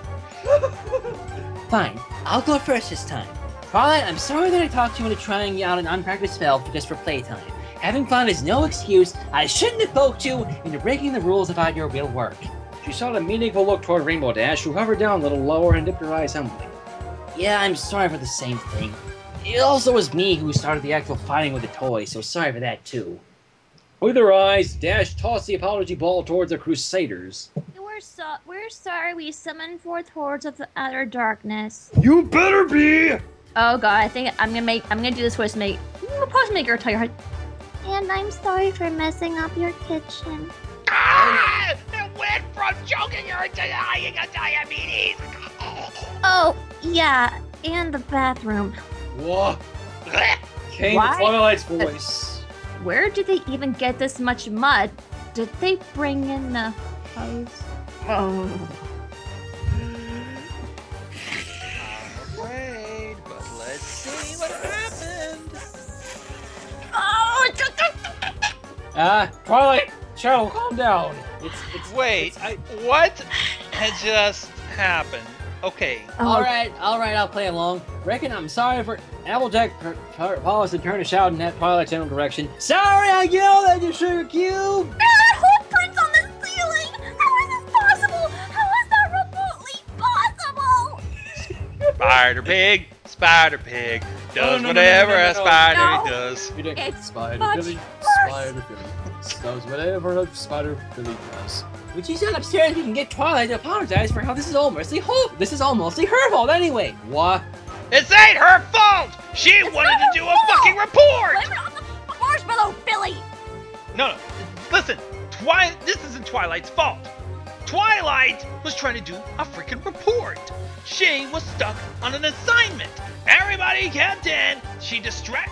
Fine, I'll go first this time. Twilight, I'm sorry that I talked you into trying out an unpracticed spell just for playtime. Having fun is no excuse. I shouldn't have poked you into breaking the rules about your real work. She shot a meaningful look toward Rainbow Dash, who hovered down a little lower and dipped her eyes humbly. Yeah, I'm sorry for the same thing. It also was me who started the actual fighting with the toy, so sorry for that too. With her eyes, Dash tossed the apology ball towards the Crusaders. We're sorry we summoned forth hordes of the utter darkness. You better be! Oh god, I think I'm gonna do this voice make. Postmaker tell your. And I'm sorry for messing up your kitchen. Ah! It went from choking her to dying of diabetes! Oh, yeah, and the bathroom. What? Came Why? Twilight's voice. Where did they even get this much mud? Did they bring in the hose? Oh. Afraid, but let's see what happened. Oh! Twilight, Shadow, calm down. Wait, what had just happened? Okay. Alright, I'll play along. Reckon I'm sorry for Applejack paused and turned to shout in that Twilight's general direction. Sorry I yelled at you, Sugar Cube! There are footprints on the ceiling! How is this possible? How is that remotely possible? Spider Pig does no, whatever no. a spider No. does. It's Spider much Billy, worse. Spider Billy does whatever a Spider Billy does. When she's not upstairs, we can get Twilight to apologize for how this is all mostly her fault anyway. What? This ain't her fault! She wanted to do a fucking report! Blame it on the marshmallow, Billy! No, listen, this isn't Twilight's fault. Twilight was trying to do a freaking report. She was stuck on an assignment. Everybody kept in.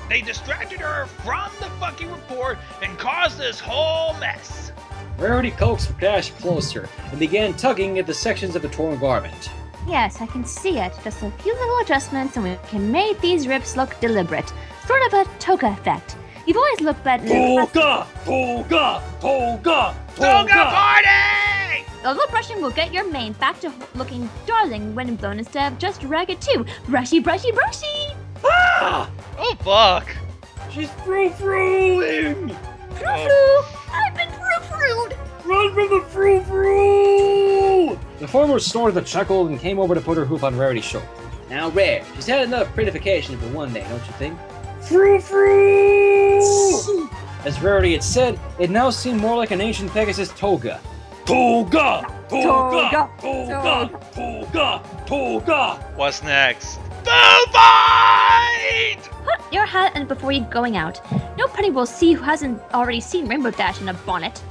They distracted her from the fucking report and caused this whole mess. Rarity coaxed Dash closer and began tugging at the sections of the torn garment. Yes, I can see it. Just a few little adjustments and we can make these rips look deliberate. Sort of a toga effect. You've always looked better in Toga party! A little brushing will get your mane back to looking darling when blown instead of just ragged too. Brushy, brushy, brushy! Ah! Oh fuck! She's frou-frouing! Frou-frou! I've been frou-froued! Run from the frou-frou! The former snorted a chuckle and came over to put her hoof on Rarity's shoulder. Now, Rare, she's had enough prettification for one day, don't you think? Frou-frou! As Rarity had said, it now seemed more like an ancient Pegasus toga. Toga! Toga! Toga! Toga! Toga! What's next? Boo fight! Put your hat in before you going out. Nobody will see who hasn't already seen Rainbow Dash in a bonnet.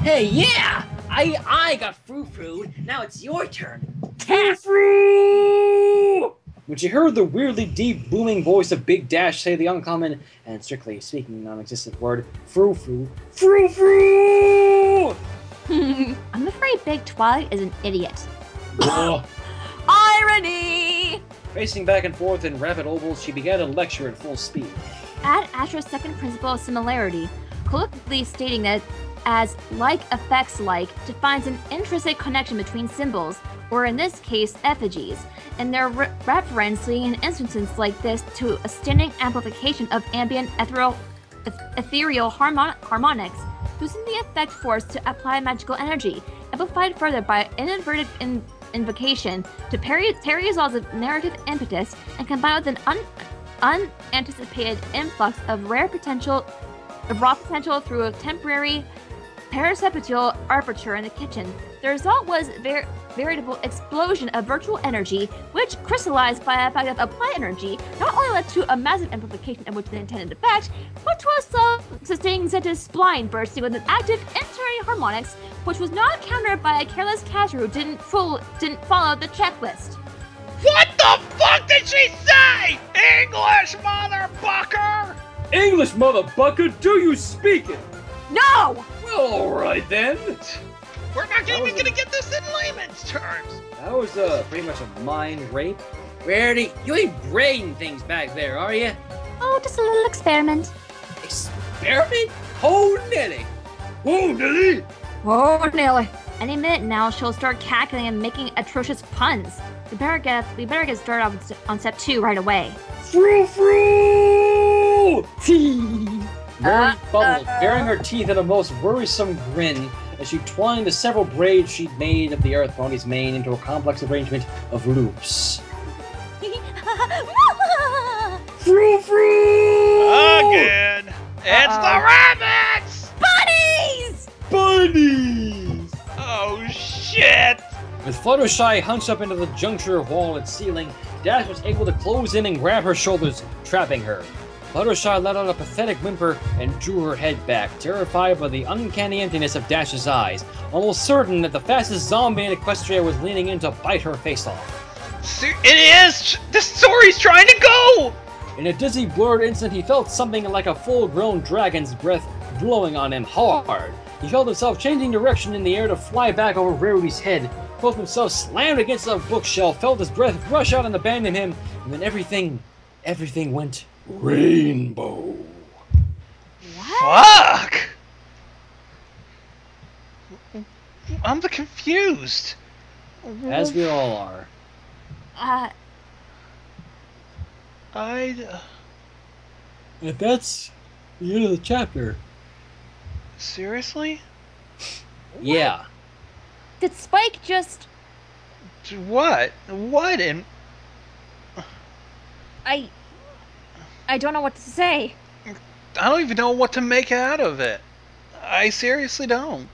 Hey, yeah! I got frou-frou. Now it's your turn. Frou-frou! When she heard the weirdly deep, booming voice of Big Dash say the uncommon, and strictly speaking non-existent word, frou-frou. Frou-frou! I'm afraid Big Twilight is an idiot. Ugh. Irony! Racing back and forth in rapid ovals, she began to lecture at full speed. Add Astra's second principle of similarity, colloquially stating that as like affects like defines an intrinsic connection between symbols, or in this case, effigies, and their reference leading in instances like this to a standing amplification of ambient ethereal harmonics, using the effect force to apply magical energy, amplified further by inadvertent invocation to parry Rizal's narrative impetus and combined with an unanticipated influx of raw potential through a temporary perceptual aperture in the kitchen. The result was a veritable explosion of virtual energy, which crystallized by a effect of applied energy, not only led to a massive amplification of which the intended effect, but to a self-sustaining sentence spline bursting with an active interior harmonics, which was not countered by a careless catcher who didn't follow the checklist. What the fuck did she say? English, motherfucker! English, motherfucker, do you speak it? No! Well, alright then. We're not even gonna get this in layman's terms. That was pretty much a mind rape. Rarity, you ain't braiding things back there, are you? Oh, just a little experiment. Experiment? Oh, Nelly! Oh, Nelly! Oh, Nelly. Any minute now, she'll start cackling and making atrocious puns. We better get started on step 2 right away. Frou frou! Mary bubbled, baring her teeth in a most worrisome grin as she twined the several braids she'd made of the Earth Pony's mane into a complex arrangement of loops. Frou frou! Again! It's the rabbits! Bunnies! Bunnies! Oh shit! With Fluttershy hunched up into the juncture of wall and ceiling, Dash was able to close in and grab her shoulders, trapping her. Fluttershy let out a pathetic whimper and drew her head back, terrified by the uncanny emptiness of Dash's eyes, almost certain that the fastest zombie in Equestria was leaning in to bite her face off. It is! The story's trying to go! In a dizzy, blurred instant, he felt something like a full-grown dragon's breath blowing on him hard. He felt himself changing direction in the air to fly back over Rarity's head, felt himself slammed against a bookshelf, felt his breath rush out and abandon him, and then everything went rainbow. Fuck! I'm confused. As we all are. And that's the end of the chapter. Seriously? Yeah. Did Spike just... What? What in... I don't know what to say. I don't even know what to make out of it. I seriously don't.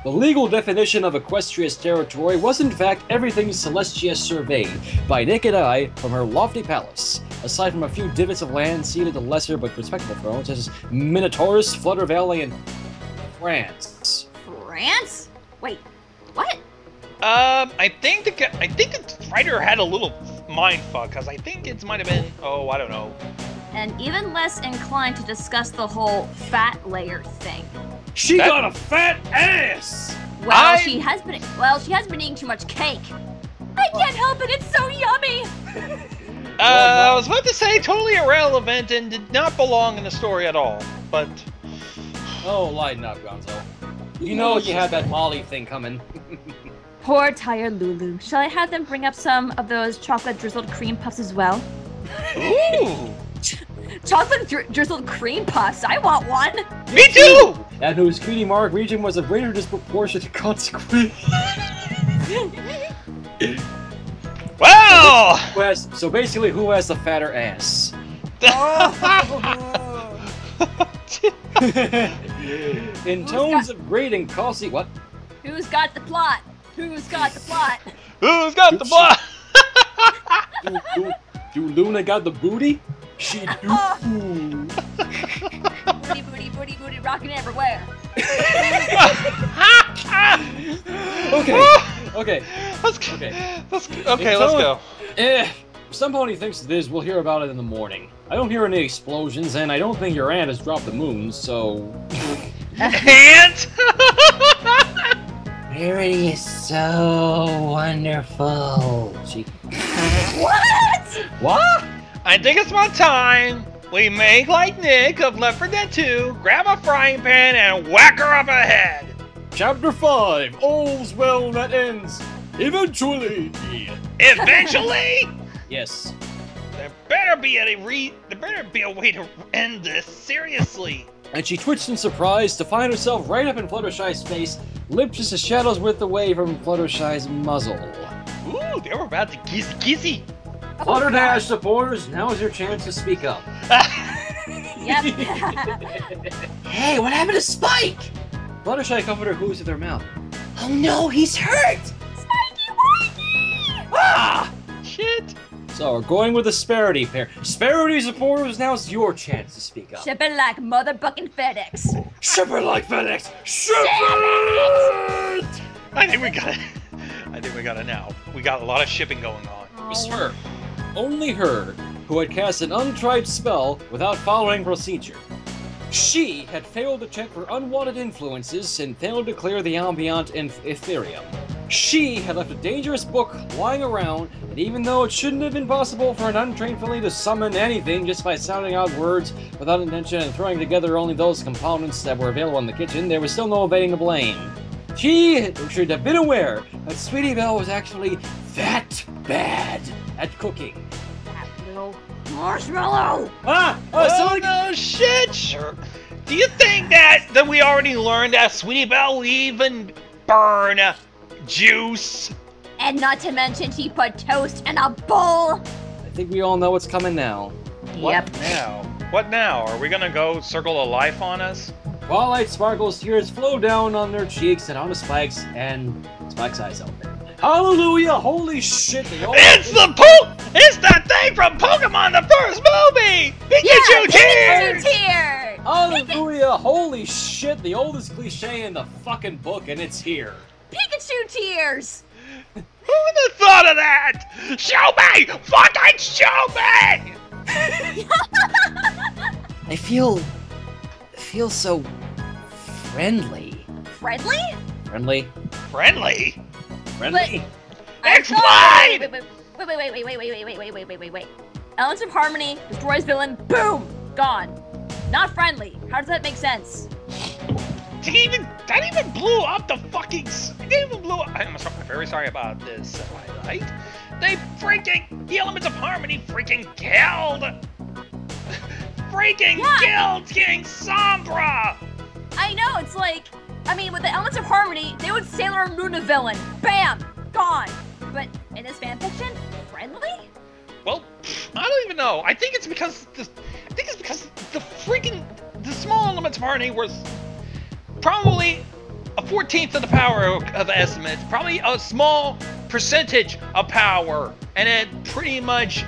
The legal definition of Equestria's territory was in fact everything Celestia surveyed by naked eye from her lofty palace, aside from a few divots of land ceded to lesser but respectable thrones such as Minotaurus, Flutter Valley, and France. France? Wait, what? I think the writer had a little mindfuck, because I think it might have been, I don't know. And even less inclined to discuss the whole fat layer thing. She got a fat ass! Well, she has been eating too much cake. I can't help it, it's so yummy! I was about to say totally irrelevant and did not belong in the story at all, but... Oh, lighten up, Gonzo. You know you had that Molly thing coming. Poor tired Lulu. Shall I have them bring up some of those chocolate drizzled cream puffs as well? Ooh! Chocolate drizzled cream puffs? I want one! Me too! And whose cutie mark region was of greater disproportionate consequence. Wow! So basically, who has the fatter ass? In tones of great and costly... What? Who's got the plot? Who's got the plot? Who's got the plot? Do Luna got the booty? She do. Booty, booty, booty, booty, rocking everywhere. Okay. Let's go. Some pony thinks it is. We'll hear about it in the morning. I don't hear any explosions, and I don't think your aunt has dropped the moon, so... Aunt? Rarity is so wonderful. What? What? I think it's about time we make like Nick of Left 4 Dead 2, grab a frying pan and whack her up the head. Chapter 5. All's well that ends. Eventually. Eventually? Yes. There better be a way to end this, seriously. And she twitched in surprise to find herself right up in Fluttershy's face, lipped just a shadow's width away from Fluttershy's muzzle. Ooh, they were about to gizzy. Flutterdash supporters, now is your chance to speak up. Yep. Hey, what happened to Spike? Fluttershy covered her hooves with her mouth. Oh no, he's hurt! Spikey Wikey! Ah! Shit. So we're going with the Sparity pair. Sparity supporters, now it's your chance to speak up. Ship it like motherfucking FedEx. Ship it like FedEx! Ship it! I think we got it now. We got a lot of shipping going on. It's her. Only her, who had cast an untried spell without following procedure. She had failed to check for unwanted influences and failed to clear the ambient in Ethereum. She had left a dangerous book lying around, and even though it shouldn't have been possible for an untrained filly to summon anything just by sounding out words without intention and throwing together only those components that were available in the kitchen, there was still no evading the blame. She should have been aware that Sweetie Belle was actually that bad at cooking. That little marshmallow! No shit! Sure. Do you think that we already learned that Sweetie Belle will even burn juice? And not to mention she put toast in a bowl! I think we all know what's coming now. Yep. What now? Are we gonna go circle of life on us? Twilight Sparkle's tears flow down on their cheeks and onto Spike's, and Spike's eyes open. Hallelujah! Holy shit! It's that thing from Pokemon, the first movie! Pikachu tears! Tears! Hallelujah! Holy shit! The oldest cliche in the fucking book, and it's here. Pikachu tears! Who would have thought of that? Show me! Fucking show me! I feel so friendly. Friendly? Friendly? Friendly? Friendly? Explain! Wait. Elements of Harmony destroys villain. Boom! Gone. Not friendly. How does that make sense? That even blew up the fucking. I'm very sorry about this, Twilight. The Elements of Harmony freaking killed King Sombra! I know, it's like, with the Elements of Harmony, they would Sailor Moon a villain. Bam! Gone. But in this fanfiction, friendly? Well, I don't even know. I think it's because the small Elements of Harmony was probably a 14th of the power of the estimate. Probably a small percentage of power. And it pretty much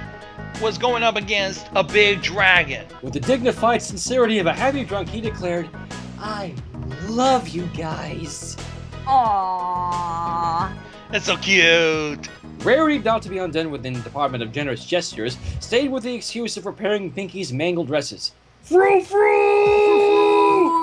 was going up against a big dragon. With the dignified sincerity of a happy drunk, he declared, I love you guys. Aww. That's so cute. Rarity, not to be undone within the Department of Generous Gestures, stayed with the excuse of repairing Pinky's mangled dresses. Frou-frou!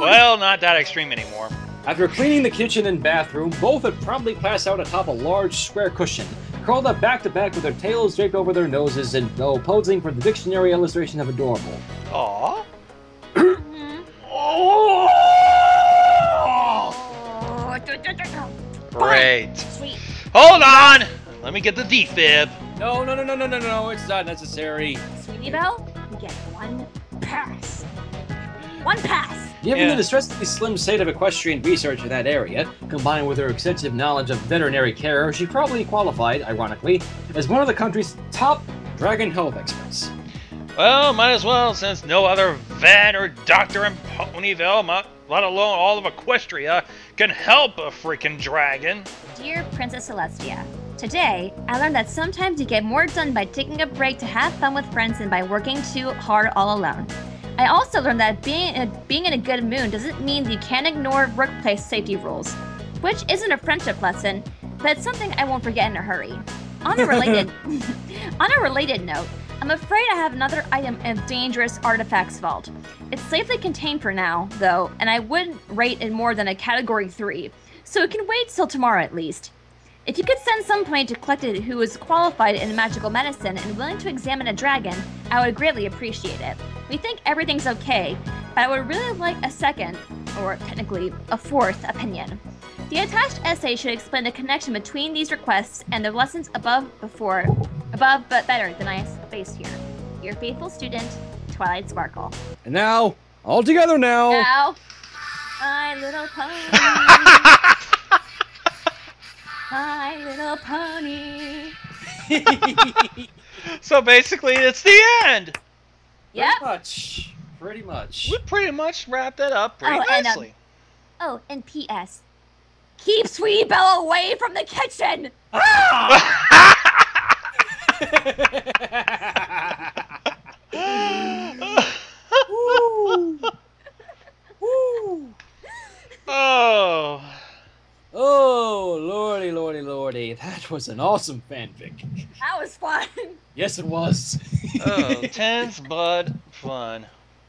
Well, not that extreme anymore. After cleaning the kitchen and bathroom, both had promptly passed out atop a large square cushion, curled up back to back with their tails draped over their noses and posing for the dictionary illustration of adorable. Aww. Great. Sweet. Hold on! Let me get the defib. No, it's not necessary. Sweetie Belle, you get one pass. One pass! Given the distressingly slim state of equestrian research in that area, combined with her extensive knowledge of veterinary care, she probably qualified, ironically, as one of the country's top dragon health experts. Well, might as well, since no other vet or doctor in Ponyville, let alone all of Equestria, can help a freaking dragon. Dear Princess Celestia, today I learned that sometimes you get more done by taking a break to have fun with friends than by working too hard all alone. I also learned that being in a good mood doesn't mean that you can't ignore workplace safety rules, which isn't a friendship lesson, but it's something I won't forget in a hurry. On a related note, I'm afraid I have another item of dangerous artifacts vault. It's safely contained for now, though, and I wouldn't rate it more than a category 3, so it can wait till tomorrow at least. If you could send someone to collect it who is qualified in magical medicine and willing to examine a dragon, I would greatly appreciate it. We think everything's okay, but I would really like a second, or technically a fourth, opinion. The attached essay should explain the connection between these requests and the lessons above but better than I faced here. Your faithful student, Twilight Sparkle. And now, all together now. Now, My Little Pony. My Little Pony. So basically, it's the end. Yep. Pretty much. We pretty much wrapped it up pretty nicely. And P.S. Keep Sweetie Belle away from the kitchen. Oh, lordy. That was an awesome fanfic. That was fun. Yes, it was. Oh, tense but fun.